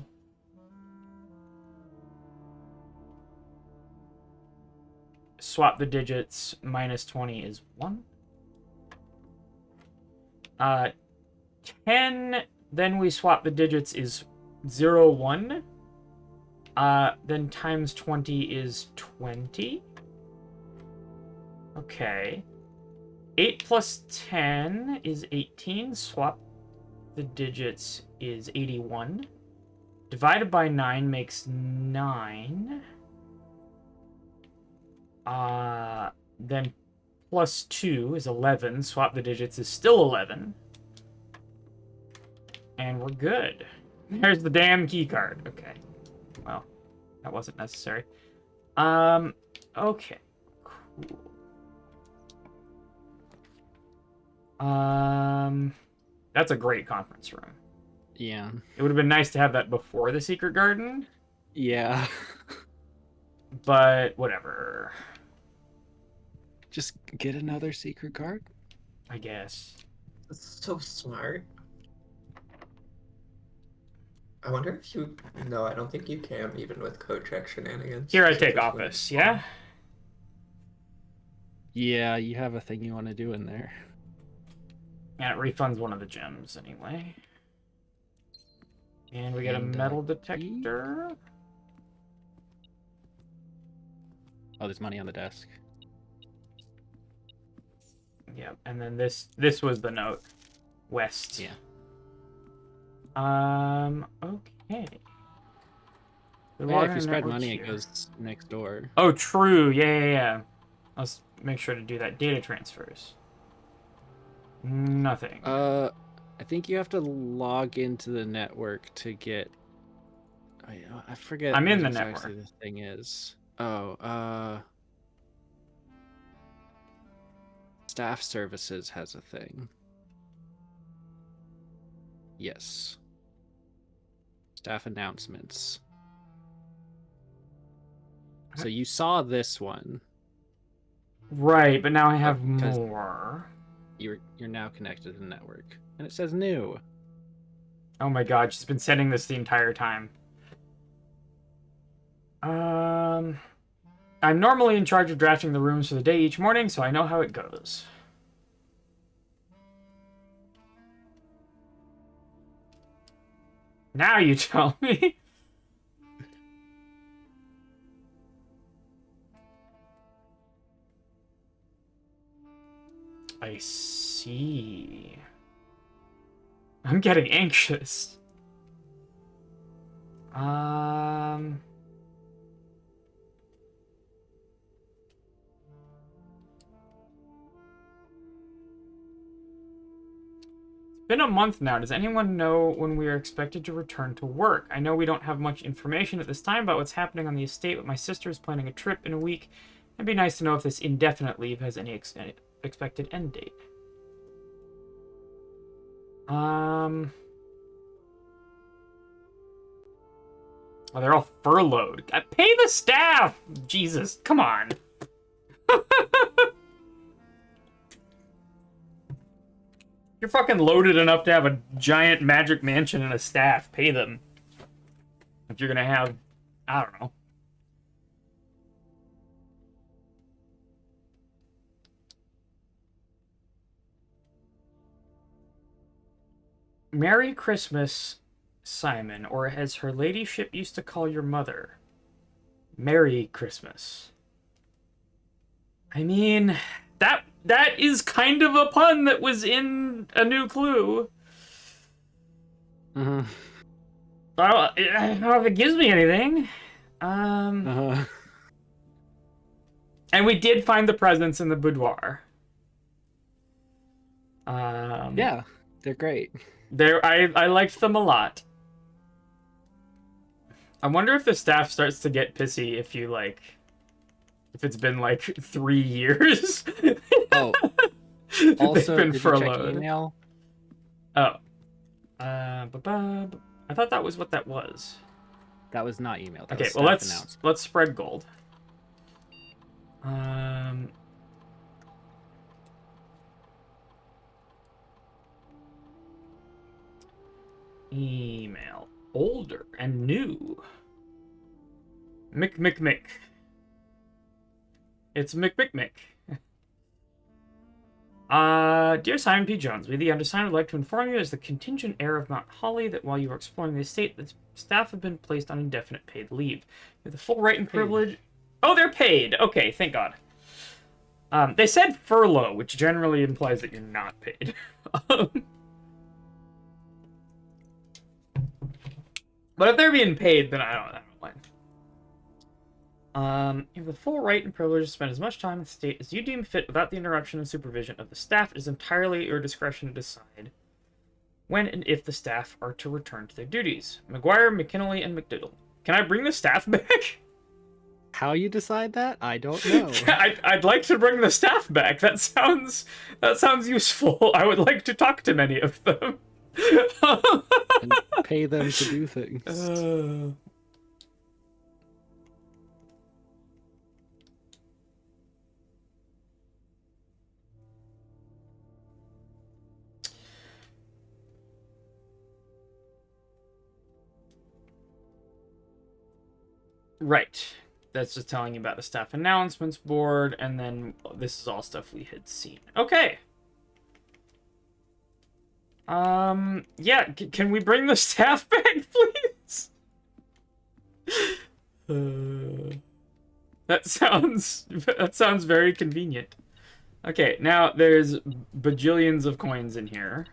Swap the digits. Minus 20 is 1. 10, then we swap the digits is 0, 1. Then times 20 is 20. Okay. 8 plus 10 is 18. Swap the digits is 81. Divided by 9 makes 9. Then plus 2 is 11. Swap the digits is still 11. And we're good. There's the damn key card. Okay. Well, that wasn't necessary. Okay. Cool. That's a great conference room. Yeah. It would have been nice to have that before the secret garden, Yeah. but whatever. Just get another secret card. I guess. That's so smart. I wonder if you... No, I don't think you can, even with code check shenanigans. Here I So take just office, yeah? Yeah, you have a thing you want to do in there. Yeah, it refunds one of the gems anyway. And we get a And, metal key? detector. Oh, there's money on the desk. Yep, and then this was the note. West. Yeah. Okay. Yeah, if you spread money, it goes next door. Oh, true. Yeah. Let's make sure to do that. Data transfers. Nothing. I think you have to log into the network to get. I forget. I'm in what the exactly network. The thing is. Oh, staff services has a thing. Yes. Staff announcements. So you saw this one. Right, but now I have because- more. You're now connected to the network, and it says new. Oh my god, she's been sending this the entire time. I'm normally in charge of drafting the rooms for the day each morning, so I know how it goes. Now you tell me. I see. I'm getting anxious. It's been a month now. Does anyone know when we are expected to return to work? I know we don't have much information at this time about what's happening on the estate, but my sister is planning a trip in a week. It'd be nice to know if this indefinite leave has any expected end date. Oh, they're all furloughed. Pay the staff! Jesus, come on. You're fucking loaded enough to have a giant magic mansion and a staff. Pay them. If you're gonna have, I don't know. Merry Christmas, Simon, or as her ladyship used to call your mother, Merry Christmas. I mean, that is kind of a pun that was in A New Clue. Uh-huh. I don't know if it gives me anything. Uh-huh. And we did find the presents in the boudoir. Yeah, they're great. I liked them a lot. I wonder if the staff starts to get pissy if you if it's been 3 years. Oh, also, they've been did you check furloughed. email? Oh, I thought that was what that was. That was not email. That Okay, was well staff announcement. let's spread gold. Um. Email. Older and new. Mick. It's Mick. Dear Simon P. Jones, we the undersigned would like to inform you as the contingent heir of Mount Holly that while you are exploring the estate, the staff have been placed on indefinite paid leave. You have the full right and privilege. Oh, they're paid. Okay, thank God. They said furlough, which generally implies that you're not paid. But if they're being paid, then I don't mind. You have the full right and privilege to spend as much time in the state as you deem fit without the interruption and supervision of the staff. It is entirely at your discretion to decide when and if the staff are to return to their duties. McGuire, McKinley, and McDiddle. Can I bring the staff back? How you decide that? I don't know. I'd like to bring the staff back. That sounds useful. I would like to talk to many of them. And pay them to do things. Right. That's just telling you about the staff announcements board, and then this is all stuff we had seen. Okay. Yeah, can we bring the staff back, please? That sounds very convenient. Okay, now there's bajillions of coins in here.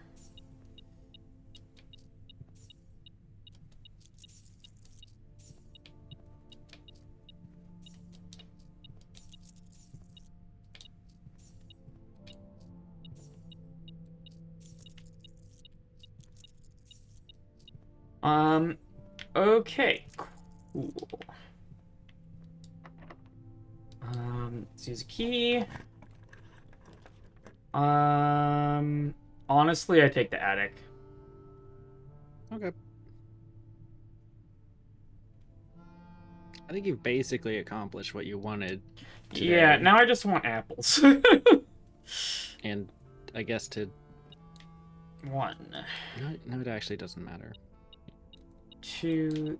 Okay, cool. Let's use a key. Honestly, I take the attic. Okay. I think you've basically accomplished what you wanted today. Yeah, now I just want apples. And I guess to... One. No, it actually doesn't matter. 2,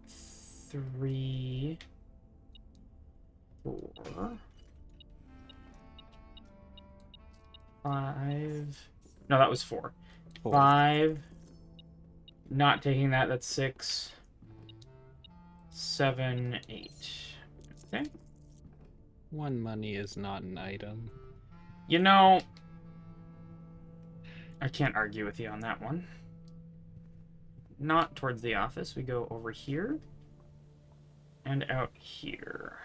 3, 4, 5. No, that was 4. 5. Not taking that. That's 6, 7, 8. Okay. 1 money is not an item. You know, I can't argue with you on that one. Not towards the office. We go over here and out here.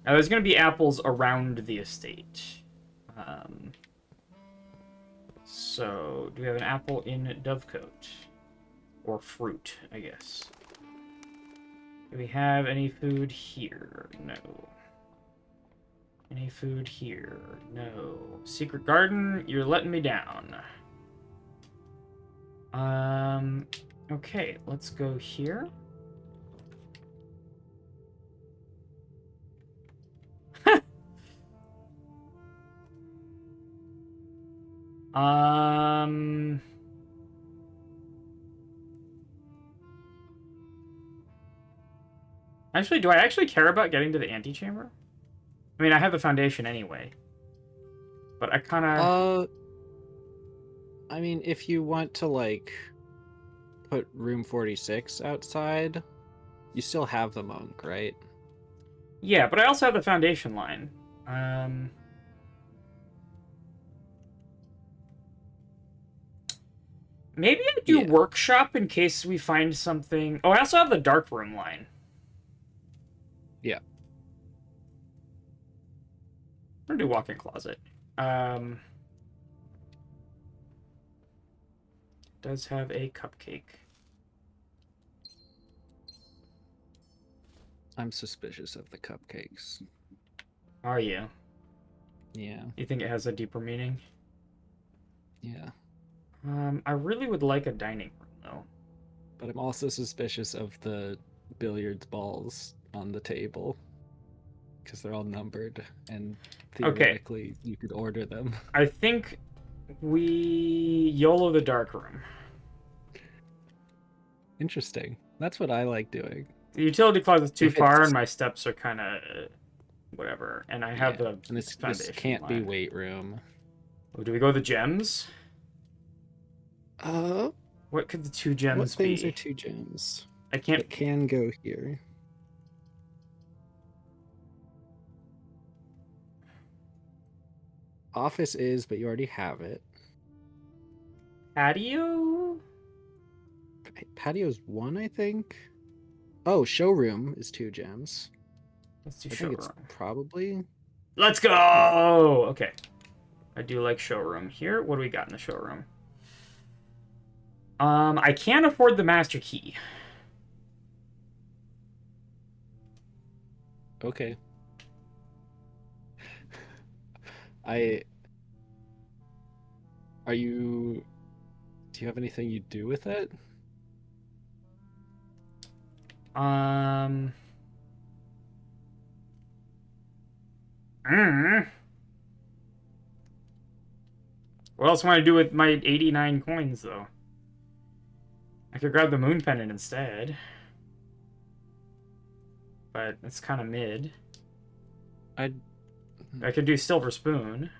Now, there's going to be apples around the estate. So, do we have an apple in Dovecote? Or fruit, I guess. Do we have any food here? No. Any food here? No. Secret garden, you're letting me down. Okay, let's go here. Actually, do I actually care about getting to the antechamber? I mean, I have the foundation anyway. But I kind of... I mean, if you want to, like, put room 46 outside, you still have the monk, right? Yeah, but I also have the foundation line. Maybe I do workshop in case we find something... Oh, I also have the dark room line. Yeah. I'm gonna do walk-in closet. Does have a cupcake. I'm suspicious of the cupcakes. Are you? Yeah. You think it has a deeper meaning? Yeah. I really would like a dining room, though. But I'm also suspicious of the billiards balls on the table. because they're all numbered, and Okay. theoretically you could order them. I think we YOLO the dark room. Interesting. That's what I like doing. The utility closet's too If far, it's- and my steps are kind of whatever. And I have the and this foundation. can't be line. weight room. Oh, do we go the gems? Uh, What could the 2 what gems things be? are 2 gems? I can't. It can go here. Office is, but you already have it. Patio? Patio's 1, I think. Oh, showroom is 2 gems. Let's do I think it's showroom. probably. Let's go! Okay. I do like showroom here. What do we got in the showroom? I can't afford the master key. Okay. Do you have anything you do with it? Mm. What else want to do with my 89 coins, though? I could grab the moon pendant instead. But it's kind of mid. I could do silver spoon.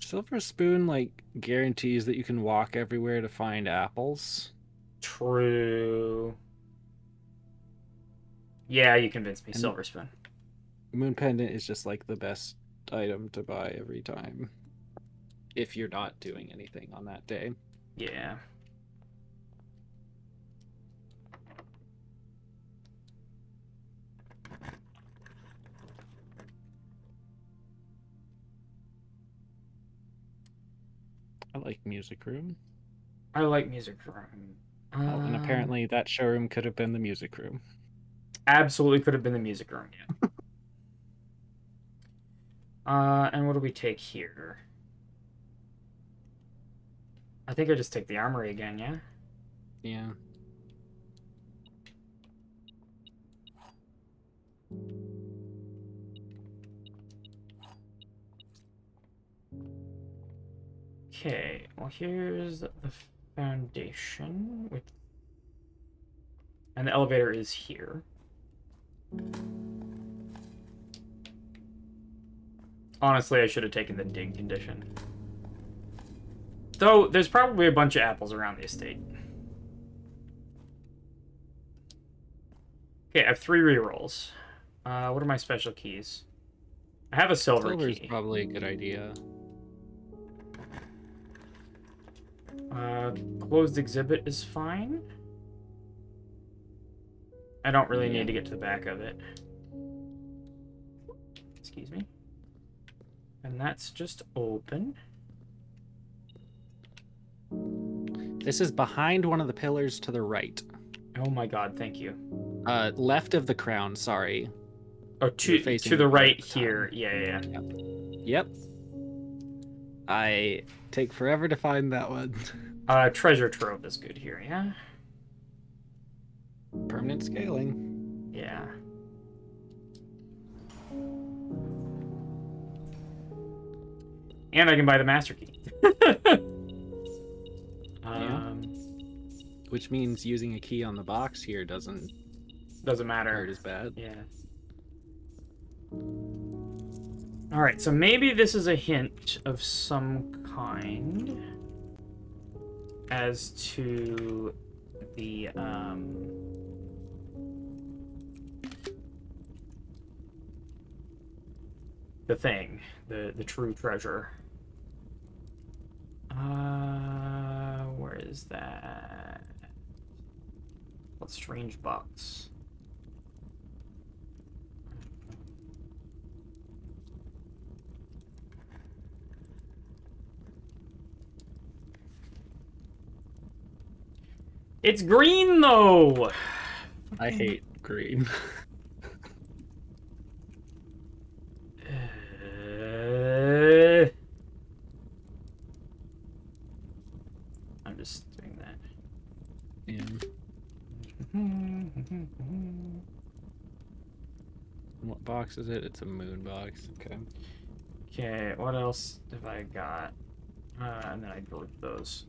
Silver spoon, like, guarantees that you can walk everywhere to find apples. True. Yeah, you convinced me. And Silver spoon. Moon pendant is just like the best item to buy every time. If you're not doing anything on that day. Yeah. I like music room. I like music room. Oh, and apparently that showroom could have been the music room. Absolutely could have been the music room, yeah. And what do we take here? I think I just take the armory again, yeah? Yeah. Okay, well here's the foundation, and the elevator is here. Honestly, I should have taken the dig condition. Though, there's probably a bunch of apples around the estate. Okay, I have 3 rerolls. What are my special keys? I have a silver Silver's key. probably a good idea. Closed exhibit is fine. I don't really need to get to the back of it. Excuse me. And that's just open. This is behind one of the pillars to the right. Oh my god, thank you. Left of the crown, sorry. Oh, to the right here. Yeah. Yep. I take forever to find that one. Treasure trove is good here, yeah? Permanent scaling. Yeah. And I can buy the master key. Which means using a key on the box here doesn't matter. hurt as bad. Yeah. Alright, so maybe this is a hint of some kind as to the thing, the true treasure. Where is that? What strange box? It's green though. I hate green. I'm just doing that. Yeah. What box is it? It's a moon box. Okay. Okay, what else have I got? And then I go with those.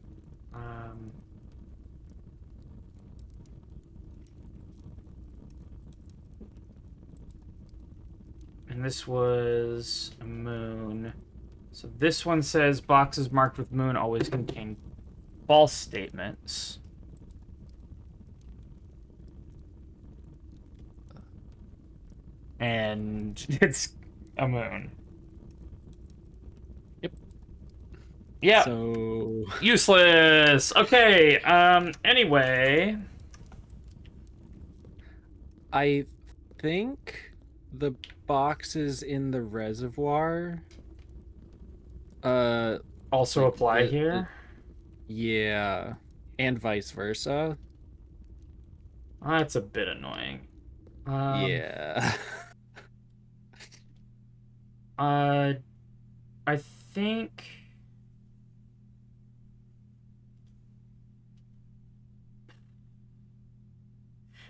And this was a moon. So this one says boxes marked with moon always contain false statements. And it's a moon. Yep. Yeah. So Useless. Okay. Anyway. I think the boxes in the reservoir Also like apply here. Yeah, and vice versa. That's a bit annoying. Yeah. I think.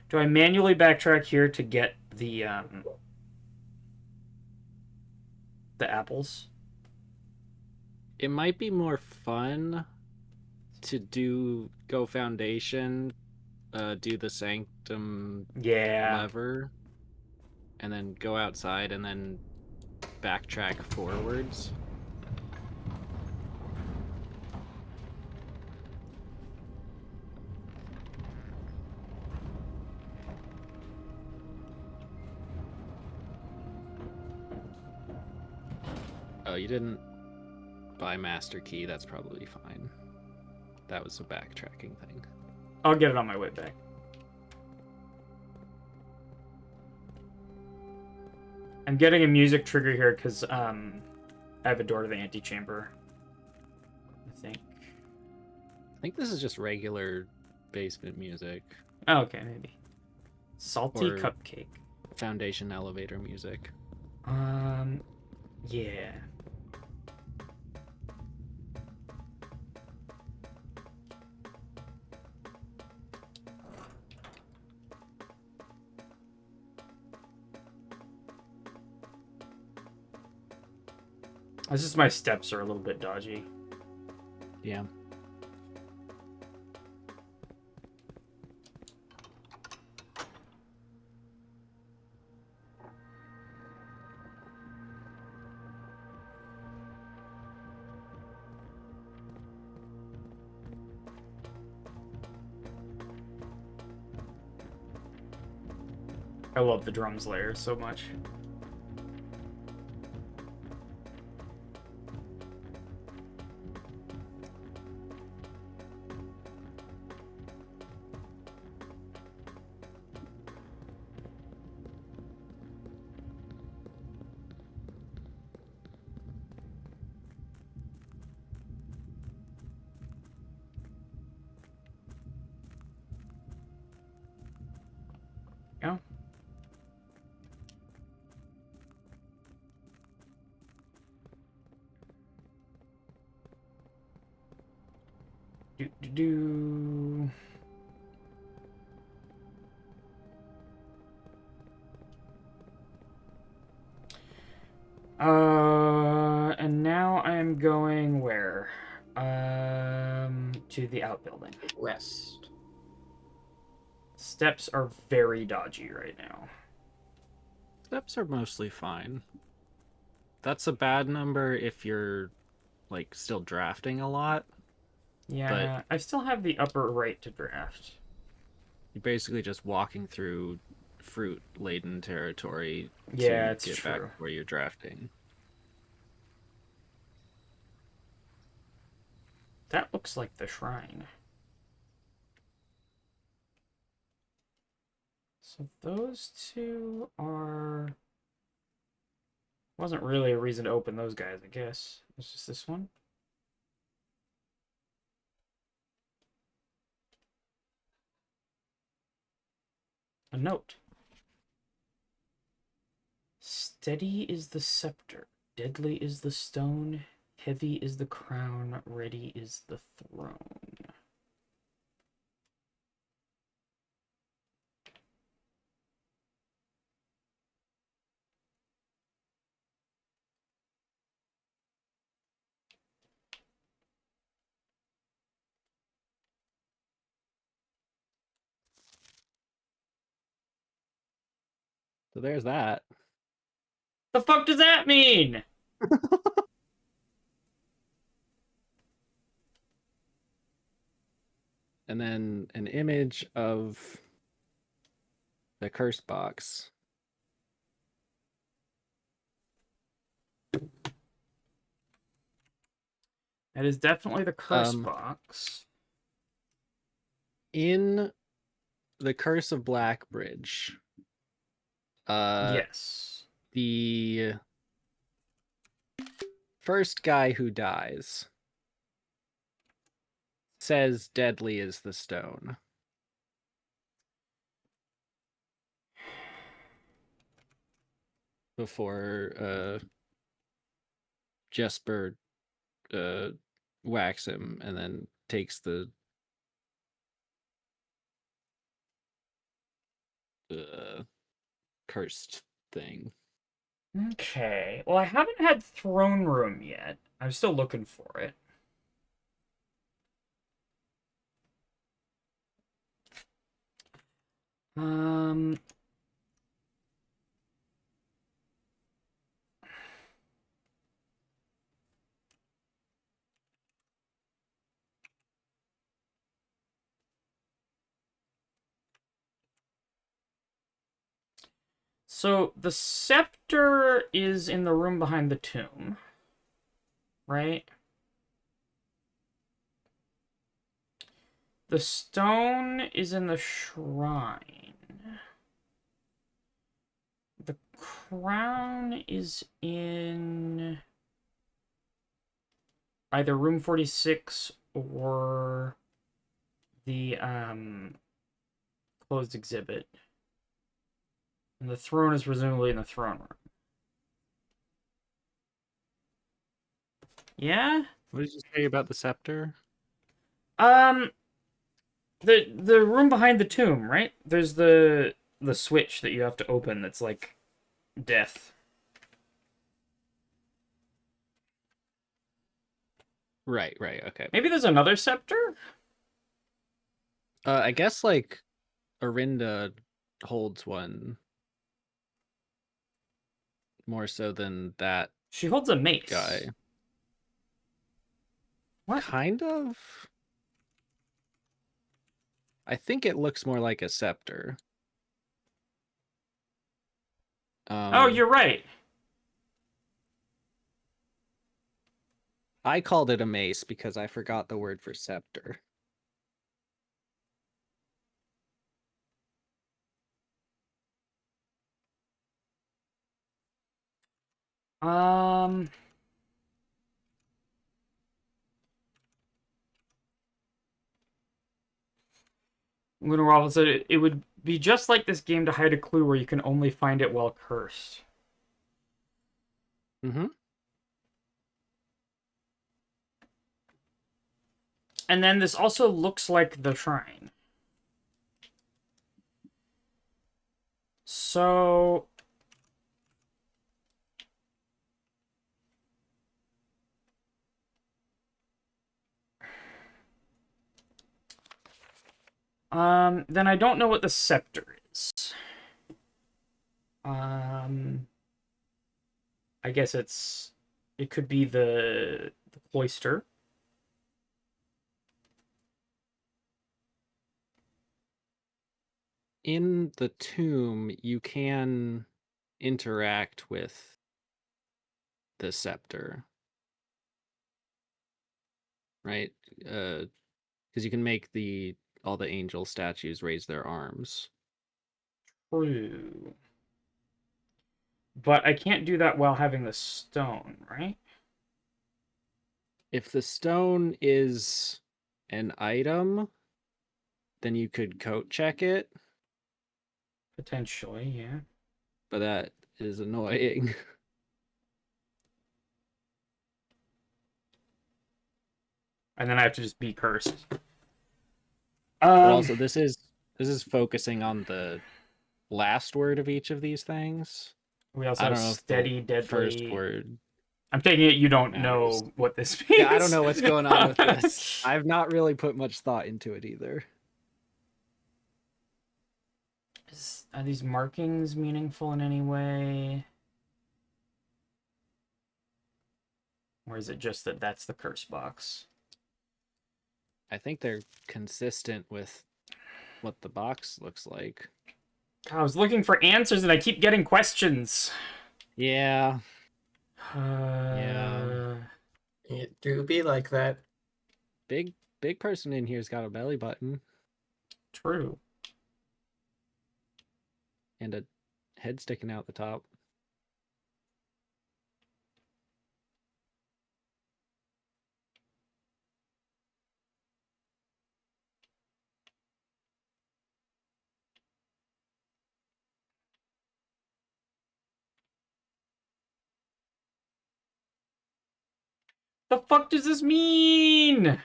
Do I manually backtrack here to get the apples? It might be more fun to go foundation, do the sanctum Yeah. lever, and then go outside and then backtrack forwards. Oh, you didn't buy master key. That's probably fine. That was a backtracking thing. I'll get it on my way back. I'm getting a music trigger here because I have a door to the antechamber. I think. I think this is just regular basement music. Oh, okay, maybe. Salty Or cupcake. foundation elevator music. Yeah. It's just my steps are a little bit dodgy. Yeah. I love the drums layer so much. Yeah. Do. And now I am going where? To the outbuilding. West. Steps are very dodgy right now. Steps are mostly fine. That's a bad number if you're like still drafting a lot. Yeah, I still have the upper right to draft. You're basically just walking through fruit-laden territory Yeah, to it's get true. back where you're drafting. That looks like the shrine. So those two are... Wasn't really a reason to open those guys, I guess. It's just this one. A note. Steady is the scepter, deadly is the stone, heavy is the crown, ready is the throne. So there's that. The fuck does that mean? And then an image of the curse box. That is definitely the curse box. In the Curse of Blackbridge, Yes. the first guy who dies says deadly is the stone. Before Jesper whacks him and then takes the cursed thing. Okay. Well, I haven't had Throne Room yet. I'm still looking for it. Um... So the scepter is in the room behind the tomb, right? The stone is in the shrine. The crown is in either room 46 or the closed exhibit. And the throne is presumably in the throne room. Yeah? What did you say about the scepter? The room behind the tomb, right? There's the switch that you have to open that's like death. Right, okay. Maybe there's another scepter? I guess like Orinda holds one more so than that She holds a mace. guy. What? Kind of. I think it looks more like a scepter. Oh, you're right. I called it a mace because I forgot the word for scepter. Lunar Waffle said it would be just like this game to hide a clue where you can only find it while cursed. Mm-hmm. And then this also looks like the shrine. So... then I don't know what the scepter is. I guess it could be the cloister. In the tomb, you can interact with the scepter, right? Because you can make all the angel statues raise their arms. True. But I can't do that while having the stone, right? If the stone is an item, then you could coat check it, Potentially, yeah. but that is annoying. And then I have to just be cursed. But also, this is focusing on the last word of each of these things. We also I have don't know if steady, the deadly. first word. I'm taking it you don't matters. know what this means. Yeah, I don't know what's going on with this. I've not really put much thought into it either. Are these markings meaningful in any way? Or is it just that that's the curse box? I think they're consistent with what the box looks like. I was looking for answers and I keep getting questions. Yeah. Yeah. It do be like that. Big person in here's got a belly button True. and a head sticking out the top. The fuck does this mean?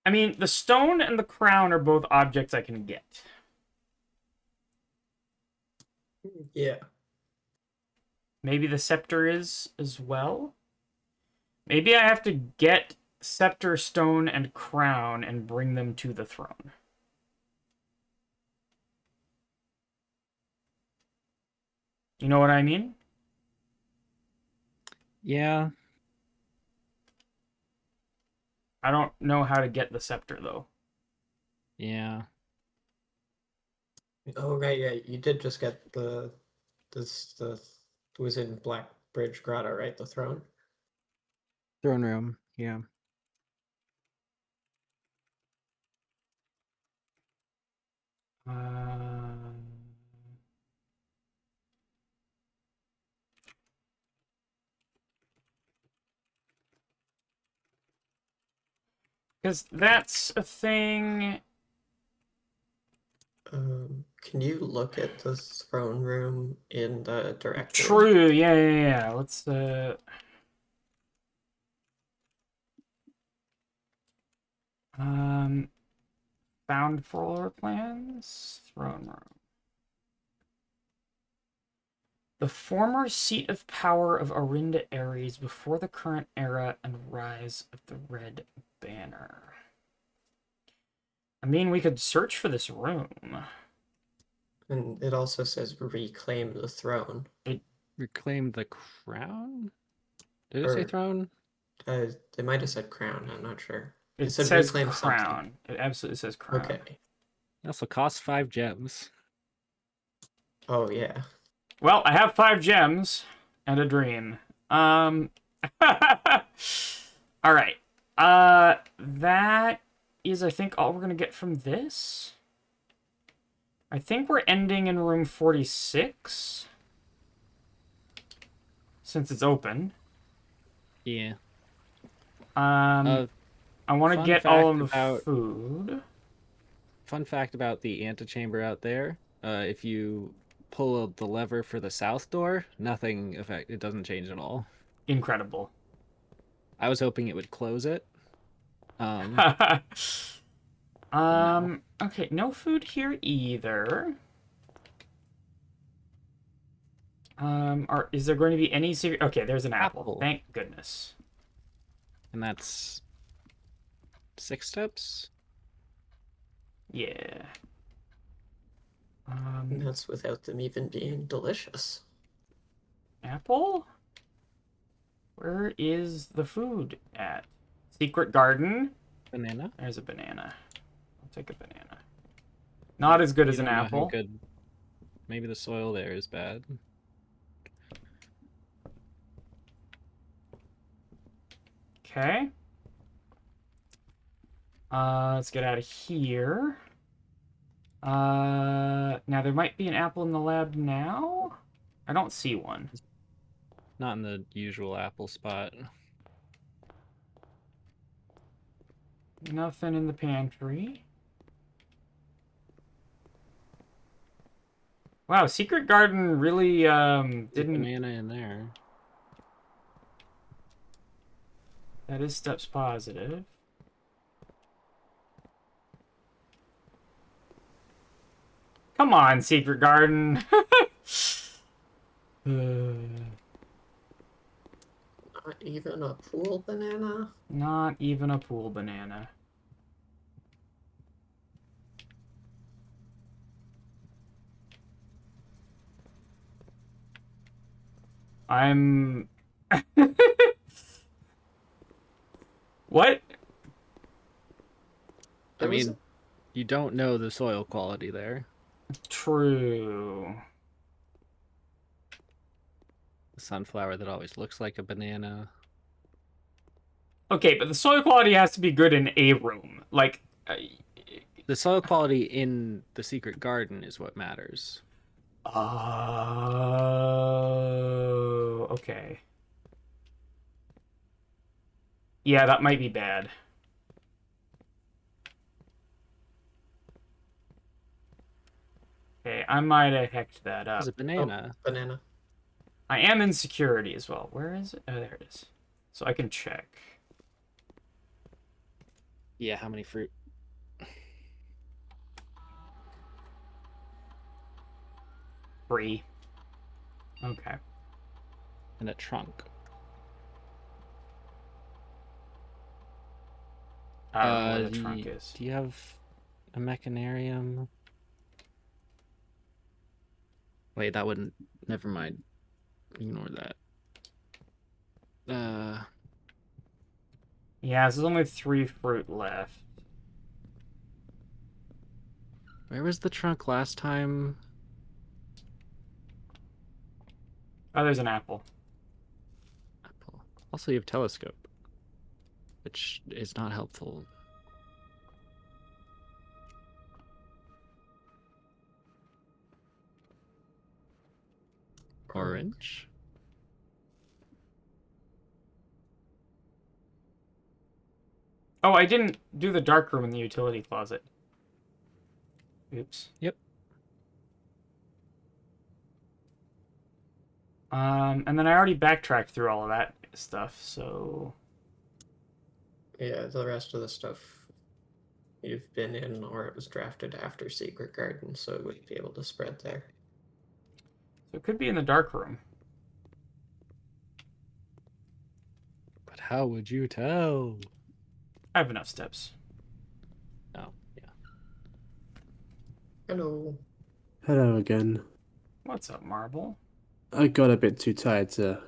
I mean, the stone and the crown are both objects I can get. Yeah. Maybe the scepter is as well? Maybe I have to get scepter, stone, and crown and bring them to the throne. You know what I mean? Yeah. I don't know how to get the scepter, though. Yeah. Oh right, yeah. You did just get the it was in Black Bridge Grotto, right? The throne. Throne room. Yeah. Because that's a thing. Can you look at the throne room in the directory? True, yeah. Let's, found floor plans? Throne room. The former seat of power of Arinda Ares before the current era and rise of the Red Banner. I mean, we could search for this room. And it also says reclaim the throne. Reclaim the crown? Did it Or, say throne? They might have said crown, I'm not sure. It said says reclaim something. crown. It absolutely says crown. Okay. It also costs 5 gems. Oh yeah. Well, I have 5 gems and a dream. All right. That is, I think, all we're gonna get from this. I think we're ending in room 46 since it's open. Yeah. I want to fun get all of fact the about- food. Fun fact about the antechamber out there: if you pull the lever for the south door, it doesn't change at all. Incredible. I was hoping it would close it. Okay, no food here either. Is there going to be any serious... Okay, there's an apple. Thank goodness. And that's 6 steps? Yeah. And that's without them even being delicious. Apple? Where is the food at? Secret garden? Banana? There's a banana. I'll take a banana. Not as good as an don't know how apple. good- Maybe the soil there is bad. Okay. Let's get out of here. Now there might be an apple in the lab now? I don't see one. Not in the usual apple spot. Nothing in the pantry. Wow, Secret Garden really There's a didn't... banana in there. That is steps positive. Come on, Secret Garden. Not even a pool banana? Not even a pool banana. I'm... What? I mean, you don't know the soil quality there. True. The sunflower that always looks like a banana. Okay, but the soil quality has to be good in a room. Like... The soil quality in the secret garden is what matters. Oh, okay. Yeah, that might be bad. Okay, I might have hecked that up. It's a banana. Oh, banana. I am in security as well. Where is it? Oh, there it is. So I can check. Yeah, how many fruit? 3. Okay. And a trunk. I don't know where the trunk is. Do you have a mechanarium? Wait, that wouldn't... Never mind. Ignore that. Yeah, so there's only 3 fruit left. Where was the trunk last time? Oh, there's an apple. Apple. Also, you have telescope, which is not helpful. Orange. Oh, I didn't do the dark room in the utility closet. Oops. Yep. And then I already backtracked through all of that stuff, so... Yeah, the rest of the stuff you've been in, or it was drafted after Secret Garden, so it wouldn't be able to spread there. So it could be in the dark room. But how would you tell? I have enough steps. Oh, yeah. Hello. Hello again. What's up, Marble? I got a bit too tired to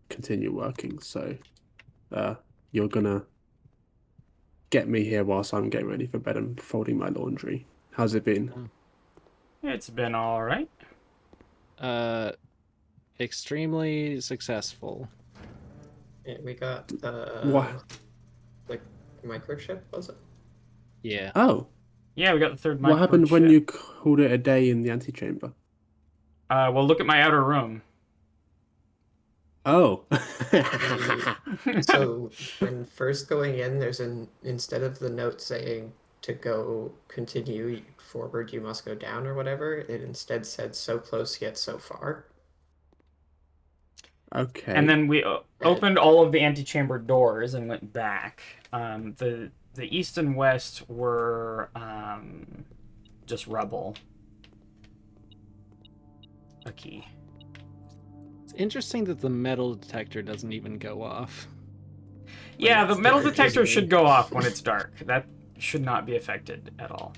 continue working, so you're gonna get me here whilst I'm getting ready for bed and folding my laundry. How's it been? It's been alright. Extremely successful. Yeah, we got What? like microchip, was it? Yeah. Oh, Yeah, we got the third what happened when microchip. you called it a day in the antechamber? Well, look at my outer room. Oh. So when first going in, there's instead of the note saying to go continue forward, you must go down or whatever, it instead said so close yet so far. Okay. And then we opened all of the antechamber doors and went back. The east and west were just rubble. A key. It's interesting that the metal detector doesn't even go off. Yeah, the it's metal dark, detector isn't it? should go off when it's dark. That should not be affected at all.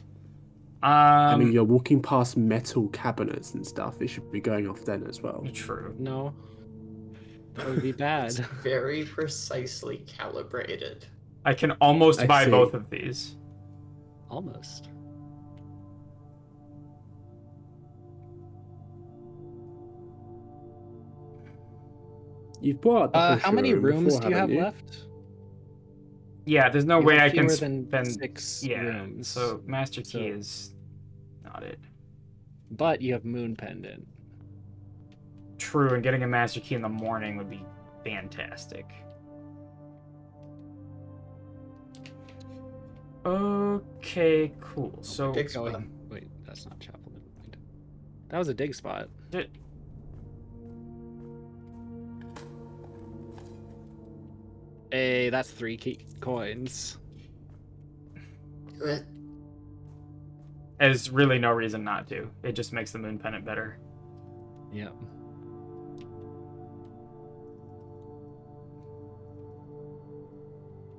I mean, you're walking past metal cabinets and stuff. It should be going off then as well. True. No. That would be It's bad. very precisely calibrated. I can almost I buy see. both of these. Almost. You've brought up the How pusher many room rooms before, do you have haven't you? left? Yeah, there's no You way have I can fewer than spend 6 yeah, rooms. so master key So- is not it. But you have moon pendant. True, and getting a master key in the morning would be fantastic. Okay, cool. So Dig spot. Wait, that's not chapel. Never mind. That was a dig spot. Hey, that's 3 coins. Do it. There's really no reason not to. It just makes the moon pendant better. Yep.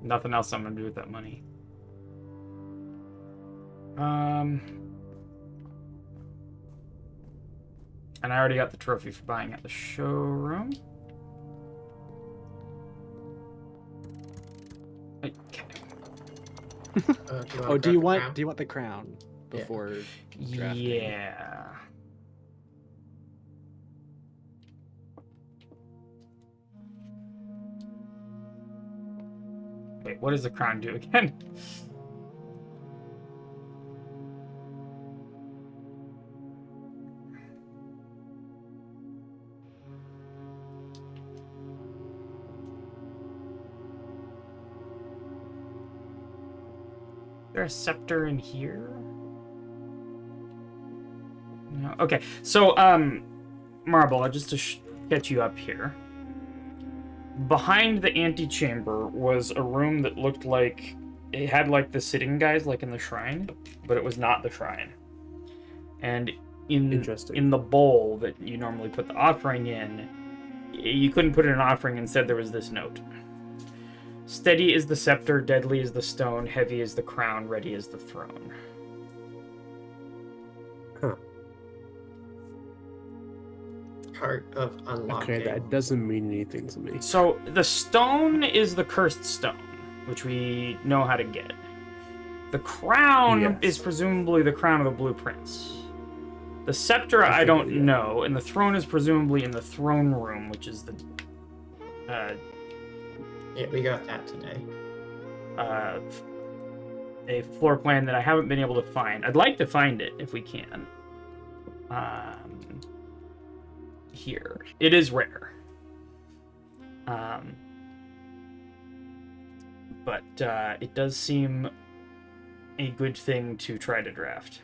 Nothing else I'm gonna do with that money. And I already got the trophy for buying at the showroom. Okay. Do you want the crown before drafting? Yeah. Wait, what does the crown do again? Is there a scepter in here? No. Okay, so Marble, just to get you up here. Behind the antechamber was a room that looked like it had like the sitting guys like in the shrine, but it was not the shrine. And in the bowl that you normally put the offering in, you couldn't put in an offering. Instead, there was this note. Steady is the scepter, deadly is the stone, heavy is the crown, ready is the throne. Huh. Part of unlocking. Okay, that doesn't mean anything to me. So the stone is the cursed stone, which we know how to get. The crown is presumably the crown of the blueprints. The scepter I don't know, and the throne is presumably in the throne room, which is the Yeah, we got that today. A floor plan that I haven't been able to find. I'd like to find it if we can. Here. It is rare. But it does seem a good thing to try to draft.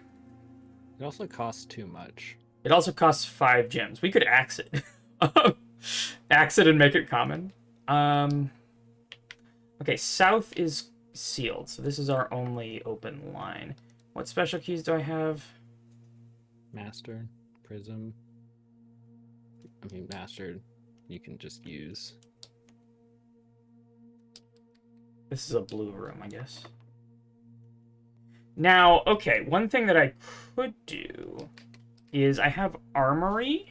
It also costs too much. It also costs 5 gems. We could axe it. Axe it and make it common. Okay, south is sealed, so this is our only open line. What special keys do I have? Master, prism. I mean, master, you can just use. This is a blue room, I guess. Now, okay, one thing that I could do is I have armory.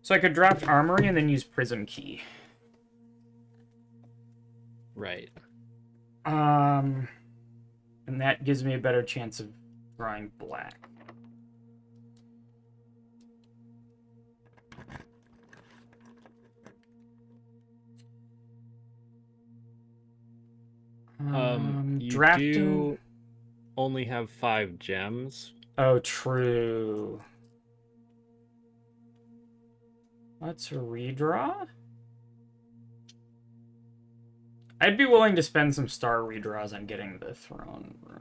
So I could draft armory and then use prism key. Right. And that gives me a better chance of drawing black. You drafting... do only have 5 gems. Oh, true. Let's redraw. I'd be willing to spend some star redraws on getting the throne room.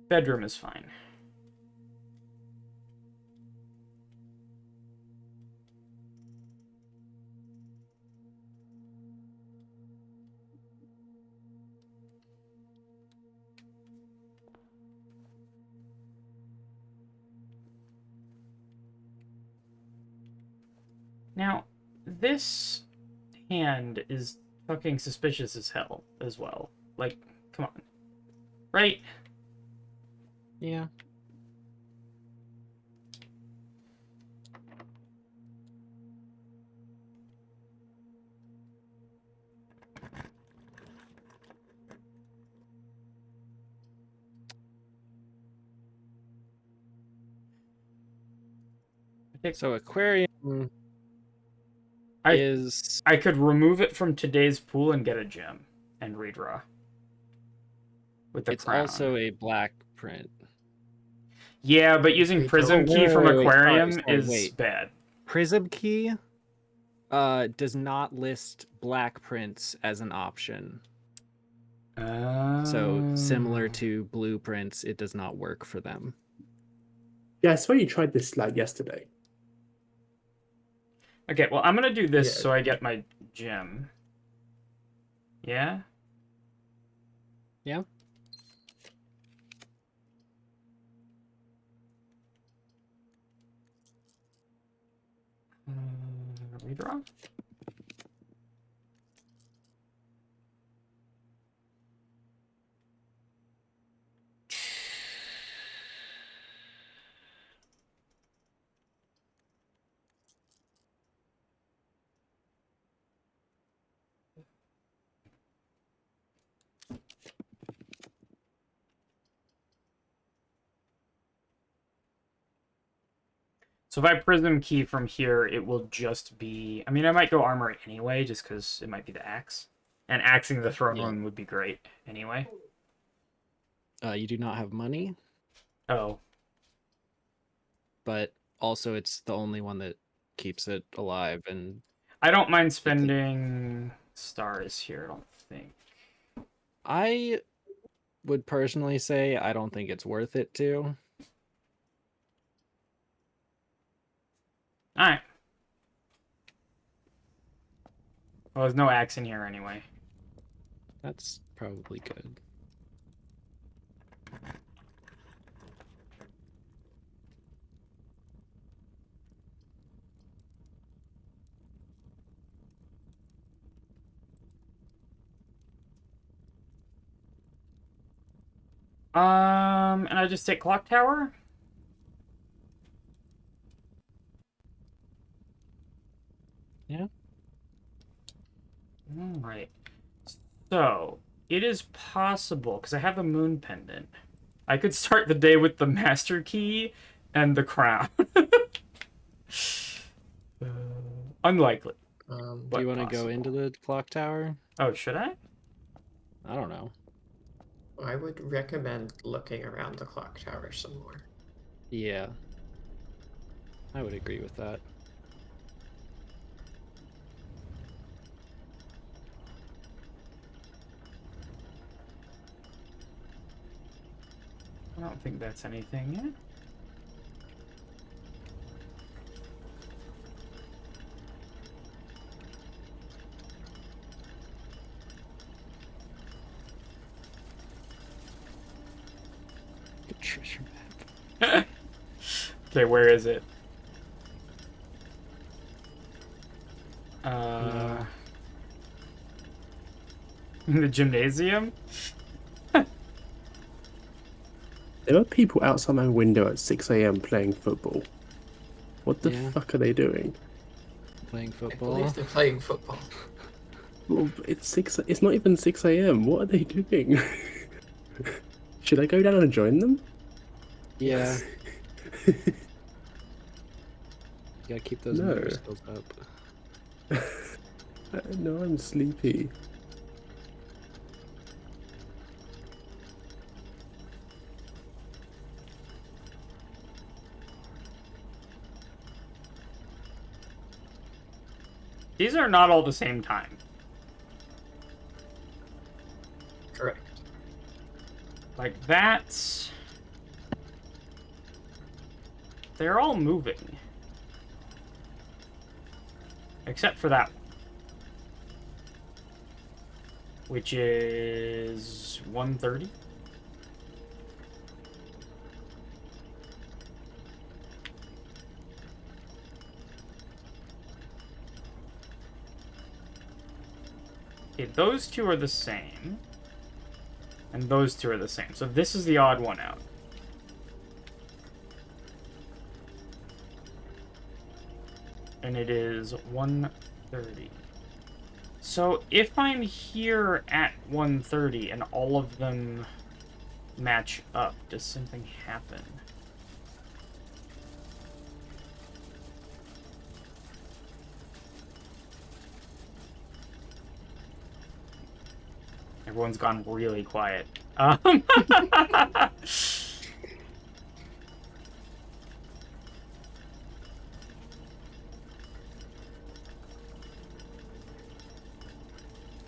Bedroom is fine. Now, this hand is fucking suspicious as hell as well. Like, come on. Right? Yeah. So aquarium I could remove it from today's pool and get a gem and redraw. With the crown. It's also a black print. Yeah, but using prism key from aquarium is bad. Prism key does not list black prints as an option. So similar to blueprints, it does not work for them. Yeah, I swear you tried this like yesterday. Okay, well, I'm gonna do this so I get my gem. Yeah? Yeah. Redraw? So if I prism key from here, it will just be... I mean, I might go armory anyway, just because it might be the axe. And axing the throne Yeah. room would be great anyway. You do not have money, Oh. but also it's the only one that keeps it alive. And I don't mind spending stars here, I don't think. I would personally say I don't think it's worth it to. Alright. Well, there's no axe in here anyway. That's probably good. And I just take clock tower? Yeah. Alright. So, it is possible, because I have a moon pendant, I could start the day with the master key and the crown. Unlikely. Do you want to go into the clock tower? Oh, should I? I don't know. I would recommend looking around the clock tower some more. Yeah. I would agree with that. I don't think that's anything yet. The treasure map. Okay, where is it? In the gymnasium? There are people outside my window at 6 a.m. playing football. What the Yeah. fuck are they doing? Playing I football. believe they're playing football. Well, it's 6. It's not even 6 a.m. What are they doing? Should I go down and join them? Yeah. You gotta keep those No. motor skills up. No, I'm sleepy. These are not all the same time. Correct. Like, that's... They're all moving. Except for that one. Which is 1:30. Okay, those two are the same. And those two are the same. So this is the odd one out. And it is 1:30. So if I'm here at 1:30 and all of them match up, does something happen? Everyone's gone really quiet.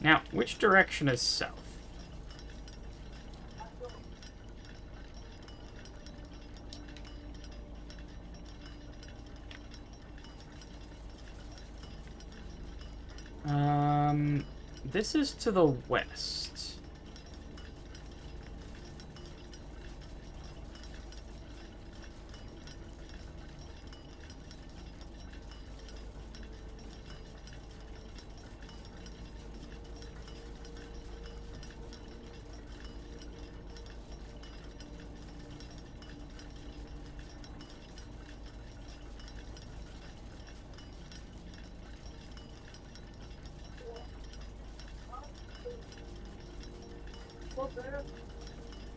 Now, which direction is south? This is to the west.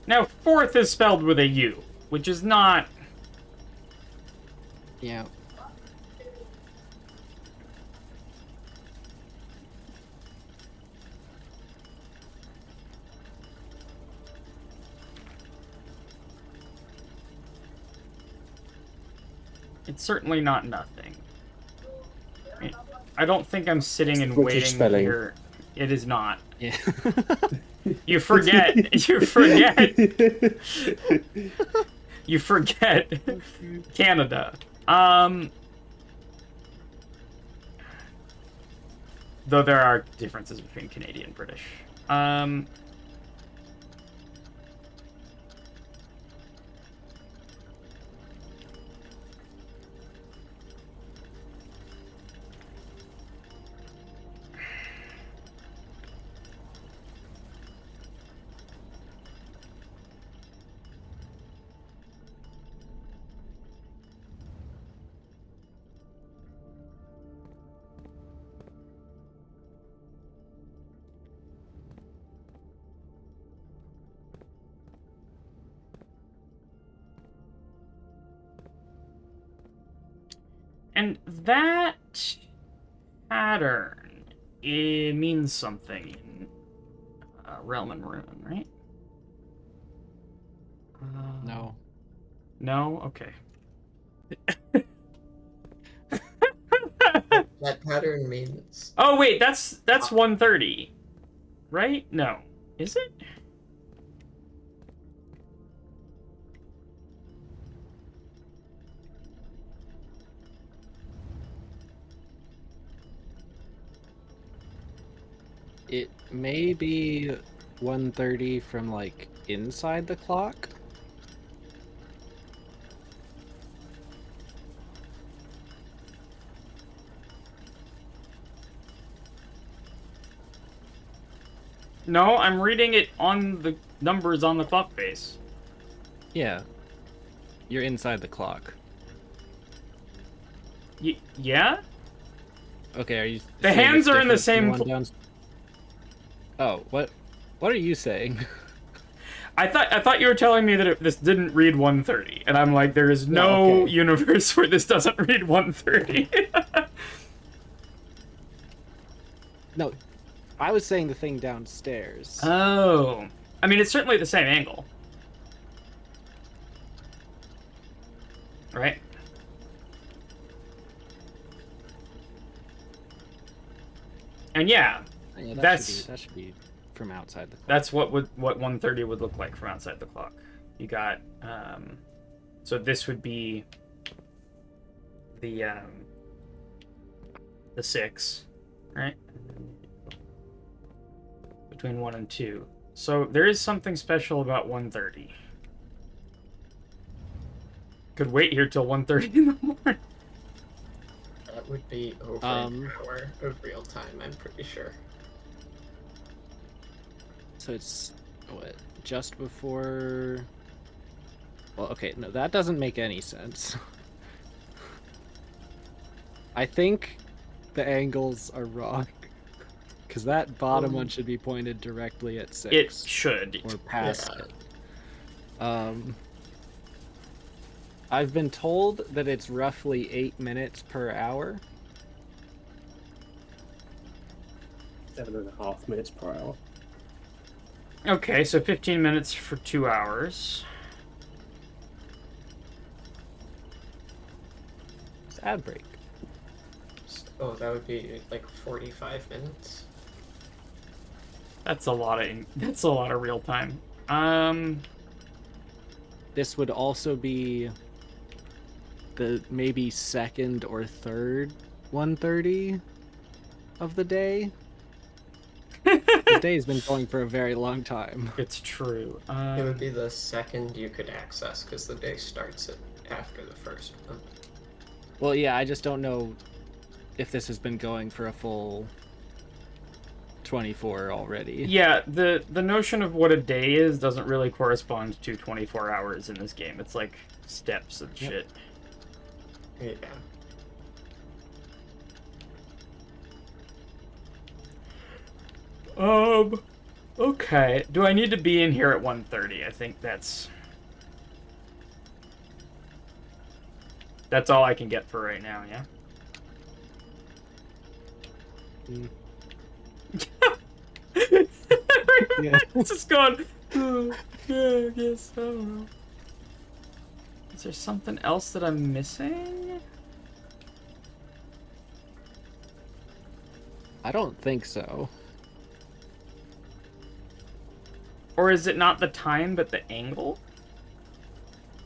Now, fourth is spelled with a U, which is not... Yeah. It's certainly not nothing. I don't think I'm sitting and British waiting spelling. here. It is not. Yeah. You forget. You forget. You forget. Canada. Though there are differences between Canadian and British. And that pattern, it means something in Realm and Ruin, right? No. No? Okay. That pattern means Oh, wait, that's 130. Right? No. Is it? It may be 1:30 from like inside the clock. No, I'm reading it on the numbers on the clock face. Yeah. You're inside the clock. Yeah? Okay, are you The saying hands it's are in the different same from the one Oh, what are you saying? I thought you were telling me that this didn't read 130, and I'm like, there is no okay. universe where this doesn't read 130. No, I was saying the thing downstairs. Oh. I mean, it's certainly the same angle. Right? And yeah, Yeah, that should be from outside the clock. that's what 130 would look like from outside the clock. You got so this would be the 6, right? Between 1 and 2. So there is something special about 130. Could wait here till 1:30 in the morning. that would be over an hour of real time, I'm pretty sure. So it's what, just before. Well, okay, no, that doesn't make any sense. I think the angles are wrong. Because that bottom one should be pointed directly at 6. It should. Or past it. I've been told that it's roughly 8 minutes per hour. 7.5 minutes per hour. Okay, so 15 minutes for 2 hours. It's ad break. Oh, that would be like 45 minutes. That's a lot of real time. This would also be the maybe second or third 1:30 of the day. The day's been going for a very long time. It's true. It would be the second you could access, because the day starts after the first one. Well, yeah, I just don't know if this has been going for a full 24 already. Yeah, the notion of what a day is doesn't really correspond to 24 hours in this game. It's like steps and shit. Yeah. Okay. Do I need to be in here at 1:30? I think that's all I can get for right now, yeah? Mm. Yeah. It's just going, oh, yeah, I guess, I don't know. Is there something else that I'm missing? I don't think so. Or is it not the time, but the angle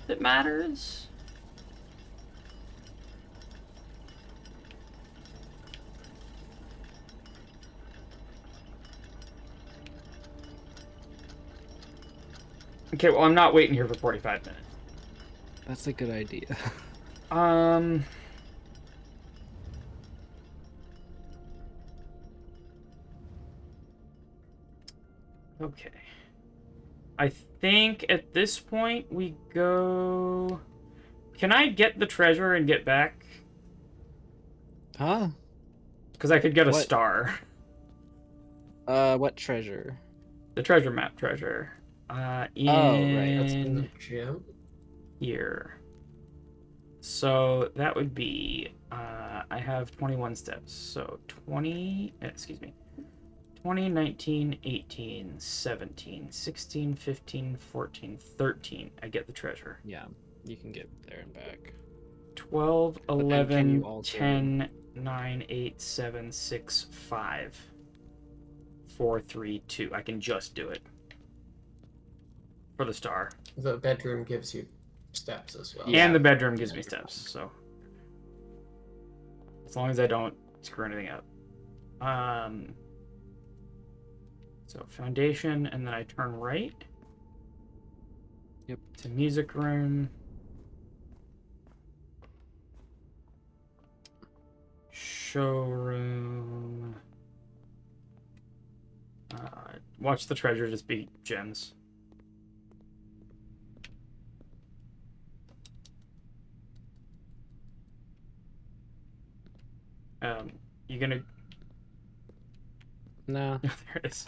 that matters? Okay, well, I'm not waiting here for 45 minutes. That's a good idea. Okay. I think at this point we go... Can I get the treasure and get back? Huh? Because I could get a What? star. What treasure? The treasure map treasure. Oh, right. That's in In the gym. here. So that would be... I have 21 steps. So 20... Excuse me. 20, 19, 18, 17, 16, 15, 14, 13. I get the treasure. Yeah, you can get there and back. 12, then can 11, you also- 10, 9, 8, 7, 6, 5, 4, 3, 2. I can just do it. For the star. The bedroom gives you steps as well. Yeah. And the bedroom gives me steps, so. As long as I don't screw anything up. So foundation, and then I turn right. Yep. To music room. Showroom. Watch the treasure just be gems. You gonna... No. there it is.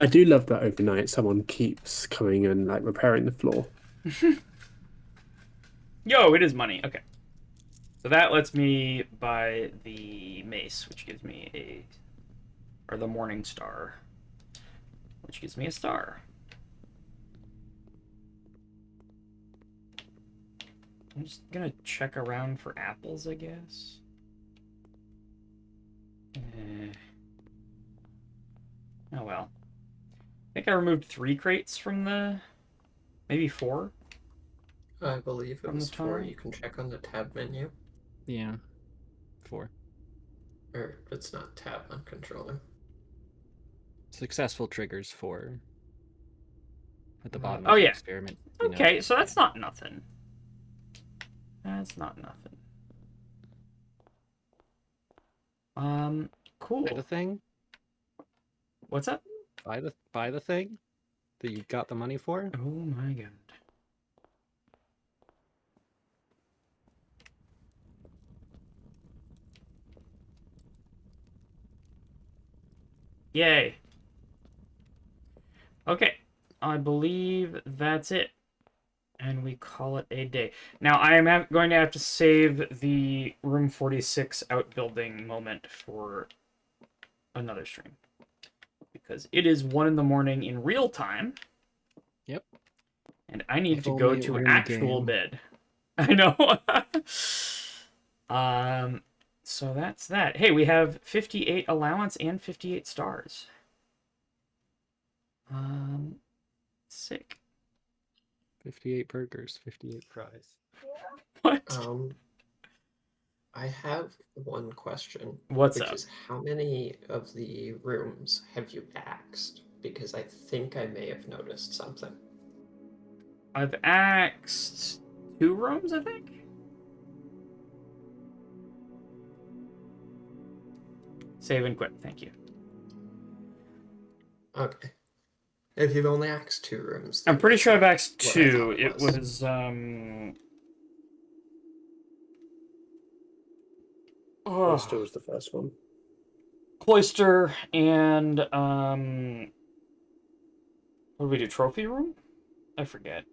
I do love that overnight someone keeps coming and like repairing the floor. Yo, it is money. Okay. So that lets me buy the mace, which gives me a... Or the morning star, which gives me a star. I'm just gonna check around for apples, I guess. Oh well. I think I removed 3 crates from the... Maybe 4? I believe it From was the 4. tunnel? You can check on the tab menu. Yeah. 4. Or it's not tab on controller. Successful triggers 4. At the bottom Oh, of the yeah. experiment. You know? Okay, so that's not nothing. That's not nothing. Cool. Buy the thing? What's up? Buy the thing that you got the money for? Oh my god. Yay. Okay, I believe that's it. And we call it a day. Now, I am going to have to save the Room 46 outbuilding moment for another stream. Because it is 1 in the morning in real time. Yep. And I need If to go only it to were in the actual game. bed. I know. So that's that. Hey, we have 58 allowance and 58 stars. Sick. 58 burgers, 58 fries. What? I have one question. What's which up? is how many of the rooms have you axed? Because I think I may have noticed something. I've axed 2 rooms, I think. Save and quit. Thank you. Okay. If you've only axed 2 rooms, I'm then pretty that's sure I've not axed what I 2. thought It was Cloister was the first one. Cloister and what did we do? Trophy room? I forget.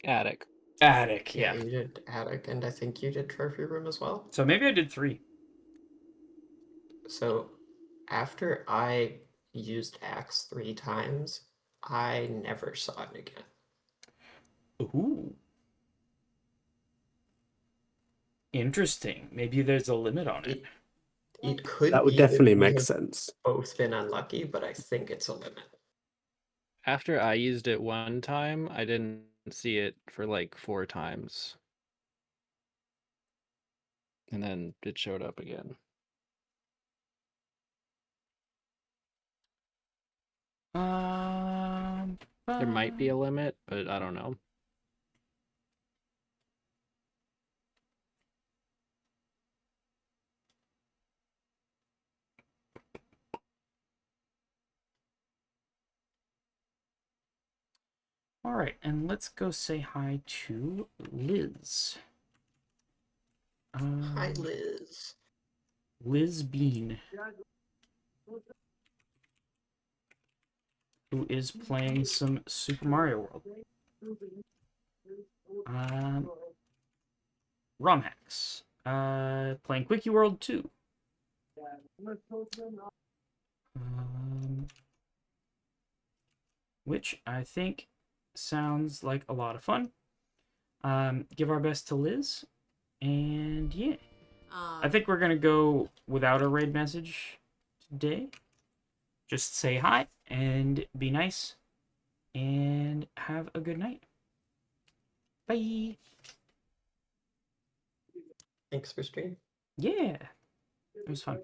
Attic. Attic, Yeah, yeah. you did attic, and I think you did trophy room as well. So maybe I did 3. So after I used axe 3 times, I never saw it again. Ooh. Interesting. Maybe there's a limit on it. It could That would be that definitely we make have sense. both been unlucky, but I think it's a limit. After I used it one time, I didn't see it for like 4 times. And then it showed up again. There might be a limit, but I don't know. All right, and let's go say hi to Liz. Hi, Liz. Liz Bean, who is playing some Super Mario World. ROM hacks. Playing Quickie World 2. Which I think sounds like a lot of fun. Give our best to Liz, and yeah. I think we're gonna go without a raid message today. Just say hi and be nice, and have a good night. Bye. Thanks for streaming. Yeah, it was fun.